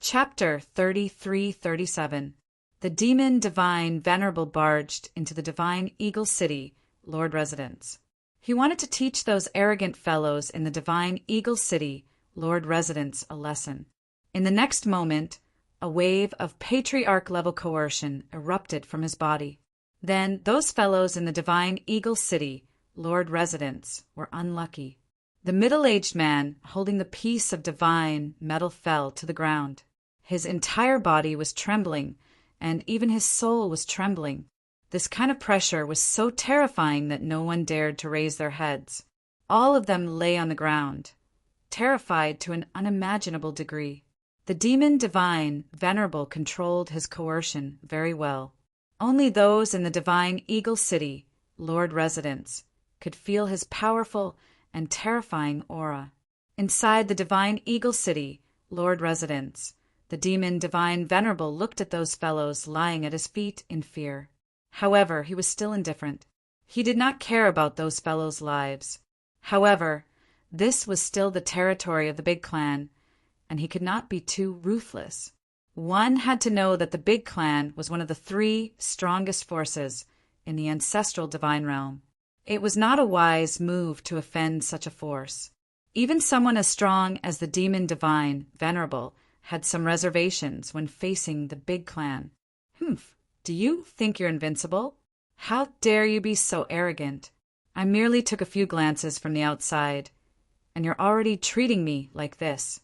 Chapter 33-37. The demon divine Venerable barged into the divine Eagle City, Lord Residence. He wanted to teach those arrogant fellows in the divine Eagle City, Lord Residence, a lesson. In the next moment, a wave of patriarch-level coercion erupted from his body. Then those fellows in the divine Eagle City, Lord Residence, were unlucky. The middle-aged man, holding the piece of divine metal, fell to the ground. His entire body was trembling, and even his soul was trembling. This kind of pressure was so terrifying that no one dared to raise their heads. All of them lay on the ground, terrified to an unimaginable degree. The demon divine Venerable controlled his coercion very well. Only those in the divine Eagle City, Lord Residence, could feel his powerful and terrifying aura. Inside the divine Eagle City, Lord Residence, the demon divine Venerable looked at those fellows lying at his feet in fear. However, he was still indifferent. He did not care about those fellows' lives. However, this was still the territory of the big clan, and he could not be too ruthless. One had to know that the big clan was one of the three strongest forces in the ancestral divine realm. It was not a wise move to offend such a force. Even someone as strong as the demon divine Venerable had some reservations when facing the big clan. Do you think you're invincible? How dare you be so arrogant? I merely took a few glances from the outside, and you're already treating me like this.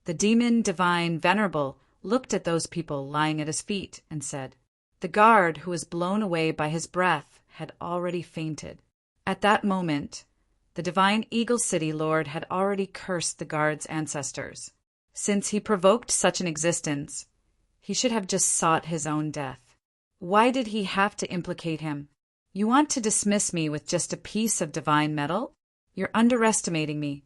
The demon divine Venerable looked at those people lying at his feet and said, the guard who was blown away by his breath had already fainted. At that moment, the divine Eagle City Lord had already cursed the guard's ancestors. Since he provoked such an existence, he should have just sought his own death. Why did he have to implicate him? You want to dismiss me with just a piece of divine metal? You're underestimating me.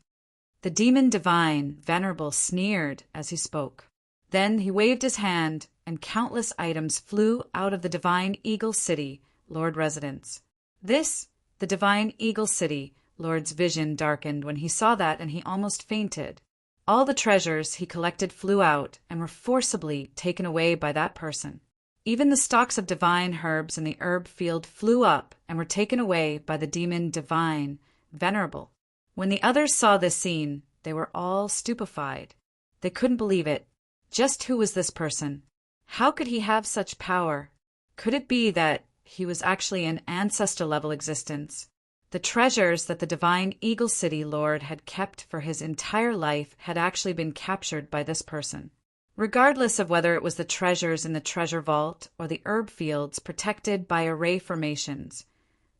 The demon divine Venerable sneered as he spoke. Then he waved his hand, and countless items flew out of the divine Eagle City, Lord Residence. The divine Eagle City Lord's vision darkened when he saw that, and he almost fainted. All the treasures he collected flew out and were forcibly taken away by that person. Even the stalks of divine herbs in the herb field flew up and were taken away by the demon divine Venerable. When the others saw this scene, they were all stupefied. They couldn't believe it. Just who was this person? How could he have such power? Could it be that he was actually an ancestor-level existence? The treasures that the divine Eagle City Lord had kept for his entire life had actually been captured by this person. Regardless of whether it was the treasures in the treasure vault or the herb fields protected by array formations,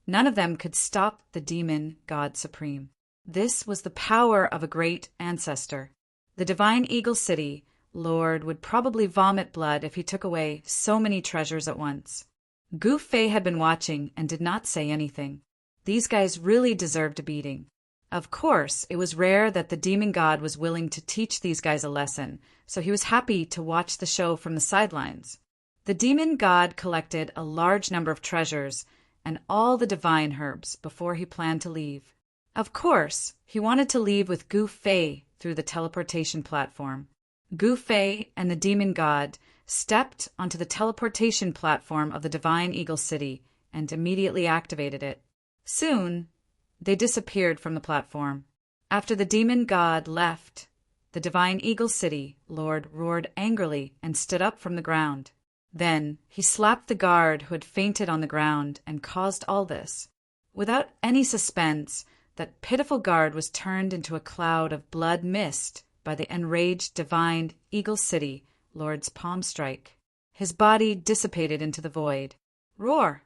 none of them could stop the demon God Supreme. This was the power of a great ancestor. The divine Eagle City Lord would probably vomit blood if he took away so many treasures at once. Gu Fei had been watching and did not say anything. These guys really deserved a beating. Of course, it was rare that the demon god was willing to teach these guys a lesson, so he was happy to watch the show from the sidelines. The demon god collected a large number of treasures and all the divine herbs before he planned to leave. Of course, he wanted to leave with Gu Fei through the teleportation platform. Gu Fei and the demon god stepped onto the teleportation platform of the divine Eagle City and immediately activated it. Soon, they disappeared from the platform. After the demon god left, the divine Eagle City Lord roared angrily and stood up from the ground. Then he slapped the guard who had fainted on the ground and caused all this. Without any suspense, that pitiful guard was turned into a cloud of blood mist by the enraged divine Eagle City Lord's palm strike. His body dissipated into the void. Roar!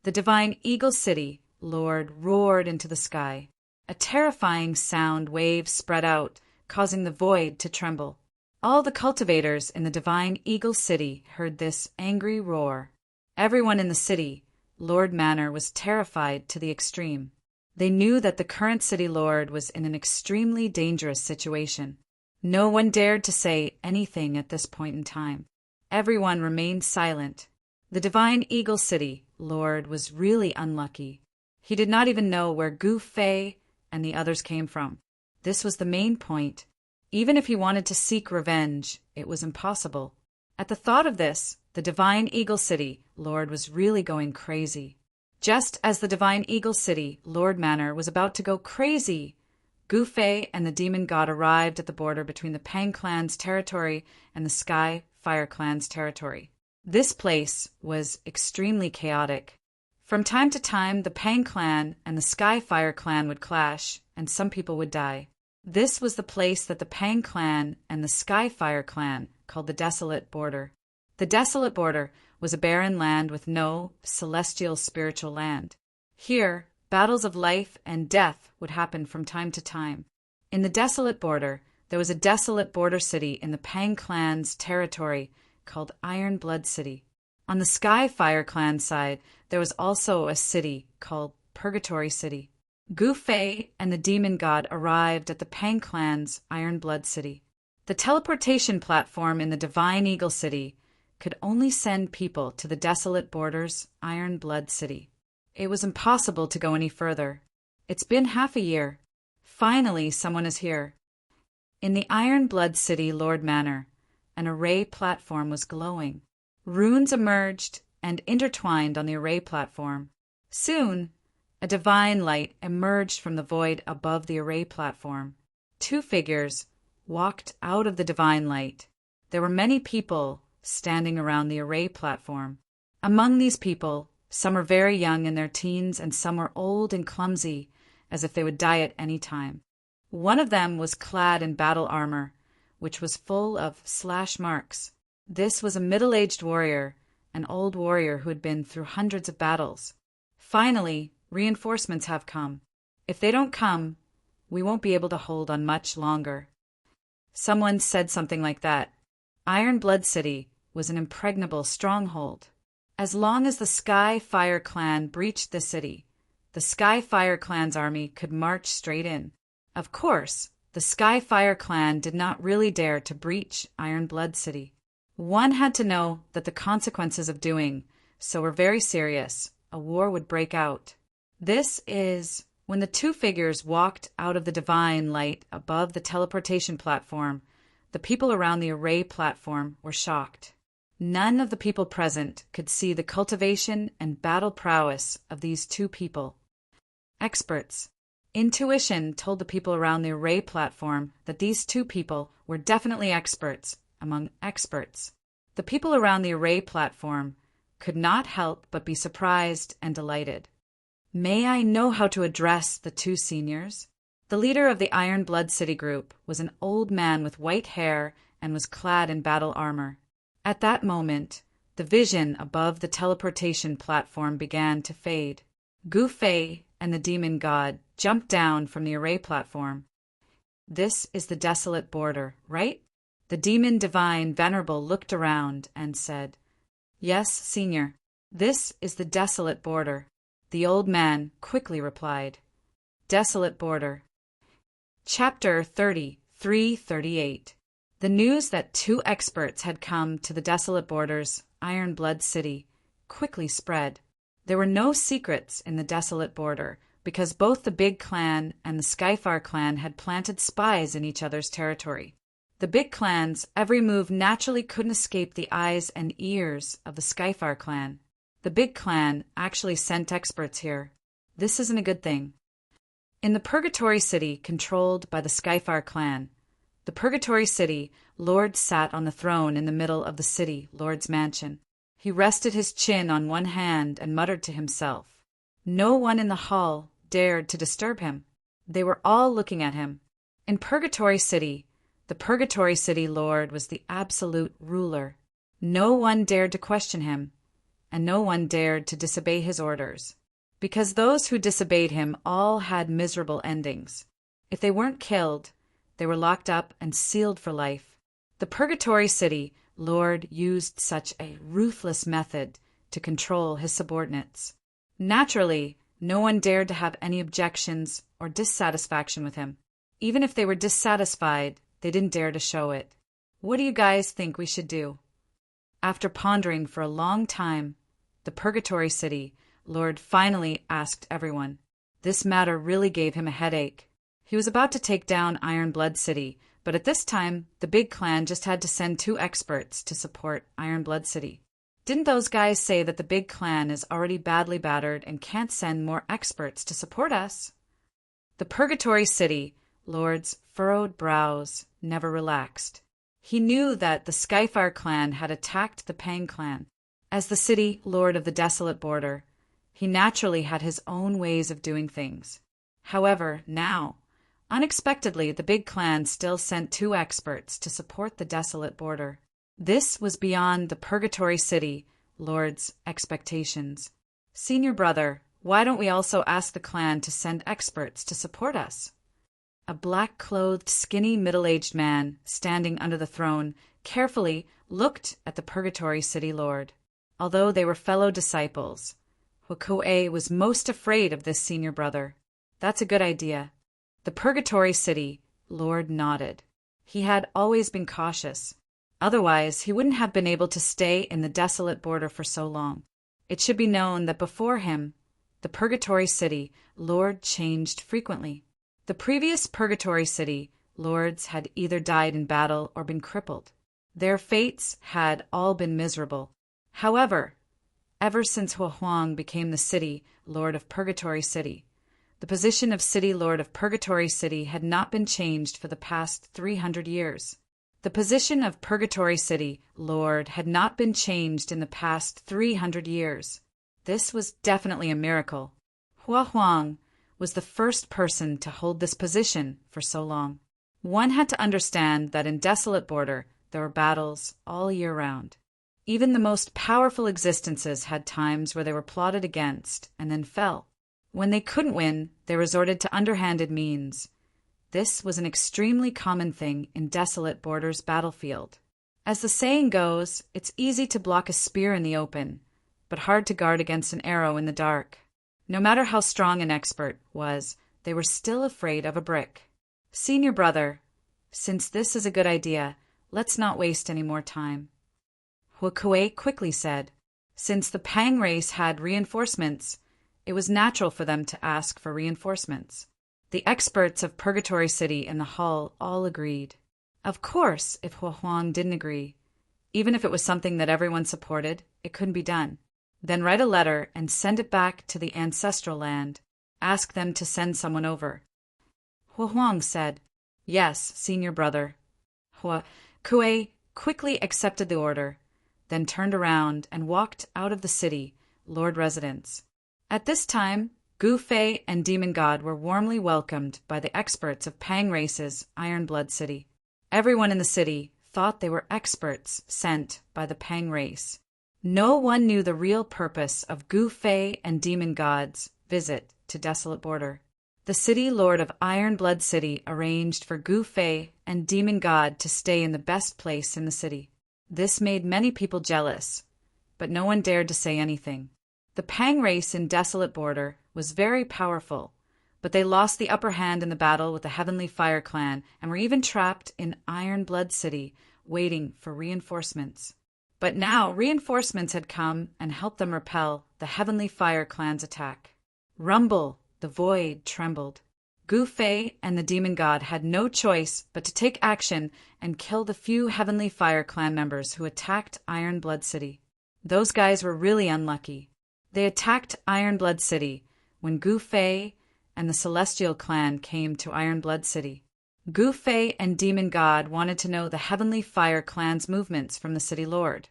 The divine Eagle City Lord roared into the sky. A terrifying sound wave spread out, causing the void to tremble. All the cultivators in the divine Eagle City heard this angry roar. Everyone in the city, Lord Manor, was terrified to the extreme. They knew that the current city lord was in an extremely dangerous situation. No one dared to say anything at this point in time. Everyone remained silent. The divine Eagle City Lord was really unlucky. He did not even know where Gu Fei and the others came from. This was the main point. Even if he wanted to seek revenge, it was impossible. At the thought of this, the Divine Eagle City Lord was really going crazy. Just as the Divine Eagle City Lord Manor was about to go crazy, Gu Fei and the demon god arrived at the border between the Pang clan's territory and the Sky Fire clan's territory. This place was extremely chaotic. From time to time, the Pang clan and the Sky Fire clan would clash, and some people would die. This was the place that the Pang clan and the Sky Fire clan called the Desolate Border. The Desolate Border was a barren land with no celestial spiritual land. Here, battles of life and death would happen from time to time. In the Desolate Border, there was a desolate border city in the Pang clan's territory called Iron Blood City. On the Sky Fire clan side, there was also a city called Purgatory City. Gu Fei and the demon god arrived at the Pang clan's Iron Blood City. The teleportation platform in the Divine Eagle City could only send people to the Desolate Border's Iron Blood City. It was impossible to go any further. It's been half a year. Finally, someone is here. In the Iron Blood City Lord Manor, an array platform was glowing. Runes emerged and intertwined on the array platform. Soon, a divine light emerged from the void above the array platform. Two figures walked out of the divine light. There were many people standing around the array platform. Among these people, some were very young in their teens and some were old and clumsy, as if they would die at any time. One of them was clad in battle armor, which was full of slash marks. This was a middle-aged warrior, an old warrior who had been through hundreds of battles. Finally, reinforcements have come. If they don't come, we won't be able to hold on much longer. Someone said something like that. Iron Blood City was an impregnable stronghold. As long as the Sky Fire clan breached the city, the Sky Fire clan's army could march straight in. Of course, the Sky Fire clan did not really dare to breach Iron Blood City. One had to know that the consequences of doing so were very serious. A war would break out. This is when the two figures walked out of the divine light above the teleportation platform. The people around the array platform were shocked. None of the people present could see the cultivation and battle prowess of these two people. Experts. Intuition told the people around the array platform that these two people were definitely experts among experts. The people around the array platform could not help but be surprised and delighted. May I know how to address the two seniors? The leader of the Iron Blood City group was an old man with white hair and was clad in battle armor. At that moment, the vision above the teleportation platform began to fade. Gu Fei and the demon god jumped down from the array platform. This is the Desolate Border, right? The demon divine Venerable looked around and said, Yes, senior. This is the Desolate Border. The old man quickly replied, Desolate Border. Chapter 33:38. The news that two experts had come to the Desolate Border's Iron Blood City quickly spread. There were no secrets in the Desolate Border because both the Big Clan and the Skyfire clan had planted spies in each other's territory. The Big Clan's every move naturally couldn't escape the eyes and ears of the Skyfire clan. The Big Clan actually sent experts here. This isn't a good thing. In the Purgatory City controlled by the Skyfire clan, the Purgatory City Lord sat on the throne in the middle of the city Lord's mansion. He rested his chin on one hand and muttered to himself. No one in the hall dared to disturb him. They were all looking at him. In Purgatory City, the Purgatory City Lord was the absolute ruler. No one dared to question him, and no one dared to disobey his orders, because those who disobeyed him all had miserable endings. If they weren't killed, they were locked up and sealed for life. The Purgatory City Lord used such a ruthless method to control his subordinates. Naturally, no one dared to have any objections or dissatisfaction with him. Even if they were dissatisfied, they didn't dare to show it. What do you guys think we should do? After pondering for a long time, the Purgatory City Lord finally asked everyone. This matter really gave him a headache. He was about to take down Iron Blood City But at this time, the big clan just had to send 2 experts to support Iron Blood City. Didn't those guys say that the big clan is already badly battered and can't send more experts to support us? The Purgatory City Lord's furrowed brows never relaxed. He knew that the Skyfire clan had attacked the Pang clan. As the city lord of the desolate border, he naturally had his own ways of doing things. However, now, unexpectedly, the big clan still sent 2 experts to support the desolate border. This was beyond the Purgatory City Lord's expectations. Senior brother, why don't we also ask the clan to send experts to support us? A black-clothed, skinny, middle-aged man, standing under the throne, carefully looked at the Purgatory City Lord. Although they were fellow disciples, Huokue was most afraid of this senior brother. That's a good idea. The Purgatory City Lord nodded. He had always been cautious. Otherwise, he wouldn't have been able to stay in the desolate border for so long. It should be known that before him, the Purgatory City Lord changed frequently. The previous Purgatory City Lords had either died in battle or been crippled. Their fates had all been miserable. However, ever since Huohuang became the City Lord of Purgatory City, the position of City Lord of Purgatory City had not been changed for the past 300 years. The position of Purgatory City Lord had not been changed in the past 300 years. This was definitely a miracle. Huohuang was the first person to hold this position for so long. One had to understand that in Desolate Border there were battles all year round. Even the most powerful existences had times where they were plotted against and then fell. When they couldn't win, they resorted to underhanded means. This was an extremely common thing in Desolate Border's battlefield. As the saying goes, it's easy to block a spear in the open, but hard to guard against an arrow in the dark. No matter how strong an expert was, they were still afraid of a brick. Senior brother, since this is a good idea, let's not waste any more time. Huokue quickly said. Since the Pang race had reinforcements, it was natural for them to ask for reinforcements. The experts of Purgatory City and the Hall all agreed. Of course, if Huohuang didn't agree, even if it was something that everyone supported, it couldn't be done. Then write a letter and send it back to the ancestral land. Ask them to send someone over. Huohuang said, Yes, senior brother. Huokue quickly accepted the order, then turned around and walked out of the city, Lord residence. At this time, Gu Fei and Demon God were warmly welcomed by the experts of Pang Race's Iron Blood City. Everyone in the city thought they were experts sent by the Pang Race. No one knew the real purpose of Gu Fei and Demon God's visit to Desolate Border. The city lord of Iron Blood City arranged for Gu Fei and Demon God to stay in the best place in the city. This made many people jealous, but no one dared to say anything. The Pang race in Desolate Border was very powerful, but they lost the upper hand in the battle with the Heavenly Fire clan and were even trapped in Iron Blood City, waiting for reinforcements. But now reinforcements had come and helped them repel the Heavenly Fire clan's attack. Rumble, the void trembled. Gu Fei and the Demon God had no choice but to take action and kill the few Heavenly Fire clan members who attacked Iron Blood City. Those guys were really unlucky. They attacked Iron Blood City when Gu Fei and the Celestial clan came to Iron Blood City. Gu Fei and Demon God wanted to know the Heavenly Fire clan's movements from the city lord,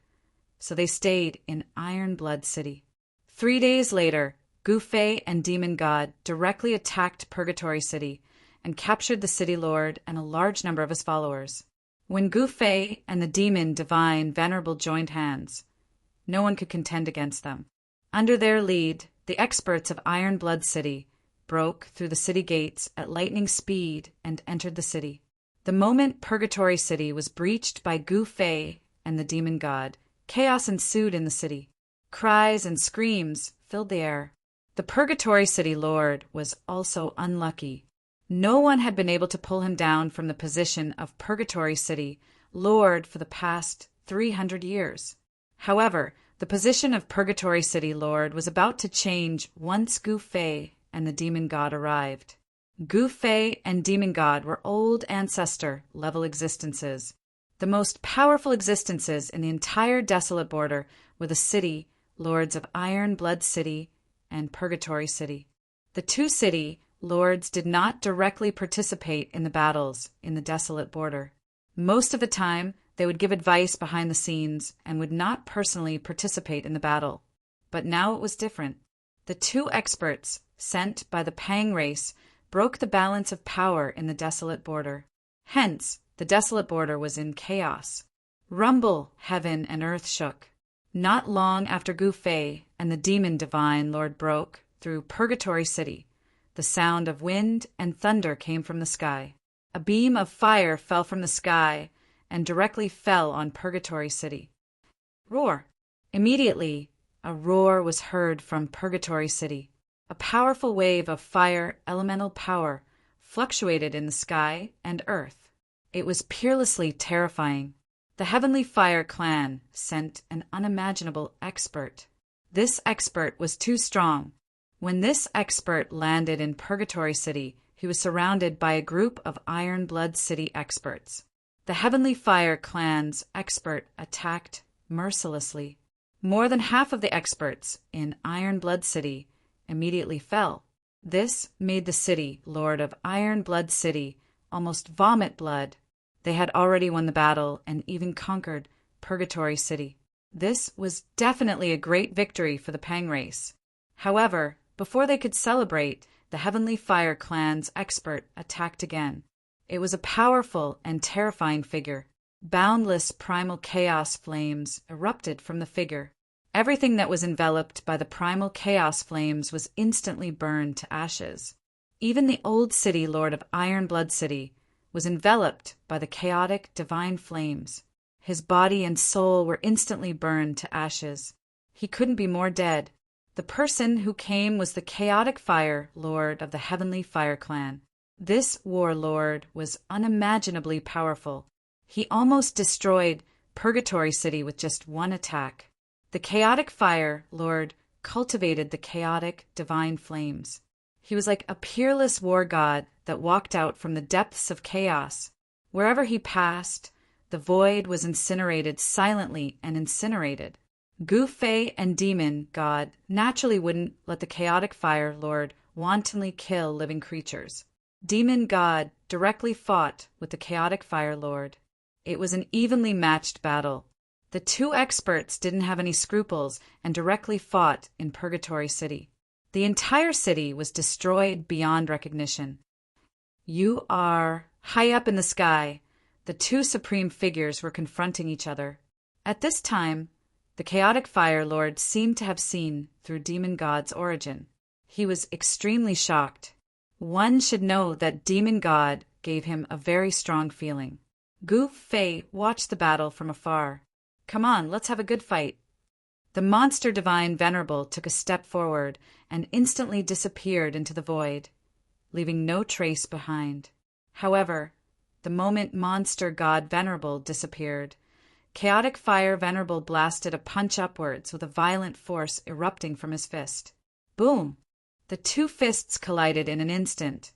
so they stayed in Iron Blood City. 3 days later, Gu Fei and Demon God directly attacked Purgatory City and captured the city lord and a large number of his followers. When Gu Fei and the demon divine Venerable joined hands, no one could contend against them. Under their lead, the experts of Iron Blood City broke through the city gates at lightning speed and entered the city. The moment Purgatory City was breached by Gu Fei and the Demon God, chaos ensued in the city. Cries and screams filled the air. The Purgatory City Lord was also unlucky. No one had been able to pull him down from the position of Purgatory City Lord for the past 300 years. However, the position of Purgatory City Lord was about to change once Gu Fei and the Demon God arrived. Gu Fei and Demon God were old ancestor-level existences. The most powerful existences in the entire desolate border were the city, lords of Iron Blood City and Purgatory City. The two city lords did not directly participate in the battles in the desolate border. Most of the time, they would give advice behind the scenes and would not personally participate in the battle. But now it was different. The two experts, sent by the Pang race, broke the balance of power in the desolate border. Hence, the desolate border was in chaos. Rumble, heaven and earth shook. Not long after Gu Fei and the demon divine lord broke through Purgatory City, the sound of wind and thunder came from the sky. A beam of fire fell from the sky and directly fell on Purgatory City. Roar! Immediately, a roar was heard from Purgatory City. A powerful wave of fire, elemental power, fluctuated in the sky and earth. It was peerlessly terrifying. The Heavenly Fire clan sent an unimaginable expert. This expert was too strong. When this expert landed in Purgatory City, he was surrounded by a group of Iron Blood City experts. The Heavenly Fire clan's expert attacked mercilessly. More than half of the experts in Iron Blood City immediately fell. This made the city, Lord of Iron Blood City, almost vomit blood. They had already won the battle and even conquered Purgatory City. This was definitely a great victory for the Pang race. However, before they could celebrate, the Heavenly Fire clan's expert attacked again. It was a powerful and terrifying figure. Boundless primal chaos flames erupted from the figure. Everything that was enveloped by the primal chaos flames was instantly burned to ashes. Even the old city, Lord of Iron Blood City, was enveloped by the chaotic divine flames. His body and soul were instantly burned to ashes. He couldn't be more dead. The person who came was the chaotic fire lord of the Heavenly Fire clan. This warlord was unimaginably powerful. He almost destroyed Purgatory City with just one attack. The chaotic fire lord cultivated the chaotic divine flames. He was like a peerless war god that walked out from the depths of chaos. Wherever he passed, the void was incinerated silently and incinerated. Gu Fei and Demon God naturally wouldn't let the chaotic fire lord wantonly kill living creatures. Demon God directly fought with the chaotic fire lord. It was an evenly matched battle. The two experts didn't have any scruples and directly fought in Purgatory City. The entire city was destroyed beyond recognition. You are high up in the sky. The two supreme figures were confronting each other. At this time, the chaotic fire lord seemed to have seen through Demon God's origin. He was extremely shocked. One should know that Demon God gave him a very strong feeling. Gu Fei watched the battle from afar. Come on, let's have a good fight. The monster divine Venerable took a step forward and instantly disappeared into the void, leaving no trace behind. However, the moment monster god Venerable disappeared, chaotic fire Venerable blasted a punch upwards with a violent force erupting from his fist. Boom! The two fists collided in an instant,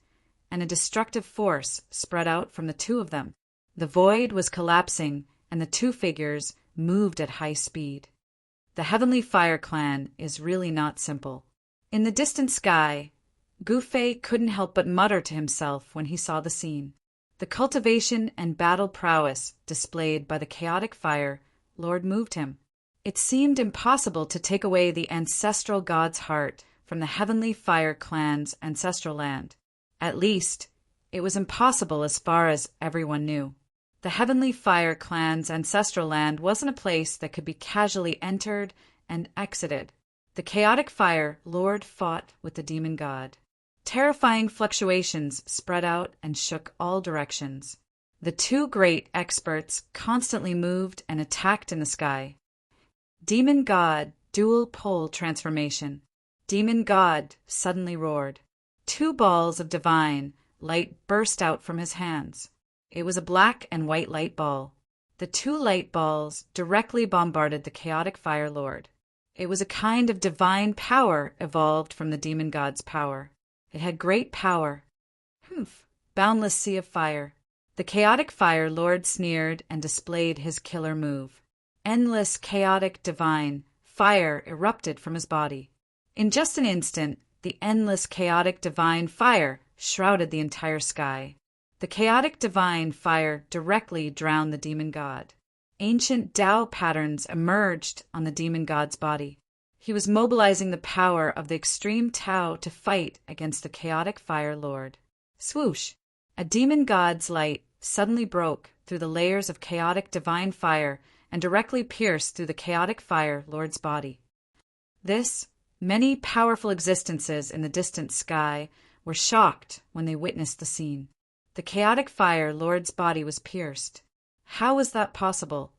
and a destructive force spread out from the two of them. The void was collapsing, and the two figures moved at high speed. The Heavenly Fire clan is really not simple. In the distant sky, Gu Fei couldn't help but mutter to himself when he saw the scene. The cultivation and battle prowess displayed by the chaotic fire lord moved him. It seemed impossible to take away the ancestral god's heart from the Heavenly Fire clan's ancestral land. At least, it was impossible as far as everyone knew. The Heavenly Fire clan's ancestral land wasn't a place that could be casually entered and exited. The chaotic fire lord fought with the demon god. Terrifying fluctuations spread out and shook all directions. The two great experts constantly moved and attacked in the sky. Demon god dual pole transformation. Demon god suddenly roared. Two balls of divine light burst out from his hands. It was a black and white light ball. The two light balls directly bombarded the chaotic fire lord. It was a kind of divine power evolved from the demon god's power. It had great power. Humph! Boundless sea of fire. The chaotic fire lord sneered and displayed his killer move. Endless, chaotic, divine fire erupted from his body. In just an instant, the endless, chaotic, divine fire shrouded the entire sky. The chaotic, divine fire directly drowned the demon god. Ancient Tao patterns emerged on the demon god's body. He was mobilizing the power of the extreme Tao to fight against the chaotic fire lord. Swoosh! A demon god's light suddenly broke through the layers of chaotic divine fire and directly pierced through the chaotic fire lord's body. Many powerful existences in the distant sky were shocked when they witnessed the scene. The chaotic fire lord's body was pierced. How was that possible?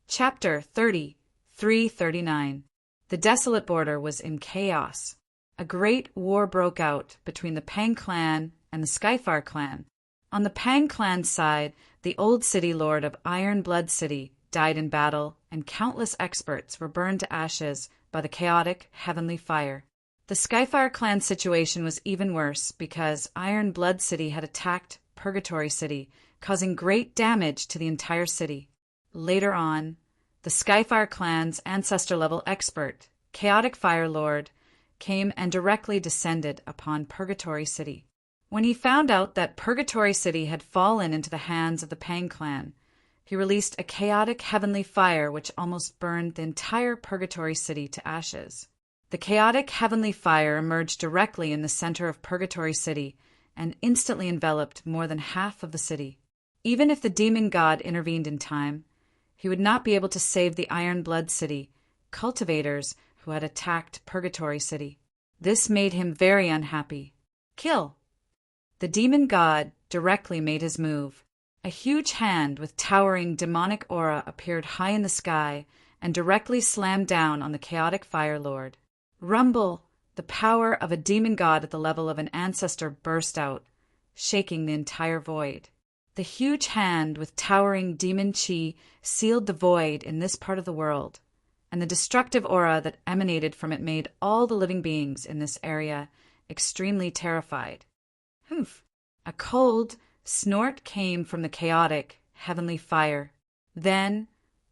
Chapter 3339. The desolate border was in chaos. A great war broke out between the Pang clan and the Skyfire clan. On the Pang clan's side, the old city lord of Iron Blood City died in battle, and countless experts were burned to ashes by the chaotic heavenly fire. The Skyfire clan's situation was even worse because Iron Blood City had attacked Purgatory City, causing great damage to the entire city. Later on, the Skyfire clan's ancestor-level expert, Chaotic Fire Lord, came and directly descended upon Purgatory City. When he found out that Purgatory City had fallen into the hands of the Pang clan, he released a chaotic heavenly fire which almost burned the entire Purgatory City to ashes. The chaotic heavenly fire emerged directly in the center of Purgatory City and instantly enveloped more than half of the city. Even if the demon god intervened in time, he would not be able to save the Iron Blood City cultivators who had attacked Purgatory City. This made him very unhappy. Kill! The demon god directly made his move. A huge hand with towering demonic aura appeared high in the sky and directly slammed down on the chaotic fire lord. Rumble! The power of a demon god at the level of an ancestor burst out, shaking the entire void. The huge hand with towering demon chi sealed the void in this part of the world, and the destructive aura that emanated from it made all the living beings in this area extremely terrified. Humph! A cold snort came from the chaotic heavenly fire. Then,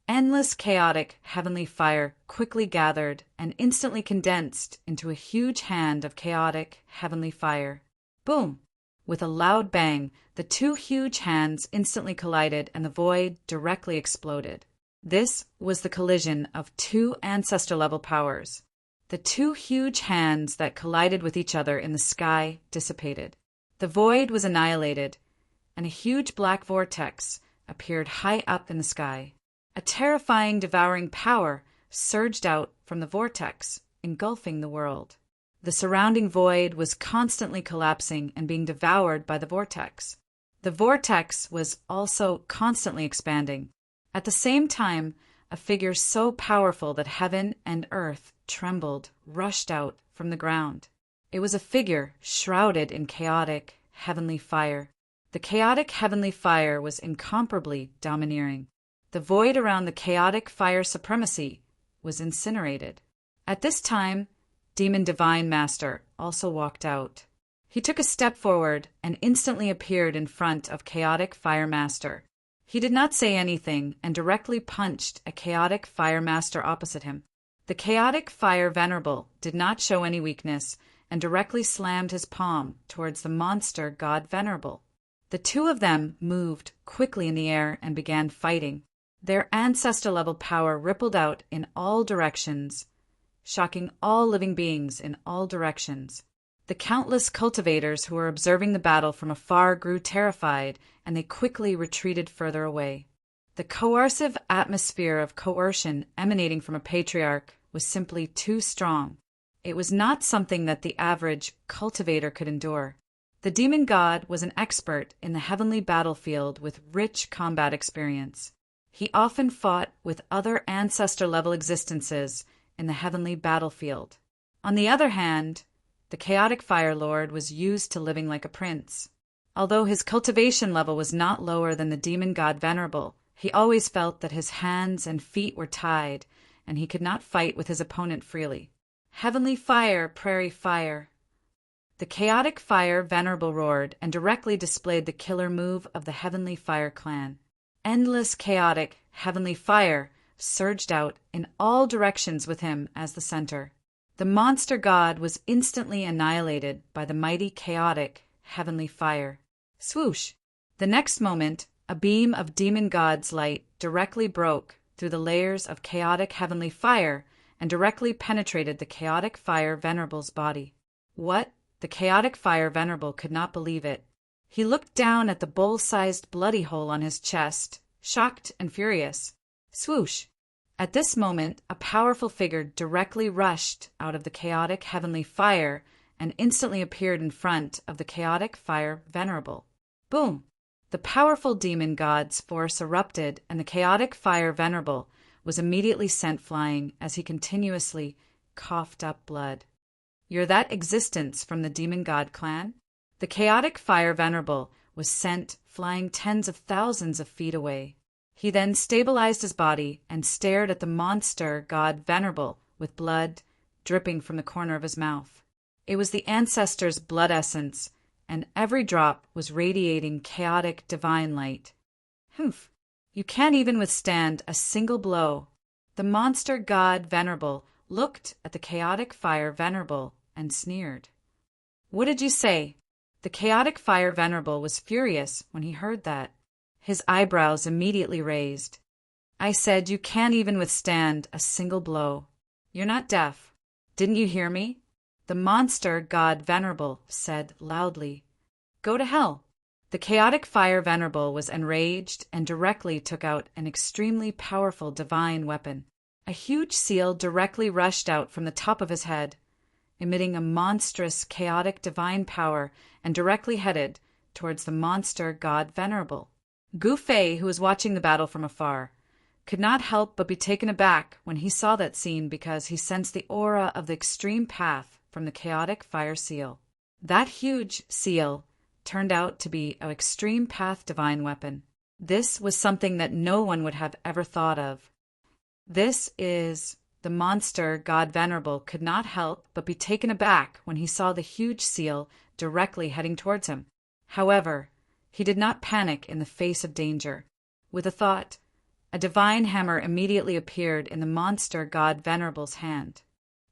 endless chaotic heavenly fire quickly gathered and instantly condensed into a huge hand of chaotic heavenly fire. Boom! With a loud bang, the two huge hands instantly collided and the void directly exploded. This was the collision of two ancestor-level powers. The two huge hands that collided with each other in the sky dissipated. The void was annihilated, and a huge black vortex appeared high up in the sky. A terrifying, devouring power surged out from the vortex, engulfing the world. The surrounding void was constantly collapsing and being devoured by the vortex. The vortex was also constantly expanding. At the same time, a figure so powerful that heaven and earth trembled rushed out from the ground. It was a figure shrouded in chaotic heavenly fire. The chaotic heavenly fire was incomparably domineering. The void around the chaotic fire supremacy was incinerated. At this time, Demon Divine Master also walked out. He took a step forward and instantly appeared in front of Chaotic Fire Master. He did not say anything and directly punched a Chaotic Fire Master opposite him. The Chaotic Fire Venerable did not show any weakness and directly slammed his palm towards the monster god Venerable. The two of them moved quickly in the air and began fighting. Their ancestor-level power rippled out in all directions, shocking all living beings in all directions. The countless cultivators who were observing the battle from afar grew terrified, and they quickly retreated further away. The coercive atmosphere of coercion emanating from a patriarch was simply too strong. It was not something that the average cultivator could endure. The demon god was an expert in the heavenly battlefield with rich combat experience. He often fought with other ancestor-level existences in the heavenly battlefield. On the other hand, the chaotic Fire Lord was used to living like a prince. Although his cultivation level was not lower than the demon god Venerable, he always felt that his hands and feet were tied, and he could not fight with his opponent freely. Heavenly fire, prairie fire. The chaotic fire Venerable roared and directly displayed the killer move of the Heavenly Fire clan. Endless chaotic Heavenly Fire surged out in all directions with him as the center. The monster god was instantly annihilated by the mighty chaotic Heavenly Fire. Swoosh! The next moment, a beam of demon god's light directly broke through the layers of chaotic Heavenly Fire and directly penetrated the chaotic fire Venerable's body. What? The chaotic fire Venerable could not believe it. He looked down at the bowl-sized bloody hole on his chest, shocked and furious. Swoosh! At this moment, a powerful figure directly rushed out of the chaotic Heavenly Fire and instantly appeared in front of the chaotic fire Venerable. Boom! The powerful demon god's force erupted, and the chaotic fire Venerable was immediately sent flying as he continuously coughed up blood. You're that existence from the demon god clan? The chaotic fire Venerable was sent flying tens of thousands of feet away. He then stabilized his body and stared at the monster god Venerable with blood dripping from the corner of his mouth. It was the ancestor's blood essence, and every drop was radiating chaotic divine light. Humph! You can't even withstand a single blow. The monster god Venerable looked at the chaotic fire Venerable and sneered. What did you say? The chaotic fire Venerable was furious when he heard that. His eyebrows immediately raised. I said you can't even withstand a single blow. You're not deaf. Didn't you hear me? The monster god Venerable said loudly. Go to hell. The chaotic fire Venerable was enraged and directly took out an extremely powerful divine weapon. A huge seal directly rushed out from the top of his head, emitting a monstrous chaotic divine power and directly headed towards the monster god Venerable. Gu Fei, who was watching the battle from afar, could not help but be taken aback when he saw that scene because he sensed the aura of the extreme path from the chaotic fire seal. That huge seal turned out to be an extreme path divine weapon. This was something that no one would have ever thought of. The monster god Venerable could not help but be taken aback when he saw the huge seal directly heading towards him. However, he did not panic in the face of danger. With a thought, a divine hammer immediately appeared in the monster god Venerable's hand.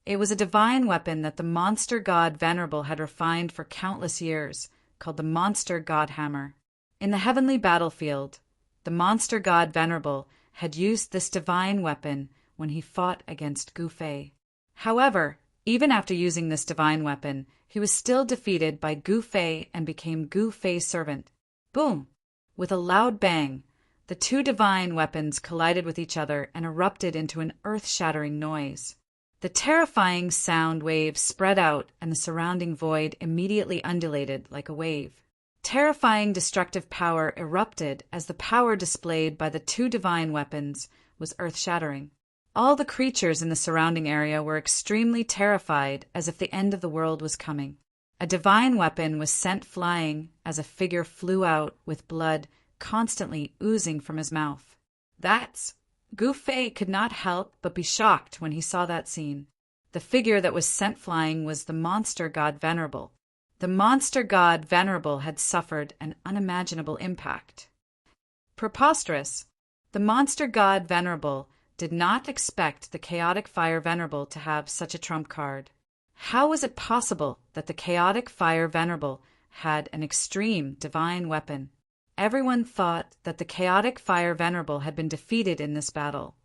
It was a divine weapon that the monster god Venerable had refined for countless years, called the monster god hammer. In the heavenly battlefield, the monster god Venerable had used this divine weapon when he fought against Gu Fei. However, even after using this divine weapon, he was still defeated by Gu Fei and became Gu Fei's servant. Boom! With a loud bang, the two divine weapons collided with each other and erupted into an earth-shattering noise. The terrifying sound wave spread out and the surrounding void immediately undulated like a wave. Terrifying destructive power erupted as the power displayed by the two divine weapons was earth-shattering. All the creatures in the surrounding area were extremely terrified as if the end of the world was coming. A divine weapon was sent flying as a figure flew out with blood constantly oozing from his mouth. Gu Fei could not help but be shocked when he saw that scene. The figure that was sent flying was the monster god Venerable. The monster god Venerable had suffered an unimaginable impact. Preposterous! The monster god Venerable did not expect the chaotic fire Venerable to have such a trump card. How was it possible that the chaotic fire Venerable had an extreme divine weapon? Everyone thought that the chaotic fire Venerable had been defeated in this battle,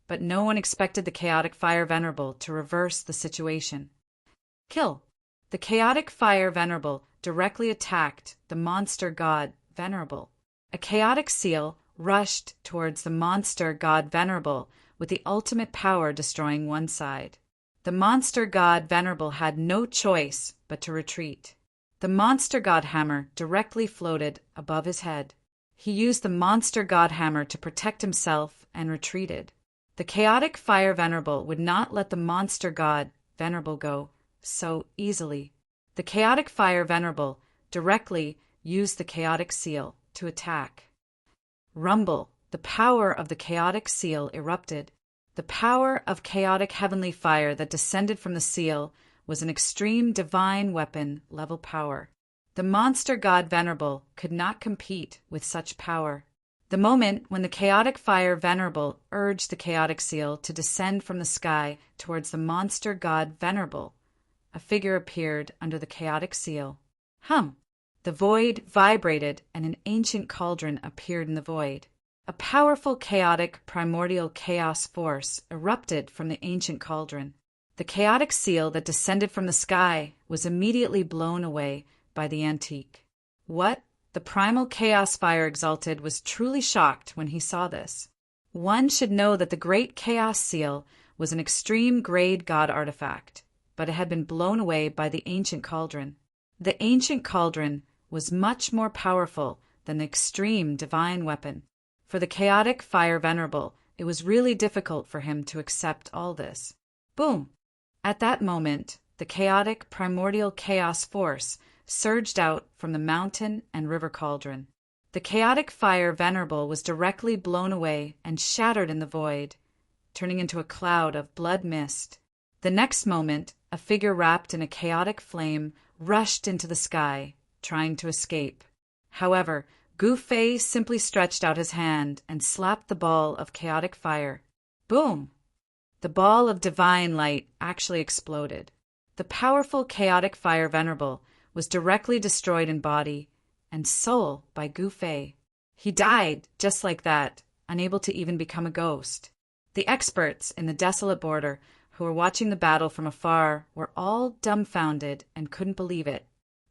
but no one expected the chaotic fire Venerable to reverse the situation. Kill! The chaotic fire Venerable directly attacked the monster god Venerable. A chaotic seal rushed towards the monster god Venerable with the ultimate power destroying one side. The monster god Venerable had no choice but to retreat. The monster god hammer directly floated above his head. He used the monster god hammer to protect himself and retreated. The chaotic fire Venerable would not let the monster god Venerable go so easily. The chaotic fire Venerable directly used the chaotic seal to attack. Rumble! The power of the chaotic seal erupted. The power of chaotic heavenly fire that descended from the seal was an extreme divine weapon level power. The monster god Venerable could not compete with such power. The moment when the chaotic fire Venerable urged the chaotic seal to descend from the sky towards the monster god Venerable, a figure appeared under the chaotic seal. Hum! The void vibrated and an ancient cauldron appeared in the void. A powerful chaotic primordial chaos force erupted from the ancient cauldron. The chaotic seal that descended from the sky was immediately blown away by the antique. What? The primal chaos fire exalted was truly shocked when he saw this. One should know that the great chaos seal was an extreme grade god artifact, but it had been blown away by the ancient cauldron. The ancient cauldron was much more powerful than the extreme divine weapon. For the chaotic fire Venerable, it was really difficult for him to accept all this. Boom! At that moment, the chaotic primordial chaos force surged out from the mountain and river cauldron. The chaotic fire Venerable was directly blown away and shattered in the void, turning into a cloud of blood mist. The next moment, a figure wrapped in a chaotic flame rushed into the sky, trying to escape. However, Gu Fei simply stretched out his hand and slapped the ball of chaotic fire. Boom! The ball of divine light actually exploded. The powerful chaotic fire Venerable was directly destroyed in body and soul by Gu Fei. He died just like that, unable to even become a ghost. The experts in the desolate border who were watching the battle from afar were all dumbfounded and couldn't believe it.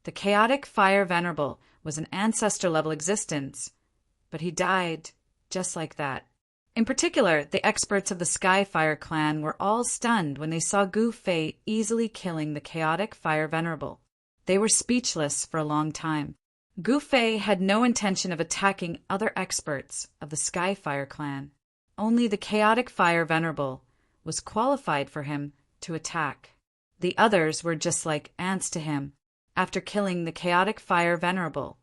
The chaotic fire Venerable was an ancestor-level existence, but he died just like that. In particular, the experts of the Skyfire clan were all stunned when they saw Gu Fei easily killing the chaotic fire Venerable. They were speechless for a long time. Gu Fei had no intention of attacking other experts of the Skyfire clan. Only the chaotic fire Venerable was qualified for him to attack. The others were just like ants to him. After killing the chaotic fire Venerable,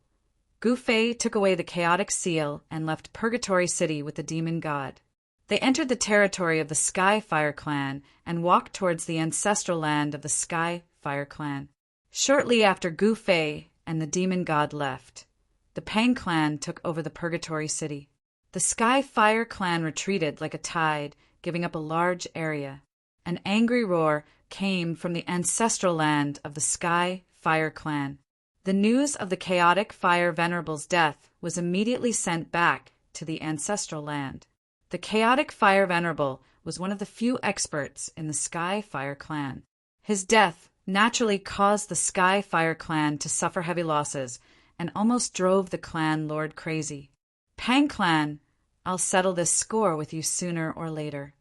Gu Fei took away the chaotic seal and left Purgatory City with the demon god. They entered the territory of the Skyfire clan and walked towards the ancestral land of the Skyfire clan. Shortly after Gu Fei and the demon god left, the Pang clan took over the Purgatory City. The Skyfire clan retreated like a tide, giving up a large area. An angry roar came from the ancestral land of the Skyfire clan. The news of the chaotic fire Venerable's death was immediately sent back to the ancestral land. The chaotic fire Venerable was one of the few experts in the Skyfire clan. His death naturally caused the Skyfire clan to suffer heavy losses and almost drove the clan lord crazy. Pang clan, I'll settle this score with you sooner or later.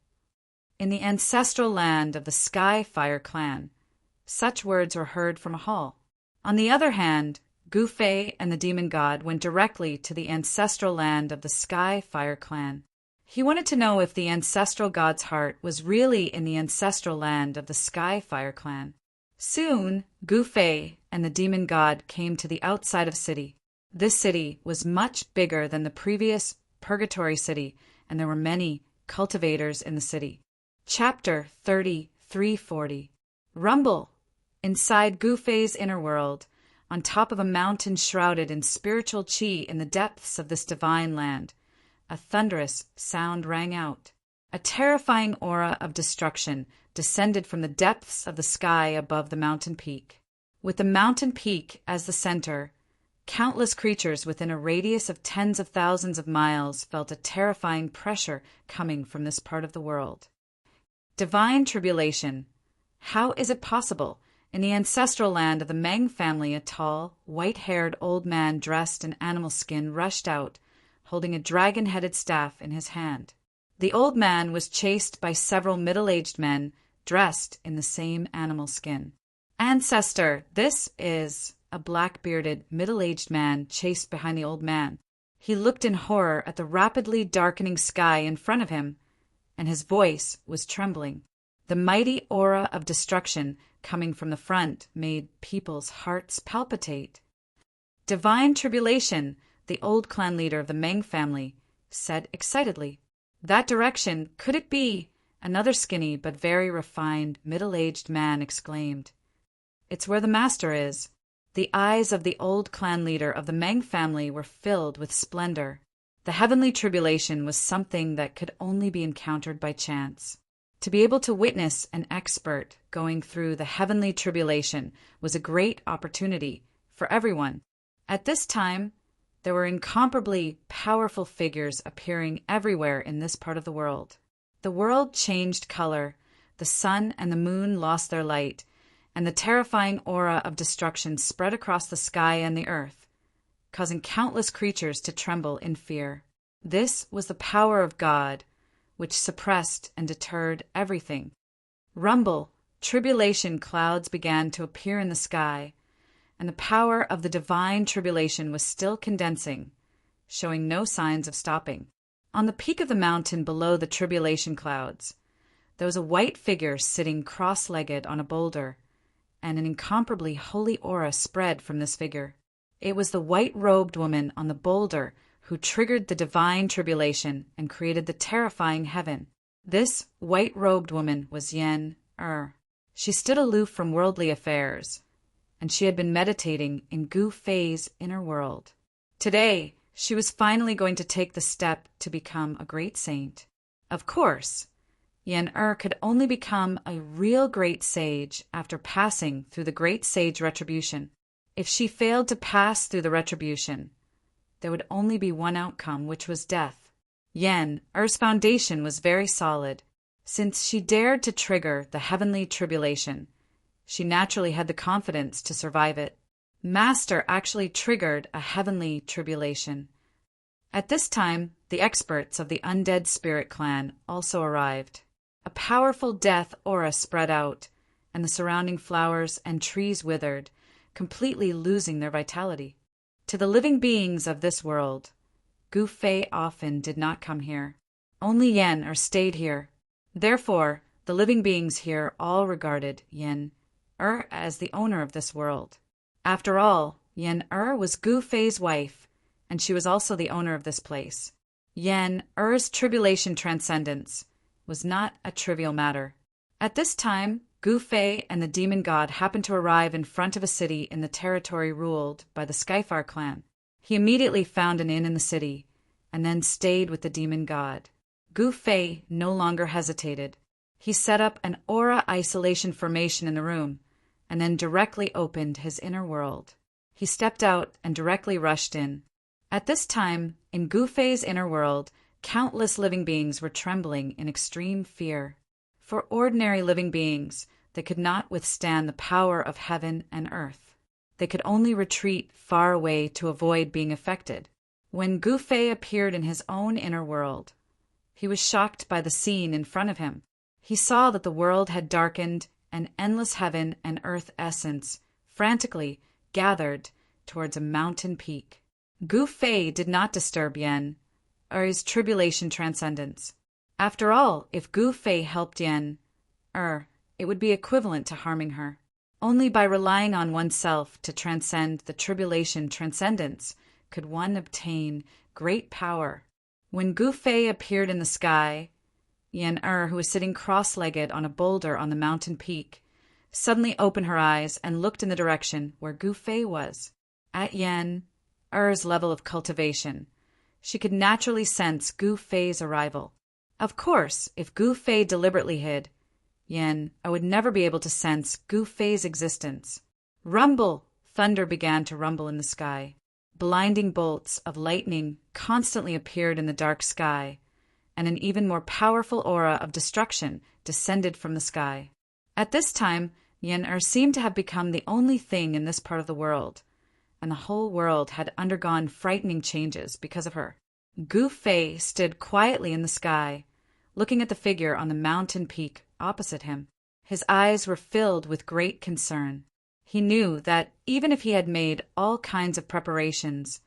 In the ancestral land of the Skyfire clan, such words were heard from a hall. On the other hand, Gu Fei and the demon god went directly to the ancestral land of the Skyfire clan. He wanted to know if the ancestral god's heart was really in the ancestral land of the Skyfire clan. Soon, Gu Fei and the demon god came to the outside of the city. This city was much bigger than the previous Purgatory City, and there were many cultivators in the city. Chapter 3340. Rumble! Inside Gu Fei's inner world, on top of a mountain shrouded in spiritual chi in the depths of this divine land, a thunderous sound rang out. A terrifying aura of destruction descended from the depths of the sky above the mountain peak. With the mountain peak as the center, countless creatures within a radius of tens of thousands of miles felt a terrifying pressure coming from this part of the world. Divine tribulation. How is it possible? In the ancestral land of the Meng family, a tall, white-haired old man dressed in animal skin rushed out, holding a dragon-headed staff in his hand. The old man was chased by several middle-aged men dressed in the same animal skin. Ancestor, this is... A black-bearded, middle-aged man chased behind the old man. He looked in horror at the rapidly darkening sky in front of him, and his voice was trembling. The mighty aura of destruction coming from the front made people's hearts palpitate. Divine tribulation, the old clan leader of the Meng family, said excitedly. That direction, could it be? Another skinny but very refined middle-aged man exclaimed. It's where the master is. The eyes of the old clan leader of the Meng family were filled with splendor. The heavenly tribulation was something that could only be encountered by chance. To be able to witness an expert going through the heavenly tribulation was a great opportunity for everyone. At this time, there were incomparably powerful figures appearing everywhere in this part of the world. The world changed color, the sun and the moon lost their light, and the terrifying aura of destruction spread across the sky and the earth, causing countless creatures to tremble in fear. This was the power of God, which suppressed and deterred everything. Rumble, tribulation clouds began to appear in the sky, and the power of the divine tribulation was still condensing, showing no signs of stopping. On the peak of the mountain below the tribulation clouds, there was a white figure sitting cross-legged on a boulder, and an incomparably holy aura spread from this figure. It was the white-robed woman on the boulder who triggered the divine tribulation and created the terrifying heaven. This white-robed woman was Yen-Er. She stood aloof from worldly affairs, and she had been meditating in Gu Fei's inner world. Today, she was finally going to take the step to become a great saint. Of course, Yen-Er could only become a real great sage after passing through the great sage retribution. If she failed to pass through the retribution, there would only be one outcome, which was death. Yen-Er's foundation was very solid. Since she dared to trigger the heavenly tribulation, she naturally had the confidence to survive it. Master actually triggered a heavenly tribulation. At this time, the experts of the Undead Spirit Clan also arrived. A powerful death aura spread out, and the surrounding flowers and trees withered, completely losing their vitality. To the living beings of this world, Gu Fei often did not come here. Only Yen-Er stayed here. Therefore, the living beings here all regarded Yen-Er as the owner of this world. After all, Yen-Er was Gu Fei's wife, and she was also the owner of this place. Yen-Er's tribulation transcendence was not a trivial matter. At this time, Gu Fei and the demon god happened to arrive in front of a city in the territory ruled by the Skyfar clan. He immediately found an inn in the city, and then stayed with the demon god. Gu Fei no longer hesitated. He set up an aura isolation formation in the room, and then directly opened his inner world. He stepped out and directly rushed in. At this time, in Gu Fei's inner world, countless living beings were trembling in extreme fear. For ordinary living beings, they could not withstand the power of heaven and earth. They could only retreat far away to avoid being affected. When Gu Fei appeared in his own inner world, he was shocked by the scene in front of him. He saw that the world had darkened, and endless heaven and earth essence frantically gathered towards a mountain peak. Gu Fei did not disturb Yen-Er's tribulation transcendence. After all, if Gu Fei helped Yen-Er, it would be equivalent to harming her. Only by relying on oneself to transcend the tribulation transcendence could one obtain great power. When Gu Fei appeared in the sky, Yen-Er, who was sitting cross-legged on a boulder on the mountain peak, suddenly opened her eyes and looked in the direction where Gu Fei was. At Yen-Er's level of cultivation, she could naturally sense Gu Fei's arrival. Of course, if Gu Fei deliberately hid, Yen-Er would never be able to sense Gu Fei's existence. Rumble! Thunder began to rumble in the sky. Blinding bolts of lightning constantly appeared in the dark sky, and an even more powerful aura of destruction descended from the sky. At this time, Yen-Er seemed to have become the only thing in this part of the world, and the whole world had undergone frightening changes because of her. Gu Fei stood quietly in the sky, looking at the figure on the mountain peak opposite him. His eyes were filled with great concern. He knew that even if he had made all kinds of preparations,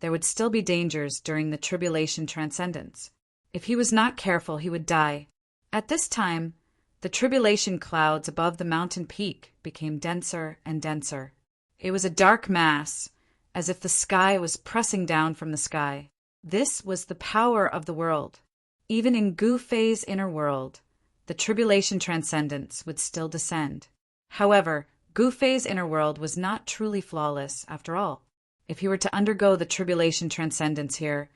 there would still be dangers during the tribulation transcendence. If he was not careful, he would die. At this time, the tribulation clouds above the mountain peak became denser and denser. It was a dark mass, as if the sky was pressing down from the sky. This was the power of the world. Even in Gu Fei's inner world, the tribulation transcendence would still descend. However, Gu Fei's inner world was not truly flawless, after all. If he were to undergo the tribulation transcendence here,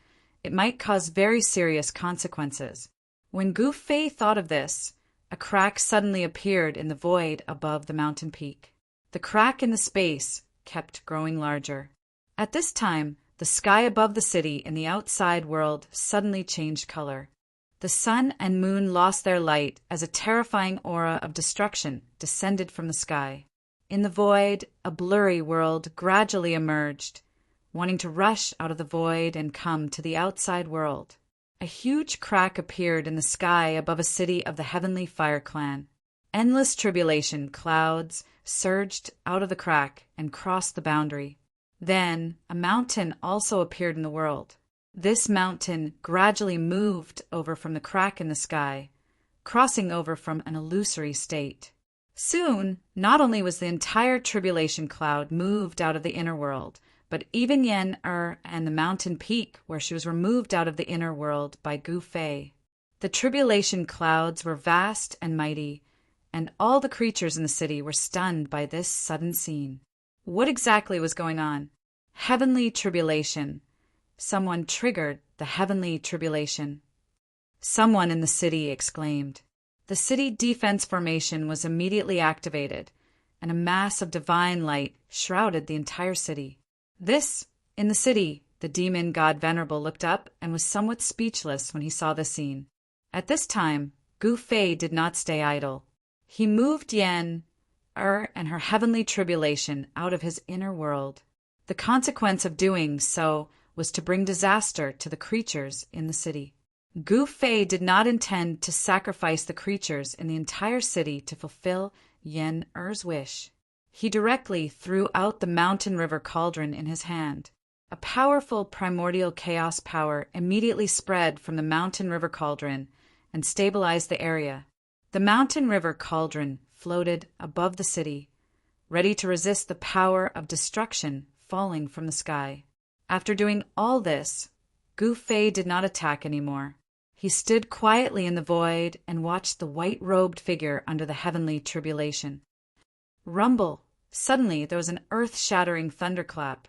it might cause very serious consequences. When Gu Fei thought of this, a crack suddenly appeared in the void above the mountain peak. The crack in the space kept growing larger. At this time, the sky above the city in the outside world suddenly changed color. The sun and moon lost their light as a terrifying aura of destruction descended from the sky. In the void, a blurry world gradually emerged, wanting to rush out of the void and come to the outside world. A huge crack appeared in the sky above a city of the heavenly fire clan. Endless tribulation clouds surged out of the crack and crossed the boundary. Then, a mountain also appeared in the world. This mountain gradually moved over from the crack in the sky, crossing over from an illusory state. Soon, not only was the entire tribulation cloud moved out of the inner world, but even Yen-Er and the mountain peak where she was removed out of the inner world by Gu Fei. The tribulation clouds were vast and mighty, and all the creatures in the city were stunned by this sudden scene. What exactly was going on? Heavenly tribulation. Someone triggered the heavenly tribulation. Someone in the city exclaimed. The city defense formation was immediately activated, and a mass of divine light shrouded the entire city. In the city, the demon god Venerable looked up and was somewhat speechless when he saw the scene. At this time, Gu Fei did not stay idle. He moved Yen-Er and her heavenly tribulation out of his inner world. The consequence of doing so was to bring disaster to the creatures in the city. Gu Fei did not intend to sacrifice the creatures in the entire city to fulfill Yen-Er's wish. He directly threw out the mountain river cauldron in his hand. A powerful primordial chaos power immediately spread from the mountain river cauldron and stabilized the area. The mountain river cauldron floated above the city, ready to resist the power of destruction falling from the sky. After doing all this, Gu Fei did not attack anymore. He stood quietly in the void and watched the white-robed figure under the heavenly tribulation. Rumble! Suddenly there was an earth-shattering thunderclap.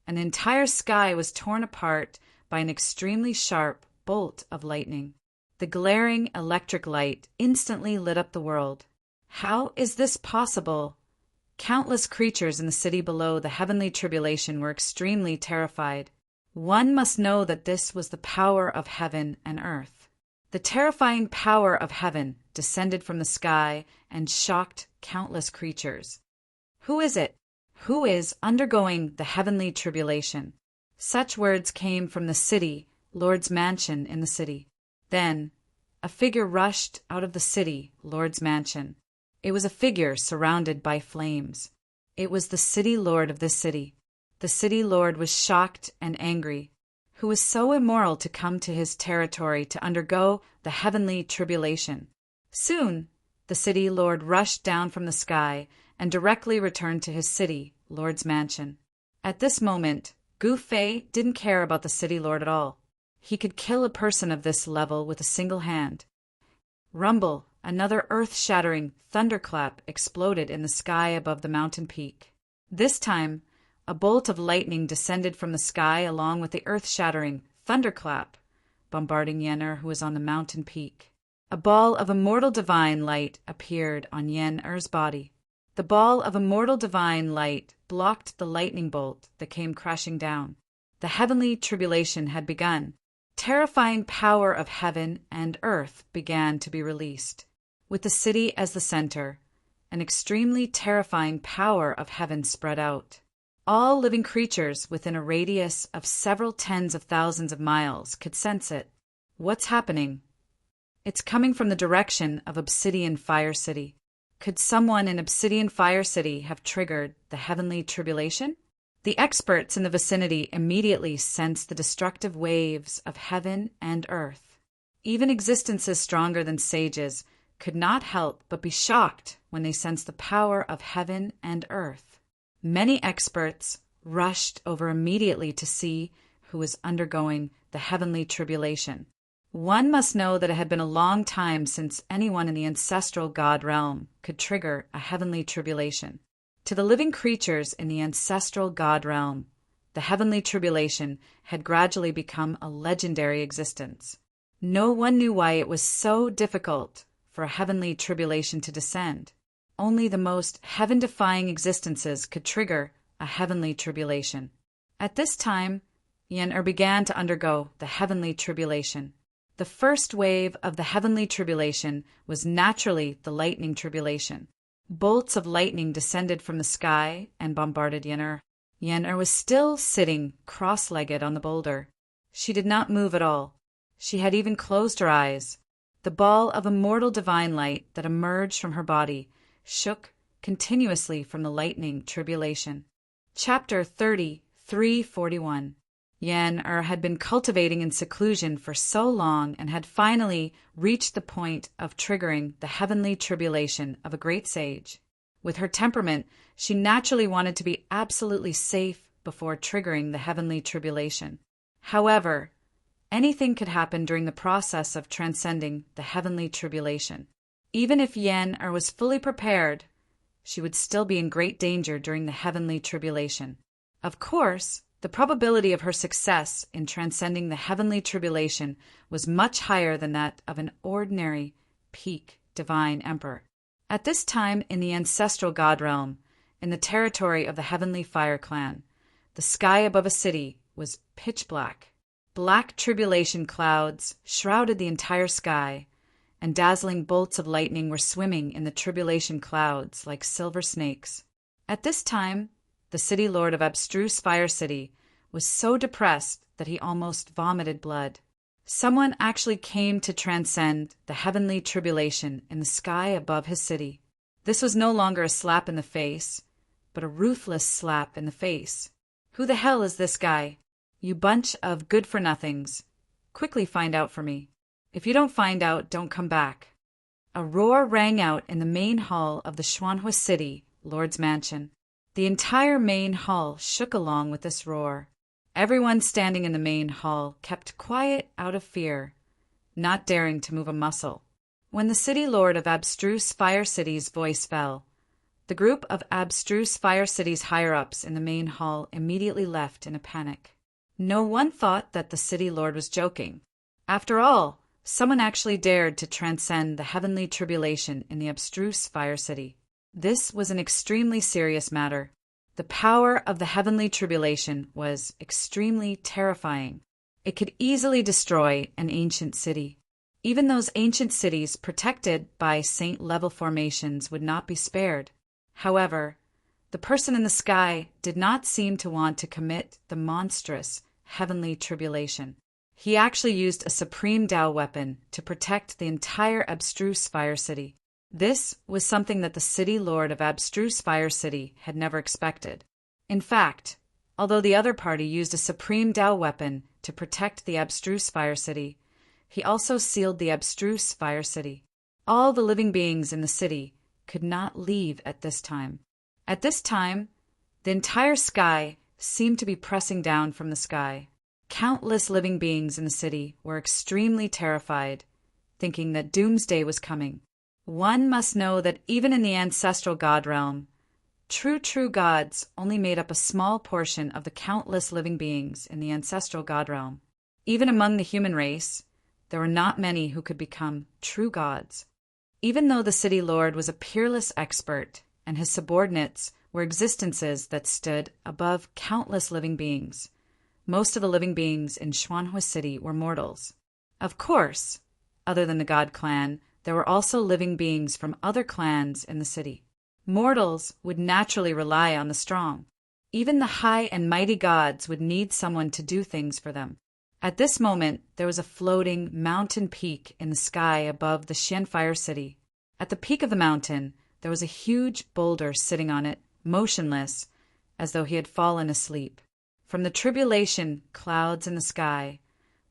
An entire sky was torn apart by an extremely sharp bolt of lightning. The glaring electric light instantly lit up the world. How is this possible? Countless creatures in the city below the heavenly tribulation were extremely terrified. One must know that this was the power of heaven and earth. The terrifying power of heaven descended from the sky and shocked countless creatures. Who is it? Who is undergoing the heavenly tribulation? Such words came from the city, Lord's mansion in the city. Then, a figure rushed out of the city, Lord's mansion. It was a figure surrounded by flames. It was the city lord of this city. The city lord was shocked and angry. Who was so immoral to come to his territory to undergo the heavenly tribulation? Soon, the city lord rushed down from the sky and directly returned to his city, Lord's mansion. At this moment, Gu Fei didn't care about the city lord at all. He could kill a person of this level with a single hand. Rumble! Another earth-shattering thunderclap exploded in the sky above the mountain peak. This time, a bolt of lightning descended from the sky along with the earth-shattering thunderclap, bombarding Yen-Er, who was on the mountain peak. A ball of immortal divine light appeared on Yen-Er's body. The ball of immortal divine light blocked the lightning bolt that came crashing down. The heavenly tribulation had begun. Terrifying power of heaven and earth began to be released. With the city as the center, an extremely terrifying power of heaven spread out. All living creatures within a radius of several tens of thousands of miles could sense it. What's happening? It's coming from the direction of Obsidian Fire City. Could someone in Obsidian Fire City have triggered the heavenly tribulation? The experts in the vicinity immediately sensed the destructive waves of heaven and earth. Even existences stronger than sages could not help but be shocked when they sensed the power of heaven and earth. Many experts rushed over immediately to see who was undergoing the heavenly tribulation. One must know that it had been a long time since anyone in the ancestral god realm could trigger a heavenly tribulation. To the living creatures in the ancestral God realm, the heavenly tribulation had gradually become a legendary existence. No one knew why it was so difficult for a heavenly tribulation to descend. Only the most heaven-defying existences could trigger a heavenly tribulation. At this time, Yen began to undergo the heavenly tribulation. The first wave of the heavenly tribulation was naturally the lightning tribulation. Bolts of lightning descended from the sky and bombarded Yen. Yen was still sitting cross-legged on the boulder. She did not move at all. She had even closed her eyes. The ball of immortal divine light that emerged from her body shook continuously from the lightning tribulation. Chapter 30, 341. Yen had been cultivating in seclusion for so long and had finally reached the point of triggering the heavenly tribulation of a great sage. With her temperament, she naturally wanted to be absolutely safe before triggering the heavenly tribulation. However, anything could happen during the process of transcending the heavenly tribulation. Even if Yen was fully prepared, she would still be in great danger during the heavenly tribulation. Of course, the probability of her success in transcending the heavenly tribulation was much higher than that of an ordinary peak divine emperor. At this time in the ancestral God realm, in the territory of the heavenly fire clan, the sky above a city was pitch black. Black tribulation clouds shrouded the entire sky, and dazzling bolts of lightning were swimming in the tribulation clouds like silver snakes. At this time, the city lord of Abstruse Fire City was so depressed that he almost vomited blood. Someone actually came to transcend the heavenly tribulation in the sky above his city. This was no longer a slap in the face, but a ruthless slap in the face. Who the hell is this guy? You bunch of good-for-nothings. Quickly find out for me. If you don't find out, don't come back. A roar rang out in the main hall of the Xuanhua City, Lord's Mansion. The entire main hall shook along with this roar. Everyone standing in the main hall kept quiet out of fear, not daring to move a muscle. When the city lord of Abstruse Fire City's voice fell, the group of Abstruse Fire City's higher-ups in the main hall immediately left in a panic. No one thought that the city lord was joking. After all, someone actually dared to transcend the heavenly tribulation in the Abstruse Fire City. This was an extremely serious matter. The power of the heavenly tribulation was extremely terrifying. It could easily destroy an ancient city. Even those ancient cities protected by saint-level formations would not be spared. However, the person in the sky did not seem to want to commit the monstrous heavenly tribulation. He actually used a supreme Tao weapon to protect the entire Abstruse Fire City. This was something that the city lord of Abstruse Fire City had never expected. In fact, although the other party used a supreme Tao weapon to protect the Abstruse Fire City, he also sealed the Abstruse Fire City. All the living beings in the city could not leave at this time. At this time, the entire sky seemed to be pressing down from the sky. Countless living beings in the city were extremely terrified, thinking that doomsday was coming. One must know that even in the ancestral God realm, true gods only made up a small portion of the countless living beings in the ancestral God realm. Even among the human race, there were not many who could become true gods. Even though the city lord was a peerless expert and his subordinates were existences that stood above countless living beings, most of the living beings in Xuanhua City were mortals. Of course, other than the God clan, there were also living beings from other clans in the city. Mortals would naturally rely on the strong. Even the high and mighty gods would need someone to do things for them. At this moment, there was a floating mountain peak in the sky above the Xian Fire City. At the peak of the mountain, there was a huge boulder sitting on it, motionless, as though he had fallen asleep. From the tribulation clouds in the sky,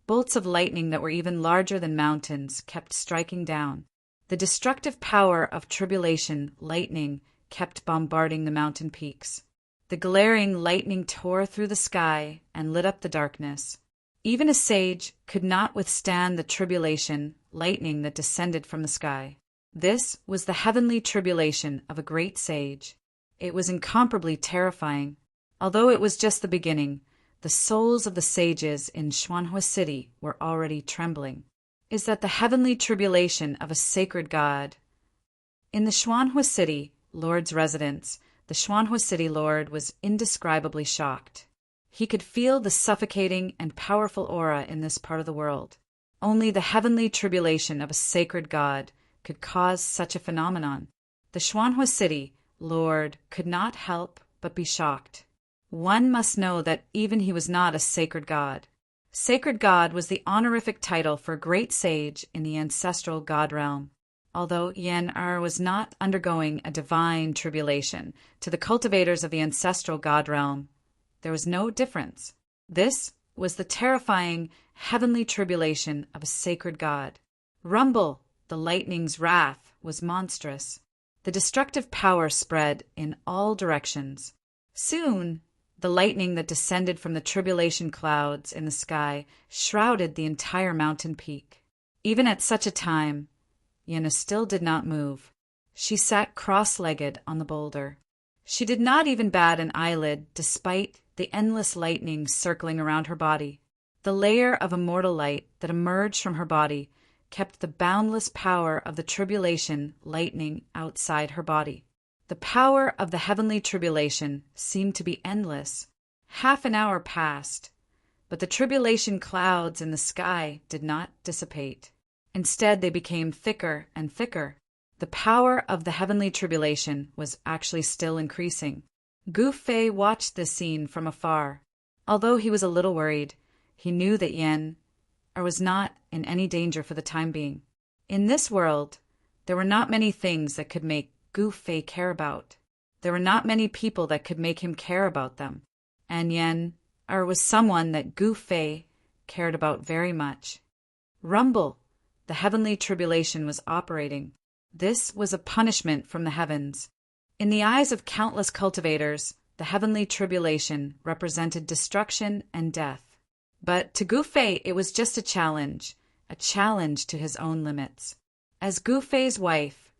bolts of lightning that were even larger than mountains kept striking down. The destructive power of tribulation lightning kept bombarding the mountain peaks. The glaring lightning tore through the sky and lit up the darkness. Even a sage could not withstand the tribulation lightning that descended from the sky. This was the heavenly tribulation of a great sage. It was incomparably terrifying. Although it was just the beginning, the souls of the sages in Xuanhua City were already trembling. Is that the heavenly tribulation of a sacred god? In the Xuanhua City Lord's residence, the Xuanhua City Lord was indescribably shocked. He could feel the suffocating and powerful aura in this part of the world. Only the heavenly tribulation of a sacred god could cause such a phenomenon. The Xuanhua City Lord could not help but be shocked. One must know that even he was not a sacred god. Sacred god was the honorific title for a great sage in the ancestral god realm. Although Yen-Er was not undergoing a divine tribulation, to the cultivators of the ancestral god realm, there was no difference. This was the terrifying heavenly tribulation of a sacred god. Rumble, the lightning's wrath, was monstrous. The destructive power spread in all directions. Soon, the lightning that descended from the tribulation clouds in the sky shrouded the entire mountain peak. Even at such a time, Yenna still did not move. She sat cross-legged on the boulder. She did not even bat an eyelid despite the endless lightning circling around her body. The layer of immortal light that emerged from her body kept the boundless power of the tribulation lightning outside her body. The power of the heavenly tribulation seemed to be endless. Half an hour passed, but the tribulation clouds in the sky did not dissipate. Instead, they became thicker and thicker. The power of the heavenly tribulation was actually still increasing. Gu Fei watched this scene from afar. Although he was a little worried, he knew that Yen-Er was not in any danger for the time being. In this world, there were not many things that could make Gu Fei care about. There were not many people that could make him care about them. And Yen-Er was someone that Gu Fei cared about very much. Rumble, the heavenly tribulation was operating. This was a punishment from the heavens. In the eyes of countless cultivators, the heavenly tribulation represented destruction and death. But to Gu Fei, it was just a challenge to his own limits. As Gu Fei's wife,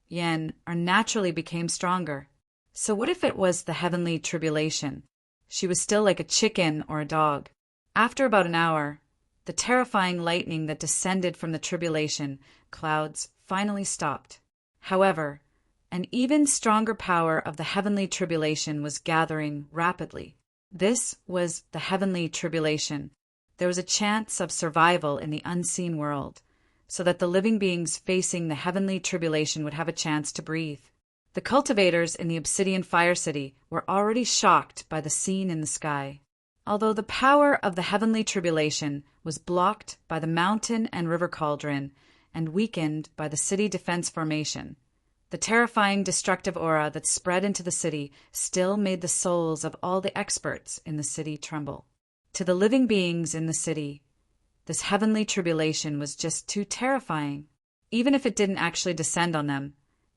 Yen-Er naturally became stronger. So what if it was the heavenly tribulation? She was still like a chicken or a dog. After about an hour, the terrifying lightning that descended from the tribulation clouds finally stopped. However, an even stronger power of the heavenly tribulation was gathering rapidly. This was the heavenly tribulation. There was a chance of survival in the unseen world, so that the living beings facing the heavenly tribulation would have a chance to breathe. The cultivators in the Obsidian Fire City were already shocked by the scene in the sky. Although the power of the heavenly tribulation was blocked by the mountain and river cauldron and weakened by the city defense formation, the terrifying destructive aura that spread into the city still made the souls of all the experts in the city tremble. To the living beings in the city, this heavenly tribulation was just too terrifying. Even if it didn't actually descend on them,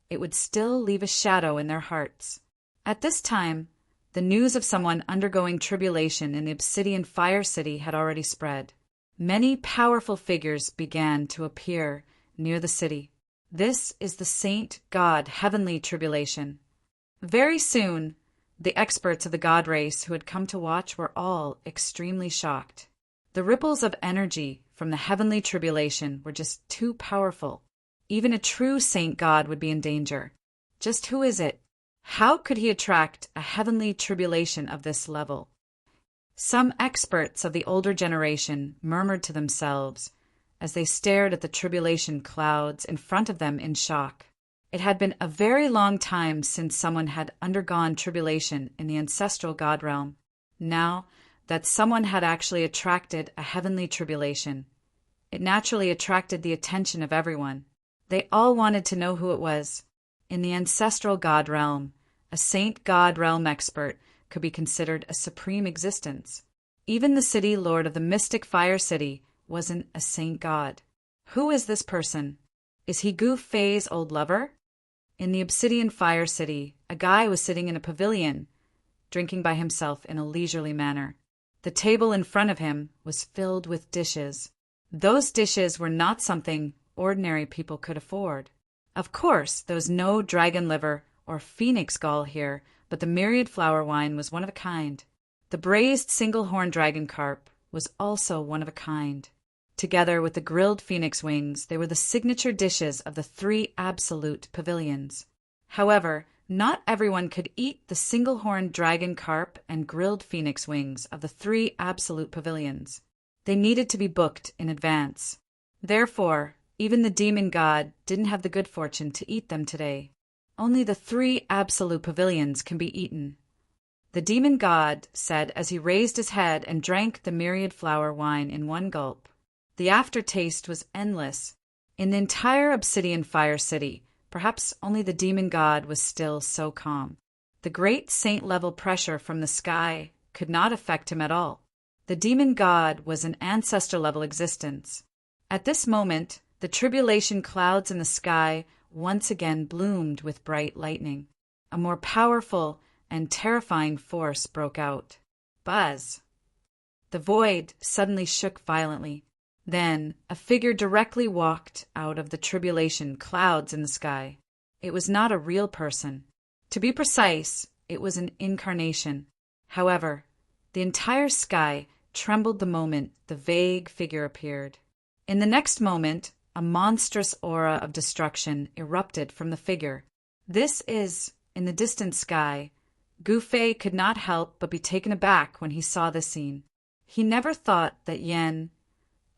it would still leave a shadow in their hearts. At this time, the news of someone undergoing tribulation in the Obsidian Fire City had already spread. Many powerful figures began to appear near the city. This is the Saint God Heavenly Tribulation. Very soon, the experts of the God race who had come to watch were all extremely shocked. The ripples of energy from the heavenly tribulation were just too powerful. Even a true Saint God would be in danger. Just who is it? How could he attract a heavenly tribulation of this level? Some experts of the older generation murmured to themselves as they stared at the tribulation clouds in front of them in shock. It had been a very long time since someone had undergone tribulation in the ancestral God realm. Now that someone had actually attracted a heavenly tribulation, it naturally attracted the attention of everyone. They all wanted to know who it was. In the ancestral God realm, a Saint God realm expert could be considered a supreme existence. Even the city lord of the mystic Fire City wasn't a Saint God. Who is this person? Is he Gu Fei's old lover? In the Obsidian Fire City, a guy was sitting in a pavilion, drinking by himself in a leisurely manner. The table in front of him was filled with dishes. Those dishes were not something ordinary people could afford. Of course, there was no dragon liver or phoenix gall here, but the myriad flower wine was one of a kind. The braised single-horned dragon carp was also one of a kind. Together with the grilled phoenix wings, they were the signature dishes of the 3 absolute pavilions. However, not everyone could eat the single-horned dragon carp and grilled phoenix wings of the 3 absolute pavilions. They needed to be booked in advance. Therefore, even the demon god didn't have the good fortune to eat them today. Only the 3 absolute pavilions can be eaten. The demon god said as he raised his head and drank the myriad flower wine in one gulp. The aftertaste was endless. In the entire obsidian fire city, perhaps only the demon god was still so calm. The great saint-level pressure from the sky could not affect him at all. The demon god was an ancestor-level existence. At this moment, the tribulation clouds in the sky once again bloomed with bright lightning. A more powerful and terrifying force broke out. Buzz! The void suddenly shook violently. Then a figure directly walked out of the tribulation clouds in the sky. It was not a real person. To be precise, it was an incarnation. However, the entire sky trembled the moment the vague figure appeared. In the next moment, a monstrous aura of destruction erupted from the figure. This is, in the distant sky, Gufei could not help but be taken aback when he saw this scene. He never thought that Yen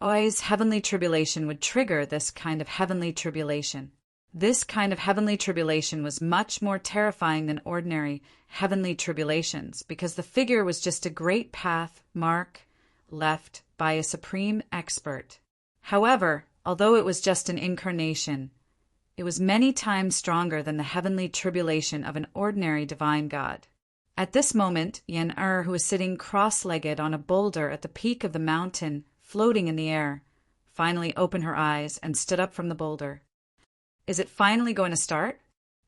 Oi's heavenly tribulation would trigger this kind of heavenly tribulation. This kind of heavenly tribulation was much more terrifying than ordinary heavenly tribulations because the figure was just a great path mark left by a supreme expert. However, although it was just an incarnation, it was many times stronger than the heavenly tribulation of an ordinary divine god. At this moment, Yen-Er, who was sitting cross-legged on a boulder at the peak of the mountain, floating in the air, finally opened her eyes and stood up from the boulder. Is it finally going to start?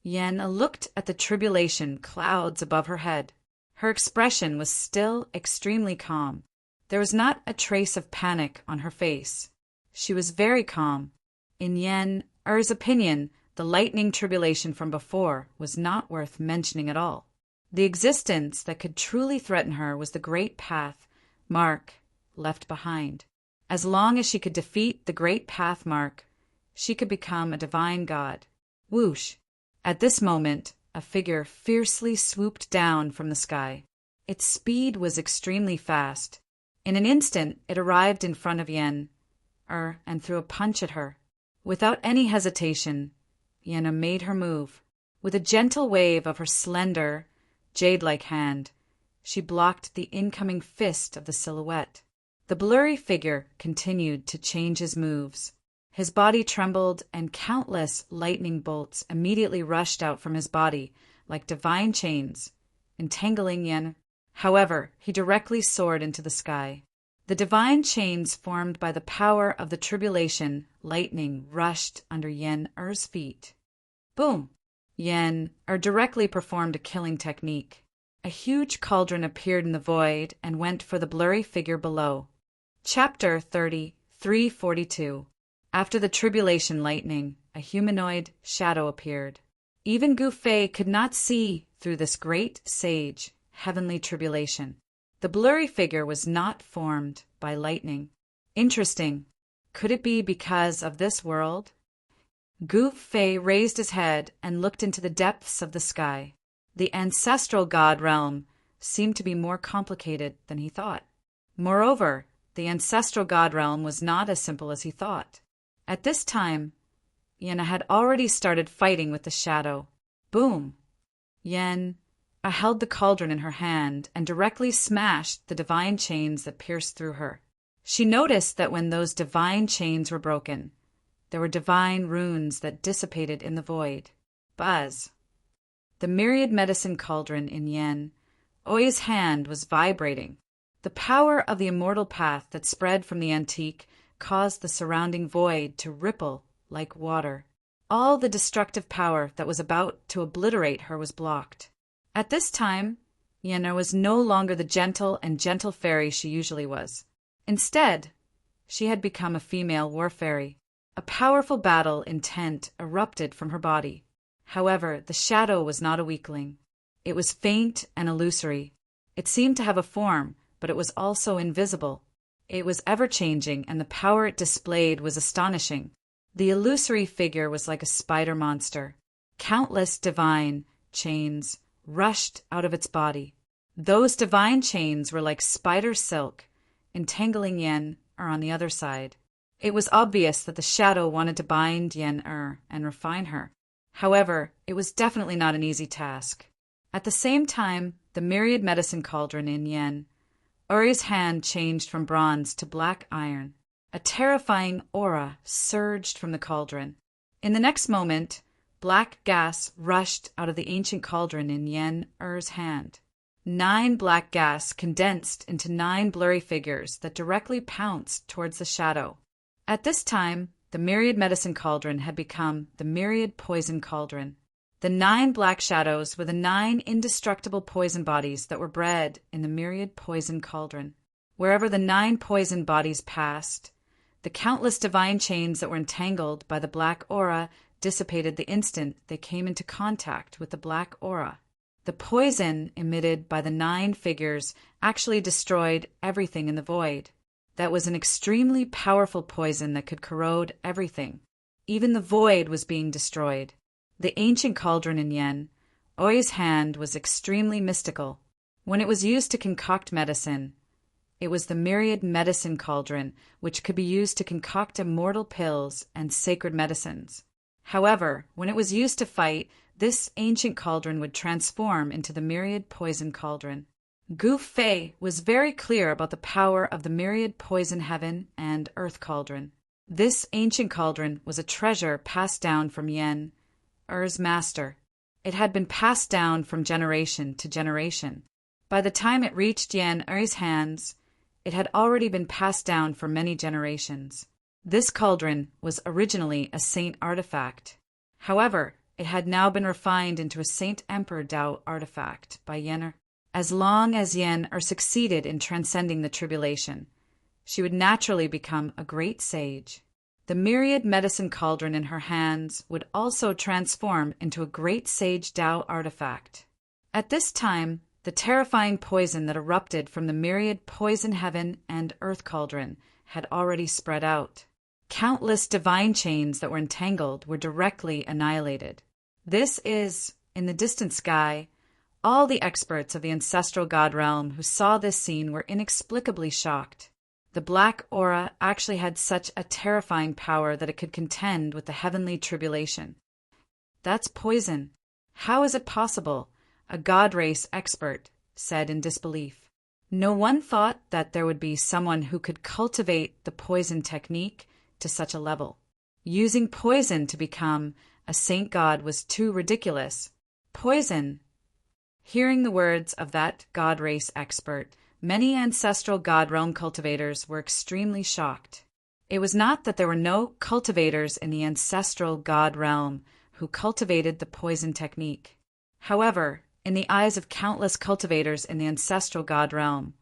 Yen looked at the tribulation clouds above her head. Her expression was still extremely calm. There was not a trace of panic on her face. She was very calm. In Yen-Er's opinion, the lightning tribulation from before was not worth mentioning at all. The existence that could truly threaten her was the great path mark left behind. As long as she could defeat the great path mark, she could become a divine god. Whoosh! At this moment, a figure fiercely swooped down from the sky. Its speed was extremely fast. In an instant, it arrived in front of Yen-Er and threw a punch at her. Without any hesitation, Yen-Er made her move. With a gentle wave of her slender, jade-like hand, she blocked the incoming fist of the silhouette. The blurry figure continued to change his moves. His body trembled, and countless lightning bolts immediately rushed out from his body like divine chains, entangling Yen. However, he directly soared into the sky. The divine chains formed by the power of the tribulation lightning rushed under Yen-Er's feet. Boom! Yen-Er directly performed a killing technique. A huge cauldron appeared in the void and went for the blurry figure below. Chapter 342. After the tribulation lightning, a humanoid shadow appeared. Even Gufei could not see through this great sage, heavenly tribulation. The blurry figure was not formed by lightning. Interesting. Could it be because of this world? Gufei raised his head and looked into the depths of the sky. The ancestral god realm seemed to be more complicated than he thought. Moreover, the ancestral god realm was not as simple as he thought. At this time, Yen had already started fighting with the shadow. Boom! Yen held the cauldron in her hand and directly smashed the divine chains that pierced through her. She noticed that when those divine chains were broken, there were divine runes that dissipated in the void. Buzz! The myriad medicine cauldron in Yen-Oi's hand was vibrating. The power of the immortal path that spread from the antique caused the surrounding void to ripple like water. All the destructive power that was about to obliterate her was blocked. At this time, Yen was no longer the gentle fairy she usually was. Instead, she had become a female war fairy. A powerful battle intent erupted from her body. However, the shadow was not a weakling. It was faint and illusory. It seemed to have a form, but it was also invisible. It was ever-changing, and the power it displayed was astonishing. The illusory figure was like a spider monster. Countless divine chains rushed out of its body. Those divine chains were like spider silk, entangling Yen-Er on the other side. It was obvious that the shadow wanted to bind Yen-Er and refine her. However, it was definitely not an easy task. At the same time, the myriad medicine cauldron in Yen-Er's hand changed from bronze to black iron. A terrifying aura surged from the cauldron. In the next moment, black gas rushed out of the ancient cauldron in Yen-Er's hand. 9 black gas condensed into 9 blurry figures that directly pounced towards the shadow. At this time, the myriad medicine cauldron had become the myriad poison cauldron. The 9 black shadows were the 9 indestructible poison bodies that were bred in the myriad poison cauldron. Wherever the 9 poison bodies passed, the countless divine chains that were entangled by the black aura dissipated the instant they came into contact with the black aura. The poison emitted by the 9 figures actually destroyed everything in the void. That was an extremely powerful poison that could corrode everything. Even the void was being destroyed. The ancient cauldron in Yen-Er's hand was extremely mystical. When it was used to concoct medicine, it was the myriad medicine cauldron, which could be used to concoct immortal pills and sacred medicines. However, when it was used to fight, this ancient cauldron would transform into the myriad poison cauldron. Gu Fei was very clear about the power of the myriad poison heaven and earth cauldron. This ancient cauldron was a treasure passed down from Yen-Er's master. It had been passed down from generation to generation. By the time it reached Yen-Er's hands, it had already been passed down for many generations. This cauldron was originally a saint artifact. However, it had now been refined into a Saint Emperor Dao artifact by Yen-Er. As long as Yen-Er succeeded in transcending the tribulation, she would naturally become a great sage. The myriad medicine cauldron in her hands would also transform into a great sage Dao artifact. At this time, the terrifying poison that erupted from the myriad poison heaven and earth cauldron had already spread out. Countless divine chains that were entangled were directly annihilated. This is, in the distant sky, all the experts of the ancestral god realm who saw this scene were inexplicably shocked. The black aura actually had such a terrifying power that it could contend with the heavenly tribulation. That's poison. How is it possible? A god race expert said in disbelief. No one thought that there would be someone who could cultivate the poison technique to such a level. Using poison to become a saint god was too ridiculous. Poison. Hearing the words of that god race expert, many ancestral god realm cultivators were extremely shocked. It was not that there were no cultivators in the ancestral god realm who cultivated the poison technique. However, in the eyes of countless cultivators in the ancestral god realm,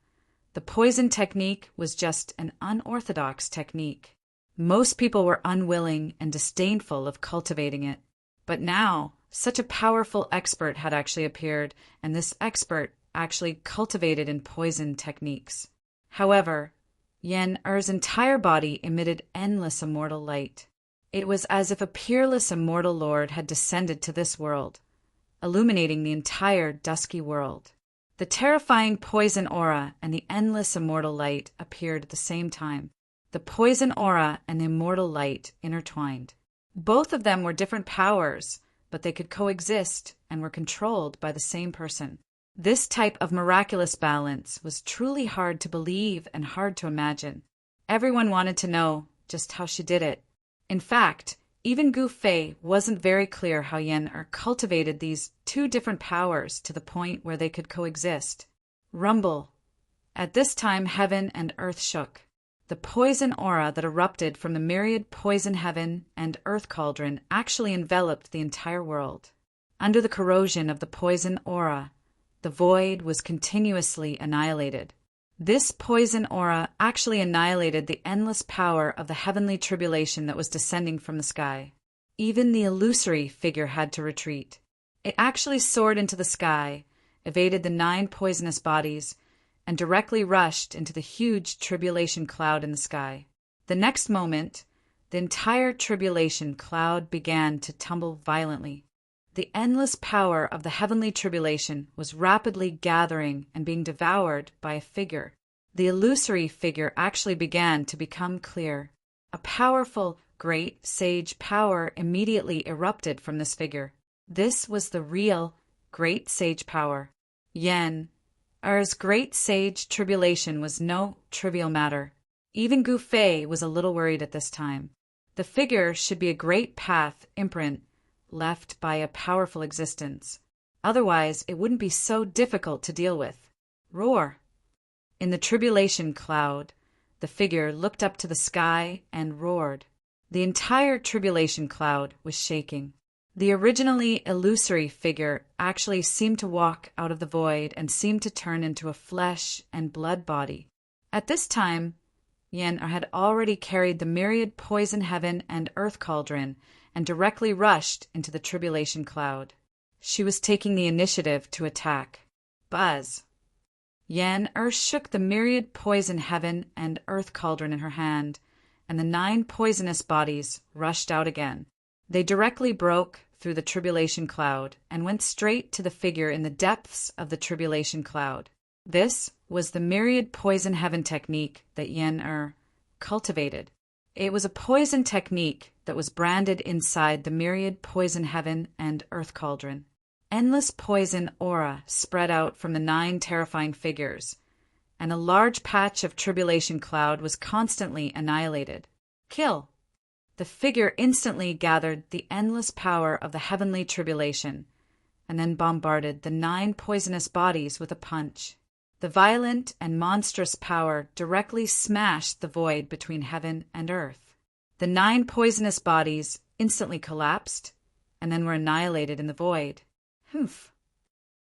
the poison technique was just an unorthodox technique. Most people were unwilling and disdainful of cultivating it. But now, such a powerful expert had actually appeared, and this expert actually cultivated in poison techniques. However, Yen-Er's entire body emitted endless immortal light. It was as if a peerless immortal lord had descended to this world, illuminating the entire dusky world. The terrifying poison aura and the endless immortal light appeared at the same time. The poison aura and the immortal light intertwined. Both of them were different powers, but they could coexist and were controlled by the same person. This type of miraculous balance was truly hard to believe and hard to imagine. Everyone wanted to know just how she did it. In fact, even Gu Fei wasn't very clear how Yen-Er cultivated these 2 different powers to the point where they could coexist. Rumble. At this time, heaven and earth shook. The poison aura that erupted from the myriad poison heaven and earth cauldron actually enveloped the entire world. Under the corrosion of the poison aura, the void was continuously annihilated. This poison aura actually annihilated the endless power of the heavenly tribulation that was descending from the sky. even the illusory figure had to retreat. It actually soared into the sky, evaded the 9 poisonous bodies, and directly rushed into the huge tribulation cloud in the sky. The next moment, the entire tribulation cloud began to tumble violently. The endless power of the heavenly tribulation was rapidly gathering and being devoured by a figure. The illusory figure actually began to become clear. A powerful, great sage power immediately erupted from this figure. This was the real great sage power. Yen Er's great sage tribulation was no trivial matter. Even Gu Fei was a little worried at this time. The figure should be a great path imprint left by a powerful existence. Otherwise, it wouldn't be so difficult to deal with. Roar! In the tribulation cloud, the figure looked up to the sky and roared. The entire tribulation cloud was shaking. The originally illusory figure actually seemed to walk out of the void and seemed to turn into a flesh and blood body. At this time, Yen had already carried the myriad poison heaven and earth cauldron and directly rushed into the tribulation cloud. She was taking the initiative to attack. Buzz! Yen shook the myriad poison heaven and earth cauldron in her hand, and the 9 poisonous bodies rushed out again. They directly broke through the tribulation cloud and went straight to the figure in the depths of the tribulation cloud. This was the myriad poison heaven technique that Yen cultivated. It was a poison technique that was branded inside the myriad poison heaven and earth cauldron. Endless poison aura spread out from the 9 terrifying figures, and a large patch of tribulation cloud was constantly annihilated. Kill! The figure instantly gathered the endless power of the heavenly tribulation, and then bombarded the 9 poisonous bodies with a punch. The violent and monstrous power directly smashed the void between heaven and earth. The 9 poisonous bodies instantly collapsed, and then were annihilated in the void. Humph.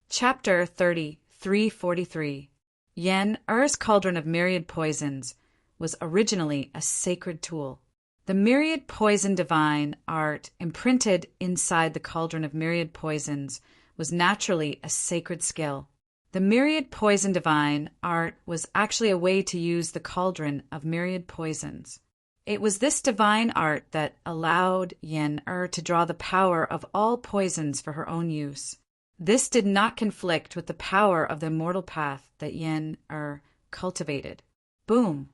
Chapter 343. Yen Er's Cauldron of Myriad Poisons was originally a sacred tool. The myriad poison divine art imprinted inside the cauldron of myriad poisons was naturally a sacred skill. The myriad poison divine art was actually a way to use the cauldron of myriad poisons. It was this divine art that allowed Yen to draw the power of all poisons for her own use. This did not conflict with the power of the immortal path that Yen cultivated. Boom!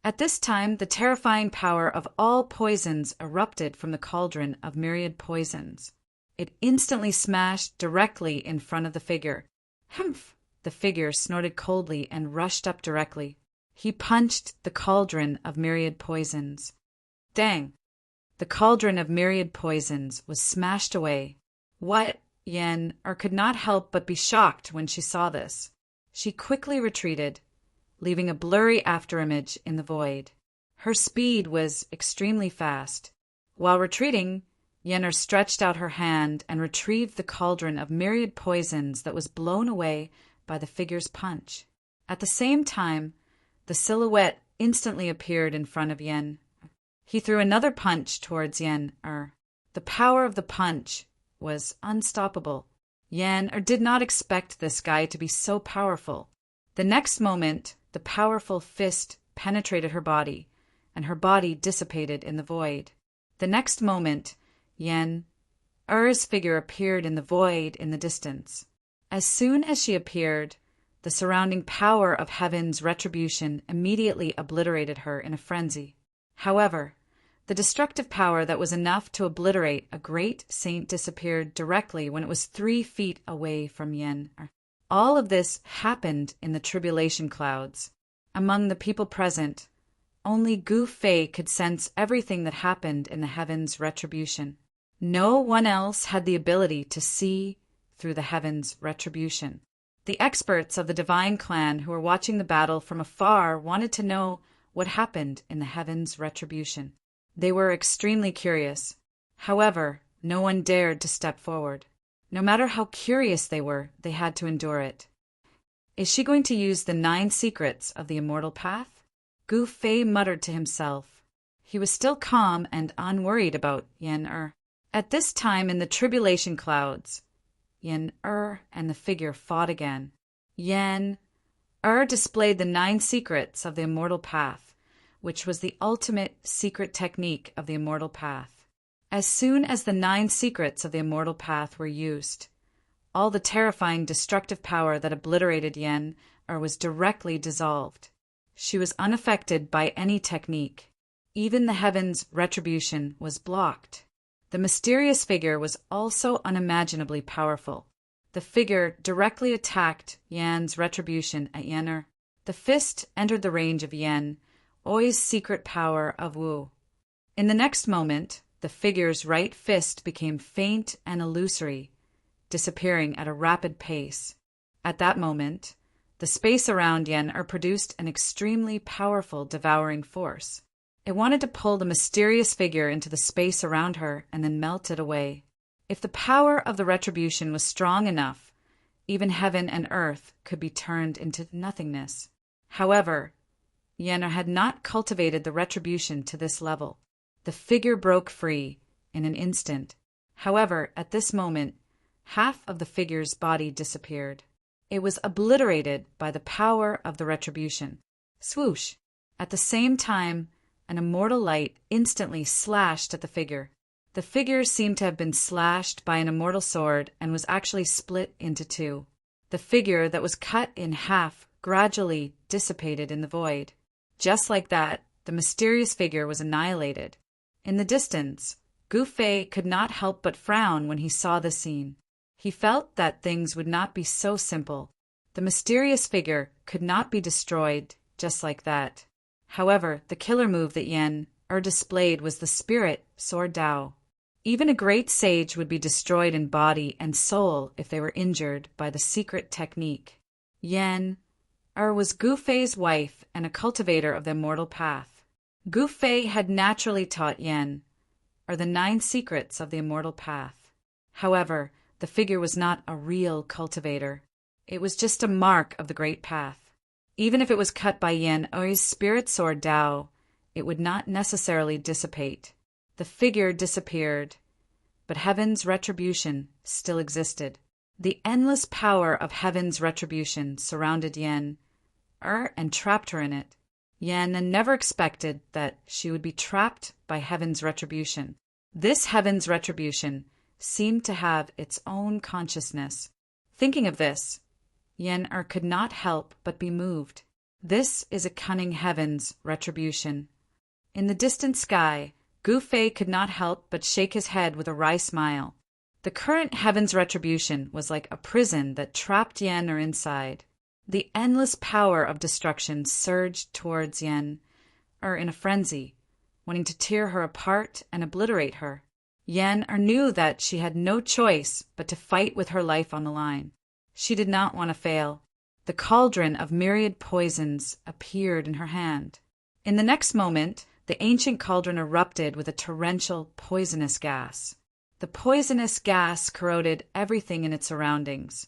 At this time, the terrifying power of all poisons erupted from the cauldron of myriad poisons. It instantly smashed directly in front of the figure. Humph! The figure snorted coldly and rushed up directly. He punched the cauldron of myriad poisons. Dang! The cauldron of myriad poisons was smashed away. What? Yen could not help but be shocked when she saw this. She quickly retreated, leaving a blurry afterimage in the void. Her speed was extremely fast. While retreating, Yen stretched out her hand and retrieved the cauldron of myriad poisons that was blown away by the figure's punch. At the same time, the silhouette instantly appeared in front of Yen. He threw another punch towards Yen. The power of the punch was unstoppable. Yen did not expect this guy to be so powerful. The next moment, the powerful fist penetrated her body, and her body dissipated in the void. The next moment, Yen figure appeared in the void in the distance. As soon as she appeared, the surrounding power of heaven's retribution immediately obliterated her in a frenzy. However, the destructive power that was enough to obliterate a great saint disappeared directly when it was 3 feet away from Yen. All of this happened in the tribulation clouds. Among the people present, only Gu Fei could sense everything that happened in the heaven's retribution. No one else had the ability to see through the heaven's retribution. The experts of the divine clan who were watching the battle from afar wanted to know what happened in the heaven's retribution. They were extremely curious. However, no one dared to step forward. No matter how curious they were, they had to endure it. Is she going to use the 9 secrets of the immortal path? Gu Fei muttered to himself. He was still calm and unworried about Yen At this time in the tribulation clouds, Yen-Er and the figure fought again. Yen-Er displayed the 9 secrets of the immortal path, which was the ultimate secret technique of the immortal path. As soon as the 9 secrets of the immortal path were used, all the terrifying destructive power that obliterated Yen-Er was directly dissolved. She was unaffected by any technique. Even the heaven's retribution was blocked. The mysterious figure was also unimaginably powerful. The figure directly attacked Yan's retribution at Yen-Er. The fist entered the range of Yen-Er's secret power of Wu. In the next moment, the figure's right fist became faint and illusory, disappearing at a rapid pace. At that moment, the space around Yen-Er produced an extremely powerful devouring force. It wanted to pull the mysterious figure into the space around her and then melt it away. If the power of the retribution was strong enough, even heaven and earth could be turned into nothingness. However, Yen-Er had not cultivated the retribution to this level. The figure broke free in an instant. However, at this moment, half of the figure's body disappeared. It was obliterated by the power of the retribution. Swoosh! At the same time, an immortal light instantly slashed at the figure. The figure seemed to have been slashed by an immortal sword and was actually split into 2. The figure that was cut in half gradually dissipated in the void. Just like that, the mysterious figure was annihilated. In the distance, Gu Fei could not help but frown when he saw the scene. He felt that things would not be so simple. The mysterious figure could not be destroyed just like that. However, the killer move that Yen-Er displayed was the spirit sword Dao. Even a great sage would be destroyed in body and soul if they were injured by the secret technique. Yen-Er was Gu Fei's wife and a cultivator of the immortal path. Gu Fei had naturally taught Yen-Er the 9 secrets of the immortal path. However, the figure was not a real cultivator. It was just a mark of the great path. Even if it was cut by Yen-Er's spirit sword Dao, it would not necessarily dissipate. The figure disappeared, but heaven's retribution still existed. The endless power of heaven's retribution surrounded Yen-Er and trapped her in it. Yen never expected that she would be trapped by heaven's retribution. This heaven's retribution seemed to have its own consciousness. Thinking of this, Yen-Er could not help but be moved. This is a cunning heaven's retribution. In the distant sky, Gu Fei could not help but shake his head with a wry smile. The current heaven's retribution was like a prison that trapped Yen-Er inside. The endless power of destruction surged towards Yen-Er in a frenzy, wanting to tear her apart and obliterate her. Yen-Er knew that she had no choice but to fight with her life on the line. She did not want to fail. The cauldron of myriad poisons appeared in her hand. In the next moment, the ancient cauldron erupted with a torrential, poisonous gas. The poisonous gas corroded everything in its surroundings,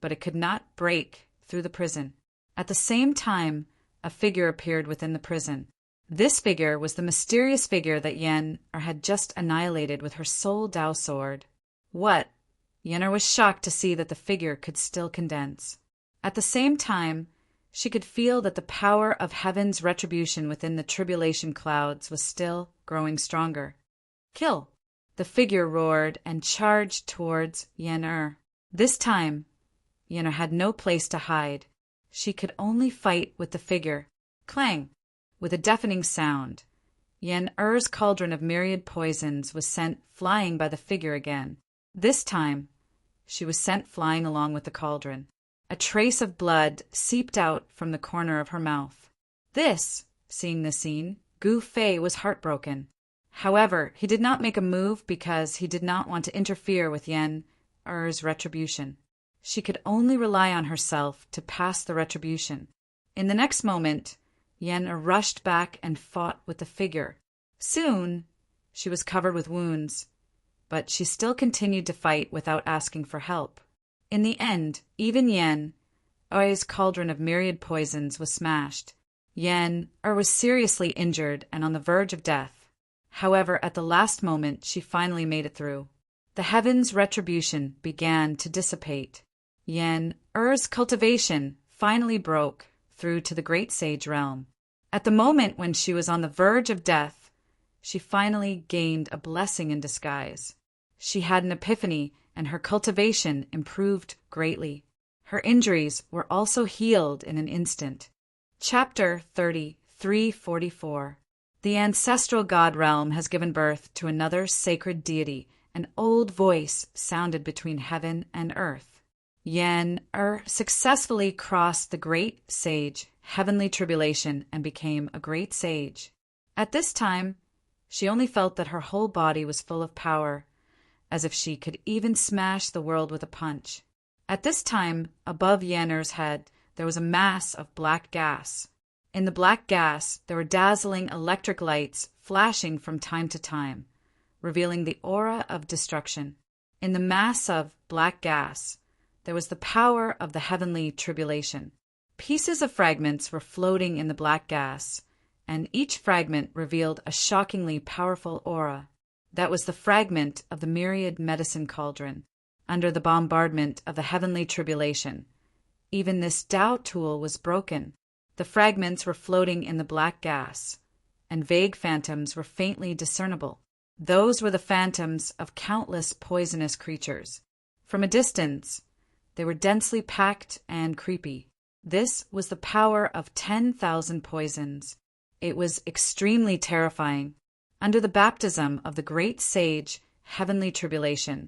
but it could not break through the prison. At the same time, a figure appeared within the prison. This figure was the mysterious figure that Yen-Er had just annihilated with her soul Dao sword. What? Yen-Er was shocked to see that the figure could still condense. At the same time, she could feel that the power of heaven's retribution within the tribulation clouds was still growing stronger. Kill! The figure roared and charged towards Yen-Er. This time, Yen-Er had no place to hide. She could only fight with the figure. Clang! With a deafening sound, Yen-Er's cauldron of myriad poisons was sent flying by the figure again. This time, she was sent flying along with the cauldron. A trace of blood seeped out from the corner of her mouth. Seeing the scene, Gu Fei was heartbroken. However, he did not make a move because he did not want to interfere with Yen-Er's retribution. She could only rely on herself to pass the retribution. In the next moment, Yen-Er rushed back and fought with the figure. Soon, she was covered with wounds, but she still continued to fight without asking for help. In the end, even Yen-Er's cauldron of myriad poisons was smashed. Yen-Er was seriously injured and on the verge of death. However, at the last moment, she finally made it through. The heavens' retribution began to dissipate. Yen-Er's cultivation finally broke through to the great sage realm. At the moment when she was on the verge of death, she finally gained a blessing in disguise. She had an epiphany, and her cultivation improved greatly. Her injuries were also healed in an instant. Chapter 3344. The ancestral god realm has given birth to another sacred deity. An old voice sounded between heaven and earth. Yen-Er successfully crossed the great sage, heavenly tribulation, and became a great sage. At this time, she only felt that her whole body was full of power, as if she could even smash the world with a punch. At this time, above Yen-Er's head, there was a mass of black gas. In the black gas, there were dazzling electric lights flashing from time to time, revealing the aura of destruction. In the mass of black gas, there was the power of the heavenly tribulation. Pieces of fragments were floating in the black gas, and each fragment revealed a shockingly powerful aura. That was the fragment of the myriad medicine cauldron. Under the bombardment of the heavenly tribulation, even this Tao tool was broken. The fragments were floating in the black gas, and vague phantoms were faintly discernible. Those were the phantoms of countless poisonous creatures. From a distance, they were densely packed and creepy. This was the power of 10,000 poisons. It was extremely terrifying. Under the baptism of the great sage, heavenly tribulation,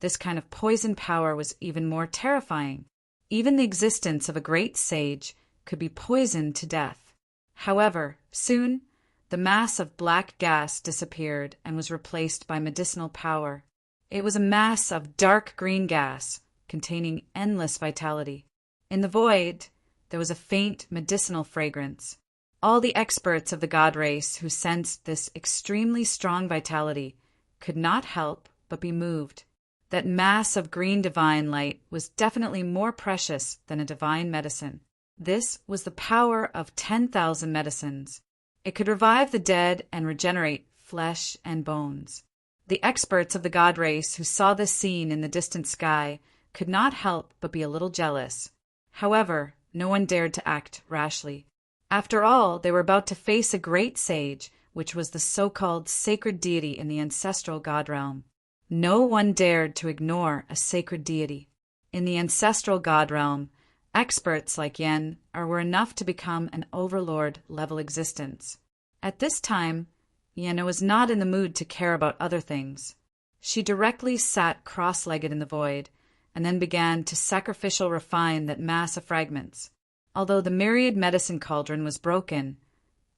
this kind of poison power was even more terrifying. Even the existence of a great sage could be poisoned to death. However, soon, the mass of black gas disappeared and was replaced by medicinal power. It was a mass of dark green gas containing endless vitality. In the void, there was a faint medicinal fragrance. All the experts of the god race who sensed this extremely strong vitality could not help but be moved. That mass of green divine light was definitely more precious than a divine medicine. This was the power of 10,000 medicines. It could revive the dead and regenerate flesh and bones. The experts of the god race who saw this scene in the distant sky could not help but be a little jealous. However, no one dared to act rashly. After all, they were about to face a great sage, which was the so-called sacred deity in the ancestral god realm. No one dared to ignore a sacred deity. In the ancestral god realm, experts like Yen-Er were enough to become an overlord-level existence. At this time, Yen-Er was not in the mood to care about other things. She directly sat cross-legged in the void, and then began to sacrificial refine that mass of fragments. Although the myriad medicine cauldron was broken,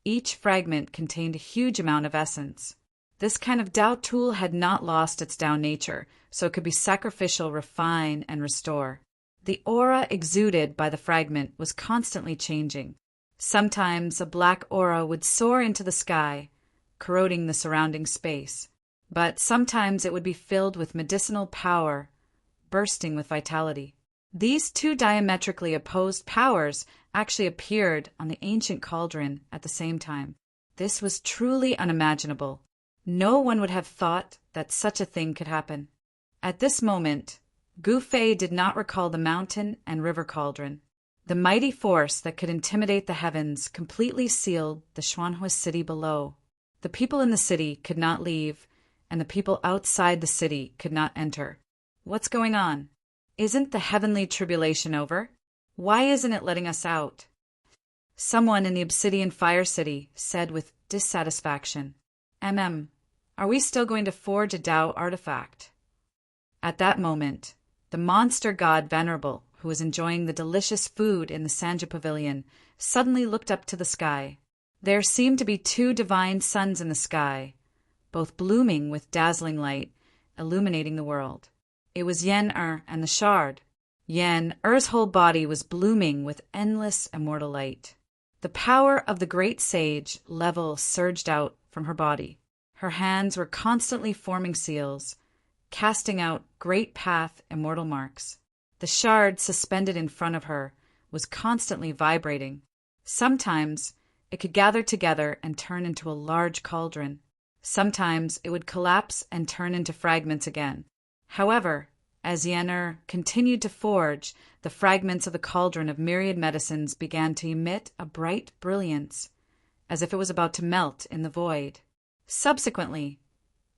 each fragment contained a huge amount of essence. This kind of Tao tool had not lost its Tao nature, so it could be sacrificial, refine, and restore. The aura exuded by the fragment was constantly changing. Sometimes a black aura would soar into the sky, corroding the surrounding space. But sometimes it would be filled with medicinal power, bursting with vitality. These two diametrically opposed powers actually appeared on the ancient cauldron at the same time. This was truly unimaginable. No one would have thought that such a thing could happen. At this moment, Gu Fei did not recall the mountain and river cauldron. The mighty force that could intimidate the heavens completely sealed the Xuanhua city below. The people in the city could not leave, and the people outside the city could not enter. What's going on? Isn't the heavenly tribulation over? Why isn't it letting us out? Someone in the Obsidian Fire City said with dissatisfaction, Are we still going to forge a Tao artifact? At that moment, the monster god Venerable, who was enjoying the delicious food in the Sanja Pavilion, suddenly looked up to the sky. There seemed to be two divine suns in the sky, both blooming with dazzling light, illuminating the world. It was Yen-Er and the shard. Yen-Er's whole body was blooming with endless immortal light. The power of the great sage level surged out from her body. Her hands were constantly forming seals, casting out great path immortal marks. The shard suspended in front of her was constantly vibrating. Sometimes it could gather together and turn into a large cauldron. Sometimes it would collapse and turn into fragments again. However, as Yen continued to forge, the fragments of the cauldron of myriad medicines began to emit a bright brilliance, as if it was about to melt in the void. Subsequently,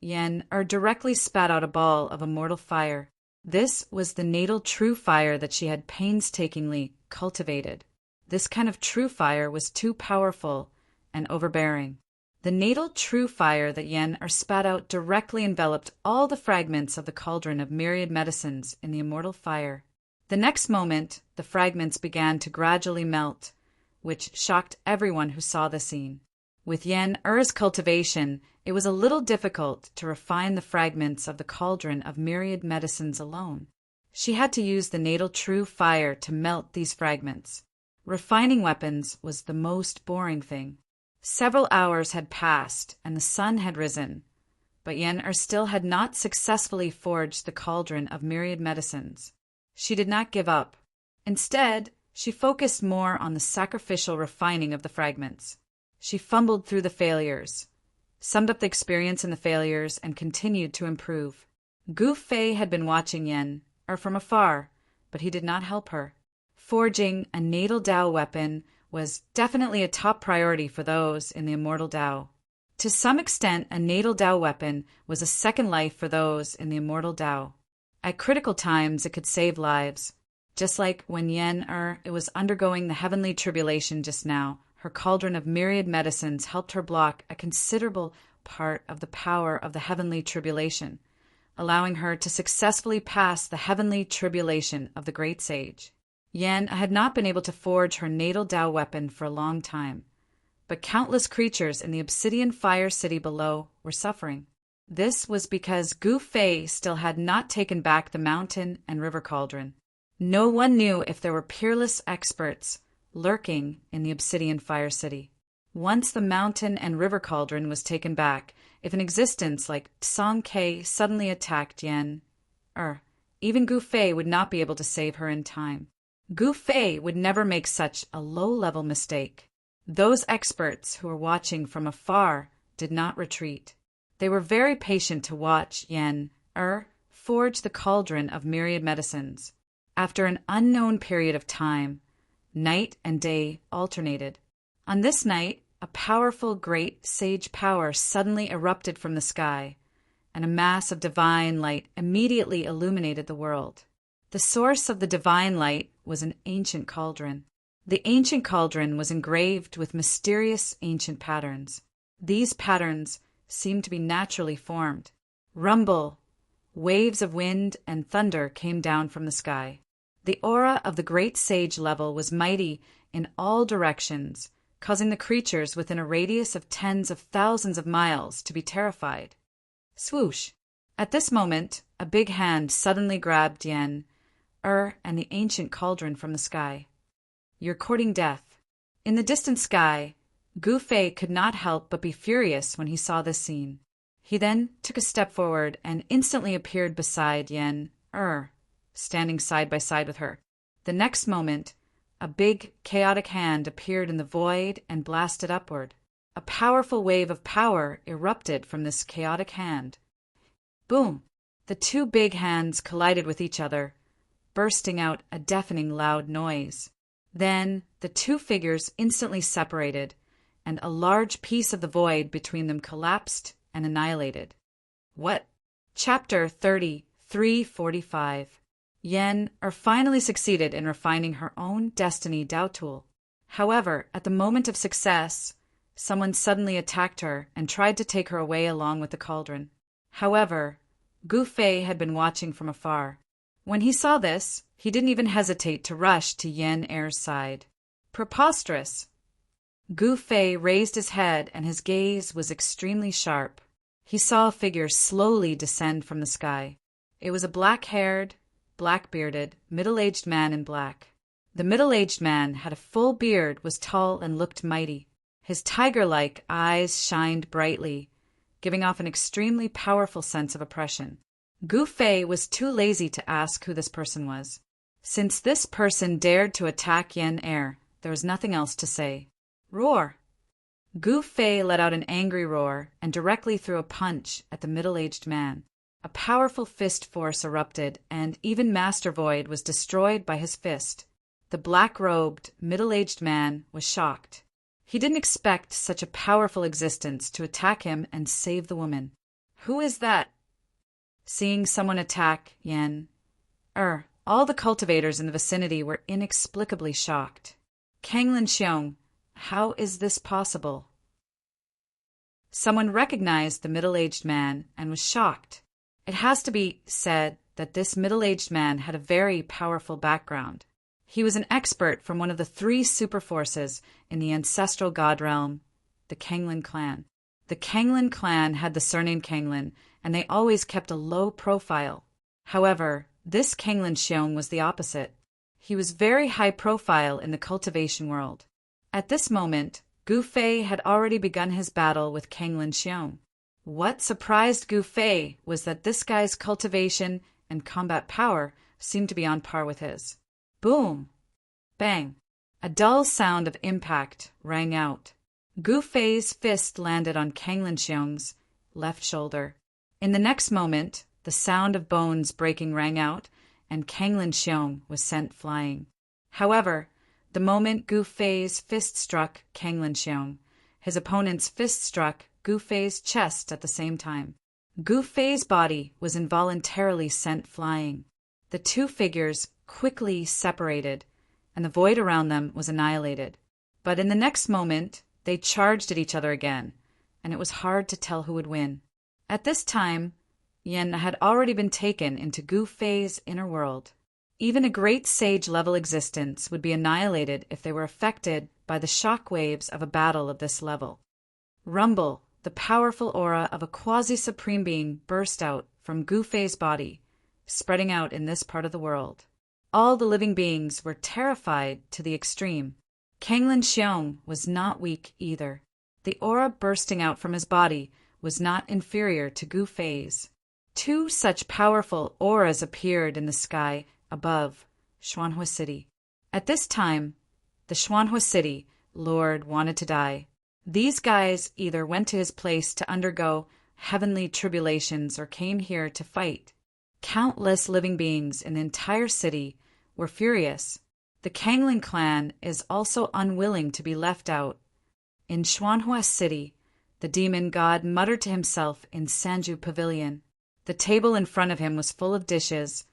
Yen directly spat out a ball of immortal fire. This was the natal true fire that she had painstakingly cultivated. This kind of true fire was too powerful and overbearing. The natal true fire that Yen spat out directly enveloped all the fragments of the cauldron of myriad medicines in the immortal fire. The next moment, the fragments began to gradually melt, which shocked everyone who saw the scene. With Yen-Er's cultivation, it was a little difficult to refine the fragments of the cauldron of myriad medicines alone. She had to use the natal true fire to melt these fragments. Refining weapons was the most boring thing. Several hours had passed, and the sun had risen, but Yen still had not successfully forged the cauldron of myriad medicines. She did not give up. Instead, she focused more on the sacrificial refining of the fragments. She fumbled through the failures, summed up the experience in the failures, and continued to improve. Gu Fei had been watching Yen from afar, but he did not help her. Forging a natal Dao weapon was definitely a top priority for those in the immortal Dao. To some extent, a natal Dao weapon was a second life for those in the immortal Dao. At critical times, it could save lives. Just like when Yen was undergoing the heavenly tribulation just now, her cauldron of myriad medicines helped her block a considerable part of the power of the heavenly tribulation, allowing her to successfully pass the heavenly tribulation of the great sage. Yen had not been able to forge her natal Dao weapon for a long time, but countless creatures in the obsidian fire city below were suffering. This was because Gu Fei still had not taken back the mountain and river cauldron. No one knew if there were peerless experts lurking in the obsidian fire city. Once the mountain and river cauldron was taken back, if an existence like Tsang Ke suddenly attacked Yen, even Gu Fei would not be able to save her in time. Gu Fei would never make such a low-level mistake. Those experts who were watching from afar did not retreat. They were very patient to watch Yen forge the cauldron of myriad medicines. After an unknown period of time, night and day alternated. On this night, a powerful great sage power suddenly erupted from the sky, and a mass of divine light immediately illuminated the world. The source of the divine light was an ancient cauldron. The ancient cauldron was engraved with mysterious ancient patterns. These patterns seemed to be naturally formed. Rumble, waves of wind and thunder came down from the sky. The aura of the great sage level was mighty in all directions, causing the creatures within a radius of tens of thousands of miles to be terrified. Swoosh! At this moment, a big hand suddenly grabbed Yen and the ancient cauldron from the sky. "You're courting death." In the distant sky, Gu Fei could not help but be furious when he saw this scene. He then took a step forward and instantly appeared beside Yen standing side by side with her. The next moment, a big, chaotic hand appeared in the void and blasted upward. A powerful wave of power erupted from this chaotic hand. Boom! The two big hands collided with each other, bursting out a deafening loud noise. Then the two figures instantly separated, and a large piece of the void between them collapsed and annihilated. What? Chapter 33:45. Yen finally succeeded in refining her own destiny Dao tool. However, at the moment of success, someone suddenly attacked her and tried to take her away along with the cauldron. However, Gu Fei had been watching from afar. When he saw this, he didn't even hesitate to rush to Yen-Er's side. Preposterous! Gu Fei raised his head and his gaze was extremely sharp. He saw a figure slowly descend from the sky. It was a black-haired, black-bearded, middle-aged man in black. The middle-aged man had a full beard, was tall, and looked mighty. His tiger-like eyes shined brightly, giving off an extremely powerful sense of oppression. Gu Fei was too lazy to ask who this person was. Since this person dared to attack Yen-Er, there was nothing else to say. Roar! Gu Fei let out an angry roar and directly threw a punch at the middle-aged man. A powerful fist force erupted, and even Master Void was destroyed by his fist. The black-robed, middle-aged man was shocked. He didn't expect such a powerful existence to attack him and save the woman. Who is that? Seeing someone attack Yen, all the cultivators in the vicinity were inexplicably shocked. Kanglin Xiong, how is this possible? Someone recognized the middle-aged man and was shocked. It has to be said that this middle-aged man had a very powerful background. He was an expert from one of the 3 super forces in the ancestral god realm, the Kanglin clan. The Kanglin clan had the surname Kanglin, and they always kept a low profile. However, this Kanglin Xiong was the opposite. He was very high profile in the cultivation world. At this moment, Gu Fei had already begun his battle with Kanglin Xiong. What surprised Gu Fei was that this guy's cultivation and combat power seemed to be on par with his. Boom! Bang! A dull sound of impact rang out. Gu Fei's fist landed on Kanglin Xiong's left shoulder. In the next moment, the sound of bones breaking rang out, and Kanglin Xiong was sent flying. However, the moment Gu Fei's fist struck Kanglin Xiong, his opponent's fist struck Gu Fei's chest at the same time. Gu Fei's body was involuntarily sent flying. The 2 figures quickly separated, and the void around them was annihilated. But in the next moment, they charged at each other again, and it was hard to tell who would win. At this time, Yen had already been taken into Gu Fei's inner world. Even a great sage-level existence would be annihilated if they were affected by the shock waves of a battle of this level. Rumble, the powerful aura of a quasi-supreme being, burst out from Gu Fei's body, spreading out in this part of the world. All the living beings were terrified to the extreme. Kanglin Xiong was not weak either. The aura bursting out from his body was not inferior to Gu Fei's. 2 such powerful auras appeared in the sky above Xuanhua City. At this time, the Xuanhua City Lord wanted to die. These guys either went to his place to undergo heavenly tribulations or came here to fight. Countless living beings in the entire city were furious. The Kanglin clan is also unwilling to be left out. In Xuanhua City, the demon god muttered to himself in Sanju Pavilion. The table in front of him was full of dishes,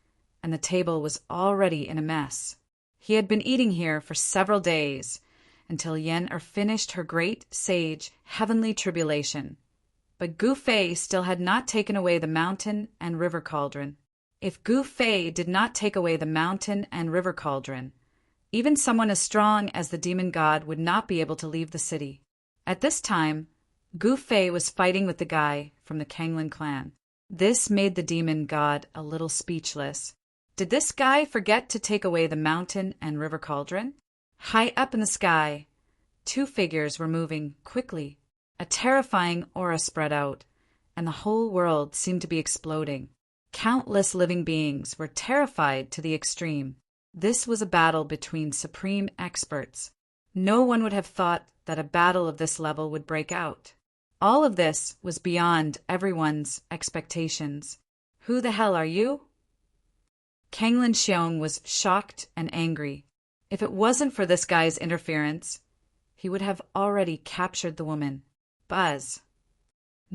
and the table was already in a mess. He had been eating here for several days, until Yen finished her great sage heavenly tribulation. But Gu Fei still had not taken away the mountain and river cauldron. If Gu Fei did not take away the mountain and river cauldron, even someone as strong as the demon god would not be able to leave the city. At this time, Gu Fei was fighting with the guy from the Kanglin clan. This made the demon god a little speechless. Did this guy forget to take away the mountain and river cauldron? High up in the sky, 2 figures were moving quickly. A terrifying aura spread out, and the whole world seemed to be exploding. Countless living beings were terrified to the extreme. This was a battle between supreme experts. No one would have thought that a battle of this level would break out. All of this was beyond everyone's expectations. Who the hell are you? Kanglin Xiong was shocked and angry. If it wasn't for this guy's interference, he would have already captured the woman. Buzz.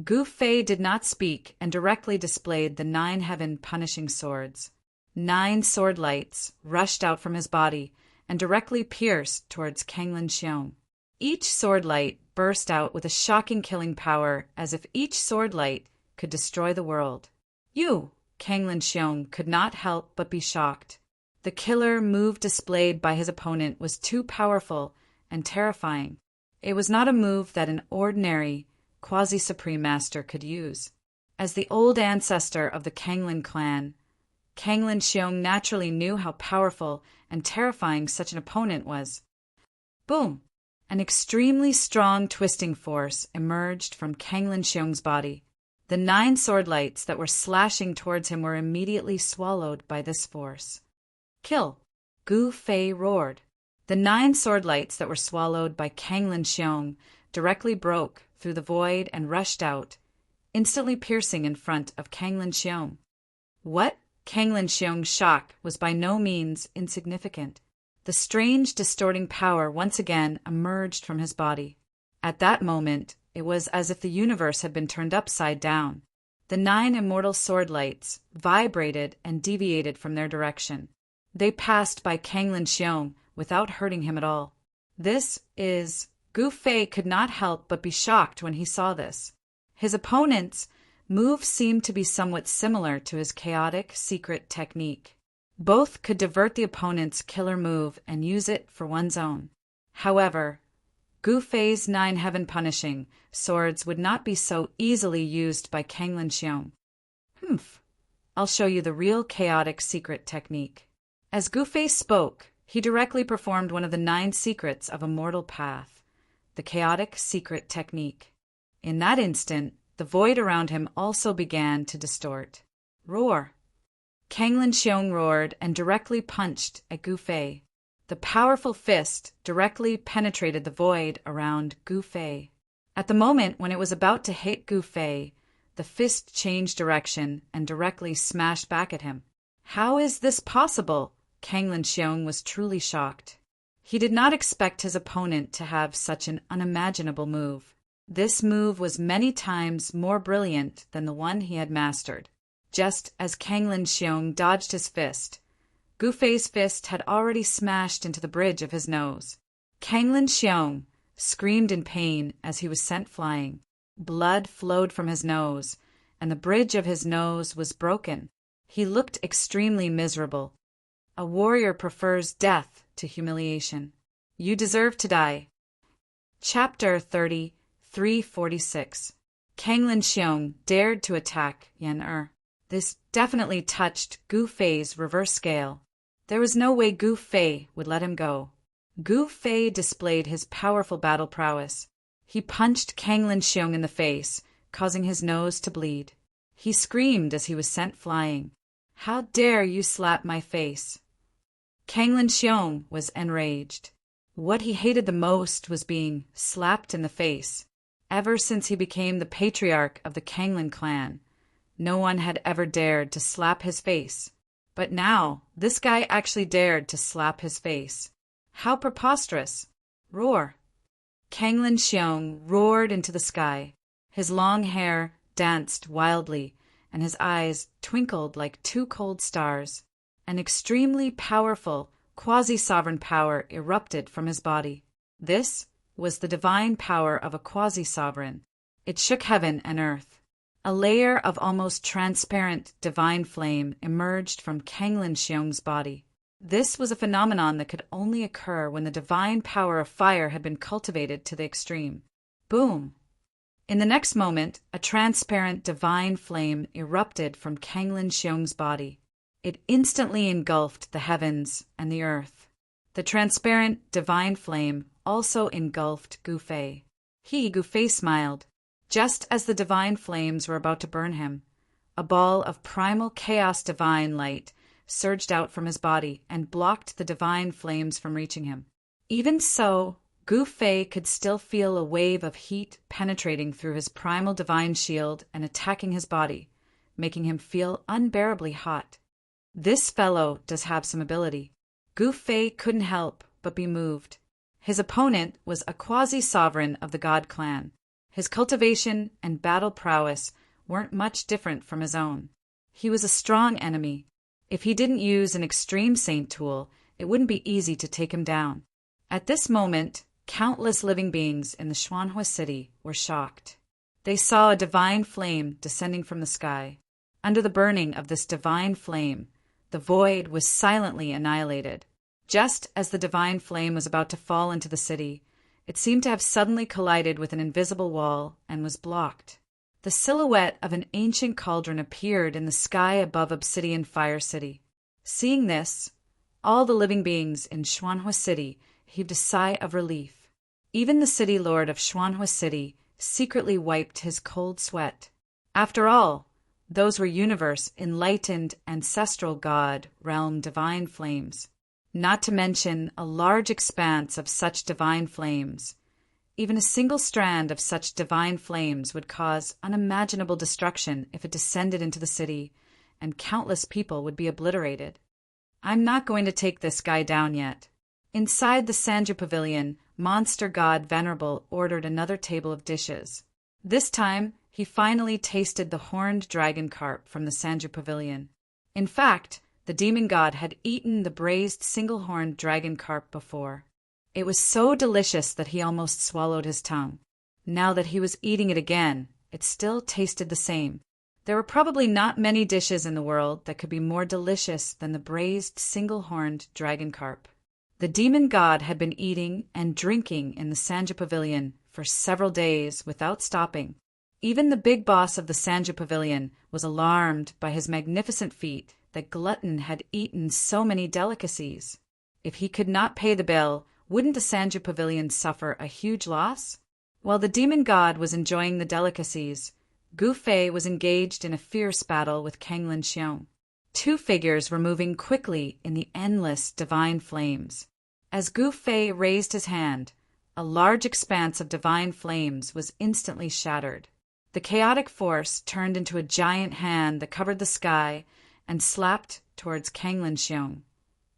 Gu Fei did not speak and directly displayed the 9 heaven punishing swords. 9 sword lights rushed out from his body and directly pierced towards Kanglin Xiong. Each sword light burst out with a shocking killing power, as if each sword light could destroy the world. You, Kanglin Xiong, could not help but be shocked. The killer move displayed by his opponent was too powerful and terrifying. It was not a move that an ordinary quasi-supreme master could use. As the old ancestor of the Kanglin clan, Kanglin Xiong naturally knew how powerful and terrifying such an opponent was. Boom! An extremely strong twisting force emerged from Kanglin Xiong's body. The 9 sword lights that were slashing towards him were immediately swallowed by this force. Kill! Gu Fei roared. The 9 sword lights that were swallowed by Kanglin Xiong directly broke through the void and rushed out, instantly piercing in front of Kanglin Xiong. What? Kanglin Xiong's shock was by no means insignificant. The strange, distorting power once again emerged from his body. At that moment, it was as if the universe had been turned upside down. The 9 immortal sword lights vibrated and deviated from their direction. They passed by Kanglin Xiong without hurting him at all. Gu Fei could not help but be shocked when he saw this. His opponent's move seemed to be somewhat similar to his chaotic secret technique. Both could divert the opponent's killer move and use it for one's own. However, Gu Fei's 9 heaven-punishing swords would not be so easily used by Kanglin Xiong. I'll show you the real chaotic secret technique. As Gu Fei spoke, he directly performed one of the 9 secrets of a mortal path, the chaotic secret technique. In that instant, the void around him also began to distort. Roar! Kanglin Xiong roared and directly punched at Gu Fei. The powerful fist directly penetrated the void around Gu Fei. At the moment when it was about to hit Gu Fei, the fist changed direction and directly smashed back at him. How is this possible? Kanglin Xiong was truly shocked. He did not expect his opponent to have such an unimaginable move. This move was many times more brilliant than the one he had mastered. Just as Kanglin Xiong dodged his fist, Gu Fei's fist had already smashed into the bridge of his nose. Kanglin Xiong screamed in pain as he was sent flying. Blood flowed from his nose, and the bridge of his nose was broken. He looked extremely miserable. A warrior prefers death to humiliation. You deserve to die. Chapter 30, 346. Kanglin Xiong dared to attack Yan Er. This definitely touched Gu Fei's reverse scale. There was no way Gu Fei would let him go. Gu Fei displayed his powerful battle prowess. He punched Kanglin Xiong in the face, causing his nose to bleed. He screamed as he was sent flying. How dare you slap my face? Kanglin Xiong was enraged. What he hated the most was being slapped in the face. Ever since he became the patriarch of the Kanglin clan, no one had ever dared to slap his face. But now, this guy actually dared to slap his face. How preposterous! Roar! Kanglin Xiong roared into the sky. His long hair danced wildly, and his eyes twinkled like 2 cold stars. An extremely powerful, quasi-sovereign power erupted from his body. This was the divine power of a quasi-sovereign. It shook heaven and earth. A layer of almost transparent divine flame emerged from Kanglin Xiong's body. This was a phenomenon that could only occur when the divine power of fire had been cultivated to the extreme. Boom! In the next moment, a transparent divine flame erupted from Kanglin Xiong's body. It instantly engulfed the heavens and the earth. The transparent divine flame also engulfed Gu Fei. Gu Fei, smiled. Just as the divine flames were about to burn him, a ball of primal chaos divine light surged out from his body and blocked the divine flames from reaching him. Even so, Gu Fei could still feel a wave of heat penetrating through his primal divine shield and attacking his body, making him feel unbearably hot. This fellow does have some ability. Gu Fei couldn't help but be moved. His opponent was a quasi-sovereign of the God clan. His cultivation and battle prowess weren't much different from his own. He was a strong enemy. If he didn't use an extreme saint tool, it wouldn't be easy to take him down. At this moment, countless living beings in the Xuanhua city were shocked. They saw a divine flame descending from the sky. Under the burning of this divine flame, the void was silently annihilated. Just as the divine flame was about to fall into the city, it seemed to have suddenly collided with an invisible wall and was blocked. The silhouette of an ancient cauldron appeared in the sky above Obsidian Fire City. Seeing this, all the living beings in Xuanhua City heaved a sigh of relief. Even the city lord of Xuanhua City secretly wiped his cold sweat. After all, those were universe, enlightened, ancestral god realm divine flames. Not to mention a large expanse of such divine flames. Even a single strand of such divine flames would cause unimaginable destruction if it descended into the city, and countless people would be obliterated. I'm not going to take this guy down yet. Inside the Sanju pavilion, monster god Venerable ordered another table of dishes. This time, he finally tasted the horned dragon carp from the Sanju pavilion. In fact, the demon god had eaten the braised single-horned dragon carp before. It was so delicious that he almost swallowed his tongue. Now that he was eating it again, it still tasted the same. There were probably not many dishes in the world that could be more delicious than the braised single-horned dragon carp. The demon god had been eating and drinking in the Sanju pavilion for several days without stopping. Even the big boss of the Sanju pavilion was alarmed by his magnificent feat that glutton had eaten so many delicacies. If he could not pay the bill, wouldn't the Sanju pavilion suffer a huge loss? While the demon god was enjoying the delicacies, Gu Fei was engaged in a fierce battle with Kanglin Xiong. Two figures were moving quickly in the endless divine flames. As Gu Fei raised his hand, a large expanse of divine flames was instantly shattered. The chaotic force turned into a giant hand that covered the sky and slapped towards Kanglin Xiong,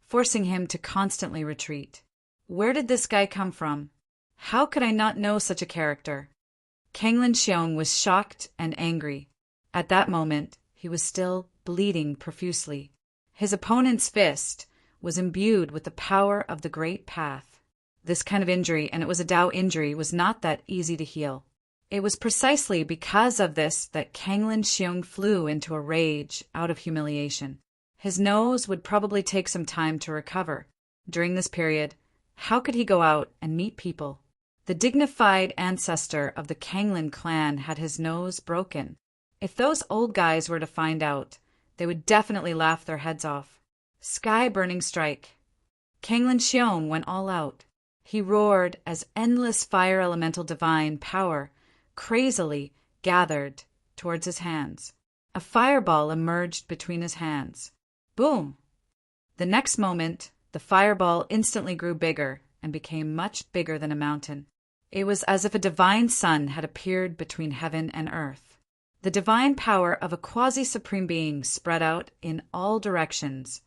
forcing him to constantly retreat. Where did this guy come from? How could I not know such a character? Kanglin Xiong was shocked and angry. At that moment, he was still bleeding profusely. His opponent's fist was imbued with the power of the Great Path. This kind of injury, and it was a Tao injury, was not that easy to heal. It was precisely because of this that Kanglin Xiong flew into a rage out of humiliation. His nose would probably take some time to recover. During this period, how could he go out and meet people? The dignified ancestor of the Kanglin clan had his nose broken. If those old guys were to find out, they would definitely laugh their heads off. Sky-burning strike. Kanglin Xiong went all out. He roared as endless fire elemental divine power crazily gathered towards his hands. A fireball emerged between his hands. Boom! The next moment, the fireball instantly grew bigger and became much bigger than a mountain. It was as if a divine sun had appeared between heaven and earth. The divine power of a quasi-supreme being spread out in all directions,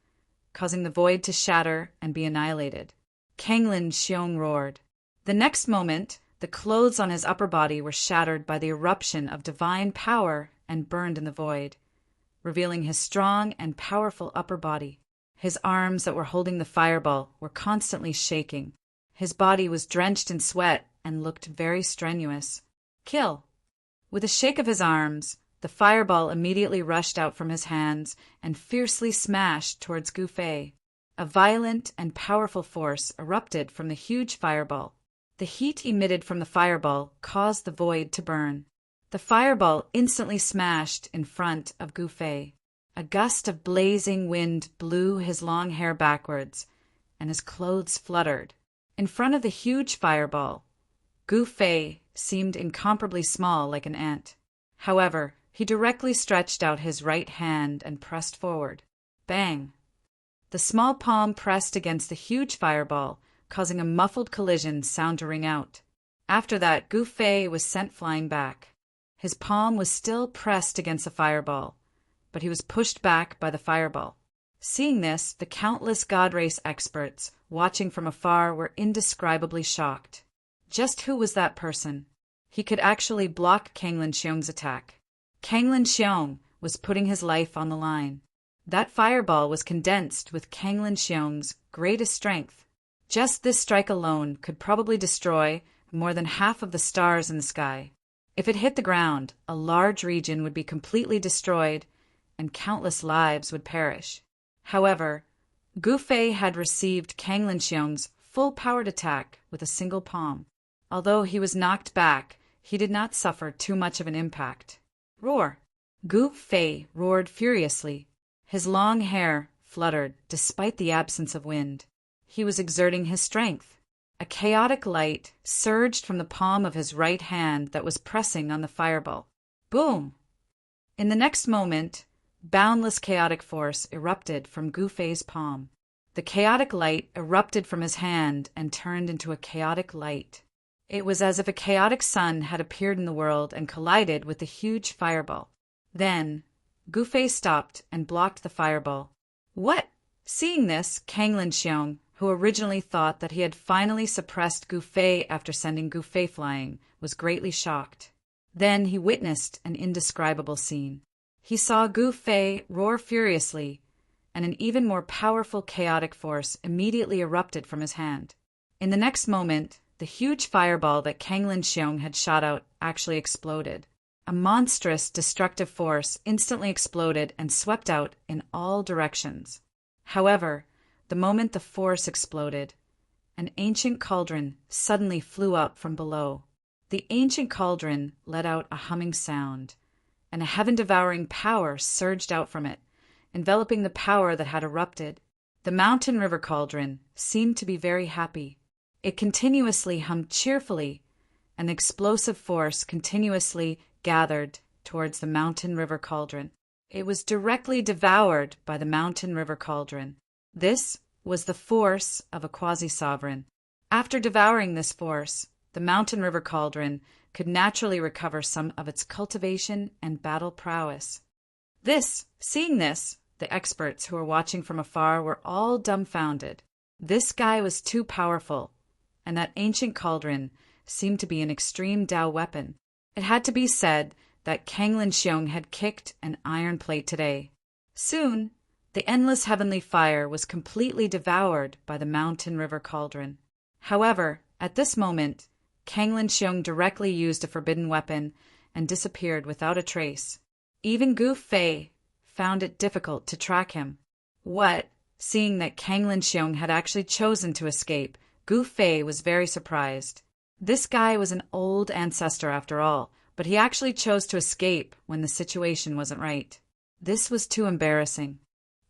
causing the void to shatter and be annihilated. Kanglin Xiong roared. The next moment, the clothes on his upper body were shattered by the eruption of divine power and burned in the void, revealing his strong and powerful upper body. His arms that were holding the fireball were constantly shaking. His body was drenched in sweat and looked very strenuous. Kill! With a shake of his arms, the fireball immediately rushed out from his hands and fiercely smashed towards Gu Fei. A violent and powerful force erupted from the huge fireball. The heat emitted from the fireball caused the void to burn. The fireball instantly smashed in front of Gu Fei. A gust of blazing wind blew his long hair backwards, and his clothes fluttered. In front of the huge fireball, Gu Fei seemed incomparably small like an ant. However, he directly stretched out his right hand and pressed forward. Bang! The small palm pressed against the huge fireball, causing a muffled collision sound to ring out. After that, Gu Fei was sent flying back. His palm was still pressed against the fireball, but he was pushed back by the fireball. Seeing this, the countless God Race experts watching from afar were indescribably shocked. Just who was that person? He could actually block Kanglin Xiong's attack. Kanglin Xiong was putting his life on the line. That fireball was condensed with Kanglin Xiong's greatest strength. Just this strike alone could probably destroy more than half of the stars in the sky. If it hit the ground, a large region would be completely destroyed and countless lives would perish. However, Gu Fei had received Kanglin Xiong's full-powered attack with a single palm. Although he was knocked back, he did not suffer too much of an impact. Roar! Gu Fei roared furiously. His long hair fluttered despite the absence of wind. He was exerting his strength. A chaotic light surged from the palm of his right hand that was pressing on the fireball. Boom! In the next moment, boundless chaotic force erupted from Gu Fei's palm. The chaotic light erupted from his hand and turned into a chaotic light. It was as if a chaotic sun had appeared in the world and collided with the huge fireball. Then, Gu Fei stopped and blocked the fireball. What? Seeing this, Kanglin Xiong, who originally thought that he had finally suppressed Gu Fei after sending Gu Fei flying, was greatly shocked. Then he witnessed an indescribable scene. He saw Gu Fei roar furiously, and an even more powerful chaotic force immediately erupted from his hand. In the next moment, the huge fireball that Kanglin Xiong had shot out actually exploded. A monstrous, destructive force instantly exploded and swept out in all directions. However, the moment the force exploded, an ancient cauldron suddenly flew up from below. The ancient cauldron let out a humming sound, and a heaven-devouring power surged out from it, enveloping the power that had erupted. The mountain river cauldron seemed to be very happy. It continuously hummed cheerfully, and the explosive force continuously gathered towards the mountain river cauldron. It was directly devoured by the mountain river cauldron. This was the force of a quasi-sovereign. After devouring this force, the mountain river cauldron could naturally recover some of its cultivation and battle prowess. Seeing this, the experts who were watching from afar were all dumbfounded. This guy was too powerful, and that ancient cauldron seemed to be an extreme Tao weapon. It had to be said that Kanglin Xiong had kicked an iron plate today. Soon, the endless heavenly fire was completely devoured by the mountain river cauldron. However, at this moment, Kanglin Xiong directly used a forbidden weapon and disappeared without a trace. Even Gu Fei found it difficult to track him. Seeing that Kanglin Xiong had actually chosen to escape, Gu Fei was very surprised. This guy was an old ancestor after all, but he actually chose to escape when the situation wasn't right. This was too embarrassing.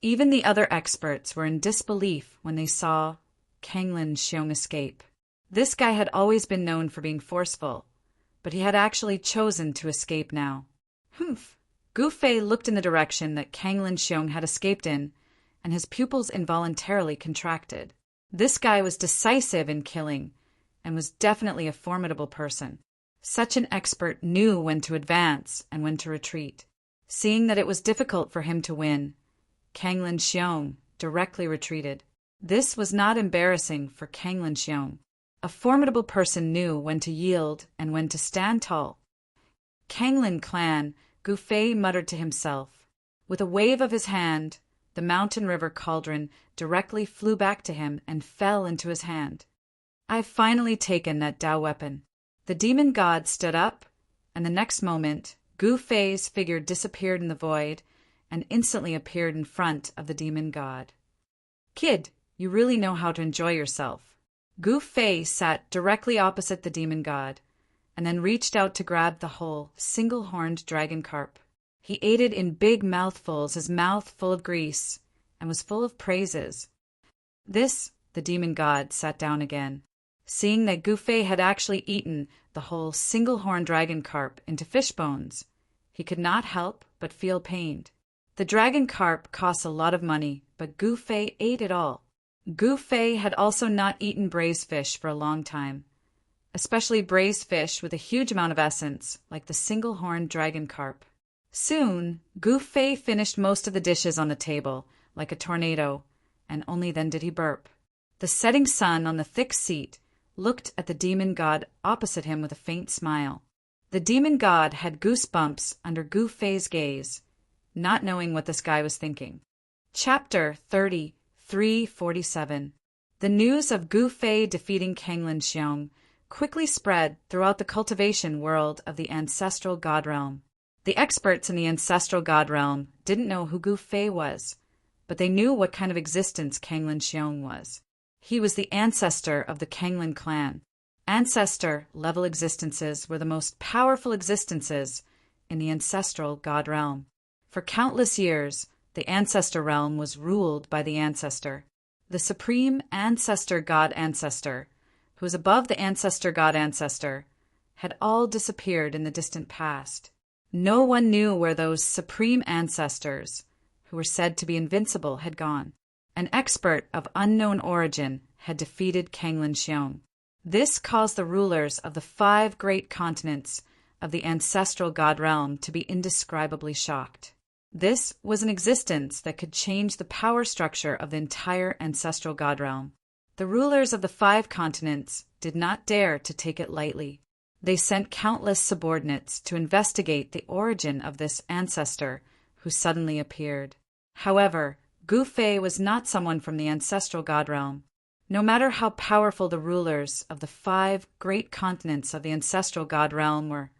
Even the other experts were in disbelief when they saw Kanglin Xiong escape. This guy had always been known for being forceful, but he had actually chosen to escape now. Humph! Gu Fei looked in the direction that Kanglin Xiong had escaped in, and his pupils involuntarily contracted. This guy was decisive in killing, and was definitely a formidable person. Such an expert knew when to advance and when to retreat. Seeing that it was difficult for him to win, Kanglin Xiong directly retreated. This was not embarrassing for Kanglin Xiong. A formidable person knew when to yield and when to stand tall. Kanglin clan, Gu Fei muttered to himself. With a wave of his hand, the mountain river cauldron directly flew back to him and fell into his hand. I've finally taken that Tao weapon. The demon god stood up, and the next moment, Gu Fei's figure disappeared in the void and instantly appeared in front of the demon god. Kid, you really know how to enjoy yourself. Gu Fei sat directly opposite the demon god, and then reached out to grab the whole single-horned dragon carp. He ate it in big mouthfuls, his mouth full of grease, and was full of praises. The demon god sat down again. Seeing that Gu Fei had actually eaten the whole single-horned dragon carp into fish bones, he could not help but feel pained. The dragon carp costs a lot of money, but Gu Fei ate it all. Gu Fei had also not eaten braised fish for a long time, especially braised fish with a huge amount of essence, like the single-horned dragon carp. Soon, Gu Fei finished most of the dishes on the table, like a tornado, and only then did he burp. The setting sun on the thick seat looked at the demon god opposite him with a faint smile. The demon god had goosebumps under Gu Fei's gaze, not knowing what this guy was thinking. Chapter 33:47. The news of Gu Fei defeating Kanglin Xiong quickly spread throughout the cultivation world of the ancestral god realm. The experts in the ancestral god realm didn't know who Gu Fei was, but they knew what kind of existence Kanglin Xiong was. He was the ancestor of the Kanglin clan. Ancestor-level existences were the most powerful existences in the ancestral god realm. For countless years, the ancestor realm was ruled by the ancestor. The supreme ancestor god ancestor, who was above the ancestor god ancestor, had all disappeared in the distant past. No one knew where those supreme ancestors, who were said to be invincible, had gone. An expert of unknown origin had defeated Kanglin Xiong. This caused the rulers of the 5 great continents of the ancestral god realm to be indescribably shocked. This was an existence that could change the power structure of the entire ancestral god realm. The rulers of the 5 continents did not dare to take it lightly. They sent countless subordinates to investigate the origin of this ancestor who suddenly appeared. However, Gu Fei was not someone from the ancestral god realm. No matter how powerful the rulers of the 5 great continents of the ancestral god realm were,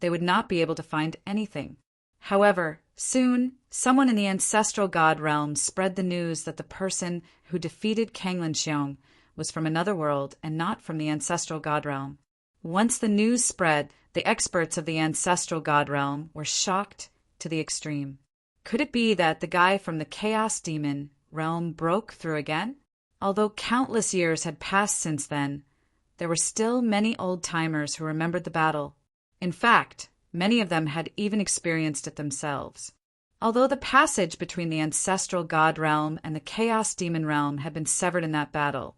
they would not be able to find anything. However, soon, someone in the ancestral god realm spread the news that the person who defeated Kanglin Xiong was from another world and not from the ancestral god realm. Once the news spread, the experts of the ancestral god realm were shocked to the extreme. Could it be that the guy from the chaos demon realm broke through again? Although countless years had passed since then, there were still many old-timers who remembered the battle. In fact, many of them had even experienced it themselves. Although the passage between the ancestral god realm and the chaos demon realm had been severed in that battle,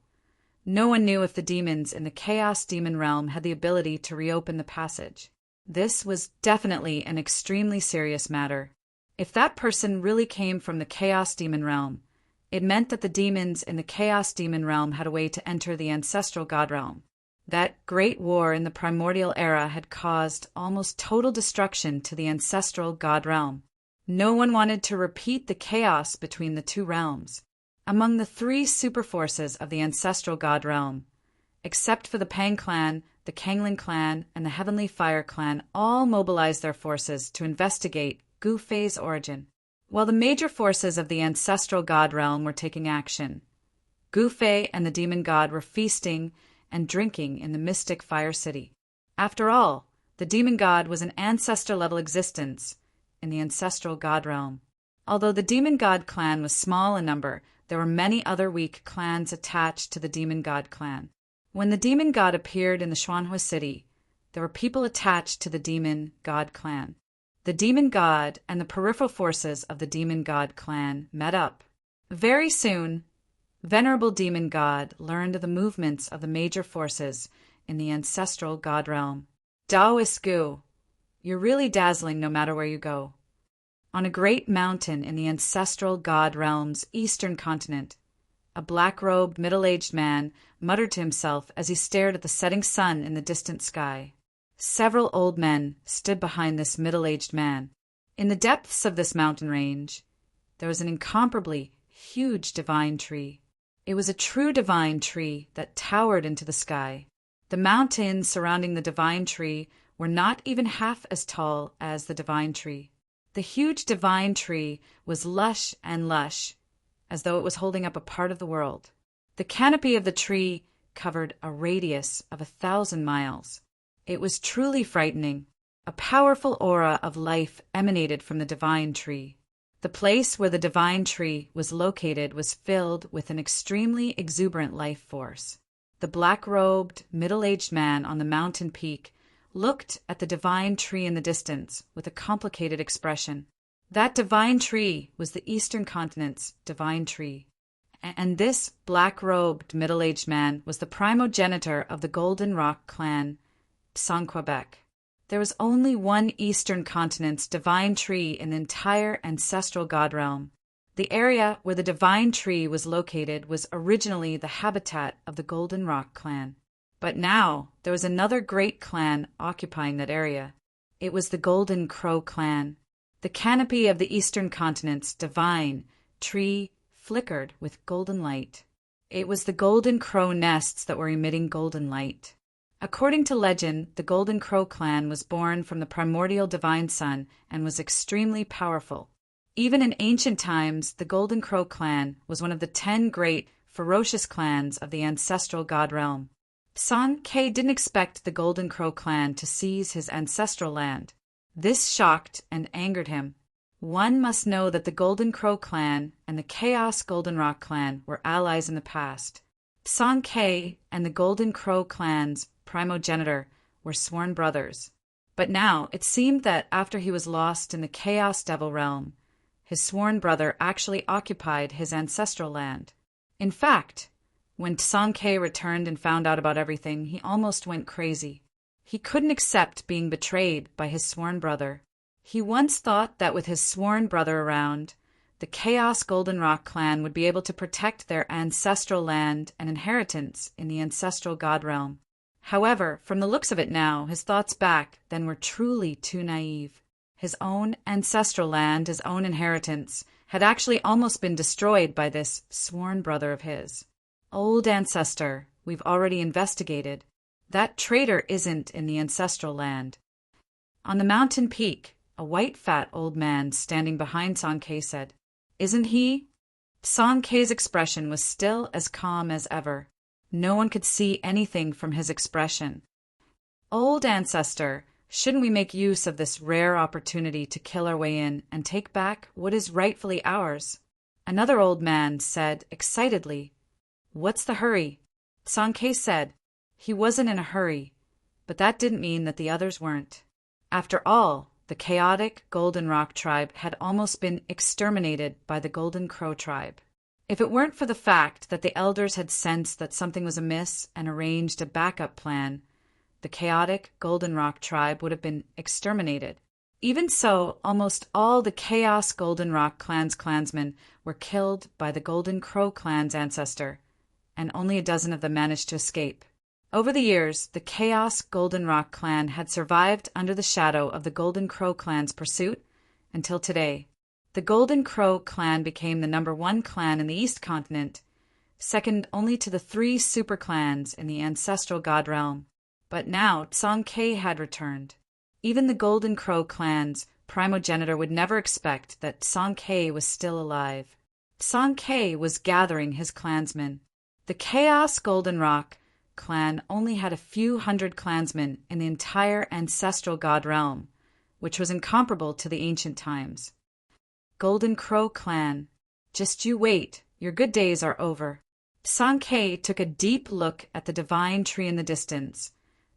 no one knew if the demons in the chaos demon realm had the ability to reopen the passage. This was definitely an extremely serious matter. If that person really came from the chaos demon realm, it meant that the demons in the chaos demon realm had a way to enter the ancestral god realm. That great war in the primordial era had caused almost total destruction to the ancestral god realm. No one wanted to repeat the chaos between the 2 realms. Among the 3 superforces of the ancestral god realm, except for the Pang clan, the Kanglin clan, and the Heavenly Fire clan, all mobilized their forces to investigate Gu Fei's origin. While the major forces of the ancestral god realm were taking action, Gu Fei and the demon god were feasting and drinking in the mystic Fire City. After all, the demon god was an ancestor-level existence in the ancestral god realm. Although the demon god clan was small in number, there were many other weak clans attached to the demon god clan. When the demon god appeared in the Xuanhua City, there were people attached to the demon god clan. The demon god and the peripheral forces of the demon god clan met up. Very soon, Venerable demon god learned of the movements of the major forces in the ancestral god realm. Taoist Gu, you're really dazzling no matter where you go. On a great mountain in the ancestral god realm's eastern continent, a black-robed, middle-aged man muttered to himself as he stared at the setting sun in the distant sky. Several old men stood behind this middle-aged man. In the depths of this mountain range, there was an incomparably huge divine tree. It was a true divine tree that towered into the sky. The mountains surrounding the divine tree were not even half as tall as the divine tree. The huge divine tree was lush and lush, as though it was holding up a part of the world. The canopy of the tree covered a radius of 1,000 miles. It was truly frightening. A powerful aura of life emanated from the divine tree. The place where the divine tree was located was filled with an extremely exuberant life force. The black-robed, middle-aged man on the mountain peak looked at the divine tree in the distance with a complicated expression. That divine tree was the Eastern Continent's divine tree. And this black-robed, middle-aged man was the primogenitor of the Golden Rock clan, Psan Quebec. There was only one Eastern Continent's divine tree in the entire ancestral god realm. The area where the divine tree was located was originally the habitat of the Golden Rock clan. But now there was another great clan occupying that area. It was the Golden Crow clan. The canopy of the Eastern Continent's divine tree flickered with golden light. It was the Golden Crow nests that were emitting golden light. According to legend, the Golden Crow clan was born from the primordial divine sun and was extremely powerful. Even in ancient times, the Golden Crow clan was one of the 10 great, ferocious clans of the ancestral god realm. Psan Ke didn't expect the Golden Crow clan to seize his ancestral land. This shocked and angered him. One must know that the Golden Crow clan and the Chaos Golden Rock clan were allies in the past. Psan Ke and the Golden Crow clan's primogenitor were sworn brothers. But now it seemed that after he was lost in the Chaos Devil realm, his sworn brother actually occupied his ancestral land. In fact, When Song-K returned and found out about everything, he almost went crazy. He couldn't accept being betrayed by his sworn brother. He once thought that with his sworn brother around, the Chaos Goldenrock clan would be able to protect their ancestral land and inheritance in the ancestral god realm. However, from the looks of it now, his thoughts back then were truly too naive. His own ancestral land, his own inheritance, had actually almost been destroyed by this sworn brother of his. Old ancestor, we've already investigated. That traitor isn't in the ancestral land. On the mountain peak, a white fat old man standing behind Song-K said, "Isn't he?" Song-K's expression was still as calm as ever. No one could see anything from his expression. "Old ancestor, shouldn't we make use of this rare opportunity to kill our way in and take back what is rightfully ours?" Another old man said excitedly, "What's the hurry?" Song-K said he wasn't in a hurry, but that didn't mean that the others weren't. After all, the chaotic Goldenrock tribe had almost been exterminated by the Golden Crow tribe. If it weren't for the fact that the elders had sensed that something was amiss and arranged a backup plan, the chaotic Goldenrock tribe would have been exterminated. Even so, almost all the Chaos Goldenrock clan's clansmen were killed by the Golden Crow clan's ancestor, and only a dozen of them managed to escape. Over the years, the Chaos Goldenrock clan had survived under the shadow of the Golden Crow clan's pursuit until today. The Golden Crow clan became the #1 clan in the East Continent, second only to the 3 super clans in the ancestral god realm. But now Song-K had returned. Even the Golden Crow clan's primogenitor would never expect that Song-K was still alive. Song-K was gathering his clansmen. The Chaos Goldenrock clan only had a few hundred clansmen in the entire ancestral god realm, which was incomparable to the ancient times. Golden Crow clan, just you wait, your good days are over. Song-K took a deep look at the divine tree in the distance,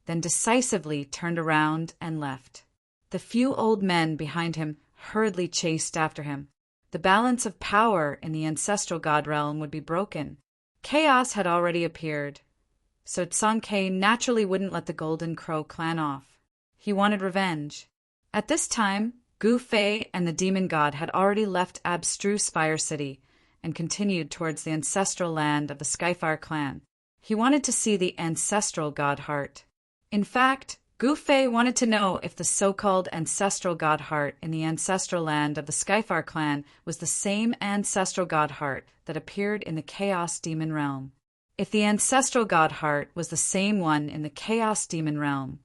then decisively turned around and left. The few old men behind him hurriedly chased after him. The balance of power in the ancestral god realm would be broken. Chaos had already appeared, so Song-K naturally wouldn't let the Golden Crow clan off. He wanted revenge. At this time, Gu Fei and the demon god had already left abstruse Fire City and continued towards the ancestral land of the Skyfire clan. He wanted to see the ancestral god heart. In fact, Gu Fei wanted to know if the so-called ancestral god heart in the ancestral land of the Skyfire clan was the same ancestral god heart that appeared in the Chaos Demon realm. If the ancestral god heart was the same one in the Chaos Demon realm,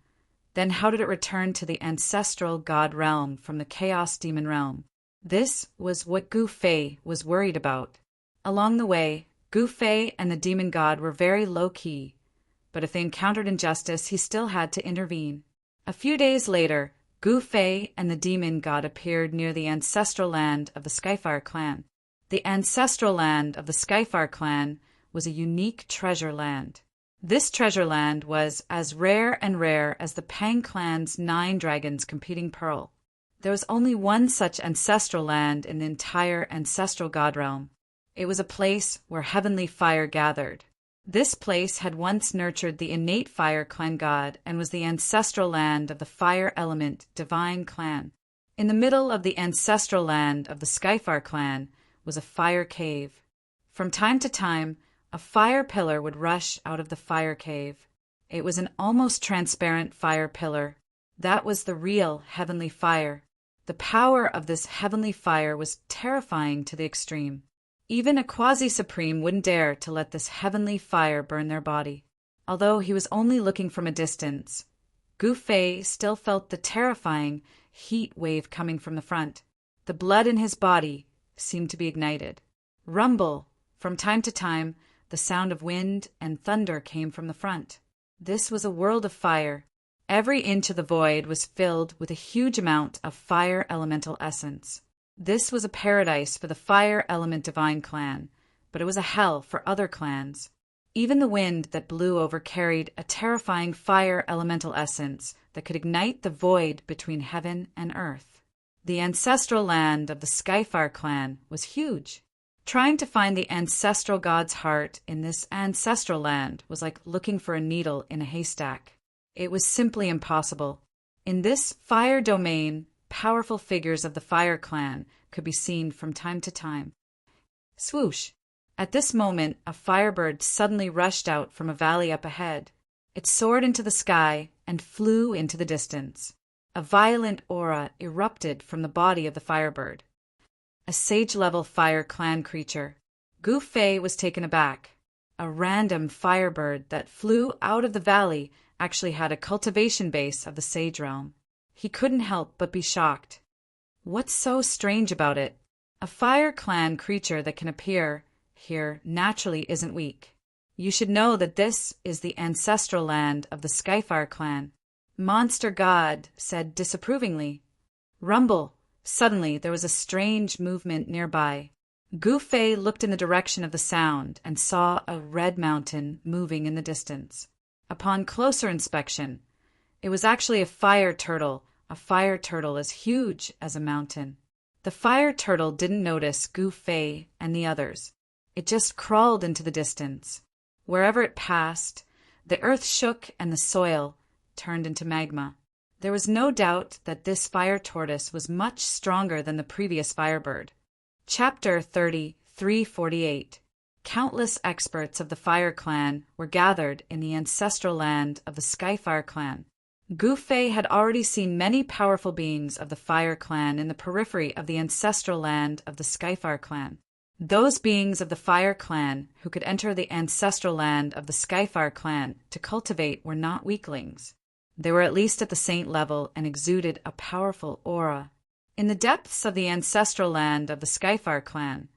then how did it return to the ancestral god realm from the Chaos Demon realm? This was what Gu Fei was worried about. Along the way, Gu Fei and the demon god were very low-key, but if they encountered injustice, he still had to intervene. A few days later, Gu Fei and the demon god appeared near the ancestral land of the Skyfire clan. The ancestral land of the Skyfire clan was a unique treasure land. This treasure land was as rare as the Pang clan's 9 dragons competing pearl. There was only one such ancestral land in the entire ancestral god realm. It was a place where heavenly fire gathered. This place had once nurtured the innate fire clan god and was the ancestral land of the fire element divine clan. In the middle of the ancestral land of the Skyfire clan was a fire cave. From time to time, a fire pillar would rush out of the fire cave. It was an almost transparent fire pillar. That was the real heavenly fire. The power of this heavenly fire was terrifying to the extreme. Even a quasi-supreme wouldn't dare to let this heavenly fire burn their body. Although he was only looking from a distance, Gu Fei still felt the terrifying heat wave coming from the front. The blood in his body seemed to be ignited. Rumble! From time to time, the sound of wind and thunder came from the front. This was a world of fire. Every inch of the void was filled with a huge amount of fire elemental essence. This was a paradise for the fire element divine clan, but it was a hell for other clans. Even the wind that blew over carried a terrifying fire elemental essence that could ignite the void between heaven and earth. The ancestral land of the Skyfire clan was huge. Trying to find the ancestral god's heart in this ancestral land was like looking for a needle in a haystack. It was simply impossible. In this fire domain, powerful figures of the Fire Clan could be seen from time to time. Swoosh! At this moment, a firebird suddenly rushed out from a valley up ahead. It soared into the sky and flew into the distance. A violent aura erupted from the body of the firebird. A sage-level Fire Clan creature. Gu Fei was taken aback. A random firebird that flew out of the valley actually had a cultivation base of the sage realm. He couldn't help but be shocked. What's so strange about it? A Fire Clan creature that can appear here naturally isn't weak. You should know that this is the ancestral land of the Skyfire clan. Monster God said disapprovingly. Rumble! Suddenly there was a strange movement nearby. Gu Fei looked in the direction of the sound and saw a red mountain moving in the distance. Upon closer inspection, it was actually a fire turtle as huge as a mountain. The fire turtle didn't notice Gu Fei and the others. It just crawled into the distance. Wherever it passed, the earth shook and the soil turned into magma. There was no doubt that this fire tortoise was much stronger than the previous firebird. Chapter 348. Countless experts of the Fire Clan were gathered in the ancestral land of the Skyfire Clan. Gu Fei had already seen many powerful beings of the Fire Clan in the periphery of the ancestral land of the Skyfire Clan. Those beings of the Fire Clan who could enter the ancestral land of the Skyfire Clan to cultivate were not weaklings. They were at least at the saint level and exuded a powerful aura. In the depths of the ancestral land of the Skyfire Clan,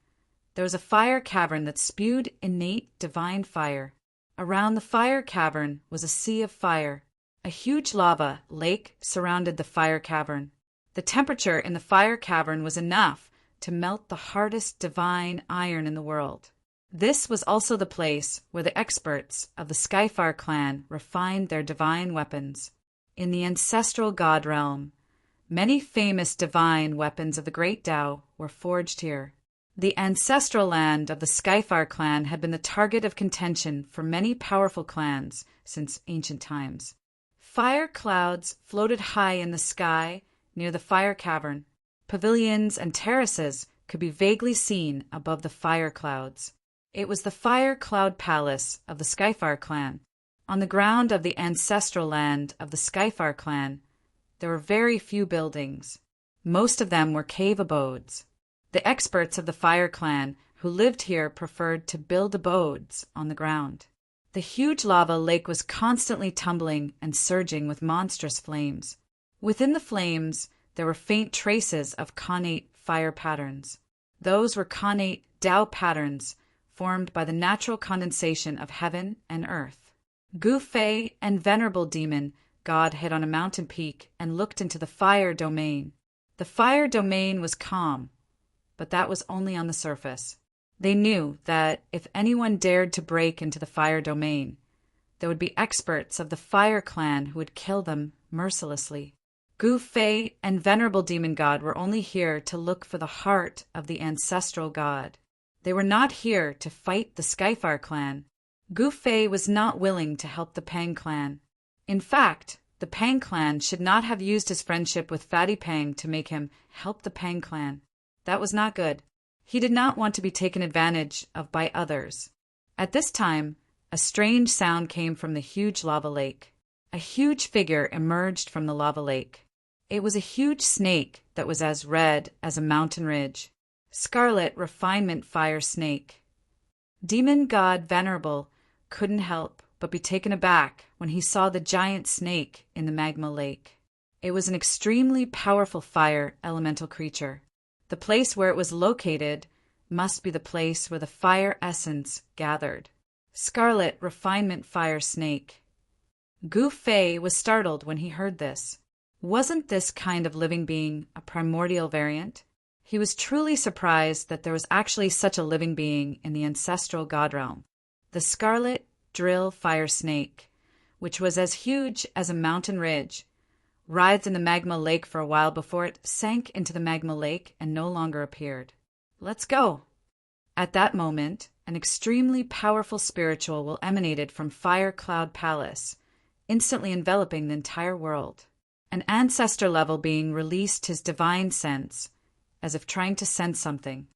there was a fire cavern that spewed innate divine fire. Around the fire cavern was a sea of fire. A huge lava lake surrounded the fire cavern. The temperature in the fire cavern was enough to melt the hardest divine iron in the world. This was also the place where the experts of the Skyfire Clan refined their divine weapons. In the ancestral god realm, many famous divine weapons of the Great Tao were forged here. The ancestral land of the Skyfire Clan had been the target of contention for many powerful clans since ancient times. Fire clouds floated high in the sky near the fire cavern. Pavilions and terraces could be vaguely seen above the fire clouds. It was the Fire Cloud Palace of the Skyfire Clan. On the ground of the ancestral land of the Skyfire Clan, there were very few buildings. Most of them were cave abodes. The experts of the Fire Clan who lived here preferred to build abodes on the ground. The huge lava lake was constantly tumbling and surging with monstrous flames. Within the flames, there were faint traces of connate fire patterns. Those were connate Tao patterns formed by the natural condensation of heaven and earth. Gu Fei and Venerable Demon God hid on a mountain peak and looked into the fire domain. The fire domain was calm, but that was only on the surface. They knew that if anyone dared to break into the fire domain, there would be experts of the Fire Clan who would kill them mercilessly. Gu Fei and Venerable Demon God were only here to look for the heart of the ancestral god. They were not here to fight the Skyfire Clan. Gu Fei was not willing to help the Pang Clan. In fact, the Pang Clan should not have used his friendship with Fatty Pang to make him help the Pang Clan. That was not good. He did not want to be taken advantage of by others. At this time, a strange sound came from the huge lava lake. A huge figure emerged from the lava lake. It was a huge snake that was as red as a mountain ridge. Scarlet Refinement Fire Snake. Demon God Venerable couldn't help but be taken aback when he saw the giant snake in the magma lake. It was an extremely powerful fire elemental creature. The place where it was located must be the place where the fire essence gathered. Scarlet Refinement Fire Snake. Gu Fei was startled when he heard this. Wasn't this kind of living being a primordial variant? He was truly surprised that there was actually such a living being in the ancestral god realm. The Scarlet Drill Fire Snake, which was as huge as a mountain ridge, writhed in the magma lake for a while before it sank into the magma lake and no longer appeared. Let's go. At that moment, an extremely powerful spiritual will emanated from Fire Cloud Palace, instantly enveloping the entire world. An ancestor level being released his divine sense, as if trying to sense something.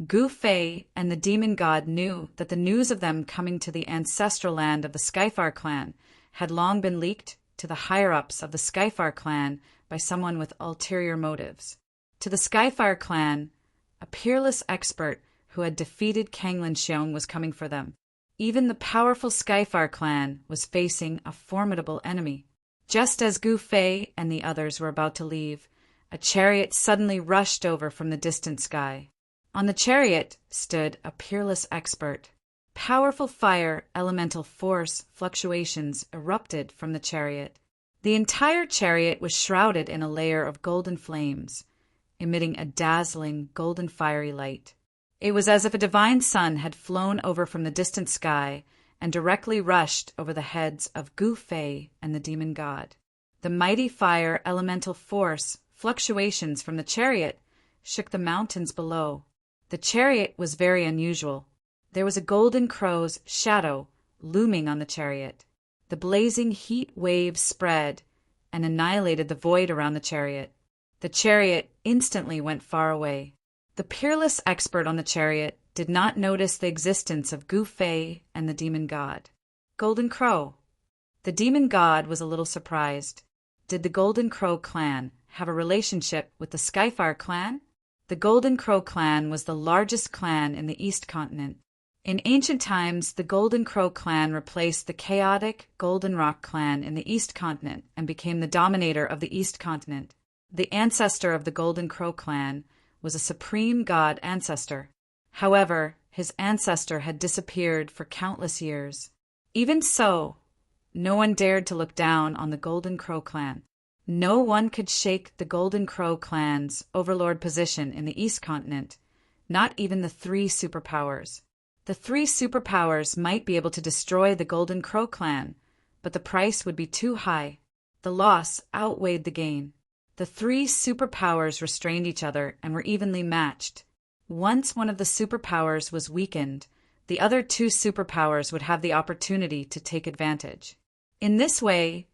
Gu Fei and the demon god knew that the news of them coming to the ancestral land of the Skyfire clan had long been leaked to the higher-ups of the Skyfire clan by someone with ulterior motives. To the Skyfire clan, a peerless expert who had defeated Kanglin Xiong was coming for them. Even the powerful Skyfire clan was facing a formidable enemy. Just as Gu Fei and the others were about to leave, a chariot suddenly rushed over from the distant sky. On the chariot stood a peerless expert. Powerful fire elemental force fluctuations erupted from the chariot. The entire chariot was shrouded in a layer of golden flames, emitting a dazzling golden fiery light. It was as if a divine sun had flown over from the distant sky and directly rushed over the heads of Gu Fei and the demon god. The mighty fire elemental force fluctuations from the chariot shook the mountains below. The chariot was very unusual. There was a golden crow's shadow looming on the chariot. The blazing heat waves spread and annihilated the void around the chariot. The chariot instantly went far away. The peerless expert on the chariot did not notice the existence of Gu Fei and the demon god. Golden Crow. The demon god was a little surprised. Did the Golden Crow clan have a relationship with the Skyfire clan? The Golden Crow clan was the largest clan in the East Continent. In ancient times, the Golden Crow clan replaced the chaotic Golden Rock clan in the East Continent and became the dominator of the East Continent. The ancestor of the Golden Crow clan was a supreme god ancestor. However, his ancestor had disappeared for countless years. Even so, no one dared to look down on the Golden Crow clan. No one could shake the Golden Crow clan's overlord position in the East Continent, not even the three superpowers. The three superpowers might be able to destroy the Golden Crow clan, but the price would be too high. The loss outweighed the gain. The three superpowers restrained each other and were evenly matched. Once one of the superpowers was weakened, the other two superpowers would have the opportunity to take advantage. In this way,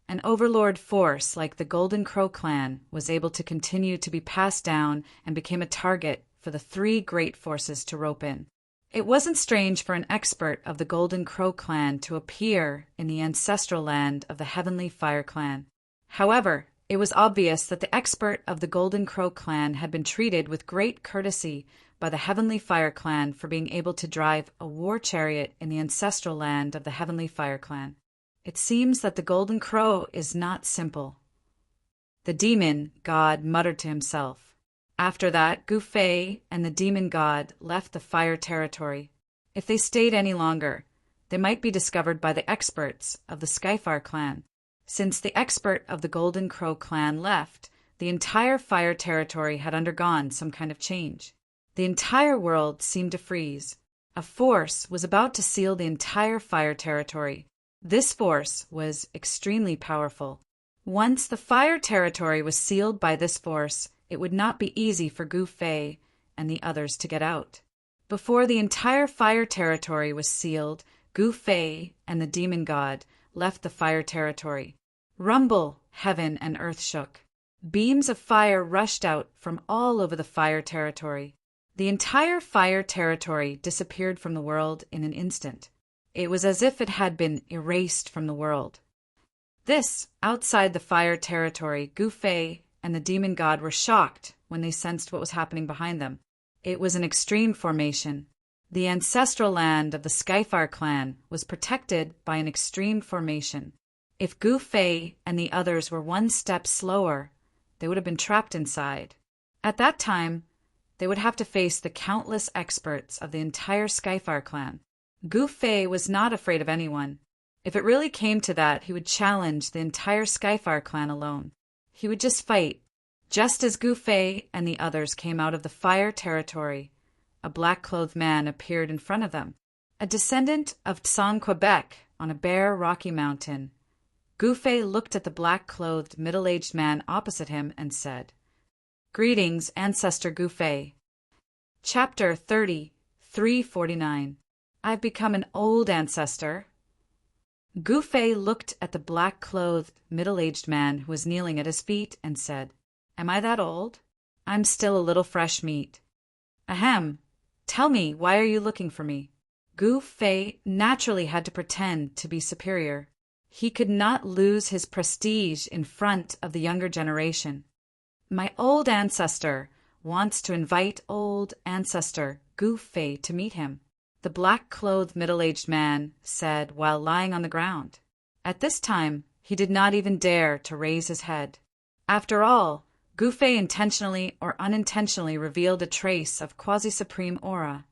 an overlord force like the Golden Crow clan was able to continue to be passed down and became a target for the three great forces to rope in. It wasn't strange for an expert of the Golden Crow clan to appear in the ancestral land of the Heavenly Fire clan. However, it was obvious that the expert of the Golden Crow clan had been treated with great courtesy by the Heavenly Fire clan for being able to drive a war chariot in the ancestral land of the Heavenly Fire clan. It seems that the Golden Crow is not simple. The demon god muttered to himself. After that, Gu Fei and the demon god left the fire territory. If they stayed any longer, they might be discovered by the experts of the Skyfire clan. Since the expert of the Golden Crow clan left, the entire fire territory had undergone some kind of change. The entire world seemed to freeze. A force was about to seal the entire fire territory. This force was extremely powerful. Once the fire territory was sealed by this force, it would not be easy for Gu Fei and the others to get out. Before the entire fire territory was sealed, Gu Fei and the demon god left the fire territory. Rumble, heaven and earth shook. Beams of fire rushed out from all over the fire territory. The entire fire territory disappeared from the world in an instant. It was as if it had been erased from the world. This, outside the fire territory, Gu Fei and the demon god were shocked when they sensed what was happening behind them. It was an extreme formation. The ancestral land of the Skyfire clan was protected by an extreme formation. If Gu Fei and the others were one step slower, they would have been trapped inside. At that time, they would have to face the countless experts of the entire Skyfire clan. Gu Fei was not afraid of anyone. If it really came to that, he would challenge the entire Skyfire clan alone. He would just fight. Just as Gu Fei and the others came out of the fire territory, a black-clothed man appeared in front of them. A descendant of Tsan, Quebec, on a bare, rocky mountain. Gu Fei looked at the black-clothed, middle-aged man opposite him and said, "Greetings, Ancestor Gu Fei." Chapter 33. 349. I've become an old ancestor. Gu Fei looked at the black-clothed, middle-aged man who was kneeling at his feet and said, Am I that old? I'm still a little fresh meat. Ahem. Tell me, why are you looking for me? Gu Fei naturally had to pretend to be superior. He could not lose his prestige in front of the younger generation. My old ancestor wants to invite old ancestor Gu Fei to meet him, the black-clothed middle-aged man said while lying on the ground. At this time, he did not even dare to raise his head. After all, Gu Fei intentionally or unintentionally revealed a trace of quasi-supreme aura,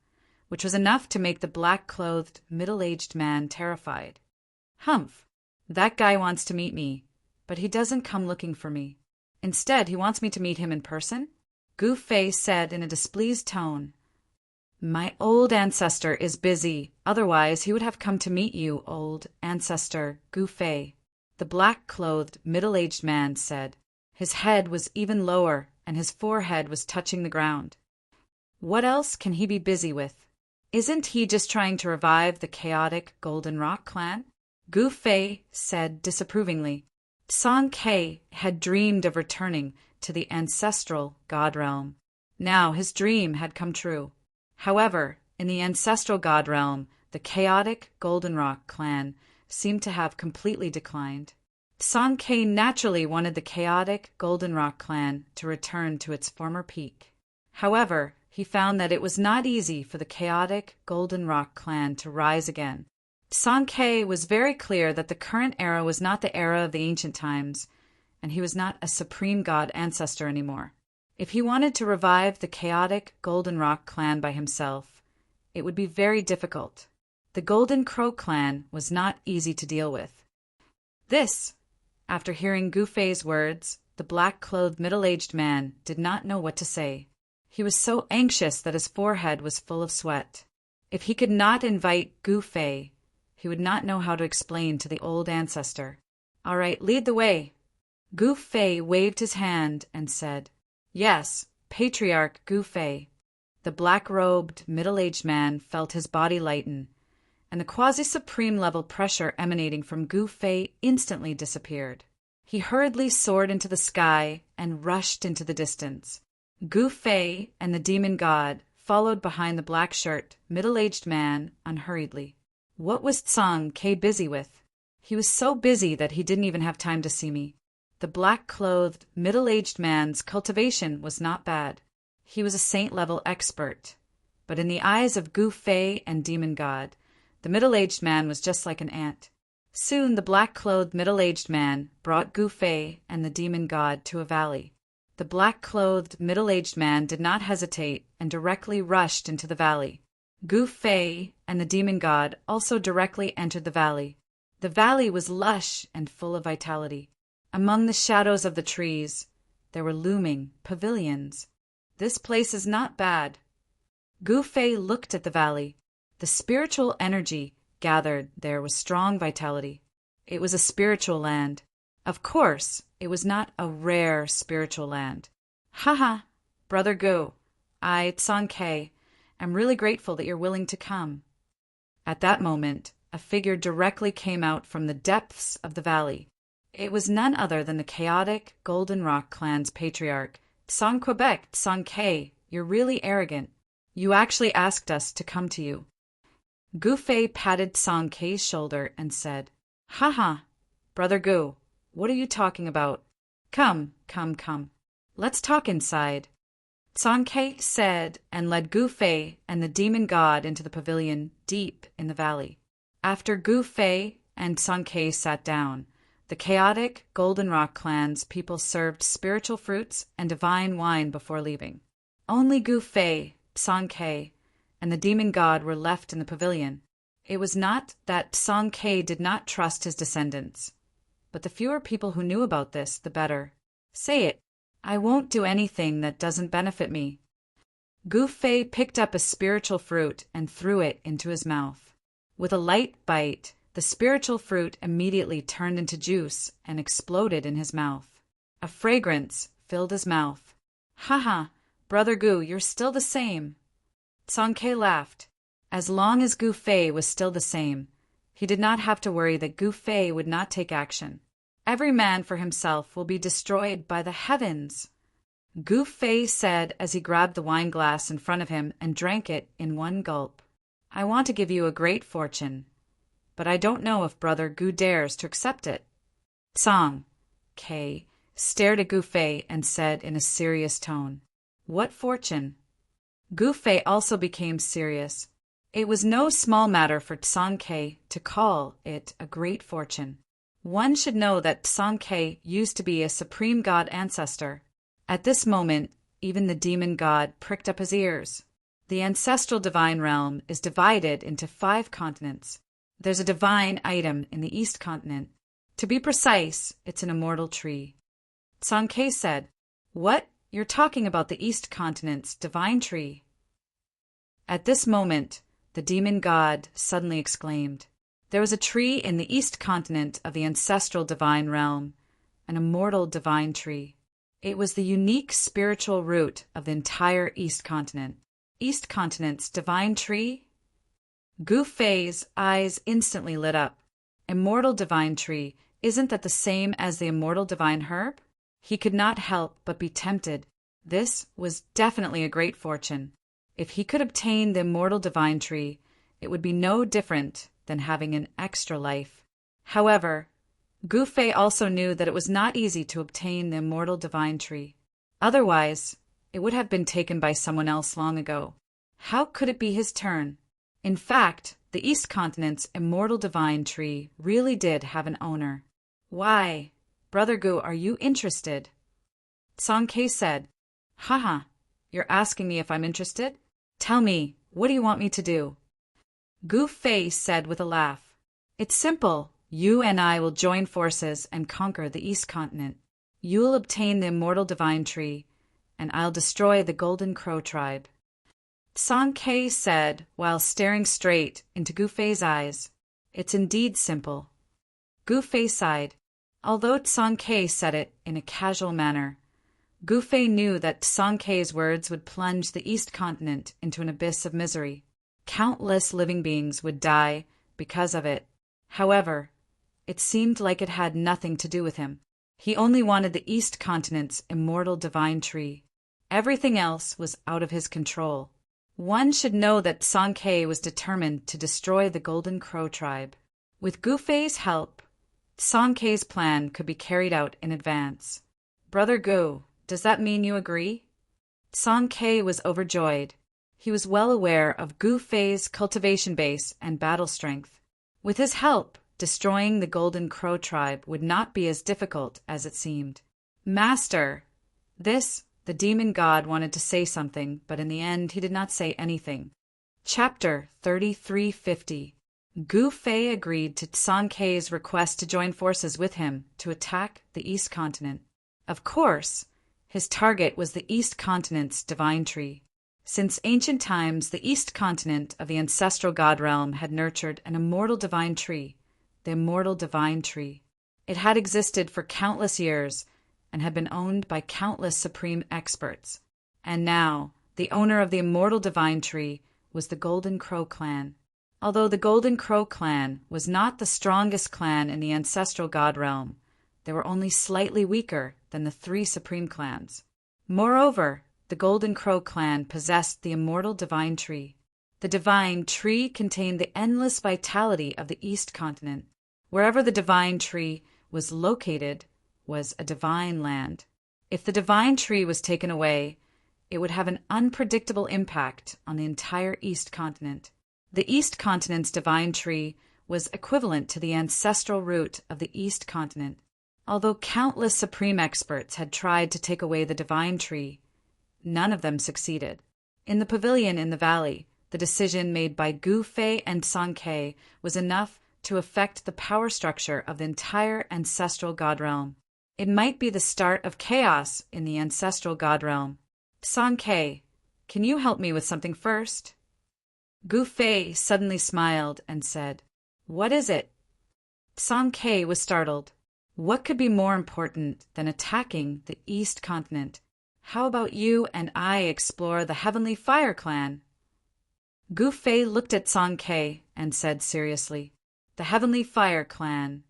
which was enough to make the black-clothed middle-aged man terrified. Humph, that guy wants to meet me, but he doesn't come looking for me. Instead, he wants me to meet him in person? Gu Fei said in a displeased tone, My old ancestor is busy, otherwise he would have come to meet you, old ancestor Gu Fei. The black-clothed, middle-aged man said. His head was even lower, and his forehead was touching the ground. What else can he be busy with? Isn't he just trying to revive the chaotic Golden Rock clan? Gu Fei said disapprovingly. Song Ke had dreamed of returning to the ancestral god realm. Now his dream had come true. However, in the ancestral god realm, the chaotic Golden Rock clan seemed to have completely declined. Song Ke naturally wanted the chaotic Golden Rock clan to return to its former peak. However, he found that it was not easy for the chaotic Golden Rock clan to rise again. Song Ke was very clear that the current era was not the era of the ancient times, and he was not a supreme god ancestor anymore. If he wanted to revive the chaotic Golden Rock clan by himself, it would be very difficult. The Golden Crow clan was not easy to deal with. After hearing Gu Fei's words, the black-clothed middle-aged man did not know what to say. He was so anxious that his forehead was full of sweat. If he could not invite Gu Fei, he would not know how to explain to the old ancestor. All right, lead the way. Gu Fei waved his hand and said, Yes, Patriarch Gu Fei. The black-robed, middle-aged man felt his body lighten, and the quasi-supreme level pressure emanating from Gu Fei instantly disappeared. He hurriedly soared into the sky and rushed into the distance. Gu Fei and the demon god followed behind the black-shirt, middle-aged man unhurriedly. What was Song Ke busy with? He was so busy that he didn't even have time to see me. The black-clothed, middle-aged man's cultivation was not bad. He was a saint-level expert. But in the eyes of Gu Fei and demon god, the middle-aged man was just like an ant. Soon the black-clothed middle-aged man brought Gu Fei and the demon god to a valley. The black-clothed middle-aged man did not hesitate and directly rushed into the valley. Gu Fei and the demon god also directly entered the valley. The valley was lush and full of vitality. Among the shadows of the trees, there were looming pavilions. This place is not bad. Gu Fei looked at the valley. The spiritual energy gathered there was strong vitality. It was a spiritual land. Of course, it was not a rare spiritual land. Haha, Brother Gu, I, Song Ke, am really grateful that you're willing to come. At that moment, a figure directly came out from the depths of the valley. It was none other than the chaotic Golden Rock clan's patriarch. Song Quebec, Song Ke, you're really arrogant. You actually asked us to come to you. Gu Fei patted Song Ke's shoulder and said, Haha, Brother Gu, what are you talking about? Come. Let's talk inside. Song Ke said and led Gu Fei and the demon god into the pavilion deep in the valley. After Gu Fei and Song Ke sat down, the chaotic Golden Rock clan's people served spiritual fruits and divine wine before leaving. Only Gu Fei, Song Ke, and the demon god were left in the pavilion. It was not that Song Ke did not trust his descendants, but the fewer people who knew about this, the better. Say it. I won't do anything that doesn't benefit me. Gu Fei picked up a spiritual fruit and threw it into his mouth. With a light bite, the spiritual fruit immediately turned into juice and exploded in his mouth. A fragrance filled his mouth. Haha, Brother Gu, you're still the same. Song Ke laughed. As long as Gu Fei was still the same, he did not have to worry that Gu Fei would not take action. Every man for himself will be destroyed by the heavens, Gu Fei said as he grabbed the wine glass in front of him and drank it in one gulp. I want to give you a great fortune, but I don't know if Brother Gu dares to accept it. Song Kei stared at Gu Fei and said in a serious tone, What fortune? Gu Fei also became serious. It was no small matter for Tsang Kei to call it a great fortune. One should know that Tsang Kei used to be a supreme god ancestor. At this moment, even the demon god pricked up his ears. The ancestral divine realm is divided into 5 continents. There's a divine item in the East continent. To be precise, it's an immortal tree. Tsang Kei said, What? You're talking about the East continent's divine tree? At this moment, the demon god suddenly exclaimed, There was a tree in the East continent of the ancestral divine realm, an immortal divine tree. It was the unique spiritual root of the entire East continent. East continent's divine tree? Gu Fei's eyes instantly lit up. Immortal divine tree, isn't that the same as the immortal divine herb? He could not help but be tempted. This was definitely a great fortune. If he could obtain the immortal divine tree, it would be no different than having an extra life. However, Gu Fei also knew that it was not easy to obtain the immortal divine tree. Otherwise, it would have been taken by someone else long ago. How could it be his turn? In fact, the East continent's immortal divine tree really did have an owner. Why, Brother Gu, are you interested? Tsang Kei said, Haha, you're asking me if I'm interested? Tell me, what do you want me to do? Gu Fei said with a laugh, It's simple. You and I will join forces and conquer the East continent. You'll obtain the immortal divine tree, and I'll destroy the Golden Crow tribe. Tsang Kei said while staring straight into Gu Fei's eyes, It's indeed simple. Gu Fei sighed. Although Tsang Kei said it in a casual manner, Gu Fei knew that Tsang Kei's words would plunge the East continent into an abyss of misery. Countless living beings would die because of it. However, it seemed like it had nothing to do with him. He only wanted the East continent's immortal divine tree. Everything else was out of his control. One should know that Tsang Kei was determined to destroy the Golden Crow tribe. With Gu Fei's help, Tsang Kei's plan could be carried out in advance. Brother Gu, does that mean you agree? Tsang Kei was overjoyed. He was well aware of Gu Fei's cultivation base and battle strength. With his help, destroying the Golden Crow tribe would not be as difficult as it seemed. Master! The demon god wanted to say something, but in the end he did not say anything. Chapter 3350. Gu Fei agreed to Tsang Kei's request to join forces with him to attack the East continent. Of course, his target was the East continent's divine tree. Since ancient times, the East continent of the ancestral god realm had nurtured an immortal divine tree, the immortal divine tree. It had existed for countless years and had been owned by countless supreme experts. And now, the owner of the immortal divine tree was the Golden Crow clan. Although the Golden Crow clan was not the strongest clan in the ancestral god realm, they were only slightly weaker than the 3 supreme clans. Moreover, the Golden Crow clan possessed the immortal divine tree. The divine tree contained the endless vitality of the East continent. Wherever the divine tree was located was a divine land. If the divine tree was taken away, it would have an unpredictable impact on the entire East continent. The East continent's divine tree was equivalent to the ancestral root of the East continent. Although countless supreme experts had tried to take away the divine tree, none of them succeeded. In the pavilion in the valley, the decision made by Gu Fei and Tsang Kei was enough to affect the power structure of the entire ancestral god realm. It might be the start of chaos in the ancestral god realm. Tsang Kei, can you help me with something first? Gu Fei suddenly smiled and said, What is it? Tsang Kei was startled. What could be more important than attacking the East continent? How about you and I explore the Heavenly Fire clan? Gu Fei looked at Song Ke and said seriously, "The Heavenly Fire Clan."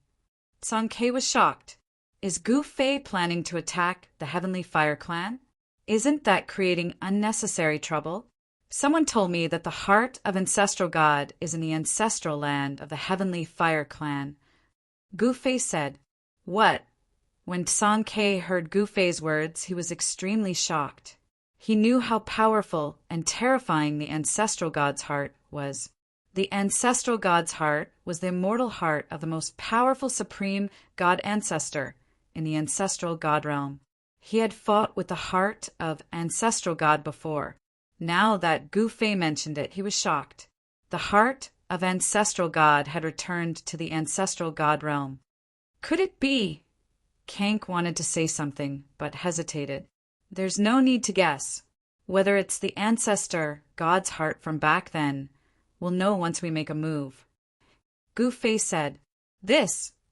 Song Ke was shocked. Is Gu Fei planning to attack the Heavenly Fire Clan? Isn't that creating unnecessary trouble? Someone told me that the heart of Ancestral God is in the ancestral land of the Heavenly Fire Clan. Gu Fei said, "What?" When Song Ke heard Gu Fei's words, he was extremely shocked. He knew how powerful and terrifying the Ancestral God's heart was. The Ancestral God's heart was the immortal heart of the most powerful Supreme God Ancestor in the Ancestral God realm. He had fought with the heart of Ancestral God before. Now that Gu Fei mentioned it, he was shocked. The heart of Ancestral God had returned to the Ancestral God realm. Could it be? Kank wanted to say something, but hesitated. There's no need to guess. Whether it's the Ancestor God's heart from back then, we'll know once we make a move. Gu Fei said.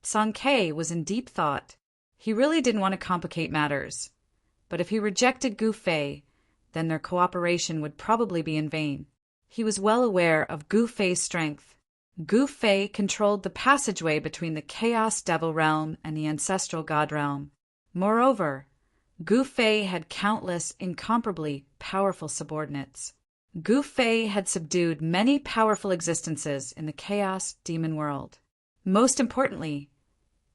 Song Ke was in deep thought. He really didn't want to complicate matters. But if he rejected Gu Fei, then their cooperation would probably be in vain. He was well aware of Gu Fei's strength. Gu Fei controlled the passageway between the Chaos Devil realm and the Ancestral God realm. Moreover, Gu Fei had countless incomparably powerful subordinates. Gu Fei had subdued many powerful existences in the Chaos Demon world. Most importantly,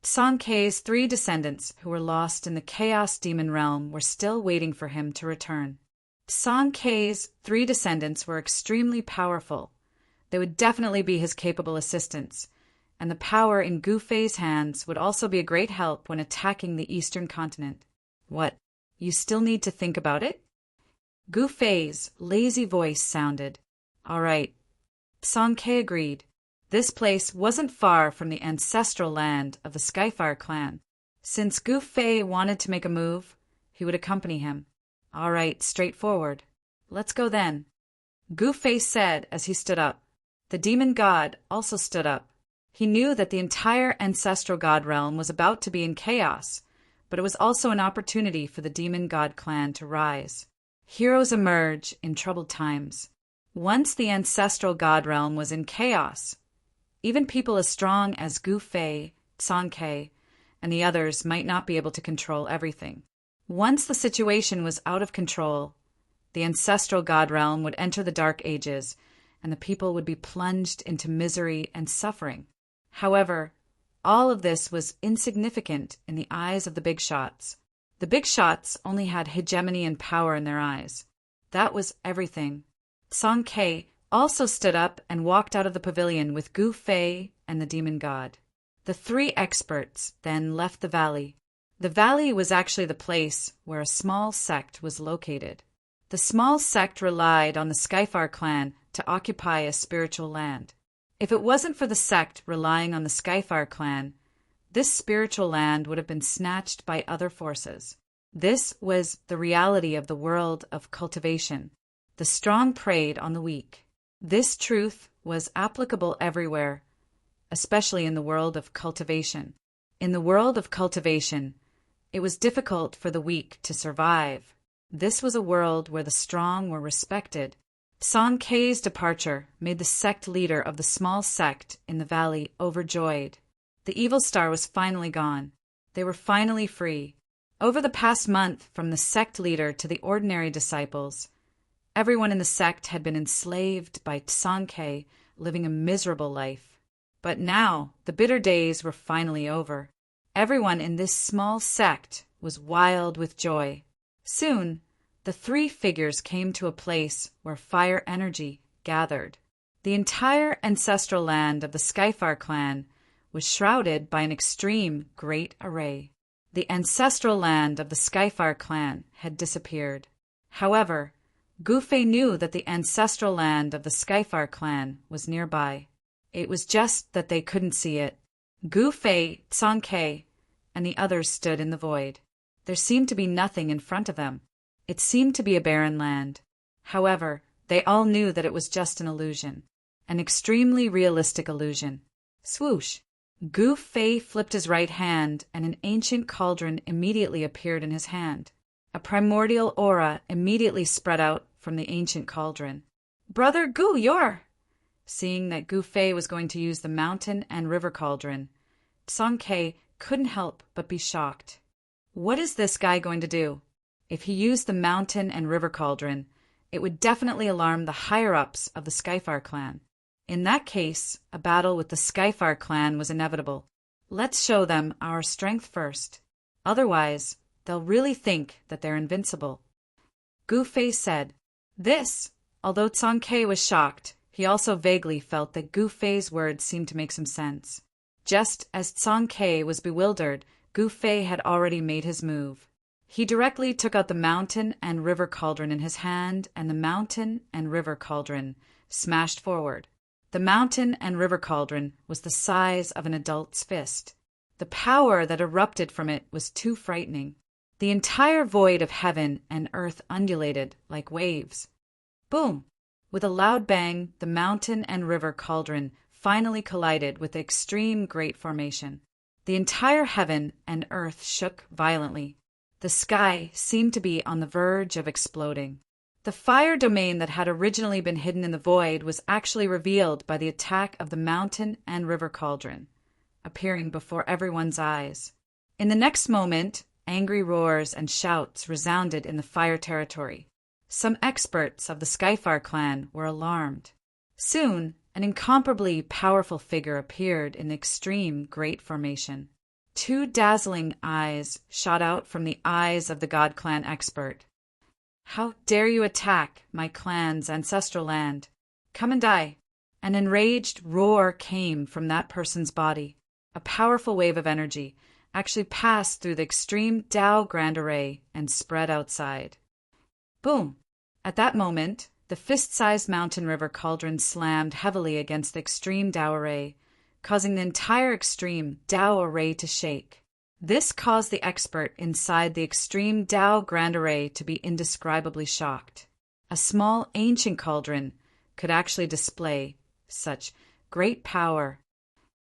Song Ke's 3 descendants who were lost in the Chaos Demon realm were still waiting for him to return. Song Ke's 3 descendants were extremely powerful. They would definitely be his capable assistants, and the power in Gu Fei's hands would also be a great help when attacking the eastern continent. What, you still need to think about it? Gu Fei's lazy voice sounded. All right. Song Ke agreed. This place wasn't far from the ancestral land of the Skyfire clan. Since Gu Fei wanted to make a move, he would accompany him. All right, straightforward. Let's go then. Gu Fei said as he stood up. The demon god also stood up. He knew that the entire ancestral god realm was about to be in chaos, but it was also an opportunity for the demon god clan to rise. Heroes emerge in troubled times. Once the ancestral god realm was in chaos, even people as strong as Gu Fei, Song Ke, and the others might not be able to control everything. Once the situation was out of control, the ancestral god realm would enter the Dark Ages, and the people would be plunged into misery and suffering. However, all of this was insignificant in the eyes of the big shots. The big shots only had hegemony and power in their eyes. That was everything. Song Ke also stood up and walked out of the pavilion with Gu Fei and the demon god. The 3 experts then left the valley. The valley was actually the place where a small sect was located. The small sect relied on the Skyfire clan to occupy a spiritual land. If it wasn't for the sect relying on the Skyfire clan, this spiritual land would have been snatched by other forces. This was the reality of the world of cultivation. The strong preyed on the weak. This truth was applicable everywhere, especially in the world of cultivation. In the world of cultivation, it was difficult for the weak to survive. This was a world where the strong were respected. Song Ke's departure made the sect leader of the small sect in the valley overjoyed. The evil star was finally gone. They were finally free. Over the past month, from the sect leader to the ordinary disciples, everyone in the sect had been enslaved by Song Ke, living a miserable life. But now, the bitter days were finally over. Everyone in this small sect was wild with joy. Soon, the 3 figures came to a place where fire energy gathered. The entire ancestral land of the Skyfire clan was shrouded by an extreme great array. The ancestral land of the Skyfire clan had disappeared. However, Gu Fei knew that the ancestral land of the Skyfire clan was nearby. It was just that they couldn't see it. Gu Fei, Song Ke, and the others stood in the void. There seemed to be nothing in front of them. It seemed to be a barren land. However, they all knew that it was just an illusion, an extremely realistic illusion. Swoosh! Gu Fei flipped his right hand, and an ancient cauldron immediately appeared in his hand. A primordial aura immediately spread out from the ancient cauldron. Brother Gu, you're... Seeing that Gu Fei was going to use the mountain and river cauldron, Song Ke couldn't help but be shocked. What is this guy going to do? If he used the mountain and river cauldron, it would definitely alarm the higher-ups of the Skyfire clan. In that case, a battle with the Skyfire clan was inevitable. Let's show them our strength first. Otherwise, they'll really think that they're invincible. Gu Fei said. This, although Song Ke was shocked, he also vaguely felt that Gu Fei's words seemed to make some sense. Just as Song Ke was bewildered, Gu Fei had already made his move. He directly took out the mountain and river cauldron in his hand, and the mountain and river cauldron smashed forward. The mountain and river cauldron was the size of an adult's fist. The power that erupted from it was too frightening. The entire void of heaven and earth undulated like waves. Boom! With a loud bang, the mountain and river cauldron finally collided with the extreme Great Formation. The entire heaven and earth shook violently. The sky seemed to be on the verge of exploding. The fire domain that had originally been hidden in the void was actually revealed by the attack of the mountain and river cauldron, appearing before everyone's eyes. In the next moment, angry roars and shouts resounded in the fire territory. Some experts of the Skyfire clan were alarmed. Soon, an incomparably powerful figure appeared in the extreme Great Formation. Two dazzling eyes shot out from the eyes of the God Clan expert. How dare you attack my clan's ancestral land? Come and die. An enraged roar came from that person's body. A powerful wave of energy actually passed through the extreme Tao Grand Array and spread outside. Boom! At that moment, the fist-sized mountain river cauldron slammed heavily against the extreme Tao Array, causing the entire extreme Tao Array to shake. This caused the expert inside the extreme Tao Grand Array to be indescribably shocked. A small ancient cauldron could actually display such great power.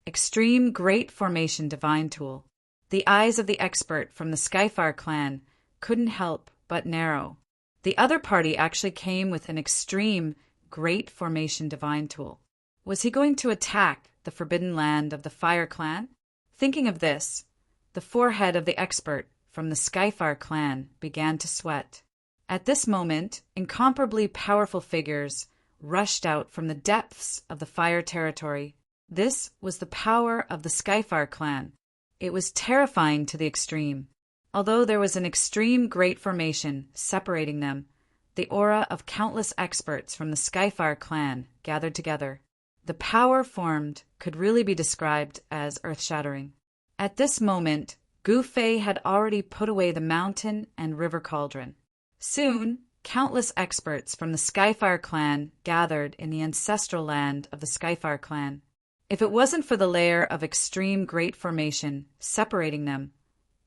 Extreme Great Formation Divine Tool. The eyes of the expert from the Skyfire clan couldn't help but narrow. The other party actually came with an extreme Great Formation Divine Tool. Was he going to attack the forbidden land of the Fire clan? Thinking of this, the forehead of the expert from the Skyfire clan began to sweat. At this moment, incomparably powerful figures rushed out from the depths of the fire territory. This was the power of the Skyfire clan. It was terrifying to the extreme. Although there was an extreme Great Formation separating them, the aura of countless experts from the Skyfire clan gathered together. The power formed could really be described as earth-shattering. At this moment, Gu Fei had already put away the mountain and river cauldron. Soon, countless experts from the Skyfire clan gathered in the ancestral land of the Skyfire clan. If it wasn't for the layer of extreme Great Formation separating them,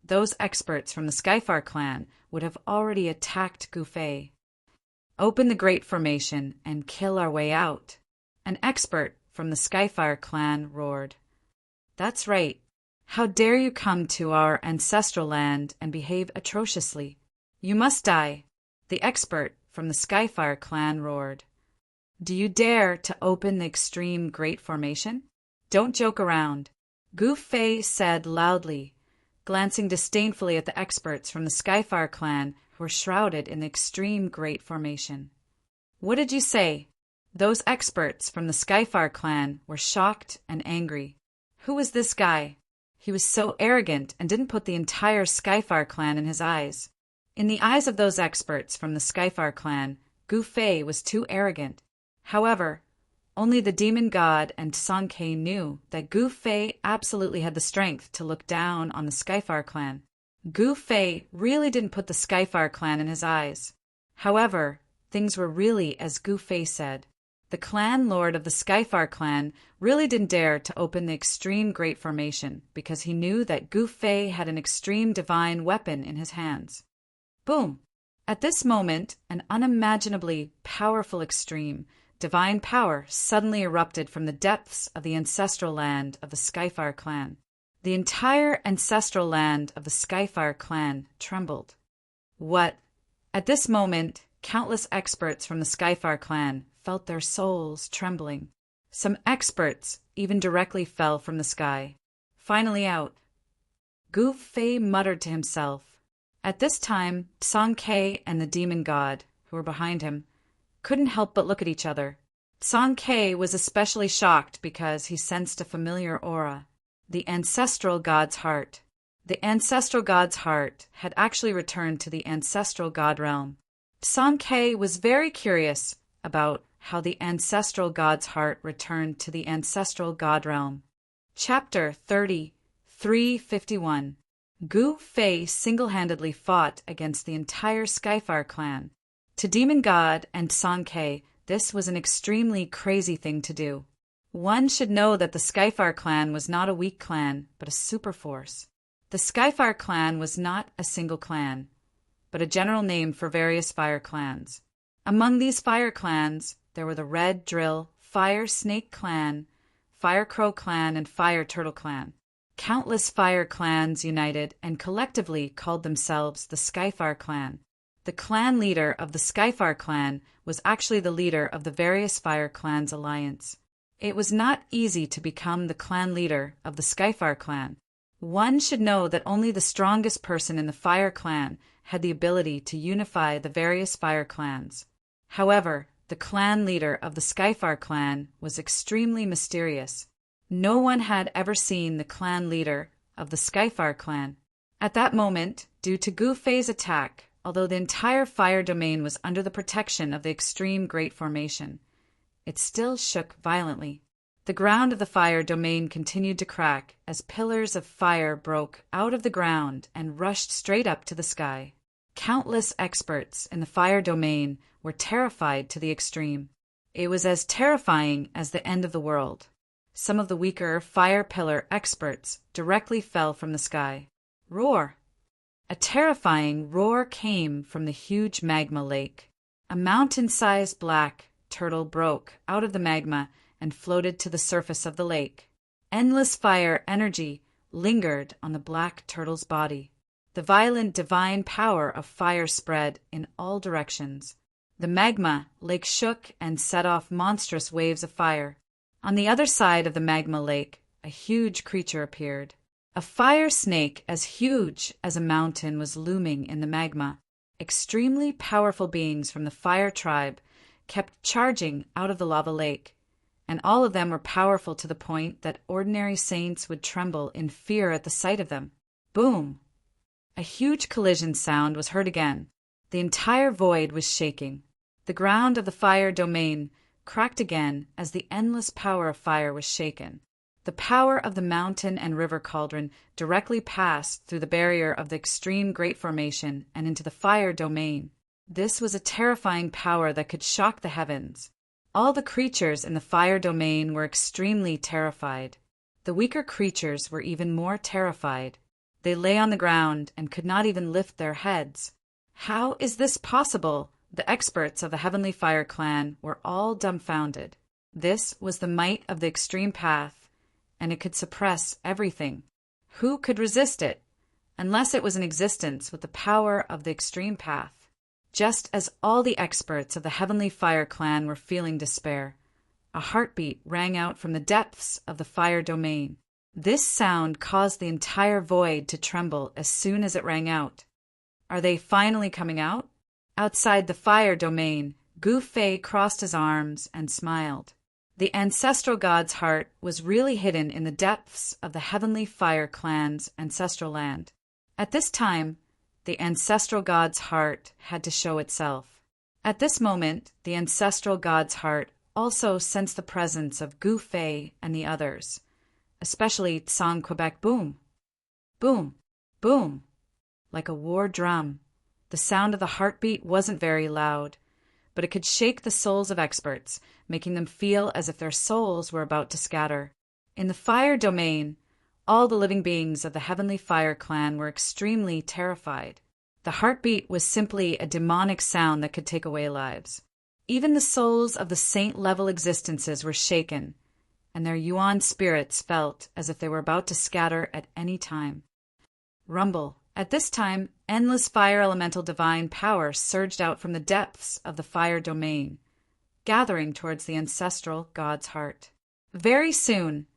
those experts from the Skyfire clan would have already attacked Gu Fei. Open the Great Formation and kill our way out. An expert from the Skyfire clan roared. That's right. How dare you come to our ancestral land and behave atrociously? You must die. The expert from the Skyfire clan roared. Do you dare to open the extreme Great Formation? Don't joke around. Gu Fei said loudly, glancing disdainfully at the experts from the Skyfire clan who were shrouded in the extreme Great Formation. What did you say? Those experts from the Skyfire clan were shocked and angry. Who was this guy? He was so arrogant and didn't put the entire Skyfire clan in his eyes. In the eyes of those experts from the Skyfire clan, Gu Fei was too arrogant. However, only the demon god and Song Ke knew that Gu Fei absolutely had the strength to look down on the Skyfire clan. Gu Fei really didn't put the Skyfire clan in his eyes. However, things were really as Gu Fei said. The clan lord of the Skyfire clan really didn't dare to open the extreme Great Formation because he knew that Gu Fei had an extreme divine weapon in his hands. Boom! At this moment, an unimaginably powerful extreme divine power suddenly erupted from the depths of the ancestral land of the Skyfire clan. The entire ancestral land of the Skyfire clan trembled. What? At this moment, countless experts from the Skyfire clan felt their souls trembling. Some experts even directly fell from the sky. Finally out, Gu Fei muttered to himself. At this time, Song Ke and the demon god, who were behind him, couldn't help but look at each other. Song Ke was especially shocked because he sensed a familiar aura, the ancestral god's heart. The ancestral god's heart had actually returned to the ancestral god realm. Song Ke was very curious about how the ancestral god's heart returned to the ancestral god realm. Chapter 3351. Gu Fei single-handedly fought against the entire Skyfire clan. To Demon God and Song Ke, this was an extremely crazy thing to do. One should know that the Skyfire clan was not a weak clan, but a super force. The Skyfire clan was not a single clan, but a general name for various fire clans. Among these fire clans, there were the Red Drill, Fire Snake Clan, Fire Crow Clan, and Fire Turtle Clan. Countless fire clans united and collectively called themselves the Skyfire clan. The clan leader of the Skyfire clan was actually the leader of the various fire clans alliance. It was not easy to become the clan leader of the Skyfire clan. One should know that only the strongest person in the fire clan had the ability to unify the various fire clans. However, the clan leader of the Skyfire clan was extremely mysterious. No one had ever seen the clan leader of the Skyfire clan. At that moment, due to Gu Fei's attack, although the entire fire domain was under the protection of the extreme Great Formation, it still shook violently. The ground of the fire domain continued to crack as pillars of fire broke out of the ground and rushed straight up to the sky. Countless experts in the fire domain were terrified to the extreme. It was as terrifying as the end of the world. Some of the weaker fire pillar experts directly fell from the sky. Roar! A terrifying roar came from the huge magma lake. A mountain-sized black turtle broke out of the magma and floated to the surface of the lake. Endless fire energy lingered on the black turtle's body. The violent divine power of fire spread in all directions. The magma lake shook and set off monstrous waves of fire. On the other side of the magma lake, a huge creature appeared. A fire snake as huge as a mountain was looming in the magma. Extremely powerful beings from the fire tribe kept charging out of the lava lake, and all of them were powerful to the point that ordinary saints would tremble in fear at the sight of them. Boom! A huge collision sound was heard again. The entire void was shaking. The ground of the fire domain cracked again as the endless power of fire was shaken. The power of the mountain and river cauldron directly passed through the barrier of the extreme Great Formation and into the fire domain. This was a terrifying power that could shock the heavens. All the creatures in the fire domain were extremely terrified. The weaker creatures were even more terrified. They lay on the ground and could not even lift their heads. How is this possible? The experts of the Heavenly Fire Clan were all dumbfounded. This was the might of the extreme path, and it could suppress everything. Who could resist it, unless it was in existence with the power of the extreme path? Just as all the experts of the Heavenly Fire Clan were feeling despair, a heartbeat rang out from the depths of the fire domain. This sound caused the entire void to tremble as soon as it rang out. Are they finally coming out? Outside the fire domain, Gu Fei crossed his arms and smiled. The ancestral god's heart was really hidden in the depths of the Heavenly Fire Clan's ancestral land. At this time, the ancestral god's heart had to show itself. At this moment, the ancestral god's heart also sensed the presence of Gu Fei and the others, especially Tsang Quebec. Boom, boom, boom, like a war drum. The sound of the heartbeat wasn't very loud, but it could shake the souls of experts, making them feel as if their souls were about to scatter. In the fire domain, all the living beings of the Heavenly Fire Clan were extremely terrified. The heartbeat was simply a demonic sound that could take away lives. Even the souls of the saint-level existences were shaken, and their yuan spirits felt as if they were about to scatter at any time. Rumble. At this time, endless fire elemental divine power surged out from the depths of the fire domain. gathering towards the ancestral god's heart. Very soon,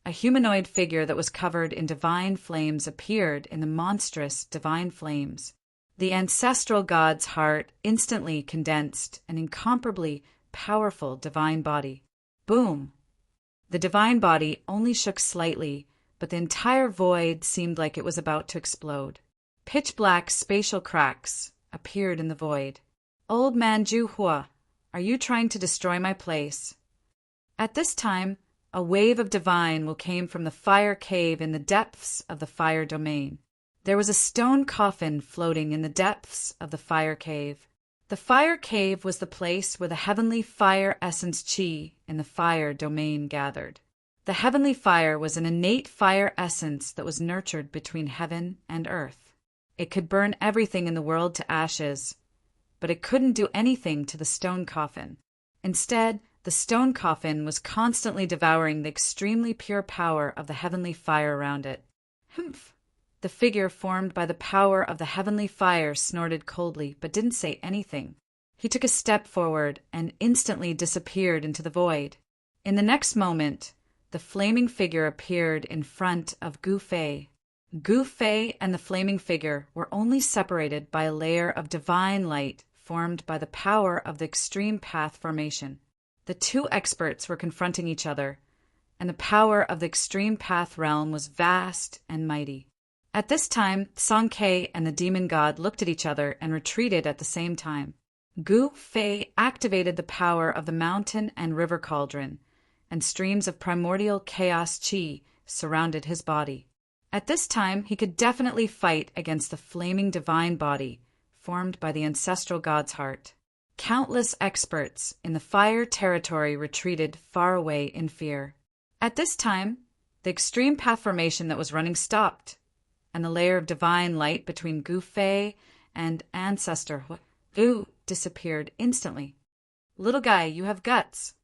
a humanoid figure that was covered in divine flames appeared in the monstrous divine flames. The ancestral god's heart instantly condensed an incomparably powerful divine body. Boom! The divine body only shook slightly, but the entire void seemed like it was about to explode. Pitch-black spatial cracks appeared in the void. Old man Ju Hua, are you trying to destroy my place? At this time, a wave of divine will came from the fire cave in the depths of the fire domain. There was a stone coffin floating in the depths of the fire cave. The fire cave was the place where the heavenly fire essence chi in the fire domain gathered. The heavenly fire was an innate fire essence that was nurtured between heaven and earth. It could burn everything in the world to ashes, but it couldn't do anything to the stone coffin. Instead, the stone coffin was constantly devouring the extremely pure power of the heavenly fire around it. Humph! The figure formed by the power of the heavenly fire snorted coldly, but didn't say anything. He took a step forward and instantly disappeared into the void. In the next moment, the flaming figure appeared in front of Gu Fei. Gu Fei and the flaming figure were only separated by a layer of divine light formed by the power of the extreme path formation. The two experts were confronting each other, and the power of the extreme path realm was vast and mighty. At this time, Song Ke and the demon god looked at each other and retreated at the same time. Gu Fei activated the power of the mountain and river cauldron, and streams of primordial chaos chi surrounded his body. At this time, he could definitely fight against the flaming divine body formed by the ancestral god's heart. Countless experts in the fire territory retreated far away in fear. At this time, the extreme path formation that was running stopped, and the layer of divine light between Gu Fei and Ancestor Hu disappeared instantly. Little guy, you have guts.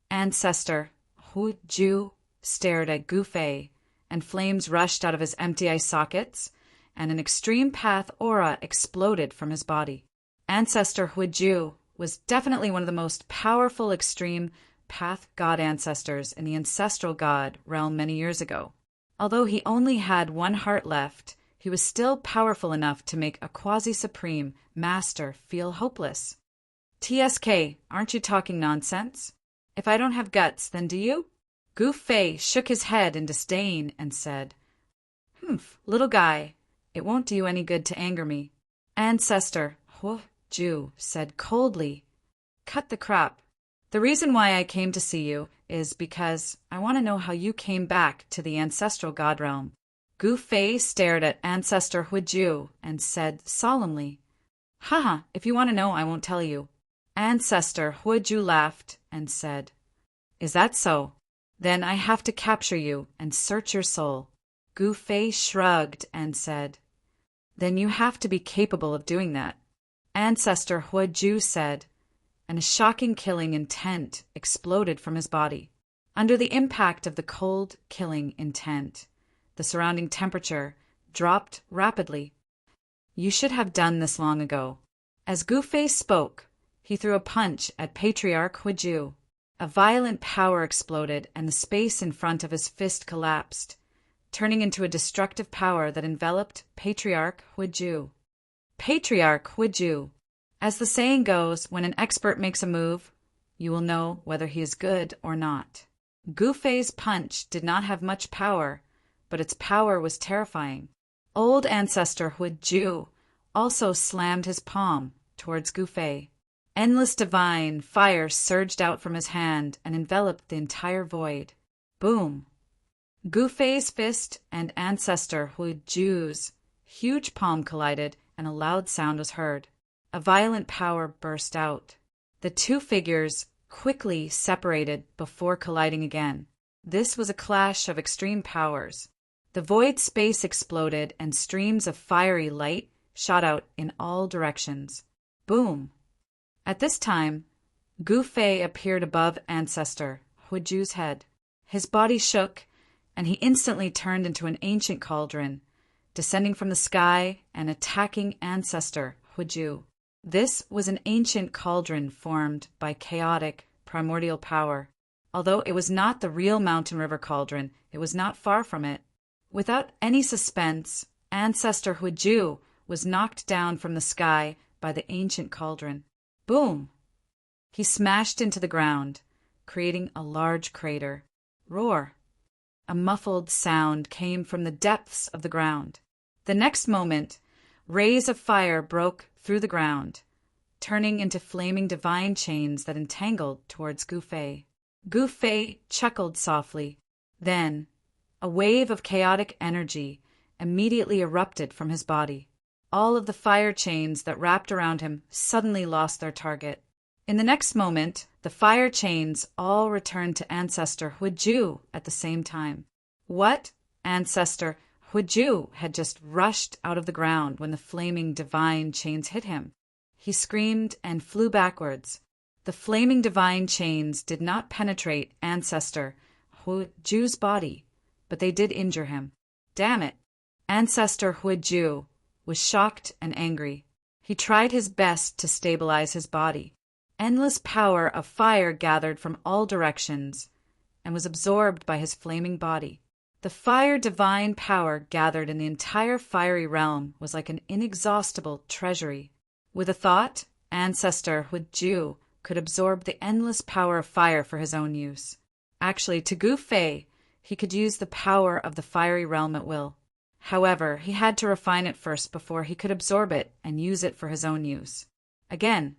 Ancestor Hu Ju stared at Gu Fei, and flames rushed out of his empty eye sockets, and an extreme path aura exploded from his body. Ancestor Hu Ju was definitely one of the most powerful extreme path god ancestors in the ancestral god realm many years ago. Although he only had one heart left, he was still powerful enough to make a quasi-supreme master feel hopeless. TSK, aren't you talking nonsense? If I don't have guts, then do you? Gu Fei shook his head in disdain and said, Humph, little guy, it won't do you any good to anger me. Ancestor Hu Ju said coldly, Cut the crap. The reason why I came to see you is because I want to know how you came back to the ancestral god realm. Gu Fei stared at Ancestor Hu Ju and said solemnly, Haha, if you want to know, I won't tell you. Ancestor Hu Ju laughed and said, Is that so? Then I have to capture you and search your soul. Gu Fei shrugged and said, Then you have to be capable of doing that. Ancestor Hu Ju said, and a shocking killing intent exploded from his body. Under the impact of the cold killing intent, the surrounding temperature dropped rapidly. You should have done this long ago. As Gu Fei spoke, he threw a punch at Patriarch Hu Ju. A violent power exploded and the space in front of his fist collapsed, turning into a destructive power that enveloped Patriarch Hu Ju. Patriarch Hu Ju. As the saying goes, when an expert makes a move, you will know whether he is good or not. Gu Fei's punch did not have much power, but its power was terrifying. Old Ancestor Hu Ju also slammed his palm towards Gu Fei. Endless divine fire surged out from his hand and enveloped the entire void. Boom! Gu Fei's fist and Ancestor Hu Ju's huge palm collided, and a loud sound was heard. A violent power burst out. The two figures quickly separated before colliding again. This was a clash of extreme powers. The void space exploded and streams of fiery light shot out in all directions. Boom! At this time, Gu Fei appeared above Ancestor Hu Ju's head. His body shook, and he instantly turned into an ancient cauldron, descending from the sky and attacking Ancestor Hu Ju. This was an ancient cauldron formed by chaotic primordial power. Although it was not the real mountain river cauldron, it was not far from it. Without any suspense, Ancestor Huiju was knocked down from the sky by the ancient cauldron. Boom! He smashed into the ground, creating a large crater. Roar! A muffled sound came from the depths of the ground. The next moment, rays of fire broke through the ground, turning into flaming divine chains that entangled towards Gu Fei. Gu Fei chuckled softly. Then, a wave of chaotic energy immediately erupted from his body. All of the fire chains that wrapped around him suddenly lost their target. In the next moment, the fire chains all returned to Ancestor Huiju at the same time. What? Ancestor Huiju had just rushed out of the ground when the flaming divine chains hit him. He screamed and flew backwards. The flaming divine chains did not penetrate Ancestor Huiju's body, but they did injure him. Damn it! Ancestor Huiju was shocked and angry. He tried his best to stabilize his body. Endless power of fire gathered from all directions and was absorbed by his flaming body. The fire divine power gathered in the entire fiery realm was like an inexhaustible treasury. With a thought, Ancestor Huiju could absorb the endless power of fire for his own use. Actually, to Gu Fei, he could use the power of the fiery realm at will. However, he had to refine it first before he could absorb it and use it for his own use. Again,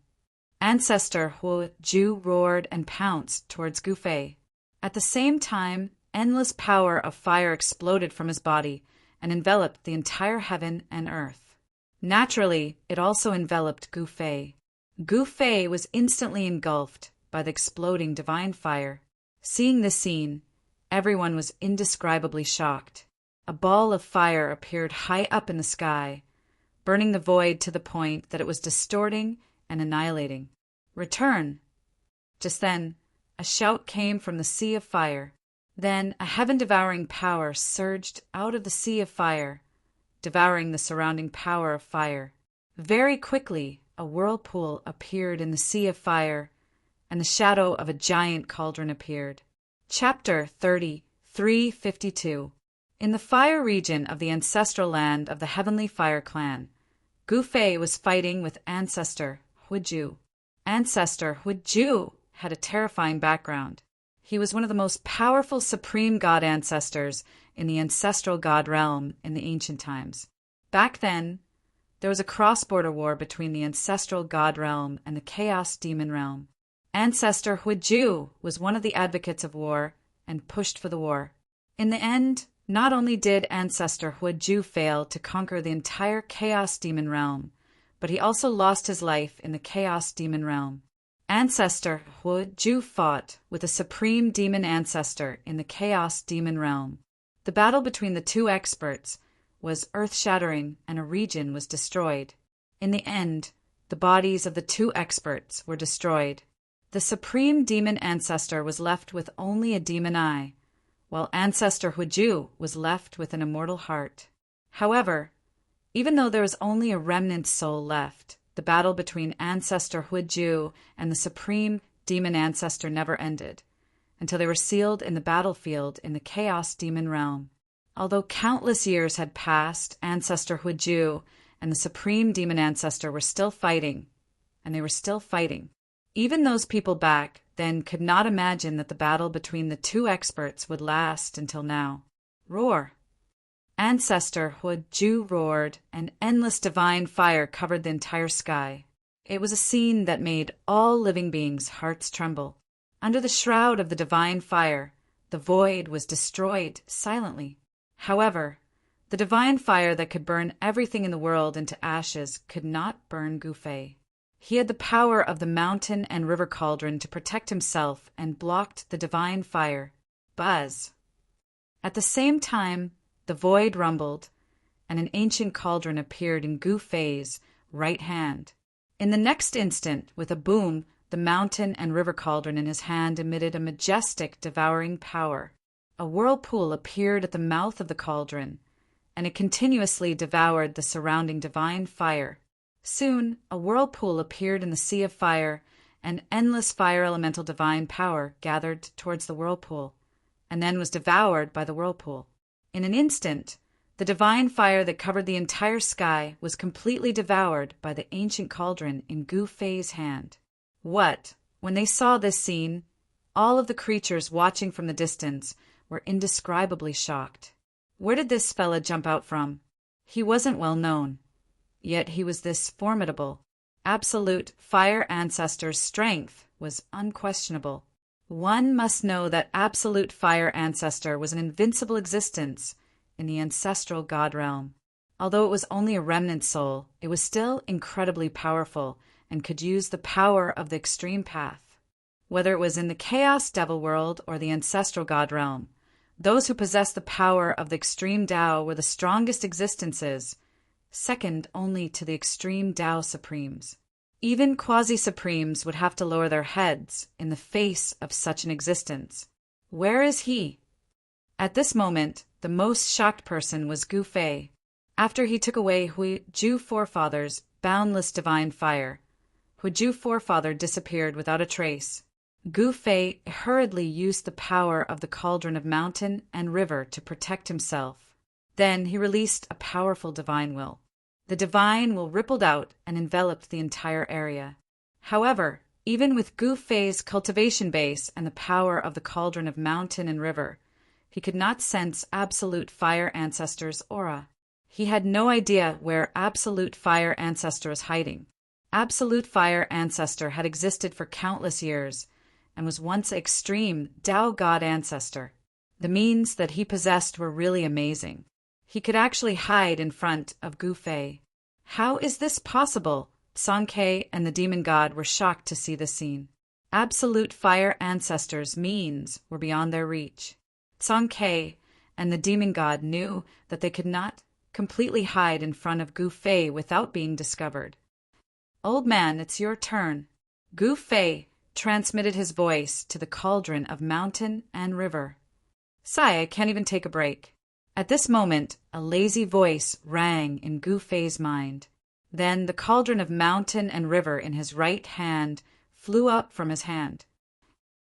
Ancestor Huiju roared and pounced towards Gu Fei. At the same time, endless power of fire exploded from his body and enveloped the entire heaven and earth. Naturally, it also enveloped Gu Fei. Gu Fei was instantly engulfed by the exploding divine fire. Seeing this scene, everyone was indescribably shocked. A ball of fire appeared high up in the sky, burning the void to the point that it was distorting and annihilating. Return! Just then, a shout came from the sea of fire. Then a heaven-devouring power surged out of the sea of fire, devouring the surrounding power of fire. Very quickly, a whirlpool appeared in the sea of fire, and the shadow of a giant cauldron appeared. Chapter 33:52. In the fire region of the ancestral land of the Heavenly Fire Clan, Gu Fei was fighting with Ancestor Huiju. Ancestor Huiju had a terrifying background. He was one of the most powerful supreme god ancestors in the ancestral god realm in the ancient times. Back then, there was a cross-border war between the ancestral god realm and the chaos demon realm. Ancestor Huiju was one of the advocates of war and pushed for the war. In the end, not only did Ancestor Huiju fail to conquer the entire chaos demon realm, but he also lost his life in the chaos demon realm. Ancestor Huiju fought with a supreme demon ancestor in the chaos demon realm. The battle between the two experts was earth-shattering and a region was destroyed. In the end, the bodies of the two experts were destroyed. The supreme demon ancestor was left with only a demon eye, while Ancestor Huiju was left with an immortal heart. However, even though there was only a remnant soul left, the battle between Ancestor Huiju and the supreme demon ancestor never ended, until they were sealed in the battlefield in the chaos demon realm. Although countless years had passed, Ancestor Huiju and the supreme demon ancestor were still fighting, and they were still fighting. Even those people back then could not imagine that the battle between the two experts would last until now. Roar! Ancestor Huiju roared, and endless divine fire covered the entire sky. It was a scene that made all living beings' hearts tremble. Under the shroud of the divine fire, the void was destroyed silently. However, the divine fire that could burn everything in the world into ashes could not burn Gu Fei. He had the power of the mountain and river cauldron to protect himself and blocked the divine fire. Buzz! At the same time, the void rumbled, and an ancient cauldron appeared in Gu Fei's right hand. In the next instant, with a boom, the mountain and river cauldron in his hand emitted a majestic, devouring power. A whirlpool appeared at the mouth of the cauldron, and it continuously devoured the surrounding divine fire. Soon, a whirlpool appeared in the sea of fire, an endless fire elemental divine power gathered towards the whirlpool, and then was devoured by the whirlpool. In an instant, the divine fire that covered the entire sky was completely devoured by the ancient cauldron in Gu Fei's hand. When they saw this scene, all of the creatures watching from the distance were indescribably shocked. Where did this fella jump out from? He wasn't well known, yet he was this formidable. Absolute fire ancestor's strength was unquestionable. One must know that absolute fire ancestor was an invincible existence in the ancestral god realm. Although it was only a remnant soul, it was still incredibly powerful and could use the power of the extreme path. Whether it was in the chaos devil world or the ancestral god realm, those who possessed the power of the extreme Tao were the strongest existences, second only to the extreme Tao supremes. Even quasi-supremes would have to lower their heads in the face of such an existence. Where is he? At this moment, the most shocked person was Gu Fei. After he took away Huiju forefather's boundless divine fire, Huiju forefather disappeared without a trace. Gu Fei hurriedly used the power of the cauldron of mountain and river to protect himself. Then he released a powerful divine will. The divine will rippled out and enveloped the entire area. However, even with Gu Fei's cultivation base and the power of the cauldron of mountain and river, he could not sense absolute fire ancestor's aura. He had no idea where absolute fire ancestor was hiding. Absolute fire ancestor had existed for countless years and was once an extreme Tao god ancestor. The means that he possessed were really amazing. He could actually hide in front of Gu Fei. How is this possible? Song-Ke and the demon god were shocked to see this scene. Absolute fire ancestors' means were beyond their reach. Song-Ke and the demon god knew that they could not completely hide in front of Gu Fei without being discovered. Old man, it's your turn. Gu Fei transmitted his voice to the cauldron of mountain and river. Sigh, I can't even take a break. At this moment, a lazy voice rang in Gu Fei's mind. Then the cauldron of mountain and river in his right hand flew up from his hand.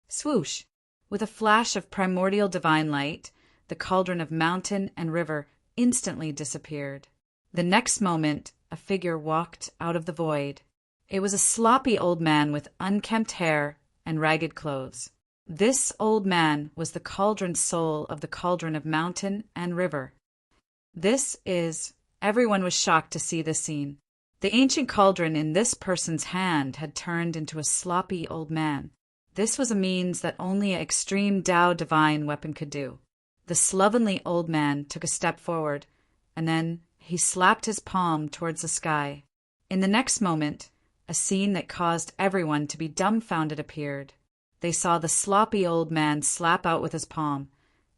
Swoosh! With a flash of primordial divine light, the cauldron of mountain and river instantly disappeared. The next moment, a figure walked out of the void. It was a sloppy old man with unkempt hair and ragged clothes. This old man was the cauldron soul of the cauldron of mountain and river. Everyone was shocked to see this scene. The ancient cauldron in this person's hand had turned into a sloppy old man. This was a means that only an extreme Tao divine weapon could do. The slovenly old man took a step forward, and then he slapped his palm towards the sky. In the next moment, a scene that caused everyone to be dumbfounded appeared. They saw the sloppy old man slap out with his palm,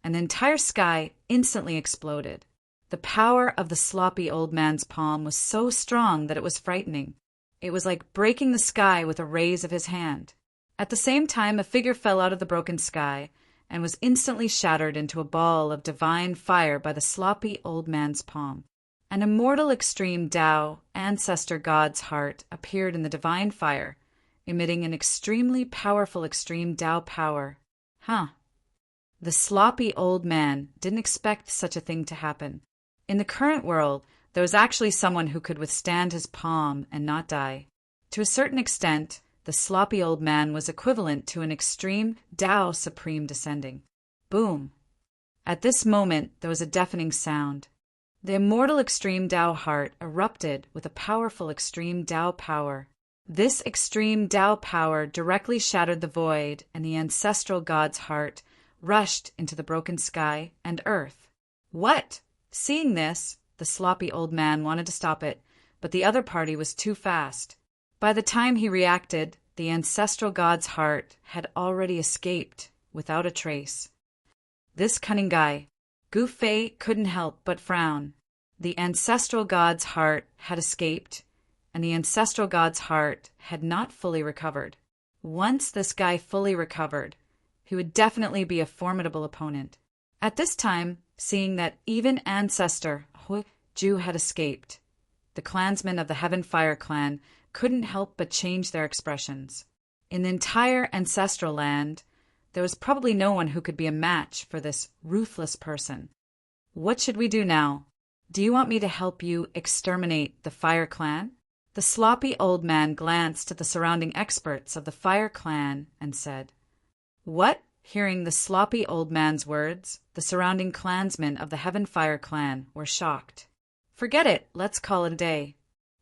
and the entire sky instantly exploded. The power of the sloppy old man's palm was so strong that it was frightening. It was like breaking the sky with a raise of his hand. At the same time, a figure fell out of the broken sky and was instantly shattered into a ball of divine fire by the sloppy old man's palm. An immortal extreme Tao, ancestor god's heart, appeared in the divine fire, emitting an extremely powerful extreme Tao power. The sloppy old man didn't expect such a thing to happen. In the current world, there was actually someone who could withstand his palm and not die. To a certain extent, the sloppy old man was equivalent to an extreme Tao supreme descending. Boom! At this moment, there was a deafening sound. The immortal extreme Tao heart erupted with a powerful extreme Tao power. This extreme Tao power directly shattered the void, and the ancestral god's heart rushed into the broken sky and earth. What? Seeing this, the sloppy old man wanted to stop it, but the other party was too fast. By the time he reacted, the ancestral god's heart had already escaped without a trace. This cunning guy, Gu Fei, couldn't help but frown. The ancestral god's heart had escaped, and the ancestral god's heart had not fully recovered. Once this guy fully recovered, he would definitely be a formidable opponent. At this time, seeing that even ancestor Huiju had escaped, the clansmen of the Heaven Fire clan couldn't help but change their expressions. In the entire ancestral land, there was probably no one who could be a match for this ruthless person. What should we do now? Do you want me to help you exterminate the Fire Clan? The sloppy old man glanced at the surrounding experts of the Fire Clan and said, "What?" Hearing the sloppy old man's words, the surrounding clansmen of the Heaven Fire Clan were shocked. "Forget it, let's call it a day."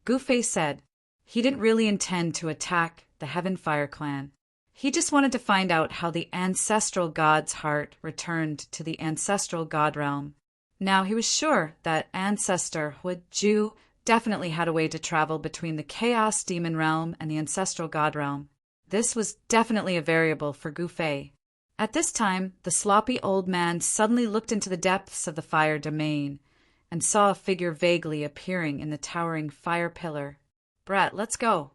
Gufei said he didn't really intend to attack the Heaven Fire Clan. He just wanted to find out how the ancestral god's heart returned to the ancestral god realm. Now he was sure that ancestor Huiju definitely had a way to travel between the chaos demon realm and the ancestral god realm. This was definitely a variable for Gufei. At this time, the sloppy old man suddenly looked into the depths of the fire domain and saw a figure vaguely appearing in the towering fire pillar. "Brat, let's go."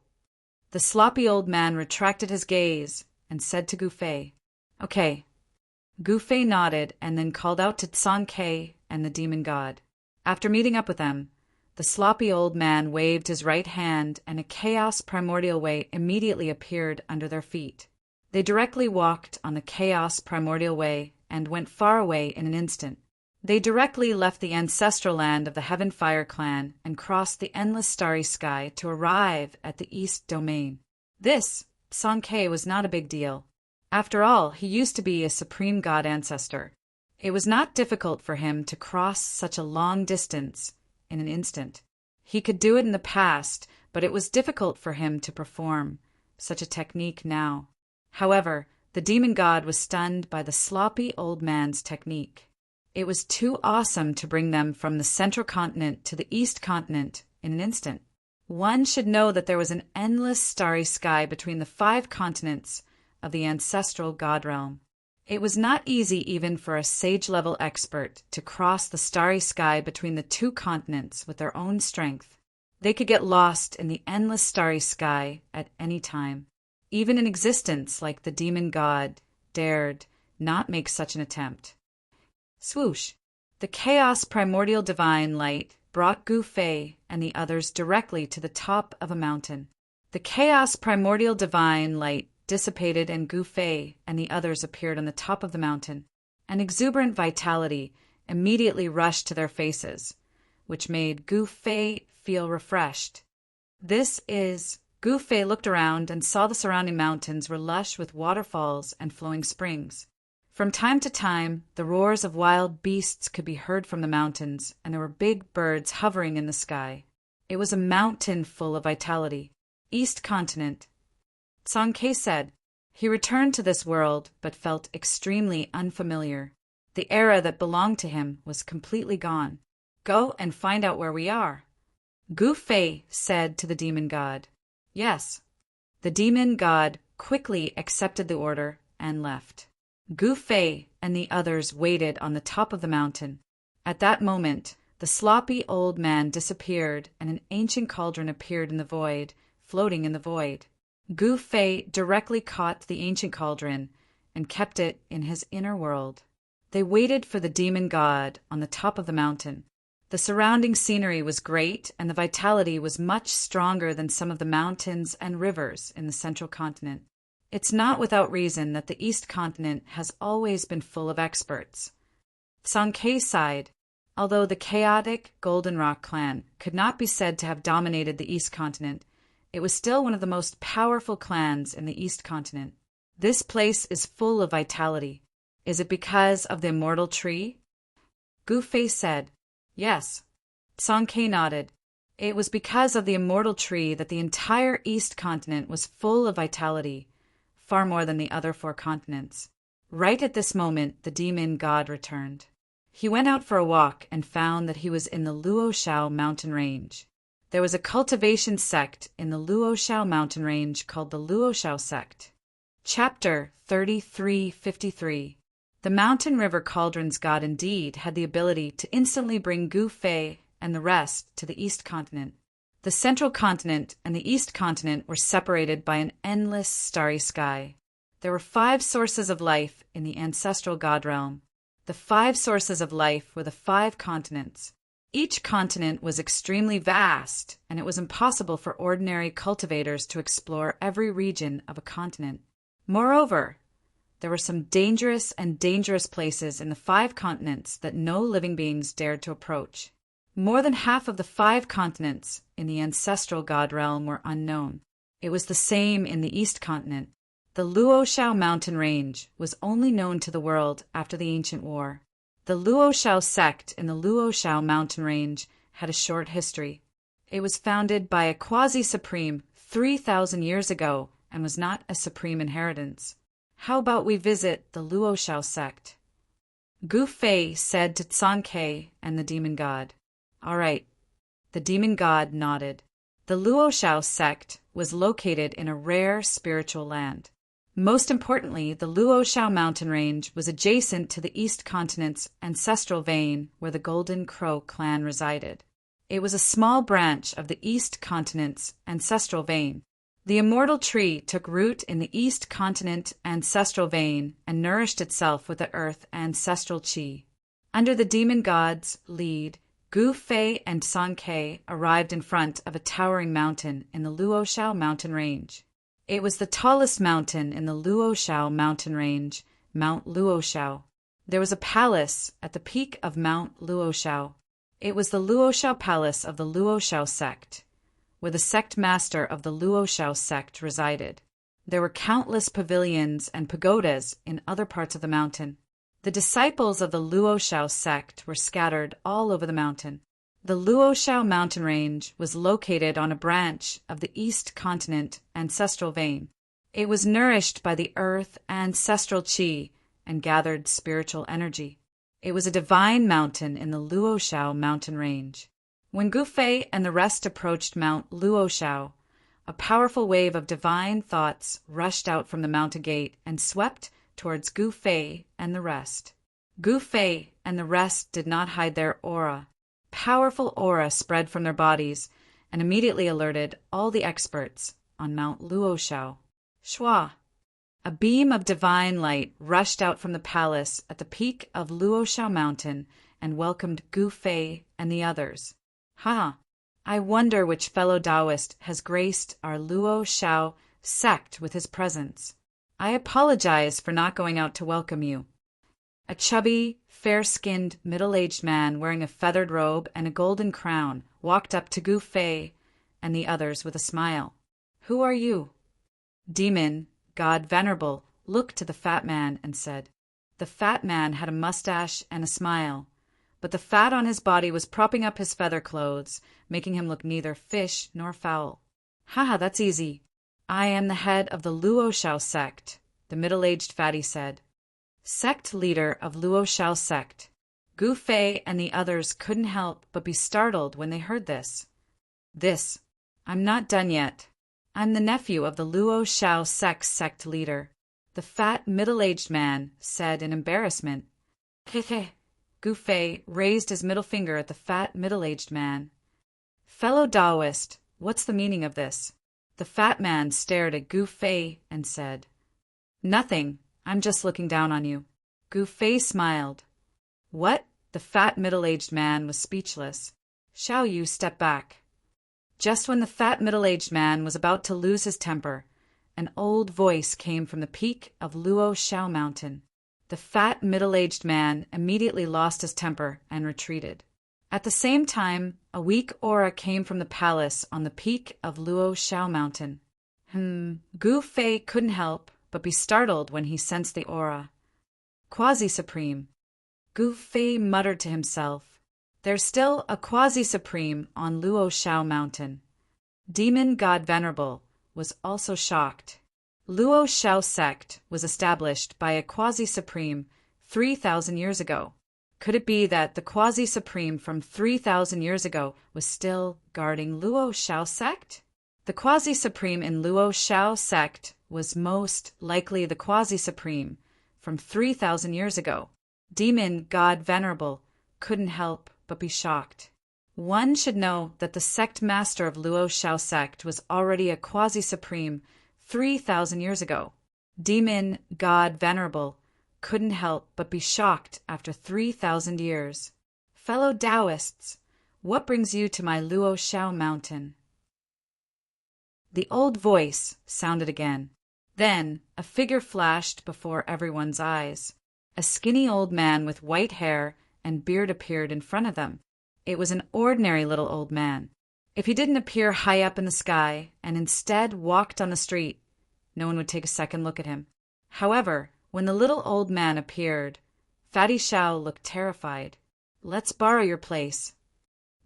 The sloppy old man retracted his gaze and said to Gufei, "Okay." Gufei nodded and then called out to Tsankei and the demon god. After meeting up with them, the sloppy old man waved his right hand and a chaos primordial way immediately appeared under their feet. They directly walked on the chaos primordial way and went far away in an instant. They directly left the ancestral land of the Heaven Fire Clan and crossed the endless starry sky to arrive at the East Domain. This, Tsankei, was not a big deal. After all, he used to be a supreme god ancestor. It was not difficult for him to cross such a long distance in an instant. He could do it in the past, but it was difficult for him to perform such a technique now. However, the demon god was stunned by the sloppy old man's technique. It was too awesome to bring them from the central continent to the east continent in an instant. One should know that there was an endless starry sky between the 5 continents of the ancestral god realm. It was not easy even for a sage-level expert to cross the starry sky between the 2 continents with their own strength. They could get lost in the endless starry sky at any time. Even in existence, like the demon god, dared not make such an attempt. Swoosh! The chaos primordial divine light brought Gufei and the others directly to the top of a mountain. The chaos primordial divine light dissipated and Gufei and the others appeared on the top of the mountain. An exuberant vitality immediately rushed to their faces, which made Gufei feel refreshed. Gufei looked around and saw the surrounding mountains were lush with waterfalls and flowing springs. From time to time, the roars of wild beasts could be heard from the mountains, and there were big birds hovering in the sky. It was a mountain full of vitality. East Continent. Tsankei said. He returned to this world, but felt extremely unfamiliar. The era that belonged to him was completely gone. "Go and find out where we are." Gufei said to the demon god. "Yes." The demon god quickly accepted the order and left. Gufei and the others waited on the top of the mountain. At that moment, the sloppy old man disappeared and an ancient cauldron appeared in the void, floating in the void. Gufei directly caught the ancient cauldron and kept it in his inner world. They waited for the demon god on the top of the mountain. The surrounding scenery was great, and the vitality was much stronger than some of the mountains and rivers in the central continent. It's not without reason that the East Continent has always been full of experts. Tsankei sighed. Although the chaotic Golden Rock clan could not be said to have dominated the East Continent, it was still one of the most powerful clans in the East Continent. This place is full of vitality. Is it because of the immortal tree? Gufei said. Yes. Tsankei nodded. It was because of the immortal tree that the entire East Continent was full of vitality, far more than the other 4 continents. Right at this moment, the demon god returned. He went out for a walk and found that he was in the Luoshao mountain range. There was a cultivation sect in the Luoshao mountain range called the Luoshao sect. Chapter 3353. The mountain river cauldron's god indeed had the ability to instantly bring Gufei and the rest to the East Continent. The Central Continent and the East Continent were separated by an endless starry sky. There were 5 sources of life in the ancestral god realm. The 5 sources of life were the 5 continents. Each continent was extremely vast, and it was impossible for ordinary cultivators to explore every region of a continent. Moreover, there were some dangerous places in the 5 continents that no living beings dared to approach. More than half of the 5 continents in the ancestral god realm were unknown. It was the same in the East continent. The Luoshao mountain range was only known to the world after the ancient war. The Luoshao sect in the Luoshao mountain range had a short history. It was founded by a quasi-supreme 3,000 years ago and was not a supreme inheritance. How about we visit the Luoshao sect? Gu Fei said to Tsankei and the demon god. All right. The demon god nodded. The Luoshao sect was located in a rare spiritual land. Most importantly, the Luoshao mountain range was adjacent to the East continent's ancestral vein where the Golden Crow clan resided. It was a small branch of the East continent's ancestral vein. The immortal tree took root in the East continent ancestral vein and nourished itself with the earth ancestral qi. Under the demon god's lead, Gu Fei and Tsankei arrived in front of a towering mountain in the Luoshao mountain range. It was the tallest mountain in the Luoshao mountain range, Mount Luoshao. There was a palace at the peak of Mount Luoshao. It was the Luoshao palace of the Luoshao sect, where the sect master of the Luoshao sect resided. There were countless pavilions and pagodas in other parts of the mountain. The disciples of the Luoshao sect were scattered all over the mountain. The Luoshao mountain range was located on a branch of the East continent ancestral vein. It was nourished by the earth ancestral qi and gathered spiritual energy. It was a divine mountain in the Luoshao mountain range. When Gu Fei and the rest approached Mount Luoshao, a powerful wave of divine thoughts rushed out from the mountain gate and swept towards Gu Fei and the rest. Gu Fei and the rest did not hide their aura. Powerful aura spread from their bodies and immediately alerted all the experts on Mount Luoshao. Shua! A beam of divine light rushed out from the palace at the peak of Luoshao mountain and welcomed Gu Fei and the others. Ha! I wonder which fellow Taoist has graced our Luoshao sect with his presence. I apologize for not going out to welcome you. A chubby, fair-skinned, middle-aged man wearing a feathered robe and a golden crown walked up to Gu Fei and the others with a smile. Who are you? Demon, God Venerable, looked to the fat man and said. The fat man had a mustache and a smile, but the fat on his body was propping up his feather clothes, making him look neither fish nor fowl. Ha, that's easy. I am the head of the Luoshao sect, the middle-aged fatty said. Sect leader of Luoshao sect. Gu Fei and the others couldn't help but be startled when they heard this. I'm not done yet. I'm the nephew of the Luoshao sect leader. The fat middle-aged man said in embarrassment. Hehe. Gu Fei raised his middle finger at the fat middle-aged man. Fellow Taoist, what's the meaning of this? The fat man stared at Gu Fei and said. Nothing. I'm just looking down on you. Gu Fei smiled. What? The fat middle-aged man was speechless. Xiao Yu stepped back. Just when the fat middle-aged man was about to lose his temper, an old voice came from the peak of Luoshao mountain. The fat middle-aged man immediately lost his temper and retreated. At the same time, a weak aura came from the palace on the peak of Luoshao mountain. Gu Fei couldn't help but be startled when he sensed the aura. Quasi-Supreme. Gu Fei muttered to himself. There's still a Quasi-Supreme on Luoshao mountain. Demon God Venerable was also shocked. Luoshao sect was established by a Quasi-Supreme 3,000 years ago. Could it be that the Quasi-Supreme from 3,000 years ago was still guarding Luoshao sect? The Quasi-Supreme in Luoshao sect was most likely the Quasi-Supreme from 3,000 years ago. Demon God Venerable couldn't help but be shocked. One should know that the sect master of Luoshao sect was already a Quasi-Supreme 3,000 years ago. Demon God Venerable couldn't help but be shocked after 3,000 years. Fellow Taoists, What brings you to my Luo Shao mountain? The old voice sounded again. Then a figure flashed before everyone's eyes. A skinny old man with white hair and beard appeared in front of them. It was an ordinary little old man. If he didn't appear high up in the sky and instead walked on the street, no one would take a second look at him. However, when the little old man appeared, Fatty Shao looked terrified. "Let's borrow your place,"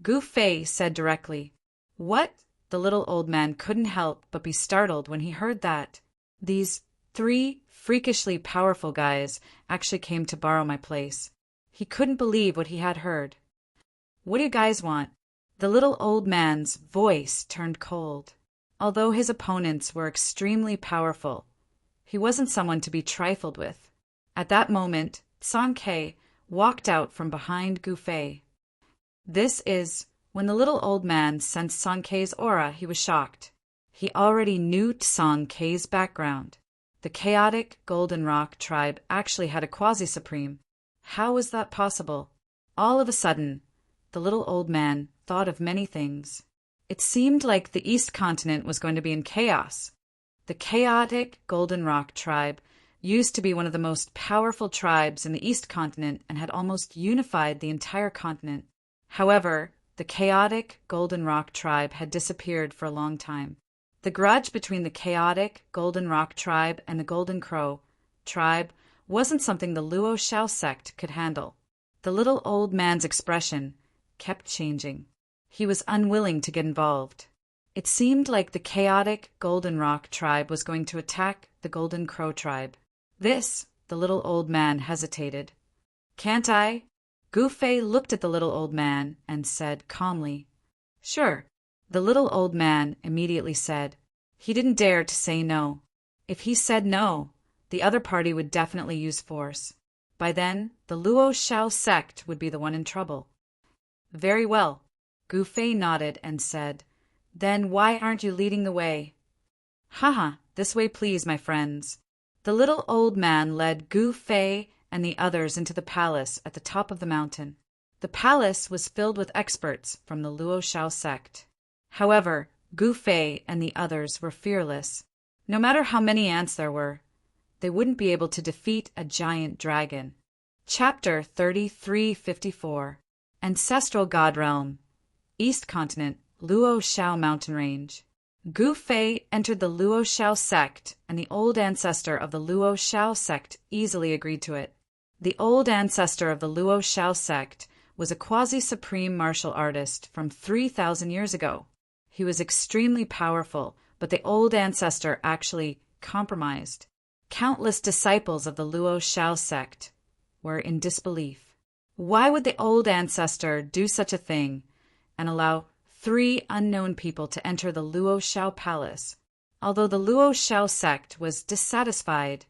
Gu Fei said directly. "What?" The little old man couldn't help but be startled when he heard that. "These 3 freakishly powerful guys actually came to borrow my place." He couldn't believe what he had heard. "What do you guys want?" The little old man's voice turned cold. Although his opponents were extremely powerful, he wasn't someone to be trifled with. At that moment, Song Ke walked out from behind Gu Fei. When the little old man sensed Song Ke's aura, he was shocked. He already knew Song Ke's background. The chaotic Golden Rock tribe actually had a quasi-supreme. How was that possible? All of a sudden, the little old man thought of many things. It seemed like the East Continent was going to be in chaos. The chaotic Golden Rock tribe used to be one of the most powerful tribes in the East Continent and had almost unified the entire continent. However, the chaotic Golden Rock tribe had disappeared for a long time. The grudge between the chaotic Golden Rock tribe and the Golden Crow tribe wasn't something the Luo Shao sect could handle. The little old man's expression kept changing. He was unwilling to get involved. It seemed like the chaotic Golden Rock tribe was going to attack the Golden Crow tribe. The little old man hesitated. "Can't I?" Gu Fei looked at the little old man and said calmly, "Sure." The little old man immediately said. He didn't dare to say no. If he said no, the other party would definitely use force. By then, the Luo Shao sect would be the one in trouble. "Very well." Gu Fei nodded and said, "Then why aren't you leading the way?" "Haha, this way please, my friends." The little old man led Gu Fei and the others into the palace at the top of the mountain. The palace was filled with experts from the Luo Shao sect. However, Gu Fei and the others were fearless. No matter how many ants there were, they wouldn't be able to defeat a giant dragon. Chapter 3354. Ancestral God Realm, East Continent, Luo Shao Mountain Range. Gu Fei entered the Luo Shao sect, and the old ancestor of the Luo Shao sect easily agreed to it. The old ancestor of the Luo Shao sect was a quasi-supreme martial artist from 3,000 years ago. He was extremely powerful, but the old ancestor actually compromised. Countless disciples of the Luo Shao sect were in disbelief. Why would the old ancestor do such a thing and allow 3 unknown people to enter the Luo Shao palace? Although the Luo Shao sect was dissatisfied,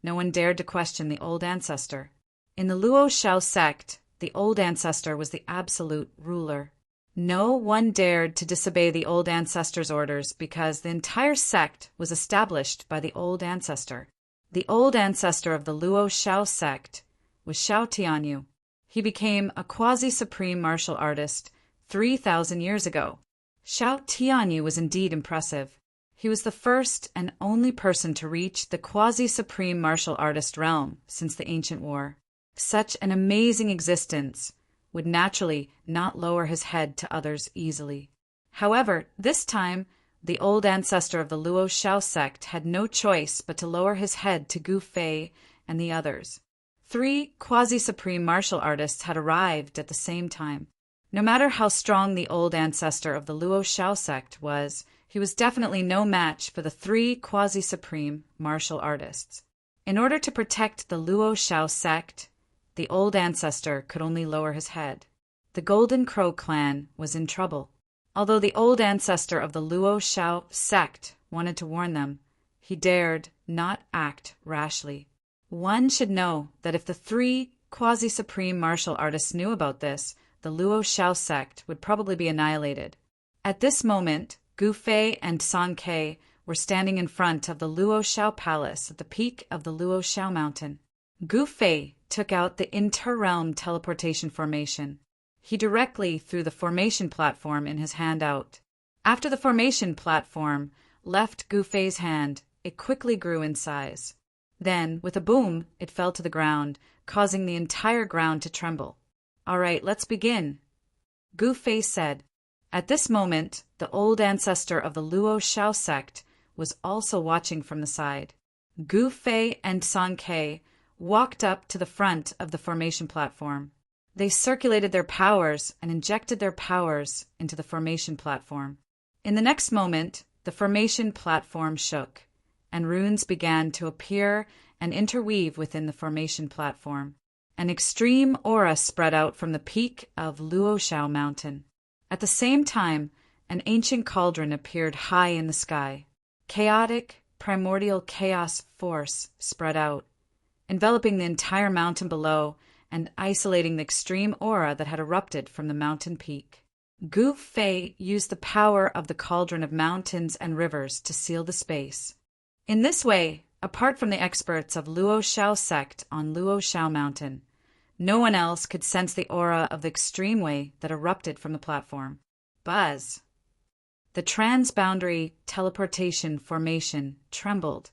no one dared to question the old ancestor. In the Luo Shao sect, the old ancestor was the absolute ruler. No one dared to disobey the old ancestor's orders because the entire sect was established by the old ancestor. The old ancestor of the Luo Shao sect was Shao Tianyu. He became a quasi-supreme martial artist 3,000 years ago. Shao Tianyu was indeed impressive. He was the first and only person to reach the quasi-supreme martial artist realm since the ancient war. Such an amazing existence would naturally not lower his head to others easily. However, this time, the old ancestor of the Luo Shao sect had no choice but to lower his head to Gu Fei and the others. 3 quasi-supreme martial artists had arrived at the same time. No matter how strong the old ancestor of the Luo Shao sect was, he was definitely no match for the 3 quasi-supreme martial artists. In order to protect the Luo Shao sect, the old ancestor could only lower his head. The Golden Crow clan was in trouble. Although the old ancestor of the Luo Shao sect wanted to warn them, he dared not act rashly. One should know that if the 3 quasi-supreme martial artists knew about this, the Luo Shao sect would probably be annihilated. At this moment, Gu Fei and Song Ke were standing in front of the Luo Shao palace at the peak of the Luo Shao mountain. Gu Fei took out the inter-realm teleportation formation. He directly threw the formation platform in his hand out. After the formation platform left Gu Fei's hand, it quickly grew in size. Then, with a boom, it fell to the ground, causing the entire ground to tremble. "All right, let's begin," Gu Fei said. At this moment, the old ancestor of the Luo Shao sect was also watching from the side. Gu Fei and Song Ke walked up to the front of the formation platform. They circulated their powers and injected their powers into the formation platform. In the next moment, the formation platform shook, and runes began to appear and interweave within the formation platform. An extreme aura spread out from the peak of Luoshao Mountain. At the same time, an ancient cauldron appeared high in the sky. Chaotic, primordial chaos force spread out, enveloping the entire mountain below and isolating the extreme aura that had erupted from the mountain peak. Gu Fei used the power of the cauldron of mountains and rivers to seal the space. In this way, apart from the experts of Luo Shao sect on Luo Shao Mountain, no one else could sense the aura of the extreme way that erupted from the platform. Buzz! The transboundary teleportation formation trembled,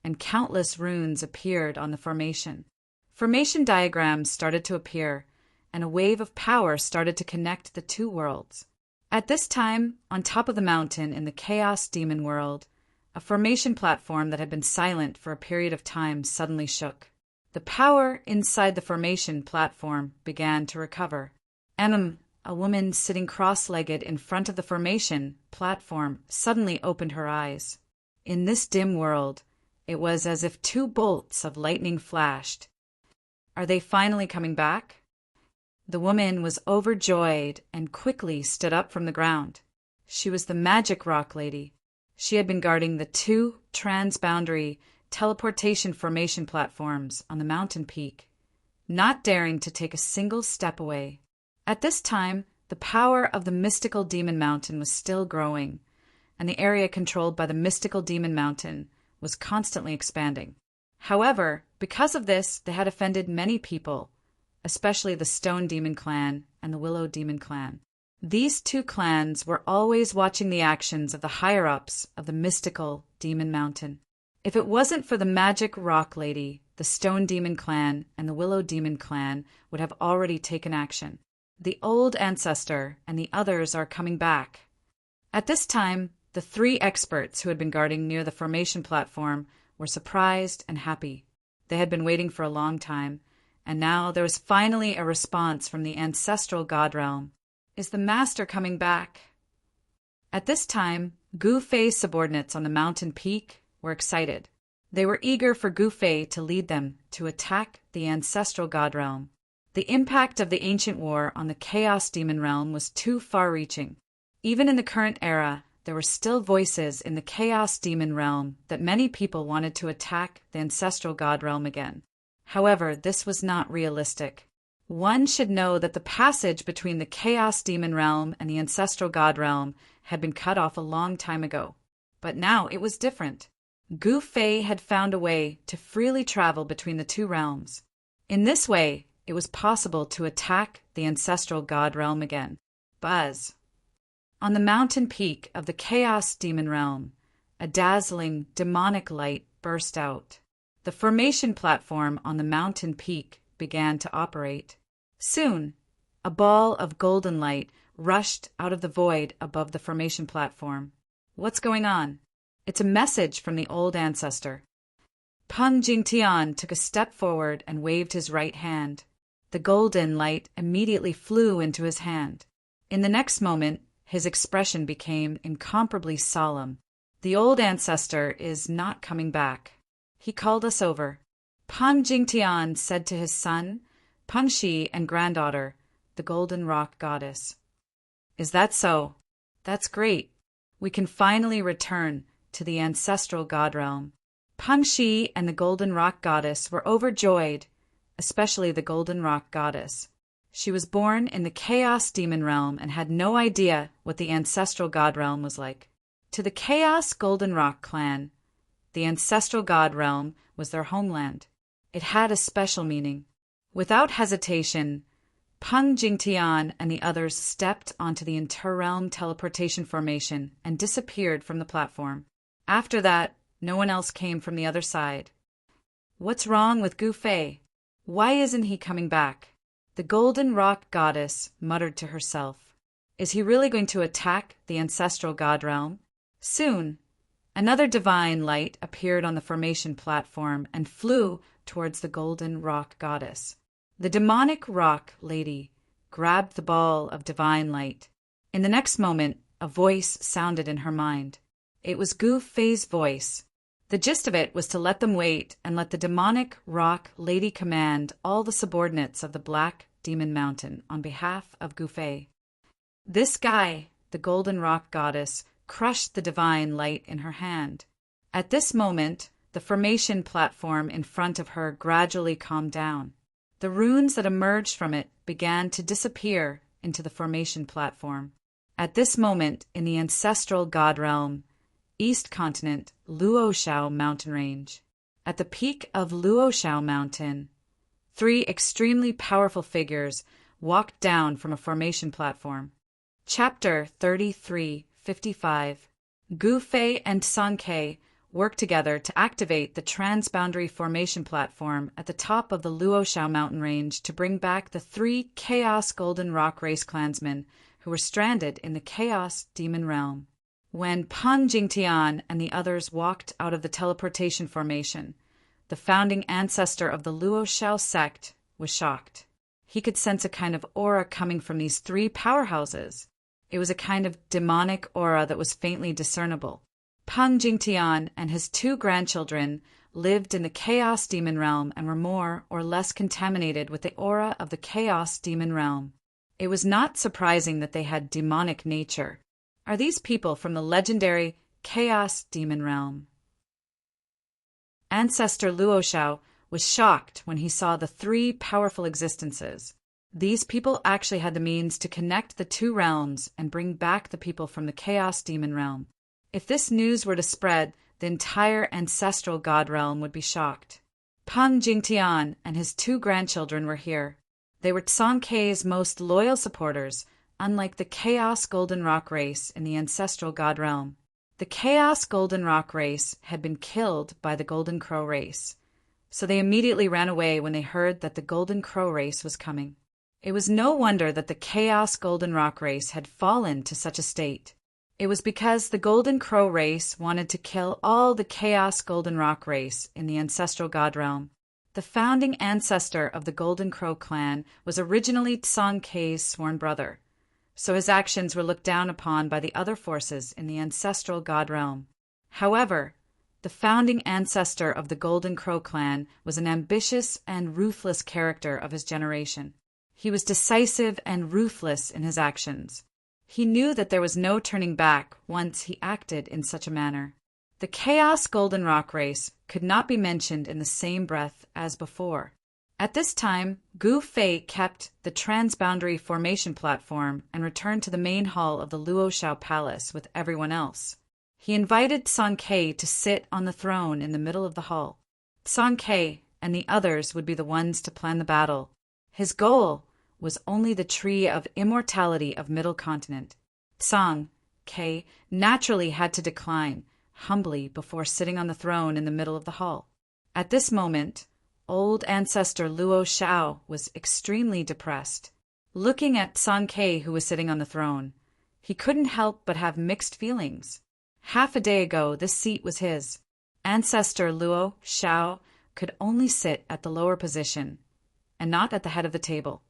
and countless runes appeared on the formation. Formation diagrams started to appear, and a wave of power started to connect the two worlds. At this time, on top of the mountain in the Chaos Demon world, a formation platform that had been silent for a period of time suddenly shook. The power inside the formation platform began to recover. A woman sitting cross-legged in front of the formation platform suddenly opened her eyes. In this dim world, it was as if two bolts of lightning flashed. "Are they finally coming back?" The woman was overjoyed and quickly stood up from the ground. She was the Magic Rock Lady. She had been guarding the two transboundary teleportation formation platforms on the mountain peak, not daring to take a single step away. At this time, the power of the mystical demon mountain was still growing, and the area controlled by the mystical demon mountain was constantly expanding. However, because of this, they had offended many people, especially the Stone Demon Clan and the Willow Demon Clan. These two clans were always watching the actions of the higher-ups of the mystical demon mountain. If it wasn't for the Magic Rock Lady, the Stone Demon Clan and the Willow Demon Clan would have already taken action. The old ancestor and the others are coming back. At this time, the three experts who had been guarding near the formation platform were surprised and happy. They had been waiting for a long time, and now there was finally a response from the ancestral god realm. "Is the master coming back?" At this time, Gu Fei's subordinates on the mountain peak were excited. They were eager for Gu Fei to lead them to attack the ancestral god realm. The impact of the ancient war on the Chaos Demon realm was too far-reaching. Even in the current era, there were still voices in the Chaos Demon realm that many people wanted to attack the ancestral god realm again. However, this was not realistic. One should know that the passage between the Chaos Demon realm and the ancestral god realm had been cut off a long time ago. But now it was different. Gu Fei had found a way to freely travel between the two realms. In this way, it was possible to attack the ancestral god realm again. Buzz! On the mountain peak of the Chaos Demon realm, a dazzling demonic light burst out. The formation platform on the mountain peak began to operate. Soon, a ball of golden light rushed out of the void above the formation platform. "What's going on?" "It's a message from the old ancestor." Peng Jingtian took a step forward and waved his right hand. The golden light immediately flew into his hand. In the next moment, his expression became incomparably solemn. "The old ancestor is not coming back. He called us over." Peng Jingtian said to his son, Peng Shi, and granddaughter, the Golden Rock Goddess. "Is that so? That's great. We can finally return to the ancestral god realm." Peng Shi and the Golden Rock Goddess were overjoyed, especially the Golden Rock Goddess. She was born in the Chaos Demon realm and had no idea what the ancestral god realm was like. To the Chaos Golden Rock clan, the ancestral god realm was their homeland. It had a special meaning. Without hesitation, Peng Jingtian and the others stepped onto the interrealm teleportation formation and disappeared from the platform. After that, no one else came from the other side. What's wrong with Gu Fei? Why isn't he coming back? The Golden Rock Goddess muttered to herself. Is he really going to attack the ancestral god realm? Soon, another divine light appeared on the formation platform and flew towards the Golden Rock Goddess. The demonic rock lady grabbed the ball of divine light. In the next moment, a voice sounded in her mind. It was Gu Fei's voice. The gist of it was to let them wait and let the demonic rock lady command all the subordinates of the Black Demon Mountain on behalf of Gu Fei. This guy, the Golden Rock Goddess, crushed the divine light in her hand. At this moment, the formation platform in front of her gradually calmed down. The runes that emerged from it began to disappear into the formation platform. At this moment, in the ancestral god realm, East Continent, Luoshao Mountain Range. At the peak of Luoshao Mountain, 3 extremely powerful figures walked down from a formation platform. Chapter 3355. Gu Fei and Sun Ke worked together to activate the transboundary formation platform at the top of the Luoshao mountain range to bring back the 3 Chaos Golden Rock race clansmen who were stranded in the Chaos Demon Realm. When Peng Jingtian and the others walked out of the teleportation formation, the founding ancestor of the Luoshao sect was shocked. He could sense a kind of aura coming from these 3 powerhouses. It was a kind of demonic aura that was faintly discernible. Peng Jingtian and his 2 grandchildren lived in the Chaos Demon Realm and were more or less contaminated with the aura of the Chaos Demon Realm. It was not surprising that they had demonic nature. Are these people from the legendary Chaos Demon Realm? Ancestor Luoshao was shocked when he saw the 3 powerful existences. These people actually had the means to connect the 2 realms and bring back the people from the Chaos Demon Realm. If this news were to spread, the entire ancestral god realm would be shocked. Peng Jingtian and his 2 grandchildren were here. They were Sun Ke's most loyal supporters, unlike the Chaos Golden Rock race in the ancestral god realm. The Chaos Golden Rock race had been killed by the Golden Crow race, so they immediately ran away when they heard that the Golden Crow race was coming. It was no wonder that the Chaos Golden Rock race had fallen to such a state. It was because the Golden Crow race wanted to kill all the Chaos Golden Rock race in the ancestral god realm. The founding ancestor of the Golden Crow clan was originally Sun Ke's sworn brother, so his actions were looked down upon by the other forces in the ancestral god realm. However, the founding ancestor of the Golden Crow clan was an ambitious and ruthless character of his generation. He was decisive and ruthless in his actions. He knew that there was no turning back once he acted in such a manner. The Chaos Golden Rock race could not be mentioned in the same breath as before. At this time, Gu Fei kept the transboundary formation platform and returned to the main hall of the Luoshao Palace with everyone else. He invited Sun Ke to sit on the throne in the middle of the hall. Sun Ke and the others would be the ones to plan the battle. His goal was only the tree of immortality of Middle Continent. Sun Ke naturally had to decline humbly before sitting on the throne in the middle of the hall. At this moment, old ancestor Luoshao was extremely depressed. Looking at Sun Ke, who was sitting on the throne, he couldn't help but have mixed feelings. Half a day ago, this seat was his. Ancestor Luoshao could only sit at the lower position, and not at the head of the table.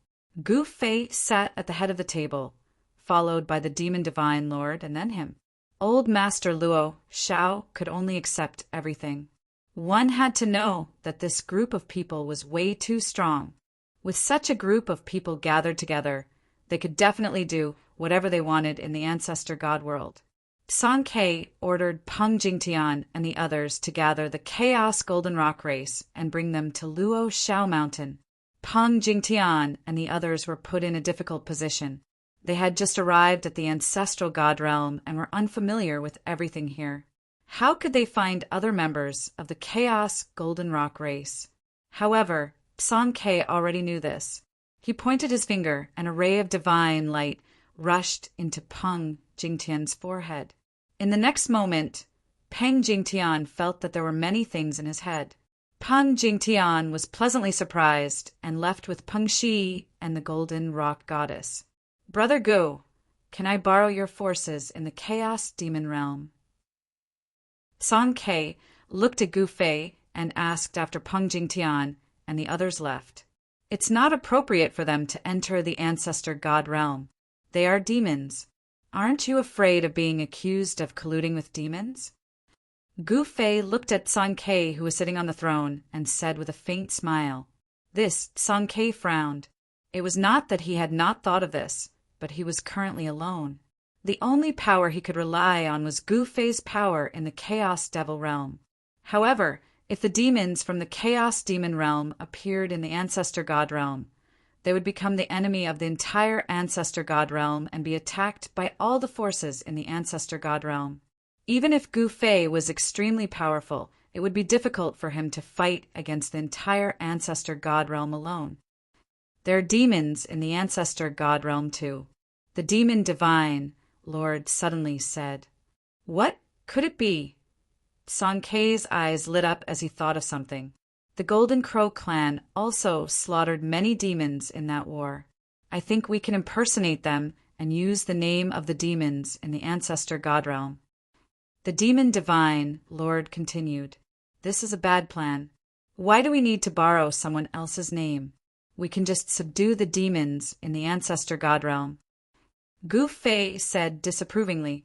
Gu Fei sat at the head of the table, followed by the Demon Divine Lord and then him. Old Master Luoshao could only accept everything. One had to know that this group of people was way too strong. With such a group of people gathered together, they could definitely do whatever they wanted in the ancestor god world. Sun Ke ordered Peng Jingtian and the others to gather the Chaos Golden Rock race and bring them to Luoshao Mountain. Peng Jingtian and the others were put in a difficult position. They had just arrived at the ancestral god realm and were unfamiliar with everything here. How could they find other members of the Chaos Golden Rock race? However, Sun Ke already knew this. He pointed his finger, and a ray of divine light rushed into Peng Jingtian's forehead. In the next moment, Peng Jingtian felt that there were many things in his head. Peng Jingtian was pleasantly surprised and left with Peng Shi and the Golden Rock Goddess. "Brother Gu, can I borrow your forces in the Chaos Demon Realm?" Song Ke looked at Gu Fei and asked after Peng Jingtian, and the others left. "It's not appropriate for them to enter the Ancestor God Realm. They are demons. Aren't you afraid of being accused of colluding with demons?" Gu Fei looked at Song Ke, who was sitting on the throne, and said with a faint smile. This Song Ke frowned. It was not that he had not thought of this, but he was currently alone. The only power he could rely on was Gu Fei's power in the Chaos Devil Realm. However, if the demons from the Chaos Demon Realm appeared in the Ancestor God Realm, they would become the enemy of the entire Ancestor God Realm and be attacked by all the forces in the Ancestor God Realm. Even if Gu Fei was extremely powerful, it would be difficult for him to fight against the entire Ancestor God Realm alone. There are demons in the Ancestor God Realm too. The demon divine Lord suddenly said. What could it be? Song Ke's eyes lit up as he thought of something. The Golden Crow clan also slaughtered many demons in that war. I think we can impersonate them and use the name of the demons in the Ancestor God Realm. The demon divine Lord continued. This is a bad plan. Why do we need to borrow someone else's name? We can just subdue the demons in the Ancestor God Realm. Gu Fei said disapprovingly.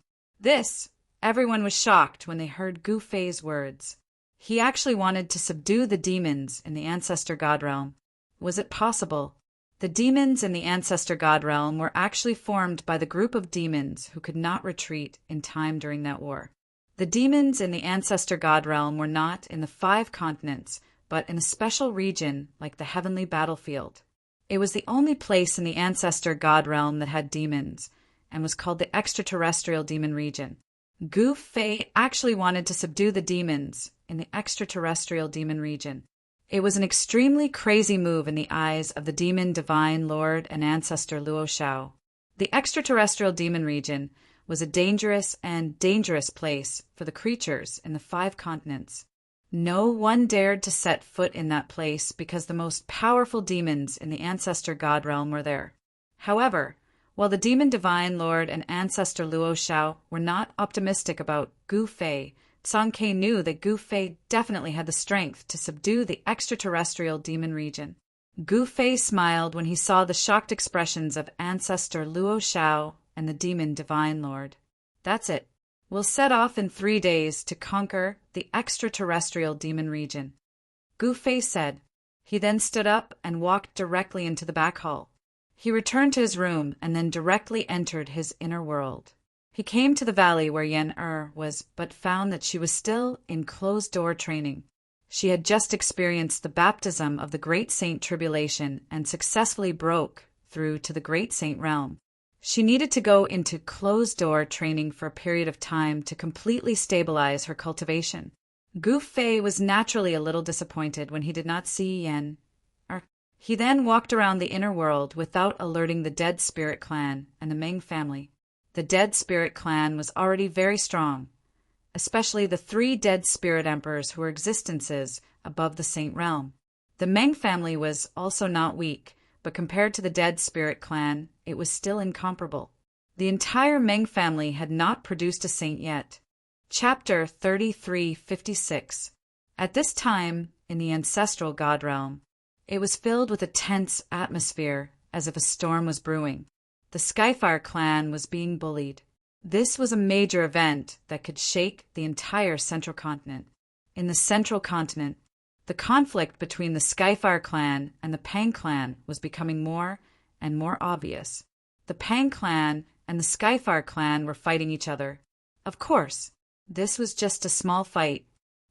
Everyone was shocked when they heard Gu Fei's words. He actually wanted to subdue the demons in the Ancestor God Realm. Was it possible? The demons in the Ancestor God Realm were actually formed by the group of demons who could not retreat in time during that war. The demons in the Ancestor God Realm were not in the 5 continents, but in a special region like the Heavenly Battlefield. It was the only place in the Ancestor God Realm that had demons, and was called the Extraterrestrial Demon Region. Gu Fei actually wanted to subdue the demons in the Extraterrestrial Demon Region. It was an extremely crazy move in the eyes of the Demon Divine Lord and Ancestor Luo Shao. The Extraterrestrial Demon Region was a dangerous place for the creatures in the 5 continents. No one dared to set foot in that place because the most powerful demons in the Ancestor God Realm were there. However, while the Demon Divine Lord and Ancestor Luo Shao were not optimistic about Gu Fei, Song Ke knew that Gu Fei definitely had the strength to subdue the Extraterrestrial Demon Region. Gu Fei smiled when he saw the shocked expressions of Ancestor Luo Shao and the Demon Divine Lord. That's it. We'll set off in 3 days to conquer the Extraterrestrial Demon Region, Gu Fei said. He then stood up and walked directly into the back hall. He returned to his room and then directly entered his inner world. He came to the valley where Yen was, but found that she was still in closed-door training. She had just experienced the baptism of the Great Saint Tribulation and successfully broke through to the Great Saint Realm. She needed to go into closed-door training for a period of time to completely stabilize her cultivation. Gu Fei was naturally a little disappointed when he did not see Yen. He then walked around the inner world without alerting the Dead Spirit clan and the Meng family. The Dead Spirit clan was already very strong, especially the 3 Dead Spirit Emperors who were existences above the Saint Realm. The Meng family was also not weak, but compared to the Dead Spirit clan, it was still incomparable. The entire Meng family had not produced a saint yet. Chapter 3356. At this time, in the Ancestral God Realm, it was filled with a tense atmosphere, as if a storm was brewing. The Skyfire clan was being bullied. This was a major event that could shake the entire Central Continent. In the Central Continent, the conflict between the Skyfire clan and the Pang clan was becoming more and more obvious. The Pang clan and the Skyfire clan were fighting each other. Of course, this was just a small fight.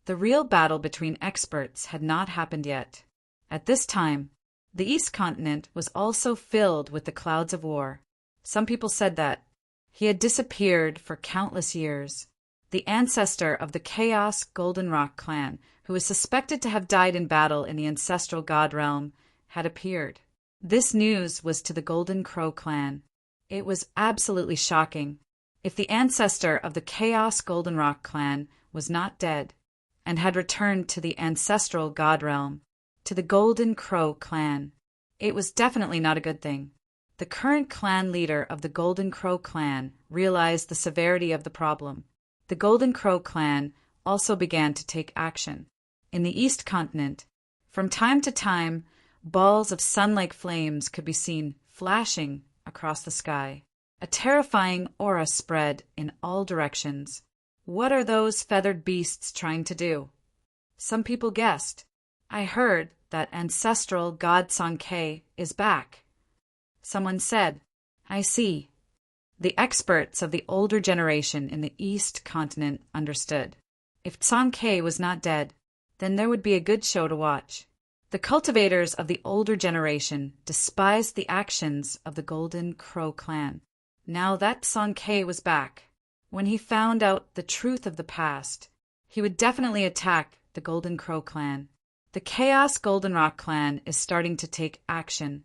The real battle between experts had not happened yet. At this time, the East Continent was also filled with the clouds of war. Some people said that he had disappeared for countless years. The ancestor of the Chaos Golden Rock clan, who was suspected to have died in battle in the Ancestral God Realm, had appeared. This news was to the Golden Crow clan. It was absolutely shocking. If the ancestor of the Chaos Goldenrock clan was not dead and had returned to the ancestral god realm, to the Golden Crow clan, it was definitely not a good thing. The current clan leader of the Golden Crow clan realized the severity of the problem. The Golden Crow clan also began to take action. In the East Continent, from time to time, balls of sun-like flames could be seen flashing across the sky. A terrifying aura spread in all directions. What are those feathered beasts trying to do? Some people guessed. I heard that ancestral god Sankey is back. Someone said, I see. The experts of the older generation in the East Continent understood. If Sankey was not dead, then there would be a good show to watch. The cultivators of the older generation despised the actions of the Golden Crow clan. Now that Sankey was back, when he found out the truth of the past, he would definitely attack the Golden Crow clan. The Chaos Goldenrock clan is starting to take action.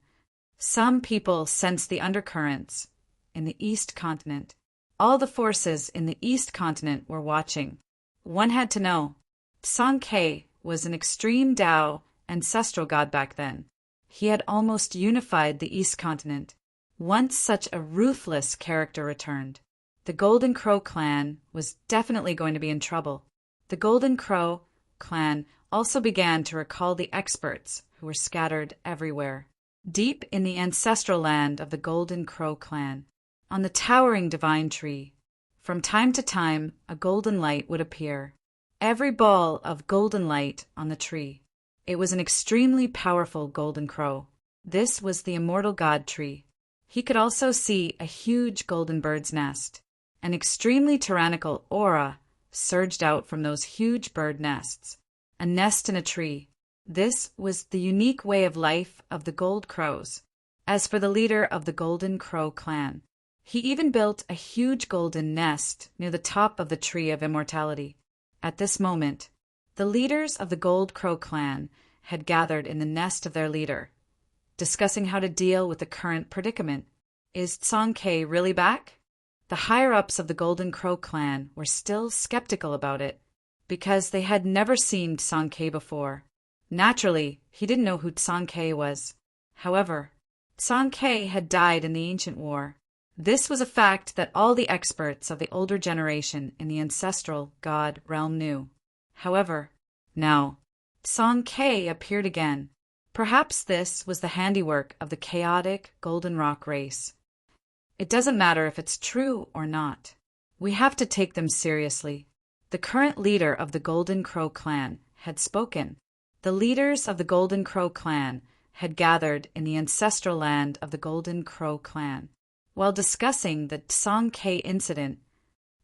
Some people sense the undercurrents in the East Continent. All the forces in the East Continent were watching. One had to know. Sankey was an extreme Tao ancestral god back then. He had almost unified the East Continent. Once such a ruthless character returned, the Golden Crow clan was definitely going to be in trouble. The Golden Crow clan also began to recall the experts who were scattered everywhere. Deep in the ancestral land of the Golden Crow clan, on the towering divine tree, from time to time a golden light would appear. Every ball of golden light on the tree. It was an extremely powerful golden crow. This was the immortal god tree. He could also see a huge golden bird's nest. An extremely tyrannical aura surged out from those huge bird nests. A nest in a tree. This was the unique way of life of the Gold Crows. As for the leader of the Golden Crow clan, he even built a huge golden nest near the top of the Tree of Immortality. At this moment, the leaders of the Gold Crow clan had gathered in the nest of their leader, discussing how to deal with the current predicament. Is Sankey really back? The higher-ups of the Golden Crow clan were still skeptical about it, because they had never seen Sankey before. Naturally, he didn't know who Sankey was. However, Sankey had died in the ancient war. This was a fact that all the experts of the older generation in the ancestral god realm knew. However, now, Sankey appeared again. Perhaps this was the handiwork of the chaotic Goldenrock race. It doesn't matter if it's true or not. We have to take them seriously. The current leader of the Golden Crow clan had spoken. The leaders of the Golden Crow clan had gathered in the ancestral land of the Golden Crow clan. While discussing the Sankey incident,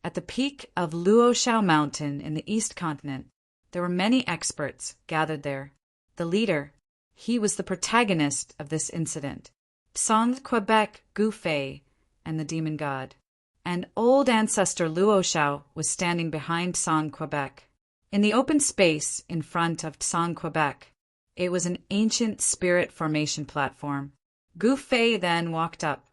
at the peak of Luoshao Mountain in the East Continent, there were many experts gathered there. The leader, he was the protagonist of this incident. Sang Quebec Gufei and the demon god. And old ancestor Luoshao was standing behind Sang Quebec. In the open space in front of Sang Quebec, it was an ancient spirit formation platform. Gufei then walked up.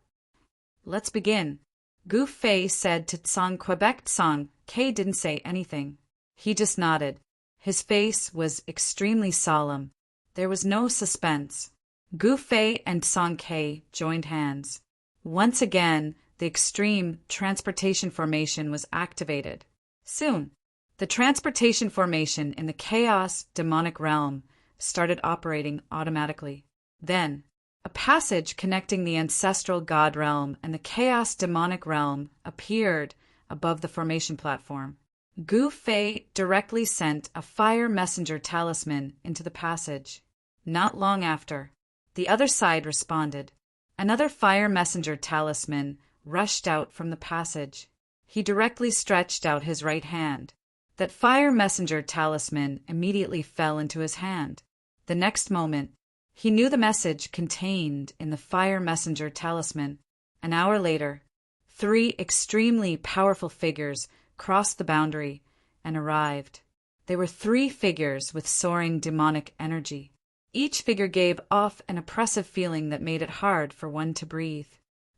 Let's begin. Gufei said to Sang Quebec. Sang K didn't say anything. He just nodded. His face was extremely solemn. There was no suspense. Gufei and Sang K joined hands. Once again, the extreme transportation formation was activated. Soon, the transportation formation in the chaos demonic realm started operating automatically. Then, a passage connecting the ancestral god realm and the chaos demonic realm appeared above the formation platform. Gufei directly sent a fire messenger talisman into the passage. Not long after, the other side responded. Another fire messenger talisman rushed out from the passage. He directly stretched out his right hand. That fire messenger talisman immediately fell into his hand. The next moment, he knew the message contained in the fire messenger talisman. An hour later, 3 extremely powerful figures crossed the boundary and arrived. They were 3 figures with soaring demonic energy. Each figure gave off an oppressive feeling that made it hard for one to breathe.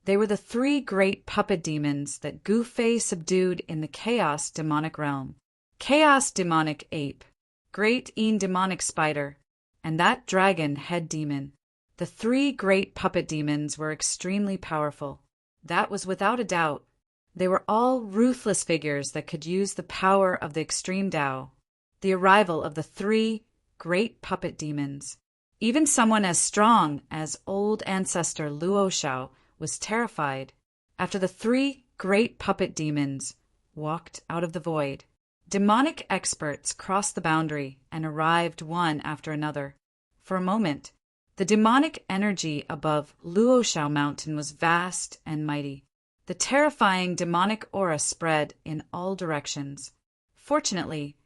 They were the three great puppet demons that Gu Fei subdued in the Chaos demonic realm. Chaos demonic ape, Great Een demonic spider, and that dragon head demon. The three great puppet demons were extremely powerful. That was without a doubt. They were all ruthless figures that could use the power of the extreme Tao. The arrival of the three great puppet demons. Even someone as strong as old ancestor Luo Shao was terrified. After the three great puppet demons walked out of the void, demonic experts crossed the boundary and arrived one after another. For a moment, the demonic energy above Luo Shao Mountain was vast and mighty. The terrifying demonic aura spread in all directions. Fortunately,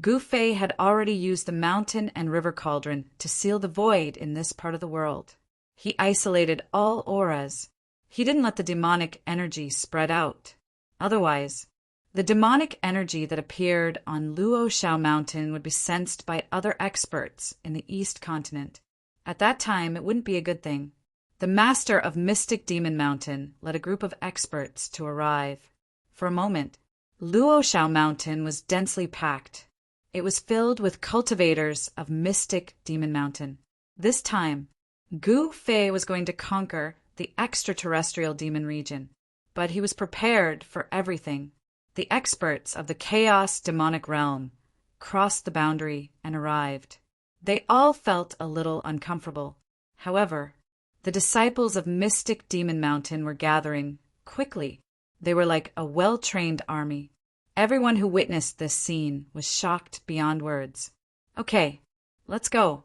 Gu Fei had already used the mountain and river cauldron to seal the void in this part of the world. He isolated all auras. He didn't let the demonic energy spread out. Otherwise, the demonic energy that appeared on Luo Shao Mountain would be sensed by other experts in the East Continent. At that time, it wouldn't be a good thing. The master of Mystic Demon Mountain led a group of experts to arrive. For a moment, Luo Shao Mountain was densely packed. It was filled with cultivators of Mystic Demon Mountain. This time, Gu Fei was going to conquer the extraterrestrial demon region, but he was prepared for everything. The experts of the Chaos demonic realm crossed the boundary and arrived. They all felt a little uncomfortable. However, the disciples of Mystic Demon Mountain were gathering quickly. They were like a well-trained army. Everyone who witnessed this scene was shocked beyond words. "Okay, let's go,"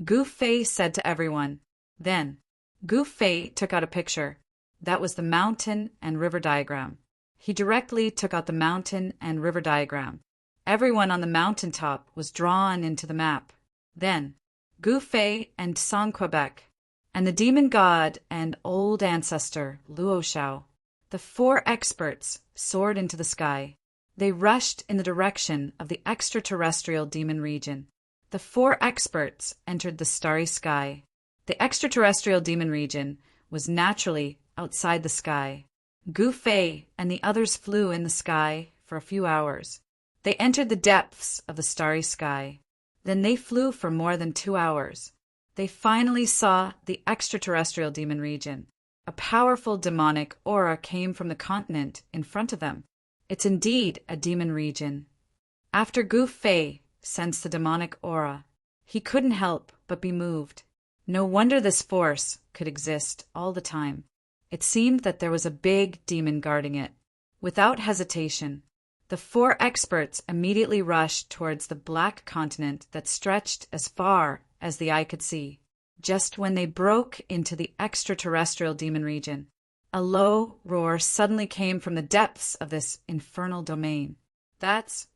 Gu Fei said to everyone. Then, Gu Fei took out a picture. That was the mountain and river diagram. He directly took out the mountain and river diagram. Everyone on the mountaintop was drawn into the map. Then, Gu Fei and Sang Quebec, and the demon god and old ancestor Luo Shao, the four experts, soared into the sky. They rushed in the direction of the extraterrestrial demon region. The four experts entered the starry sky. The extraterrestrial demon region was naturally outside the sky. Gu Fei and the others flew in the sky for a few hours. They entered the depths of the starry sky. Then they flew for more than 2 hours. They finally saw the extraterrestrial demon region. A powerful demonic aura came from the continent in front of them. It's indeed a demon region. After Gu Fei sensed the demonic aura, he couldn't help but be moved. No wonder this force could exist all the time. It seemed that there was a big demon guarding it. Without hesitation, the four experts immediately rushed towards the black continent that stretched as far as the eye could see. Just when they broke into the extraterrestrial demon region, a low roar suddenly came from the depths of this infernal domain. That's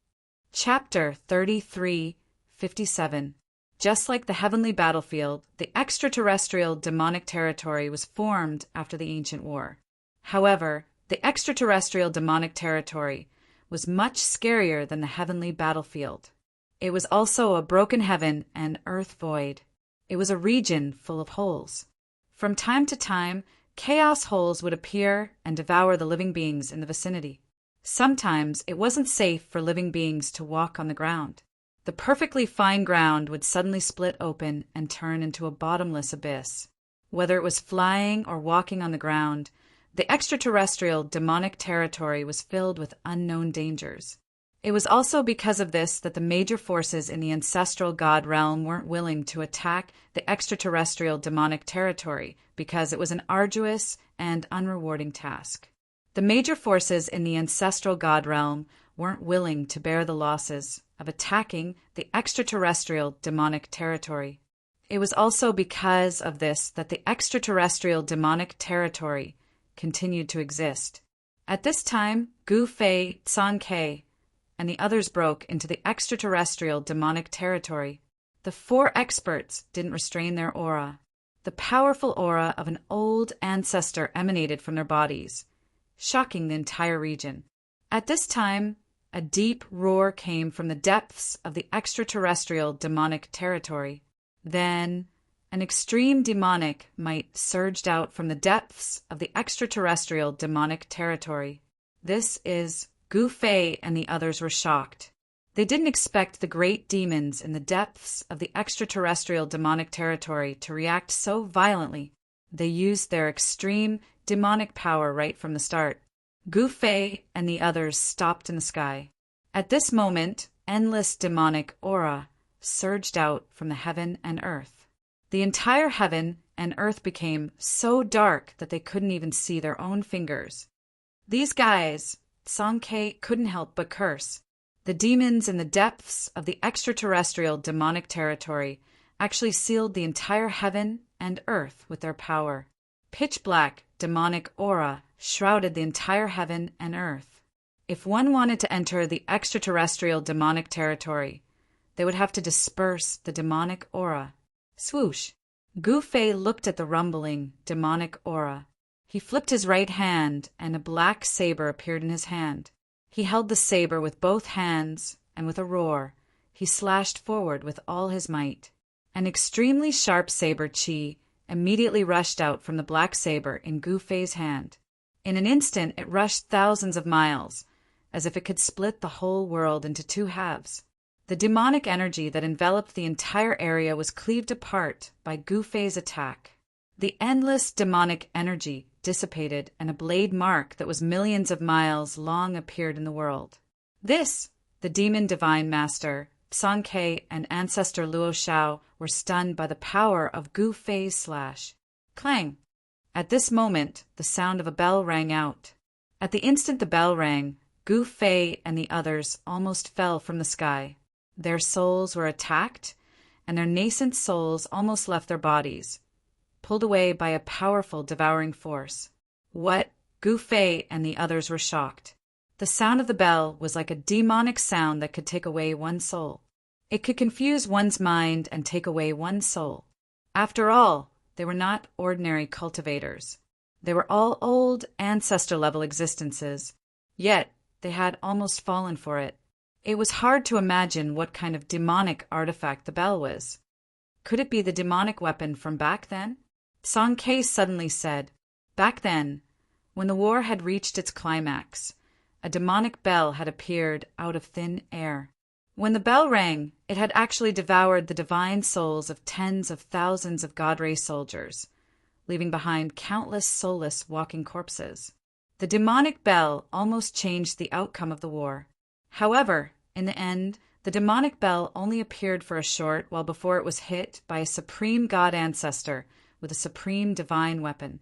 Chapter 3357. Just like the heavenly battlefield, the extraterrestrial demonic territory was formed after the ancient war. However, the extraterrestrial demonic territory was much scarier than the heavenly battlefield. It was also a broken heaven and earth void. It was a region full of holes. From time to time, chaos holes would appear and devour the living beings in the vicinity. Sometimes it wasn't safe for living beings to walk on the ground. The perfectly fine ground would suddenly split open and turn into a bottomless abyss. Whether it was flying or walking on the ground, the extraterrestrial demonic territory was filled with unknown dangers. It was also because of this that the major forces in the ancestral god realm weren't willing to attack the extraterrestrial demonic territory because it was an arduous and unrewarding task. The major forces in the ancestral god realm weren't willing to bear the losses of attacking the extraterrestrial demonic territory. It was also because of this that the extraterrestrial demonic territory continued to exist. At this time, Gu Fei, San Ke, and the others broke into the extraterrestrial demonic territory. The four experts didn't restrain their aura. The powerful aura of an old ancestor emanated from their bodies, shocking the entire region. At this time, a deep roar came from the depths of the extraterrestrial demonic territory. Then an extreme demonic might surged out from the depths of the extraterrestrial demonic territory. This is Gu Fei and the others were shocked. They didn't expect the great demons in the depths of the extraterrestrial demonic territory to react so violently. They used their extreme demonic power right from the start. Gu Fei and the others stopped in the sky. At this moment, endless demonic aura surged out from the heaven and earth. The entire heaven and earth became so dark that they couldn't even see their own fingers. These guys, Song Ke couldn't help but curse. The demons in the depths of the extraterrestrial demonic territory actually sealed the entire heaven and earth with their power. Pitch black demonic aura shrouded the entire heaven and earth. If one wanted to enter the extraterrestrial demonic territory, they would have to disperse the demonic aura. Swoosh! Gu Fei looked at the rumbling demonic aura. He flipped his right hand, and a black saber appeared in his hand. He held the saber with both hands, and with a roar, he slashed forward with all his might. An extremely sharp saber chi immediately rushed out from the black saber in Gu Fei's hand. In an instant, it rushed thousands of miles, as if it could split the whole world into two halves. The demonic energy that enveloped the entire area was cleaved apart by Gu Fei's attack. The endless demonic energy dissipated, and a blade mark that was millions of miles long appeared in the world. This, the demon divine master, Song Ke and ancestor Luo Shao were stunned by the power of Gu Fei's slash. Clang! At this moment, the sound of a bell rang out. At the instant the bell rang, Gu Fei and the others almost fell from the sky. Their souls were attacked, and their nascent souls almost left their bodies, pulled away by a powerful devouring force. What? Gu Fei and the others were shocked. The sound of the bell was like a demonic sound that could take away one's soul. It could confuse one's mind and take away one's soul. After all, they were not ordinary cultivators. They were all old, ancestor-level existences, yet they had almost fallen for it. It was hard to imagine what kind of demonic artifact the bell was. Could it be the demonic weapon from back then? Song Ke suddenly said, "Back then, when the war had reached its climax, a demonic bell had appeared out of thin air. When the bell rang, it had actually devoured the divine souls of tens of thousands of God Ray soldiers, leaving behind countless soulless walking corpses. The demonic bell almost changed the outcome of the war. However, in the end, the demonic bell only appeared for a short while before it was hit by a supreme god ancestor with a supreme divine weapon.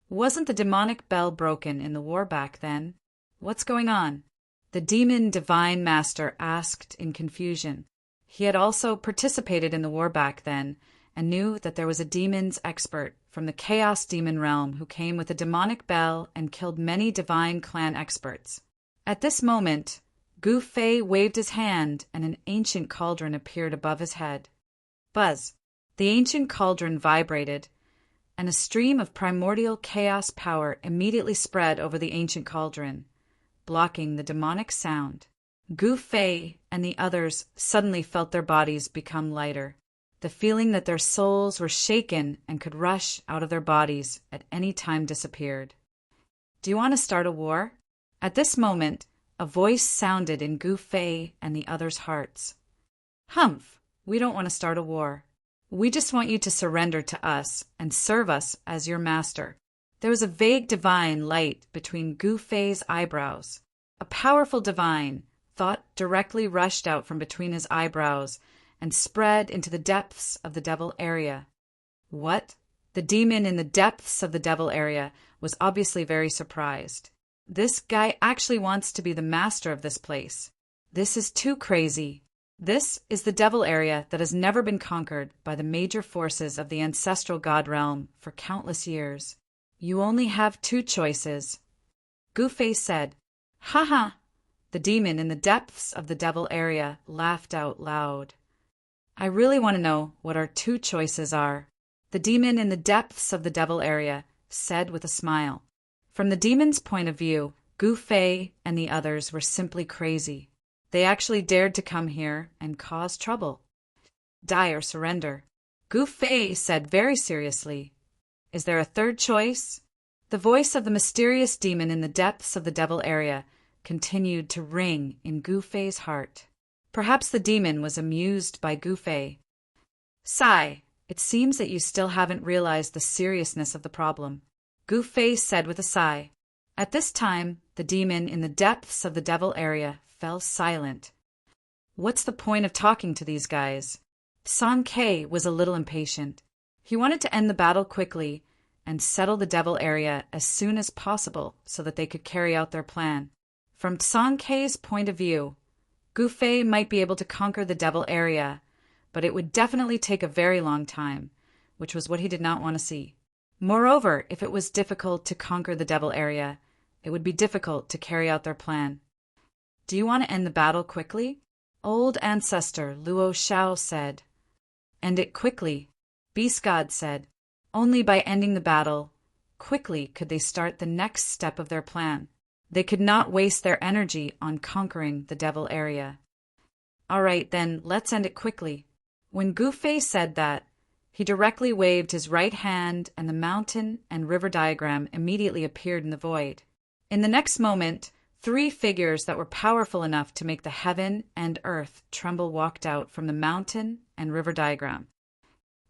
Wasn't the demonic bell broken in the war back then? What's going on?" The demon divine master asked in confusion. He had also participated in the war back then and knew that there was a demon's expert from the chaos demon realm who came with a demonic bell and killed many divine clan experts. At this moment, Gu Fei waved his hand and an ancient cauldron appeared above his head. Buzz! The ancient cauldron vibrated, and a stream of primordial chaos power immediately spread over the ancient cauldron, blocking the demonic sound. Gu Fei and the others suddenly felt their bodies become lighter. The feeling that their souls were shaken and could rush out of their bodies at any time disappeared. "Do you want to start a war?" At this moment, a voice sounded in Gu Fei and the others' hearts. "Humph, we don't want to start a war. We just want you to surrender to us and serve us as your master." There was a vague divine light between Gu Fei's eyebrows. A powerful divine thought directly rushed out from between his eyebrows and spread into the depths of the devil area. What? The demon in the depths of the devil area was obviously very surprised. This guy actually wants to be the master of this place. This is too crazy. This is the devil area that has never been conquered by the major forces of the ancestral god realm for countless years. You only have two choices. Gu Fei said, "Ha ha!" The demon in the depths of the devil area laughed out loud. "I really want to know what our two choices are," the demon in the depths of the devil area said with a smile. From the demon's point of view, Gu Fei and the others were simply crazy. They actually dared to come here and cause trouble. Die or surrender. Gu Fei said very seriously, "Is there a third choice?" The voice of the mysterious demon in the depths of the devil area continued to ring in Gu Fei's heart. Perhaps the demon was amused by Gu Fei. "Sigh, it seems that you still haven't realized the seriousness of the problem," Gu Fei said with a sigh. At this time, the demon in the depths of the devil area fell silent. What's the point of talking to these guys? San Ke was a little impatient. He wanted to end the battle quickly and settle the devil area as soon as possible so that they could carry out their plan. From San Ke's point of view, Gu Fei might be able to conquer the devil area, but it would definitely take a very long time, which was what he did not want to see. Moreover, if it was difficult to conquer the devil area, it would be difficult to carry out their plan. "Do you want to end the battle quickly?" Old ancestor Luo Shao said. "End it quickly," Beast God said. Only by ending the battle quickly could they start the next step of their plan. They could not waste their energy on conquering the devil area. "All right, then, let's end it quickly." When Gu Fei said that, he directly waved his right hand and the mountain and river diagram immediately appeared in the void. In the next moment, 3 figures that were powerful enough to make the heaven and earth tremble walked out from the mountain and river diagram.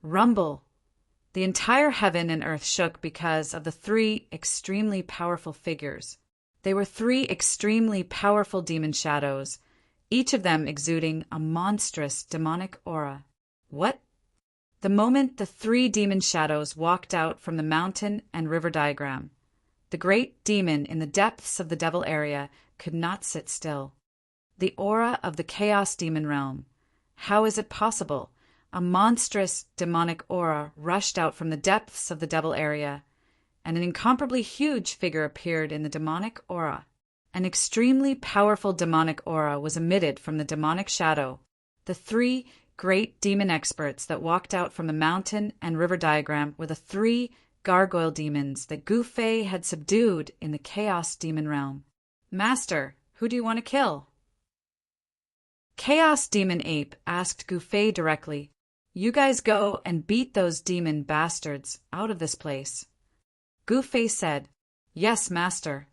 Rumble! The entire heaven and earth shook because of the 3 extremely powerful figures. They were 3 extremely powerful demon shadows, each of them exuding a monstrous demonic aura. What? The moment the 3 demon shadows walked out from the mountain and river diagram, the great demon in the depths of the devil area could not sit still. The aura of the chaos demon realm. How is it possible? A monstrous demonic aura rushed out from the depths of the devil area, and an incomparably huge figure appeared in the demonic aura. An extremely powerful demonic aura was emitted from the demonic shadow. The 3 great demon experts that walked out from the mountain and river diagram were the 3 gargoyle demons that Gu Fei had subdued in the chaos demon realm. "Master, who do you want to kill?" Chaos Demon Ape asked Gu Fei directly. "You guys go and beat those demon bastards out of this place." Gu Fei said, "Yes, Master."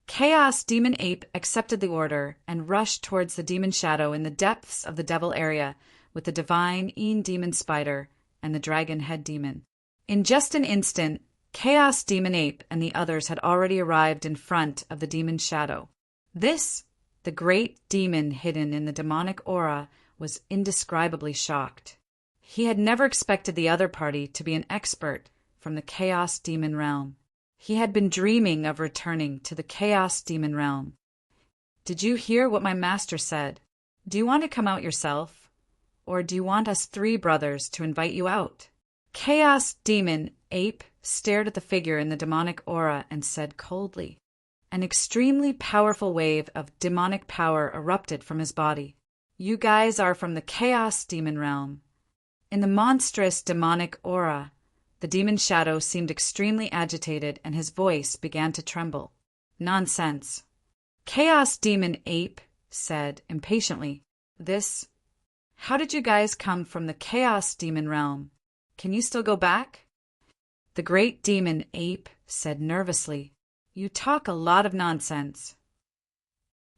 Chaos Demon Ape accepted the order and rushed towards the demon shadow in the depths of the devil area with the divine Een Demon Spider and the Dragon Head Demon. In just an instant, Chaos Demon Ape and the others had already arrived in front of the demon shadow. This, the great demon hidden in the demonic aura, was indescribably shocked. He had never expected the other party to be an expert from the Chaos Demon realm. He had been dreaming of returning to the Chaos Demon realm. "Did you hear what my master said? Do you want to come out yourself? Or do you want us 3 brothers to invite you out?" Chaos Demon Ape stared at the figure in the demonic aura and said coldly. An extremely powerful wave of demonic power erupted from his body. "You guys are from the Chaos Demon realm." In the monstrous demonic aura, the demon shadow seemed extremely agitated and his voice began to tremble. "Nonsense," Chaos Demon Ape said impatiently. How did you guys come from the Chaos Demon realm? Can you still go back?" The great demon Ape said nervously, "You talk a lot of nonsense."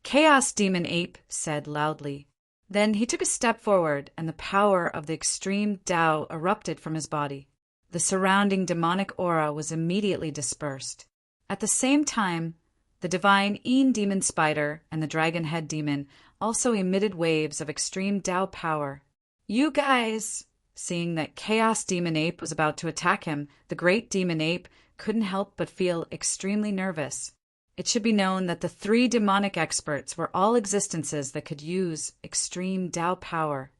Chaos Demon Ape said loudly. Then he took a step forward and the power of the extreme Tao erupted from his body. The surrounding demonic aura was immediately dispersed. At the same time, the divine Een Demon Spider and the Dragon Head Demon also emitted waves of extreme Tao power. "You guys!" Seeing that Chaos Demon Ape was about to attack him, the great demon ape couldn't help but feel extremely nervous. It should be known that the 3 demonic experts were all existences that could use extreme Tao power.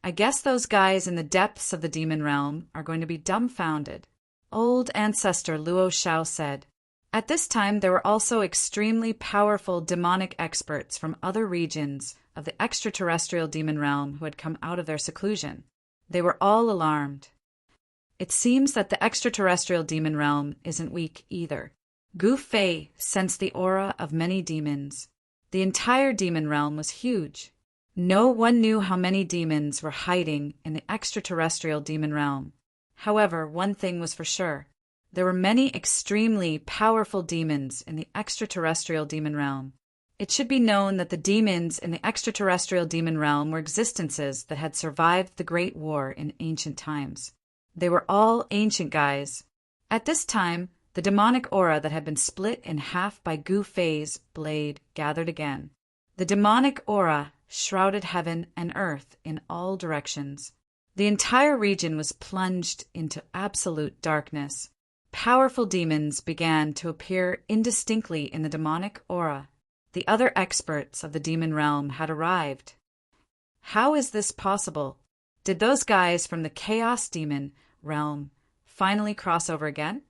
"I guess those guys in the depths of the demon realm are going to be dumbfounded," old ancestor Luo Shao said. At this time, there were also extremely powerful demonic experts from other regions of the extraterrestrial demon realm who had come out of their seclusion. They were all alarmed. It seems that the extraterrestrial demon realm isn't weak either. Gu Fei sensed the aura of many demons. The entire demon realm was huge. No one knew how many demons were hiding in the extraterrestrial demon realm. However, one thing was for sure. There were many extremely powerful demons in the extraterrestrial demon realm. It should be known that the demons in the extraterrestrial demon realm were existences that had survived the Great War in ancient times. They were all ancient guys. At this time, the demonic aura that had been split in half by Gu Fei's blade gathered again. The demonic aura shrouded heaven and earth in all directions. The entire region was plunged into absolute darkness. Powerful demons began to appear indistinctly in the demonic aura. The other experts of the demon realm had arrived. How is this possible? Did those guys from the Chaos Demon realm finally cross over again?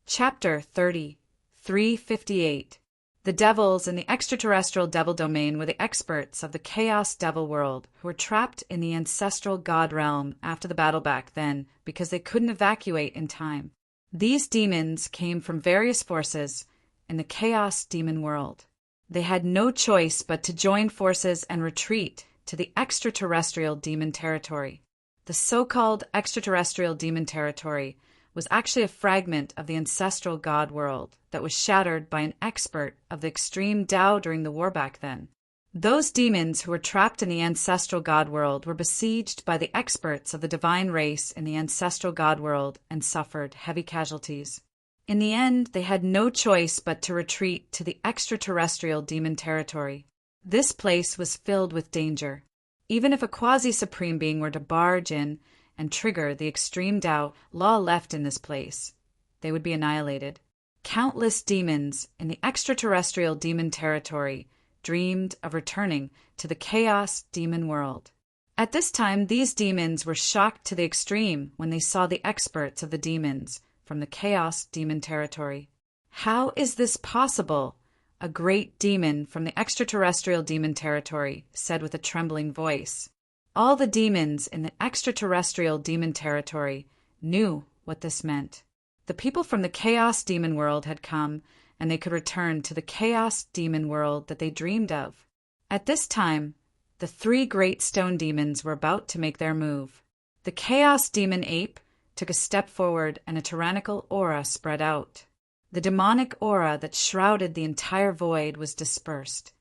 Chapter 30, 358. The devils in the extraterrestrial devil domain were the experts of the Chaos Devil world who were trapped in the ancestral god realm after the battle back then because they couldn't evacuate in time. These demons came from various forces in the Chaos Demon world. They had no choice but to join forces and retreat to the extraterrestrial demon territory. The so-called extraterrestrial demon territory was actually a fragment of the ancestral god world that was shattered by an expert of the extreme Tao during the war back then. Those demons who were trapped in the ancestral god world were besieged by the experts of the divine race in the ancestral god world and suffered heavy casualties. In the end, they had no choice but to retreat to the extraterrestrial demon territory. This place was filled with danger. Even if a quasi-supreme being were to barge in and trigger the extreme Tao law left in this place, they would be annihilated. Countless demons in the extraterrestrial demon territory dreamed of returning to the Chaos Demon world. At this time, these demons were shocked to the extreme when they saw the experts of the demons from the Chaos Demon territory. How is this possible? A great demon from the extraterrestrial demon territory said with a trembling voice. All the demons in the extraterrestrial demon territory knew what this meant. The people from the Chaos Demon world had come, and they could return to the Chaos Demon world that they dreamed of. At this time, the three great stone demons were about to make their move. The Chaos Demon Ape took a step forward and a tyrannical aura spread out. The demonic aura that shrouded the entire void was dispersed.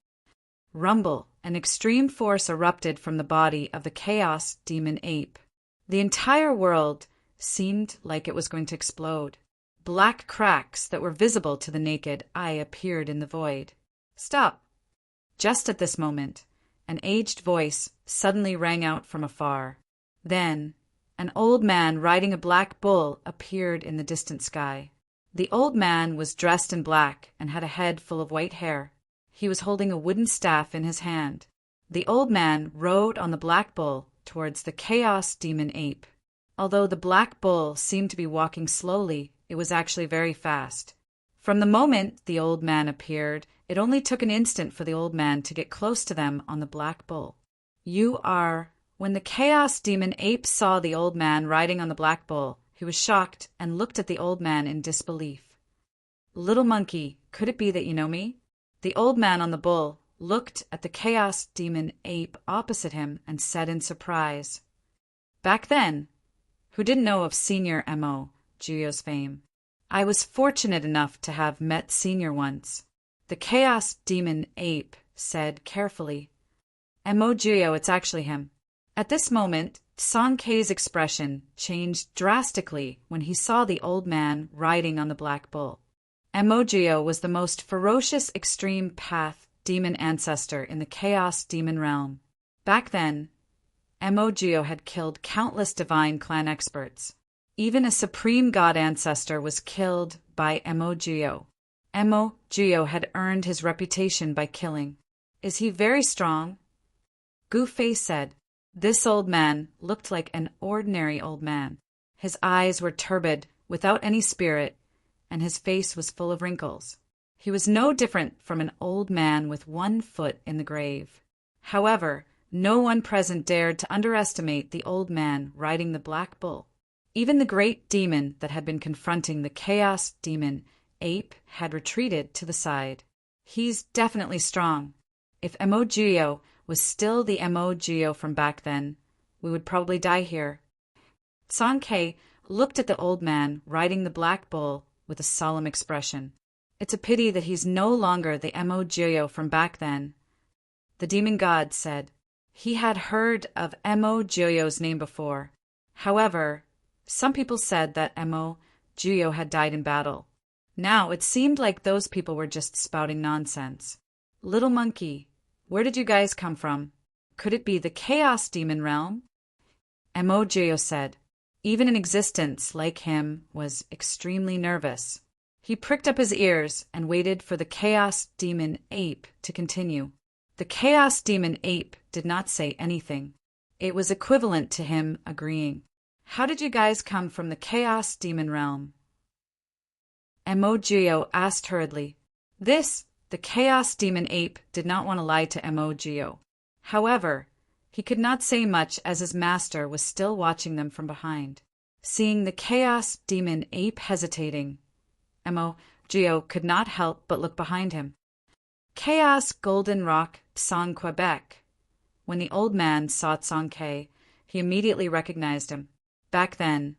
Rumble, an extreme force erupted from the body of the Chaos Demon Ape. The entire world seemed like it was going to explode. Black cracks that were visible to the naked eye appeared in the void. Stop! Just at this moment, an aged voice suddenly rang out from afar. Then, an old man riding a black bull appeared in the distant sky. The old man was dressed in black and had a head full of white hair. He was holding a wooden staff in his hand. The old man rode on the black bull towards the Chaos Demon Ape. Although the black bull seemed to be walking slowly, it was actually very fast. From the moment the old man appeared, it only took an instant for the old man to get close to them on the black bull. When the Chaos Demon Ape saw the old man riding on the black bull, he was shocked and looked at the old man in disbelief. Little monkey, could it be that you know me? The old man on the bull looked at the Chaos Demon Ape opposite him and said in surprise. Back then, who didn't know of Senior M.O., Juyo's fame? I was fortunate enough to have met Senior once. The Chaos Demon Ape said carefully. M.O. Juyo, it's actually him. At this moment, Sankei's expression changed drastically when he saw the old man riding on the black bull. M.O. Juyo was the most ferocious extreme path demon ancestor in the Chaos Demon realm. Back then, M.O. Juyo had killed countless divine clan experts. Even a supreme god ancestor was killed by M.O. Juyo. M.O. Juyo had earned his reputation by killing. Is he very strong? Gu Fei said. This old man looked like an ordinary old man. His eyes were turbid, without any spirit, and his face was full of wrinkles. He was no different from an old man with one foot in the grave. However, no one present dared to underestimate the old man riding the black bull. Even the great demon that had been confronting the Chaos Demon Ape had retreated to the side. He's definitely strong. If M.O. Juyo was still the Mo from back then, we would probably die here. Sankei looked at the old man riding the black bull with a solemn expression. It's a pity that he's no longer the Mo from back then. The demon god said. He had heard of Mo-Gyo's name before. However, some people said that Mo-Gyo had died in battle. Now it seemed like those people were just spouting nonsense. Little monkey, where did you guys come from? Could it be the Chaos Demon realm? Mo-Gyo said. Even in existence, like him, was extremely nervous. He pricked up his ears and waited for the Chaos Demon Ape to continue. The Chaos Demon Ape did not say anything. It was equivalent to him agreeing. How did you guys come from the Chaos Demon realm? Mo-Gyo asked hurriedly. The Chaos Demon Ape did not want to lie to Mo-Gyo. However, he could not say much as his master was still watching them from behind. Seeing the Chaos Demon Ape hesitating, Mo-Gyo could not help but look behind him. Chaos Golden Rock Tsang Quebec. When the old man saw Sankei, he immediately recognized him. Back then,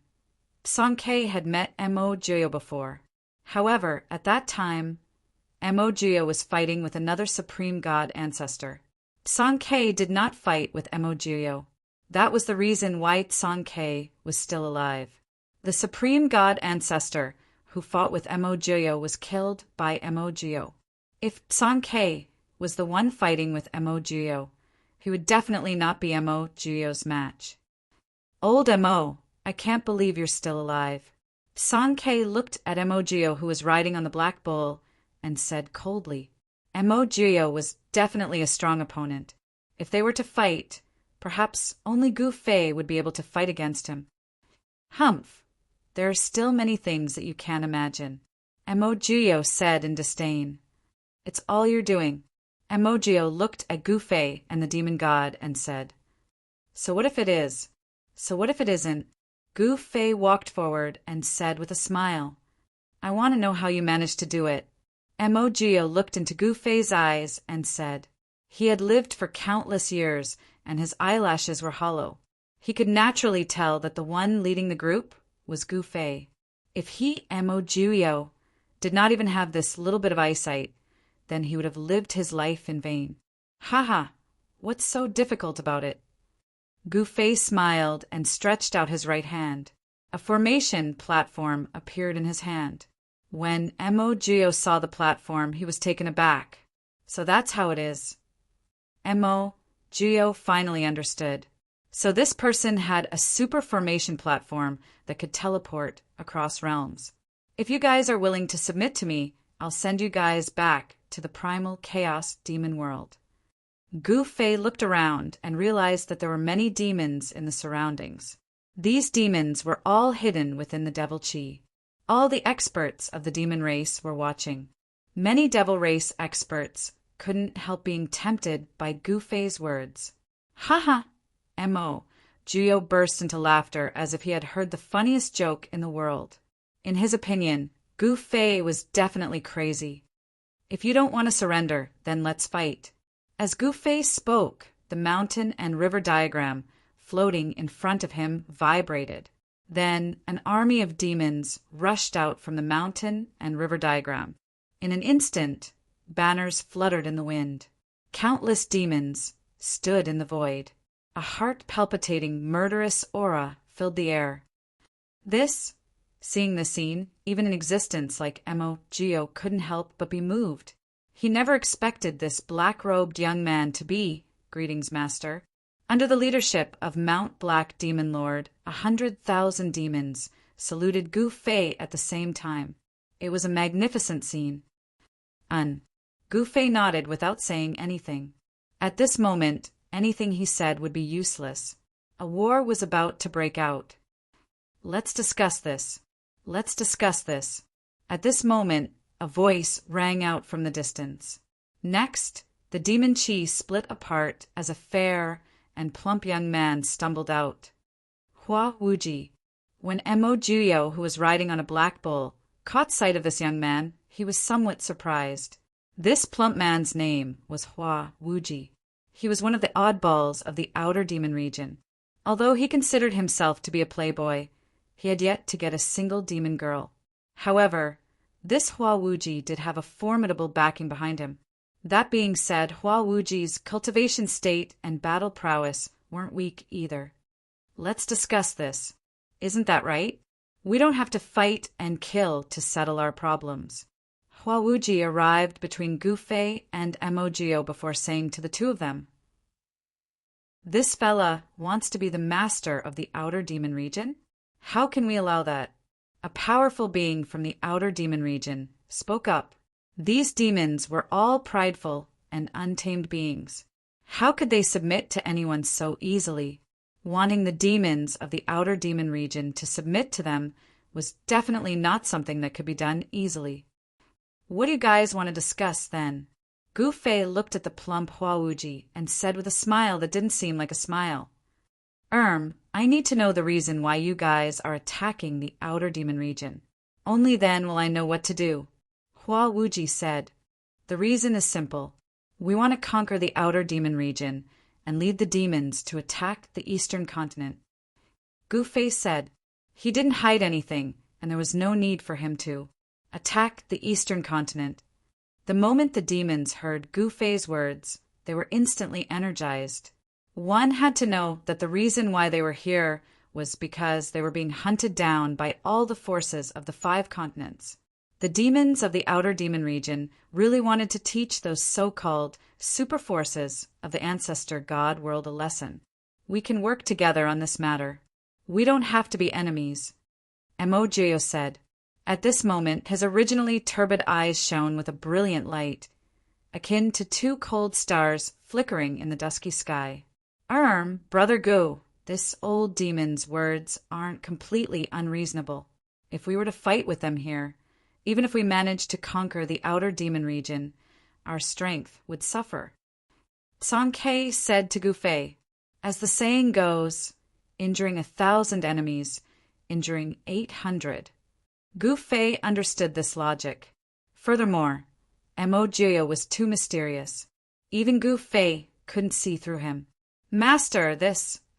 Sankei had met Mo-Gyo before. However, at that time, Mo-Gyo was fighting with another supreme god ancestor. Sankei did not fight with Mo-Gyo. That was the reason why Sankei was still alive. The supreme god ancestor who fought with Mo-Gyo was killed by Mo-Gyo. If Sankei was the one fighting with Mo-Gyo, he would definitely not be Mo-Gyo's match. Old Mo, I can't believe you're still alive. Sankei looked at Mo-Gyo, who was riding on the black bull, and said coldly, Mo-Gyo was definitely a strong opponent. If they were to fight, perhaps only Gu Fei would be able to fight against him. Humph, there are still many things that you can't imagine, Mo-Gyo said in disdain. It's all you're doing. Mo-Gyo looked at Gu Fei and the demon god and said, So what if it is? So what if it isn't? Gu Fei walked forward and said with a smile, I want to know how you managed to do it. Mo-Gyo looked into Gu Fei's eyes and said, He had lived for countless years and his eyelashes were hollow. He could naturally tell that the one leading the group was Gu Fei. If he, Mo-Gyo, did not even have this little bit of eyesight, then he would have lived his life in vain. Haha, what's so difficult about it? Gu Fei smiled and stretched out his right hand. A formation platform appeared in his hand. When Mo-Gyo saw the platform, he was taken aback. So that's how it is. Mo-Gyo finally understood. So this person had a super formation platform that could teleport across realms. If you guys are willing to submit to me, I'll send you guys back to the primal chaos demon world. Gu Fei looked around and realized that there were many demons in the surroundings. These demons were all hidden within the devil chi. All the experts of the demon race were watching. Many devil race experts couldn't help being tempted by Gu Fei's words. Ha ha! Mo-Gyo burst into laughter as if he had heard the funniest joke in the world. In his opinion, Gu Fei was definitely crazy. If you don't want to surrender, then let's fight. As Gu Fei spoke, the mountain and river diagram floating in front of him vibrated. Then an army of demons rushed out from the mountain and river diagram. In an instant, banners fluttered in the wind. Countless demons stood in the void. A heart-palpitating, murderous aura filled the air. Seeing the scene, even in existence like Mo-Gyo couldn't help but be moved. He never expected this black-robed young man to be, greetings, master. Under the leadership of Mount Black Demon Lord, 100,000 demons saluted Gu Fei at the same time. It was a magnificent scene. Gu Fei nodded without saying anything. At this moment, anything he said would be useless. A war was about to break out. Let's discuss this. Let's discuss this. At this moment, a voice rang out from the distance. Next, the demon chi split apart as a fair and plump young man stumbled out. Hua Wuji. When Mo-Gyo, who was riding on a black bull, caught sight of this young man, he was somewhat surprised. This plump man's name was Hua Wuji. He was one of the oddballs of the outer demon region. Although he considered himself to be a playboy, he had yet to get a single demon girl. However, this Hua Wuji did have a formidable backing behind him. That being said, Hua Wuji's cultivation state and battle prowess weren't weak either. Let's discuss this. Isn't that right? We don't have to fight and kill to settle our problems. Hua Wuji arrived between Gu Fei and Mo before saying to the two of them, "This fella wants to be the master of the outer demon region? How can we allow that?" A powerful being from the outer demon region spoke up. These demons were all prideful and untamed beings. How could they submit to anyone so easily? Wanting the demons of the outer demon region to submit to them was definitely not something that could be done easily. "What do you guys want to discuss, then?" Gu Fei looked at the plump Hua Wuji and said with a smile that didn't seem like a smile, I need to know the reason why you guys are attacking the outer demon region. Only then will I know what to do." Hua Wuji said, "The reason is simple. We want to conquer the outer demon region and lead the demons to attack the eastern continent." Gu Fei said he didn't hide anything and there was no need for him to attack the eastern continent. The moment the demons heard Gu Fei's words, they were instantly energized. One had to know that the reason why they were here was because they were being hunted down by all the forces of the 5 continents. The demons of the outer demon region really wanted to teach those so-called super forces of the ancestor god world a lesson. We can work together on this matter. We don't have to be enemies. Mo said. At this moment, his originally turbid eyes shone with a brilliant light, akin to 2 cold stars flickering in the dusky sky. Brother Gu, this old demon's words aren't completely unreasonable. If we were to fight with them here, even if we managed to conquer the outer demon region, our strength would suffer. Song Ke said to Gu Fei, "As the saying goes, injuring 1,000 enemies, injuring 800. Gu Fei understood this logic. Furthermore, Mo was too mysterious. Even Gu Fei couldn't see through him. "Master,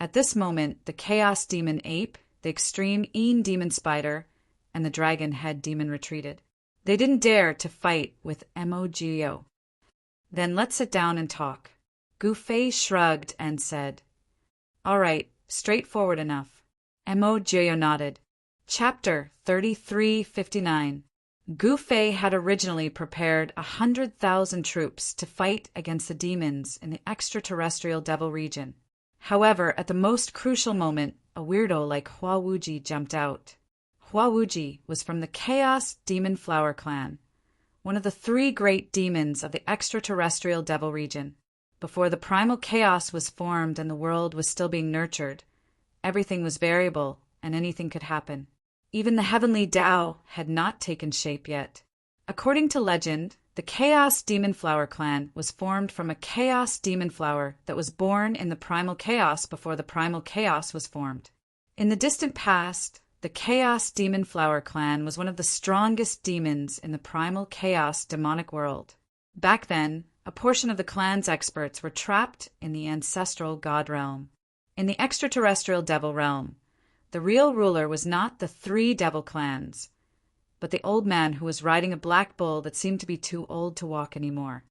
at this moment, the Chaos Demon Ape, the Extreme Een Demon Spider, and the Dragon Head Demon retreated. They didn't dare to fight with Mo. "Then let's sit down and talk." Gu Fei shrugged and said, "All right, straightforward enough." Mo nodded. Chapter 3359. Gu Fei had originally prepared 100,000 troops to fight against the demons in the extraterrestrial devil region. However, at the most crucial moment, a weirdo like Hua Wuji jumped out. Hua Wuji was from the Chaos Demon Flower Clan, one of the 3 great demons of the extraterrestrial devil region. Before the primal chaos was formed and the world was still being nurtured, everything was variable and anything could happen. Even the heavenly Tao had not taken shape yet. According to legend, the Chaos Demon Flower Clan was formed from a chaos demon flower that was born in the primal chaos before the primal chaos was formed. In the distant past, the Chaos Demon Flower Clan was one of the strongest demons in the primal chaos demonic world. Back then, a portion of the clan's experts were trapped in the ancestral god realm. In the extraterrestrial devil realm, the real ruler was not the 3 devil clans, but the old man who was riding a black bull that seemed to be too old to walk anymore.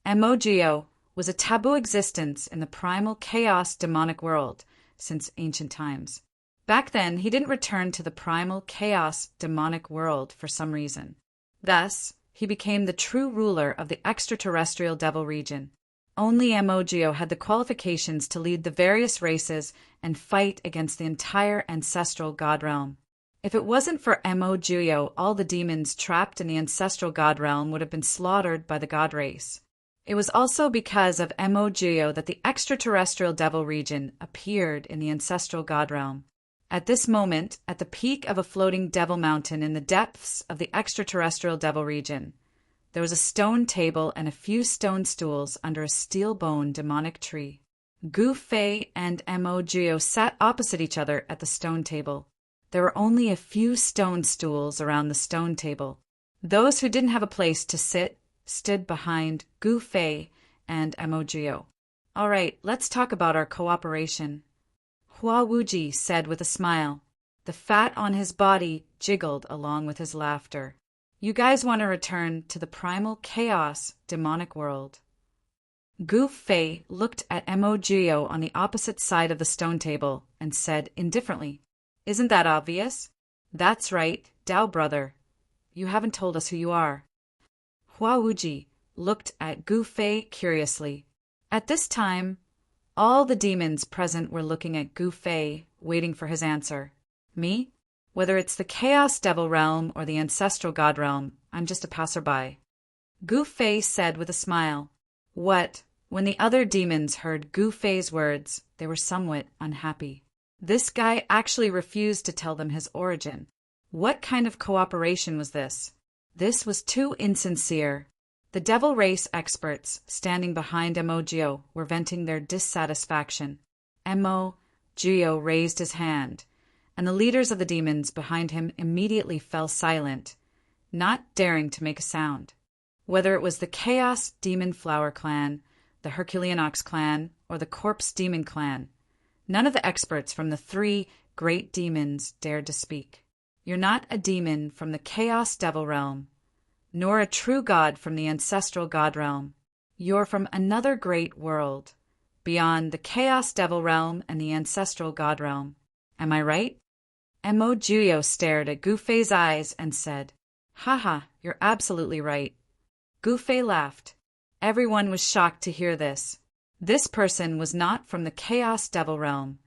Mo was a taboo existence in the primal chaos demonic world since ancient times. Back then, he didn't return to the primal chaos demonic world for some reason. Thus, he became the true ruler of the extraterrestrial devil region. Only Mo had the qualifications to lead the various races and fight against the entire ancestral god realm. If it wasn't for Mo, all the demons trapped in the ancestral god realm would have been slaughtered by the god race. It was also because of Mo that the extraterrestrial devil region appeared in the ancestral god realm. At this moment, at the peak of a floating devil mountain in the depths of the extraterrestrial devil region, there was a stone table and a few stone stools under a steel-bone demonic tree. Gu Fei and Mo sat opposite each other at the stone table. There were only a few stone stools around the stone table. Those who didn't have a place to sit stood behind Gu Fei and Mo. All right, let's talk about our cooperation, Hua Wuji said with a smile. The fat on his body jiggled along with his laughter. You guys want to return to the primal chaos demonic world. Gu Fei looked at Mo Gio on the opposite side of the stone table and said indifferently, Isn't that obvious? That's right, Dao brother. You haven't told us who you are. Hua Wuji looked at Gu Fei curiously. At this time, all the demons present were looking at Gu Fei, waiting for his answer. Me? Whether it's the Chaos Devil Realm or the Ancestral God Realm, I'm just a passerby. Gu Fei said with a smile. What? When the other demons heard Gu Fei's words, they were somewhat unhappy. This guy actually refused to tell them his origin. What kind of cooperation was this? This was too insincere. The devil race experts standing behind Mo Gio were venting their dissatisfaction. Mo Gio raised his hand, and the leaders of the demons behind him immediately fell silent, not daring to make a sound. Whether it was the Chaos Demon Flower Clan, the Herculean Ox Clan, or the Corpse Demon Clan, none of the experts from the 3 great demons dared to speak. You're not a demon from the Chaos Devil Realm, nor a true god from the Ancestral God Realm. You're from another great world, beyond the Chaos Devil Realm and the Ancestral God Realm. Am I right? Mo Gio stared at Gu Fei's eyes and said, Haha, you're absolutely right. Gu Fei laughed. Everyone was shocked to hear this. This person was not from the Chaos Devil Realm,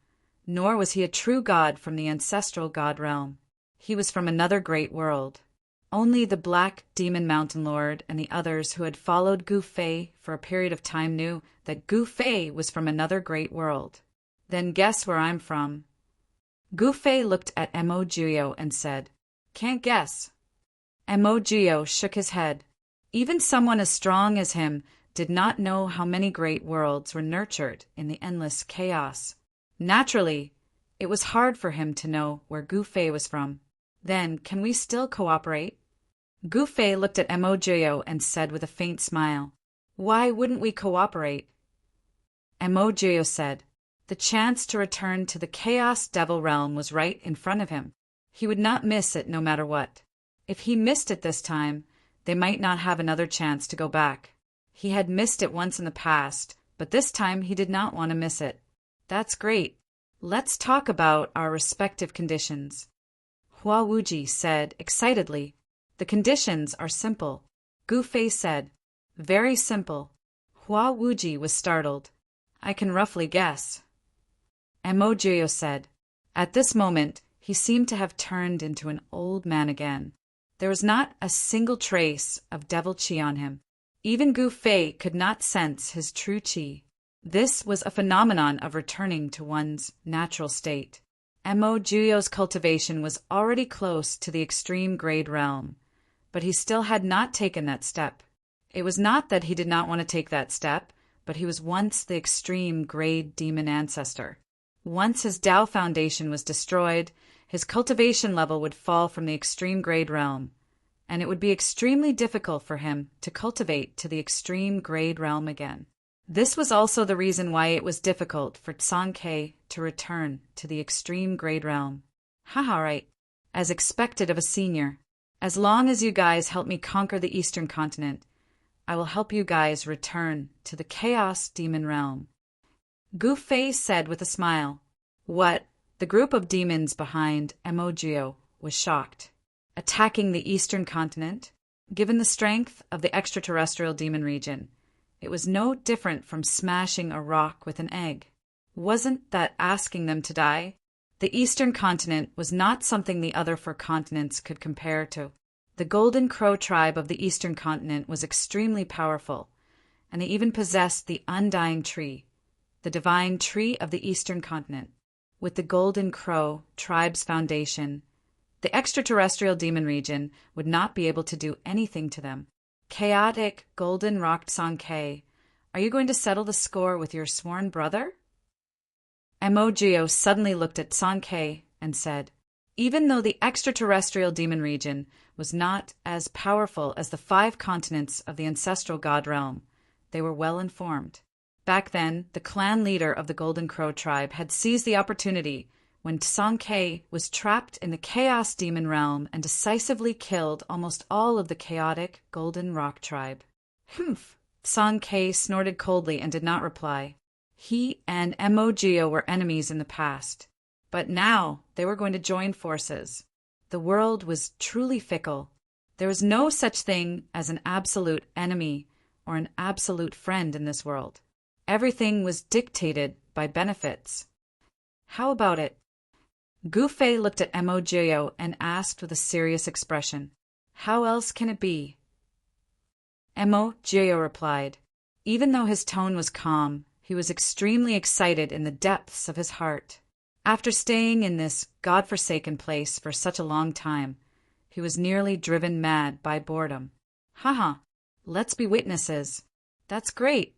nor was he a true god from the Ancestral God Realm. He was from another great world. Only the Black Demon Mountain Lord and the others who had followed Gu Fei for a period of time knew that Gu Fei was from another great world. Then guess where I'm from. Gu Fei looked at Mo Gio and said, Can't guess. Mo Gio shook his head. Even someone as strong as him did not know how many great worlds were nurtured in the endless chaos. Naturally, it was hard for him to know where Gu Fei was from. Then, can we still cooperate? Gu Fei looked at Mo Gio and said with a faint smile, Why wouldn't we cooperate? Mo Gio said, The chance to return to the Chaos Devil Realm was right in front of him. He would not miss it no matter what. If he missed it this time, they might not have another chance to go back. He had missed it once in the past, but this time he did not want to miss it. That's great. Let's talk about our respective conditions. Hua Wuji said excitedly. The conditions are simple. Gu Fei said, Very simple. Hua Wuji was startled. I can roughly guess. Mo Gio said. At this moment, he seemed to have turned into an old man again. There was not a single trace of devil chi on him. Even Gu Fei could not sense his true chi. This was a phenomenon of returning to one's natural state. Mo Gio's cultivation was already close to the extreme grade realm, but he still had not taken that step. It was not that he did not want to take that step, but he was once the extreme grade demon ancestor. Once his Dao foundation was destroyed, his cultivation level would fall from the extreme grade realm, and it would be extremely difficult for him to cultivate to the extreme grade realm again. This was also the reason why it was difficult for Tsankei to return to the extreme grade realm. Haha, right. As expected of a senior. As long as you guys help me conquer the Eastern continent, I will help you guys return to the Chaos Demon Realm. Gu Fei said with a smile. What? The group of demons behind Mo Gio was shocked. Attacking the Eastern continent? Given the strength of the extraterrestrial demon region, it was no different from smashing a rock with an egg. Wasn't that asking them to die? The Eastern continent was not something the other 4 continents could compare to. The Golden Crow tribe of the Eastern continent was extremely powerful, and they even possessed the Undying Tree, the divine tree of the Eastern continent. With the Golden Crow tribe's foundation, the extraterrestrial demon region would not be able to do anything to them. Chaotic Golden Rock Tsankei, are you going to settle the score with your sworn brother? Mo Gio suddenly looked at Tsankei and said, Even though the extraterrestrial demon region was not as powerful as the 5 continents of the Ancestral God Realm, they were well informed. Back then, the clan leader of the Golden Crow tribe had seized the opportunity when Song-Kei was trapped in the Chaos Demon realm and decisively killed almost all of the chaotic Golden Rock tribe. Humph! Song-Kei snorted coldly and did not reply. He and Mo were enemies in the past, but now they were going to join forces. The world was truly fickle. There was no such thing as an absolute enemy or an absolute friend in this world. Everything was dictated by benefits. How about it? Gu Fei looked at Mo and asked with a serious expression, "How else can it be?" Mo replied. Even though his tone was calm, he was extremely excited in the depths of his heart. After staying in this godforsaken place for such a long time, he was nearly driven mad by boredom. Haha, let's be witnesses. That's great.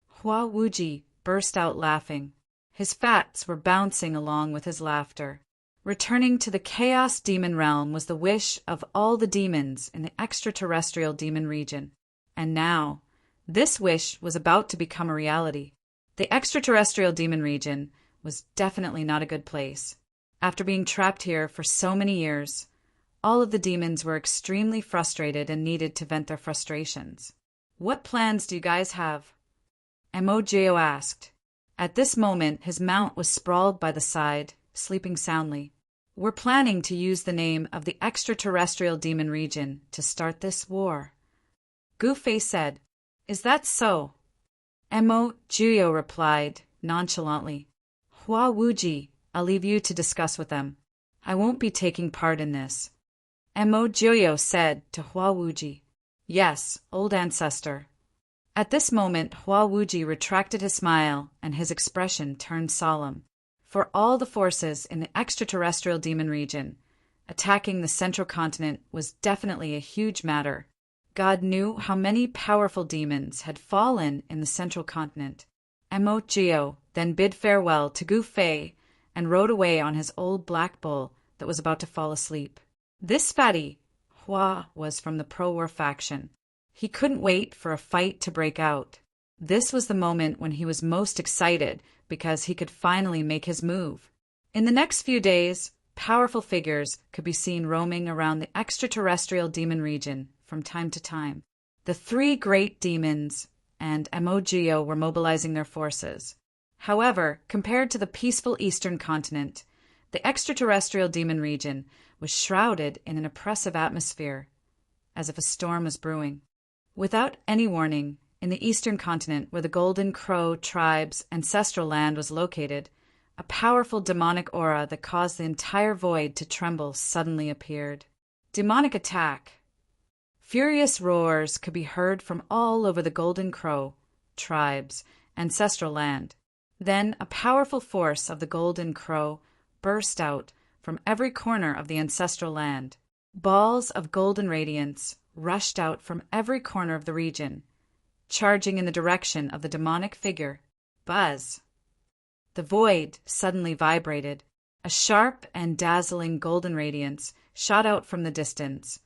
Hua Wuji burst out laughing. His fats were bouncing along with his laughter. Returning to the Chaos Demon realm was the wish of all the demons in the extraterrestrial demon region. And now, this wish was about to become a reality. The extraterrestrial demon region was definitely not a good place. After being trapped here for so many years, all of the demons were extremely frustrated and needed to vent their frustrations. What plans do you guys have? Mo asked. At this moment, his mount was sprawled by the side, sleeping soundly. We're planning to use the name of the extraterrestrial demon region to start this war. Gu Fei said, "Is that so?" Mo replied nonchalantly. Hua Wuji, I'll leave you to discuss with them. I won't be taking part in this. Mo said to Hua Wuji, "Yes, old ancestor." At this moment, Hua Wuji retracted his smile and his expression turned solemn. For all the forces in the extraterrestrial demon region, attacking the central continent was definitely a huge matter. God knew how many powerful demons had fallen in the central continent. Mo then bid farewell to Gu Fei and rode away on his old black bull that was about to fall asleep. This fatty, Hua, was from the pro-war faction. He couldn't wait for a fight to break out. This was the moment when he was most excited because he could finally make his move. In the next few days, powerful figures could be seen roaming around the extraterrestrial demon region from time to time. The three great demons and Mo were mobilizing their forces. However, compared to the peaceful eastern continent, the extraterrestrial demon region was shrouded in an oppressive atmosphere, as if a storm was brewing. Without any warning, in the eastern continent where the Golden Crow tribe's ancestral land was located, a powerful demonic aura that caused the entire void to tremble suddenly appeared. Demonic attack. Furious roars could be heard from all over the Golden Crow tribe's ancestral land. Then a powerful force of the Golden Crow burst out from every corner of the ancestral land. Balls of golden radiance rushed out from every corner of the region, charging in the direction of the demonic figure. Buzz! The void suddenly vibrated. A sharp and dazzling golden radiance shot out from the distance,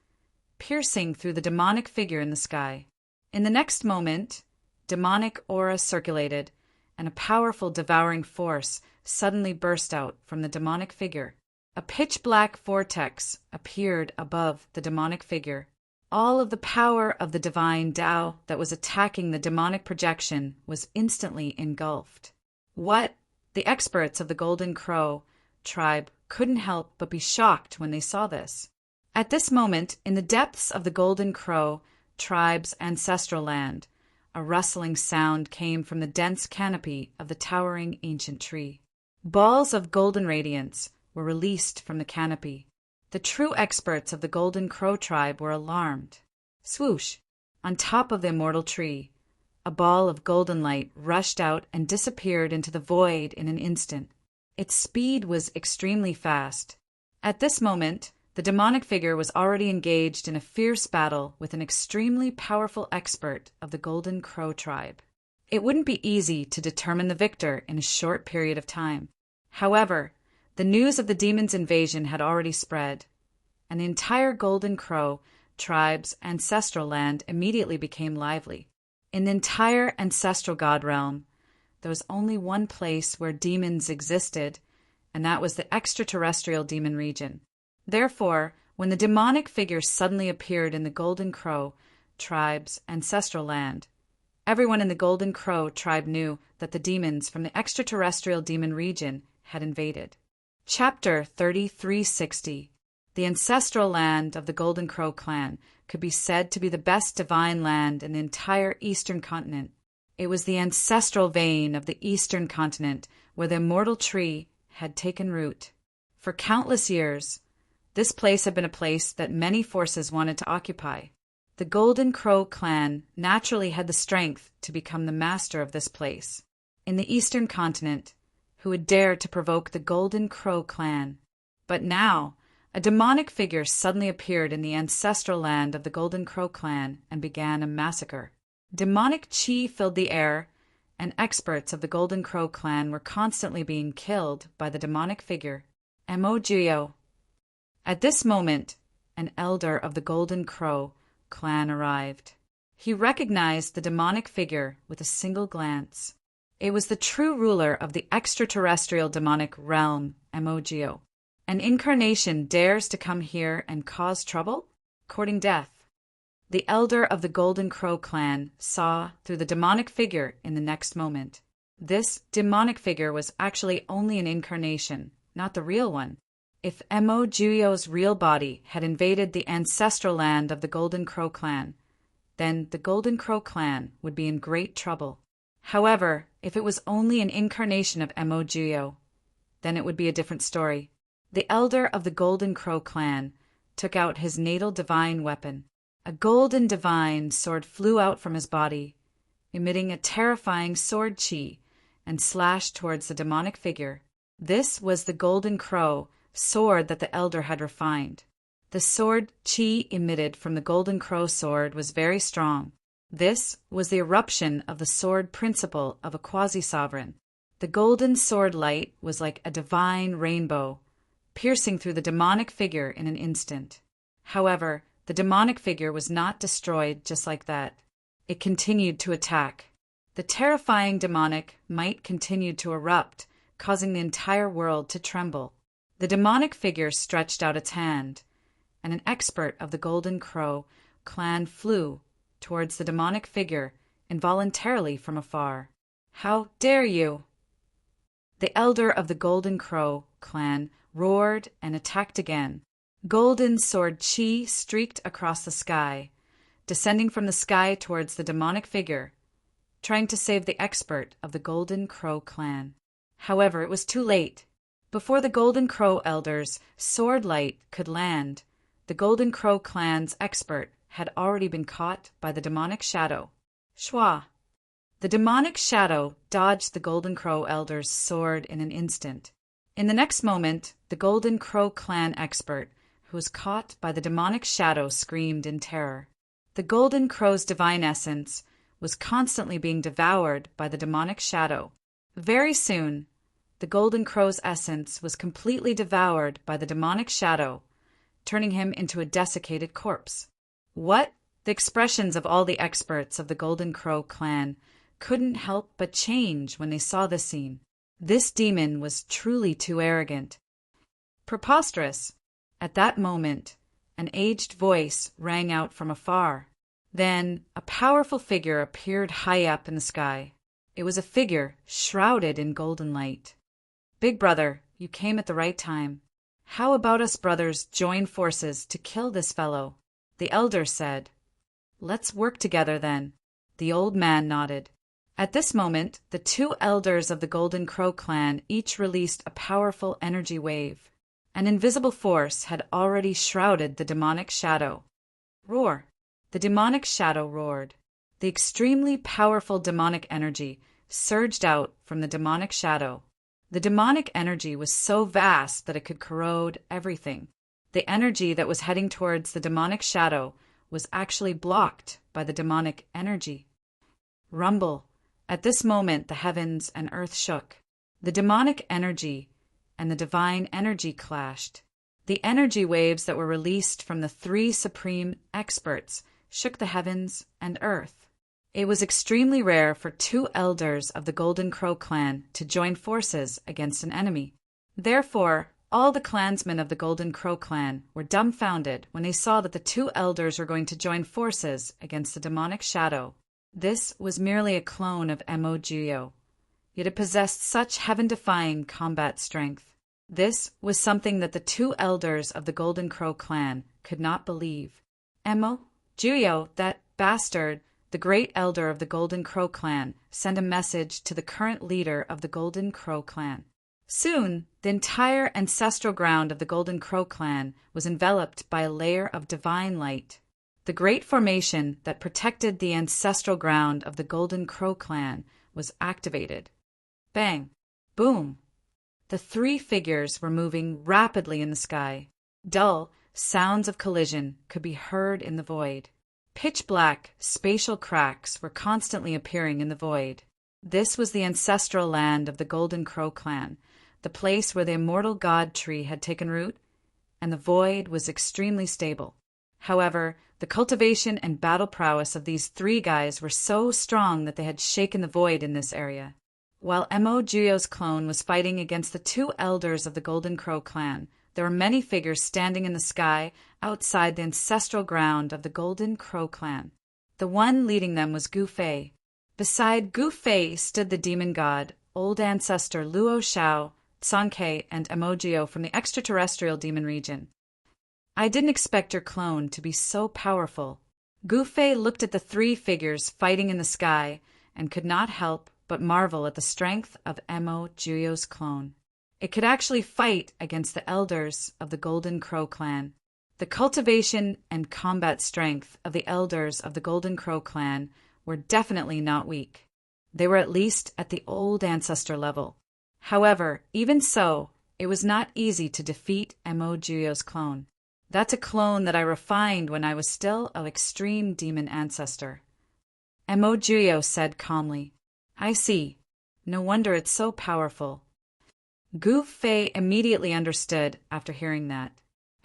piercing through the demonic figure in the sky. In the next moment, demonic aura circulated, and a powerful devouring force suddenly burst out from the demonic figure. A pitch-black vortex appeared above the demonic figure. All of the power of the divine Tao that was attacking the demonic projection was instantly engulfed. What? The experts of the Golden Crow tribe couldn't help but be shocked when they saw this. At this moment, in the depths of the Golden Crow tribe's ancestral land, a rustling sound came from the dense canopy of the towering ancient tree. Balls of golden radiance were released from the canopy. The true experts of the Golden Crow tribe were alarmed. Swoosh! On top of the immortal tree, a ball of golden light rushed out and disappeared into the void in an instant. Its speed was extremely fast. At this moment, the demonic figure was already engaged in a fierce battle with an extremely powerful expert of the Golden Crow tribe. It wouldn't be easy to determine the victor in a short period of time. However, the news of the demon's invasion had already spread, and the entire Golden Crow tribe's ancestral land immediately became lively. In the entire ancestral god realm, there was only one place where demons existed, and that was the extraterrestrial demon region. Therefore, when the demonic figure suddenly appeared in the Golden Crow tribe's ancestral land, everyone in the Golden Crow tribe knew that the demons from the extraterrestrial demon region had invaded. Chapter 3360. The ancestral land of the Golden Crow clan could be said to be the best divine land in the entire eastern continent. It was the ancestral vein of the eastern continent where the immortal tree had taken root. For countless years, this place had been a place that many forces wanted to occupy. The Golden Crow clan naturally had the strength to become the master of this place. In the eastern continent, who would dare to provoke the Golden Crow clan? But now, a demonic figure suddenly appeared in the ancestral land of the Golden Crow clan and began a massacre. Demonic chi filled the air, and experts of the Golden Crow clan were constantly being killed by the demonic figure, Emojio. At this moment, an elder of the Golden Crow clan arrived. He recognized the demonic figure with a single glance. It was the true ruler of the extraterrestrial demonic realm, Emojio. An incarnation dares to come here and cause trouble? Courting death. The elder of the Golden Crow clan saw through the demonic figure in the next moment. This demonic figure was actually only an incarnation, not the real one. If Emojio's real body had invaded the ancestral land of the Golden Crow clan, then the Golden Crow clan would be in great trouble. However, if it was only an incarnation of Emojio, then it would be a different story. The elder of the Golden Crow clan took out his natal divine weapon. A golden divine sword flew out from his body, emitting a terrifying sword chi, and slashed towards the demonic figure. This was the Golden Crow sword that the elder had refined. The sword chi emitted from the Golden Crow sword was very strong. This was the eruption of the sword principle of a quasi-sovereign. The golden sword light was like a divine rainbow, piercing through the demonic figure in an instant. However, the demonic figure was not destroyed just like that. It continued to attack. The terrifying demonic might continued to erupt, causing the entire world to tremble. The demonic figure stretched out its hand, and an expert of the Golden Crow clan flew towards the demonic figure involuntarily from afar. "How dare you!" The elder of the Golden Crow clan roared and attacked again. Golden sword chi streaked across the sky, descending from the sky towards the demonic figure, trying to save the expert of the Golden Crow clan. However, it was too late. Before the Golden Crow elder's sword light could land, the Golden Crow clan's expert had already been caught by the demonic shadow. Shwa! The demonic shadow dodged the Golden Crow elder's sword in an instant. In the next moment, the Golden Crow clan expert, who was caught by the demonic shadow, screamed in terror. The Golden Crow's divine essence was constantly being devoured by the demonic shadow. Very soon, the Golden Crow's essence was completely devoured by the demonic shadow, turning him into a desiccated corpse. What? The expressions of all the experts of the Golden Crow clan couldn't help but change when they saw this scene. This demon was truly too arrogant. Preposterous! At that moment, an aged voice rang out from afar. Then a powerful figure appeared high up in the sky. It was a figure shrouded in golden light. "Big brother, you came at the right time. How about us brothers join forces to kill this fellow?" The elder said. "Let's work together then." The old man nodded. At this moment, the two elders of the Golden Crow clan each released a powerful energy wave. An invisible force had already shrouded the demonic shadow. Roar! The demonic shadow roared. The extremely powerful demonic energy surged out from the demonic shadow. The demonic energy was so vast that it could corrode everything. The energy that was heading towards the demonic shadow was actually blocked by the demonic energy. Rumble! At this moment, the heavens and earth shook. The demonic energy and the divine energy clashed. The energy waves that were released from the three supreme experts shook the heavens and earth. It was extremely rare for two elders of the Golden Crow clan to join forces against an enemy. Therefore, all the clansmen of the Golden Crow clan were dumbfounded when they saw that the two elders were going to join forces against the demonic shadow. This was merely a clone of Mo, yet it possessed such heaven-defying combat strength. This was something that the two elders of the Golden Crow clan could not believe. Mo, that bastard, the great elder of the Golden Crow clan, sent a message to the current leader of the Golden Crow clan. Soon, the entire ancestral ground of the Golden Crow clan was enveloped by a layer of divine light. The great formation that protected the ancestral ground of the Golden Crow clan was activated. Bang! Boom! The three figures were moving rapidly in the sky. Dull sounds of collision could be heard in the void. Pitch-black spatial cracks were constantly appearing in the void. This was the ancestral land of the Golden Crow clan, the place where the immortal god tree had taken root, and the void was extremely stable. However, the cultivation and battle prowess of these three guys were so strong that they had shaken the void in this area. While Mo's clone was fighting against the two elders of the Golden Crow clan, there were many figures standing in the sky outside the ancestral ground of the Golden Crow clan. The one leading them was Gu Fei. Beside Gu Fei stood the demon god, old ancestor Luo Shao, Tsankei, and Mo from the extraterrestrial demon region. I didn't expect your clone to be so powerful. Gu Fei looked at the three figures fighting in the sky and could not help but marvel at the strength of Mo's clone. It could actually fight against the elders of the Golden Crow clan. The cultivation and combat strength of the elders of the Golden Crow clan were definitely not weak. They were at least at the old ancestor level. However, even so, it was not easy to defeat Mo's clone. That's a clone that I refined when I was still an extreme demon ancestor. Mo said calmly. I see. No wonder it's so powerful. Gu Fei immediately understood after hearing that.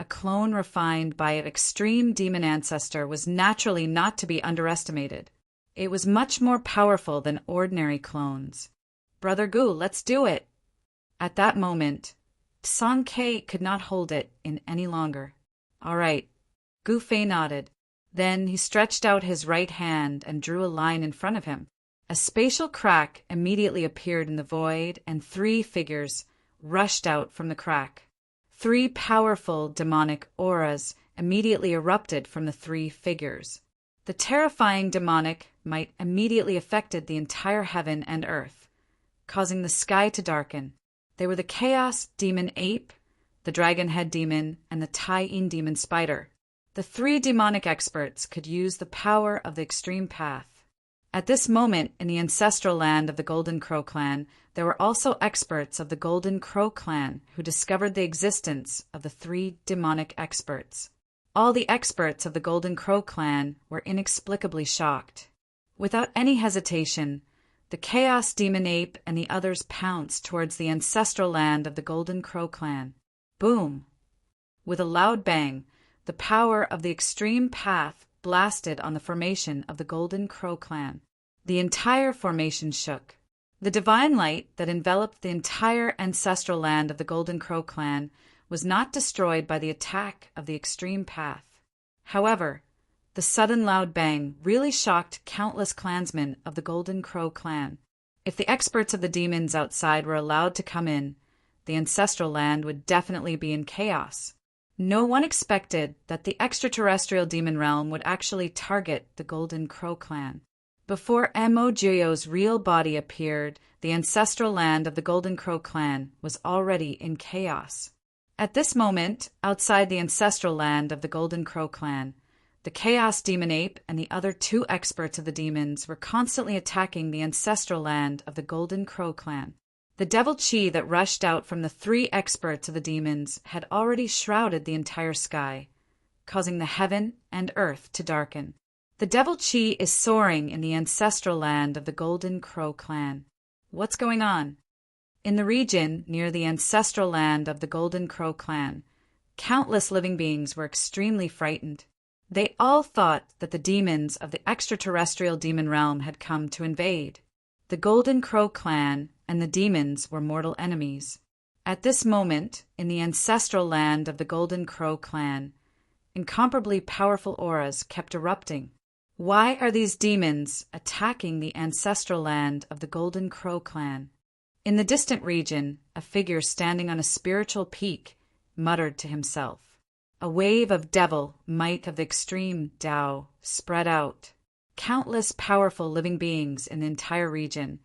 A clone refined by an extreme demon ancestor was naturally not to be underestimated. It was much more powerful than ordinary clones. Brother Gu, let's do it. At that moment, Tsankei could not hold it in any longer. All right. Gu Fei nodded. Then he stretched out his right hand and drew a line in front of him. A spatial crack immediately appeared in the void, and three figures rushed out from the crack. Three powerful demonic auras immediately erupted from the three figures. The terrifying demonic might immediately affected the entire heaven and earth, causing the sky to darken. They were the Chaos Demon Ape, the Dragon Head Demon, and the Tie-In Demon Spider. The three demonic experts could use the power of the extreme path. At this moment, in the ancestral land of the Golden Crow clan, there were also experts of the Golden Crow clan who discovered the existence of the three demonic experts. All the experts of the Golden Crow clan were inexplicably shocked. Without any hesitation, the Chaos Demon Ape and the others pounced towards the ancestral land of the Golden Crow clan. Boom! With a loud bang, the power of the extreme path blasted on the formation of the Golden Crow clan. The entire formation shook. The divine light that enveloped the entire ancestral land of the Golden Crow clan was not destroyed by the attack of the extreme path. However, the sudden loud bang really shocked countless clansmen of the Golden Crow clan. If the experts of the demons outside were allowed to come in, the ancestral land would definitely be in chaos. No one expected that the extraterrestrial demon realm would actually target the Golden Crow clan. Before Mo's real body appeared, the ancestral land of the Golden Crow clan was already in chaos. At this moment, outside the ancestral land of the Golden Crow clan, the Chaos Demon Ape and the other two experts of the demons were constantly attacking the ancestral land of the Golden Crow clan. The devil chi that rushed out from the three experts of the demons had already shrouded the entire sky, causing the heaven and earth to darken. The devil chi is soaring in the ancestral land of the Golden Crow clan. What's going on? In the region near the ancestral land of the Golden Crow clan, countless living beings were extremely frightened. They all thought that the demons of the extraterrestrial demon realm had come to invade. The Golden Crow clan and the demons were mortal enemies. At this moment, in the ancestral land of the Golden Crow clan, incomparably powerful auras kept erupting. Why are these demons attacking the ancestral land of the Golden Crow clan? In the distant region, a figure standing on a spiritual peak muttered to himself. A wave of devil might of the extreme Tao spread out. Countless powerful living beings in the entire region,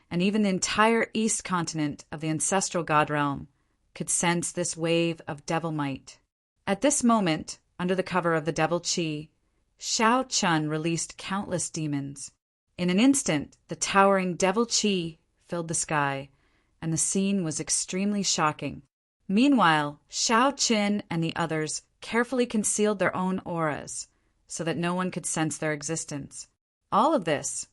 and even the entire east continent of the ancestral god realm, could sense this wave of devil might. At this moment, under the cover of the devil Chi, Shao Chun released countless demons. In an instant, the towering devil Chi filled the sky, and the scene was extremely shocking. Meanwhile, Shao Chun and the others carefully concealed their own auras, so that no one could sense their existence. All of this,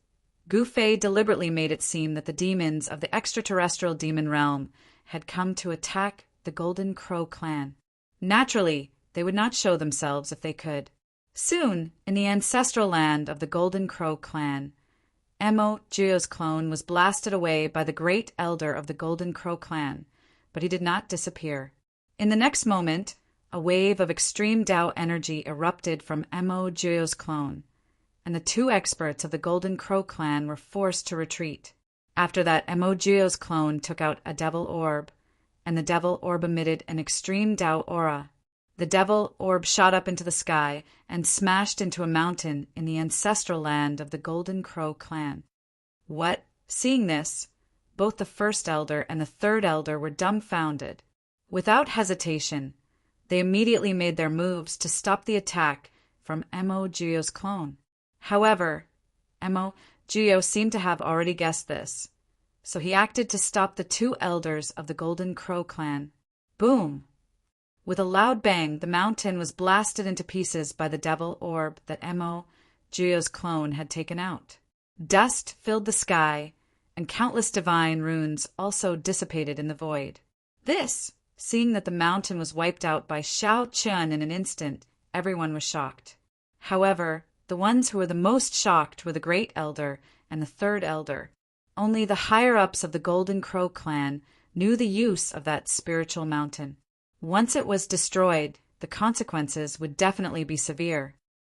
Gu Fei deliberately made it seem that the demons of the extraterrestrial demon realm had come to attack the Golden Crow clan. Naturally, they would not show themselves if they could. Soon, in the ancestral land of the Golden Crow clan, Emo Juo's clone was blasted away by the great elder of the Golden Crow clan, but he did not disappear. In the next moment, a wave of extreme Tao energy erupted from Emo Juo's clone, and the two experts of the Golden Crow clan were forced to retreat. After that, Emo Juo's clone took out a devil orb, and the devil orb emitted an extreme Tao aura. The devil orb shot up into the sky and smashed into a mountain in the ancestral land of the Golden Crow clan. What? Seeing this, both the first elder and the third elder were dumbfounded. Without hesitation, they immediately made their moves to stop the attack from Emo Juo's clone. However, Emo Juo seemed to have already guessed this, so he acted to stop the two elders of the Golden Crow clan. Boom! With a loud bang, the mountain was blasted into pieces by the devil orb that Emo Juo's clone had taken out. Dust filled the sky, and countless divine runes also dissipated in the void. Seeing that the mountain was wiped out by Shao Chun in an instant, everyone was shocked. However, the ones who were the most shocked were the Great Elder and the Third Elder. Only the higher-ups of the Golden Crow clan knew the use of that spiritual mountain. Once it was destroyed, the consequences would definitely be severe.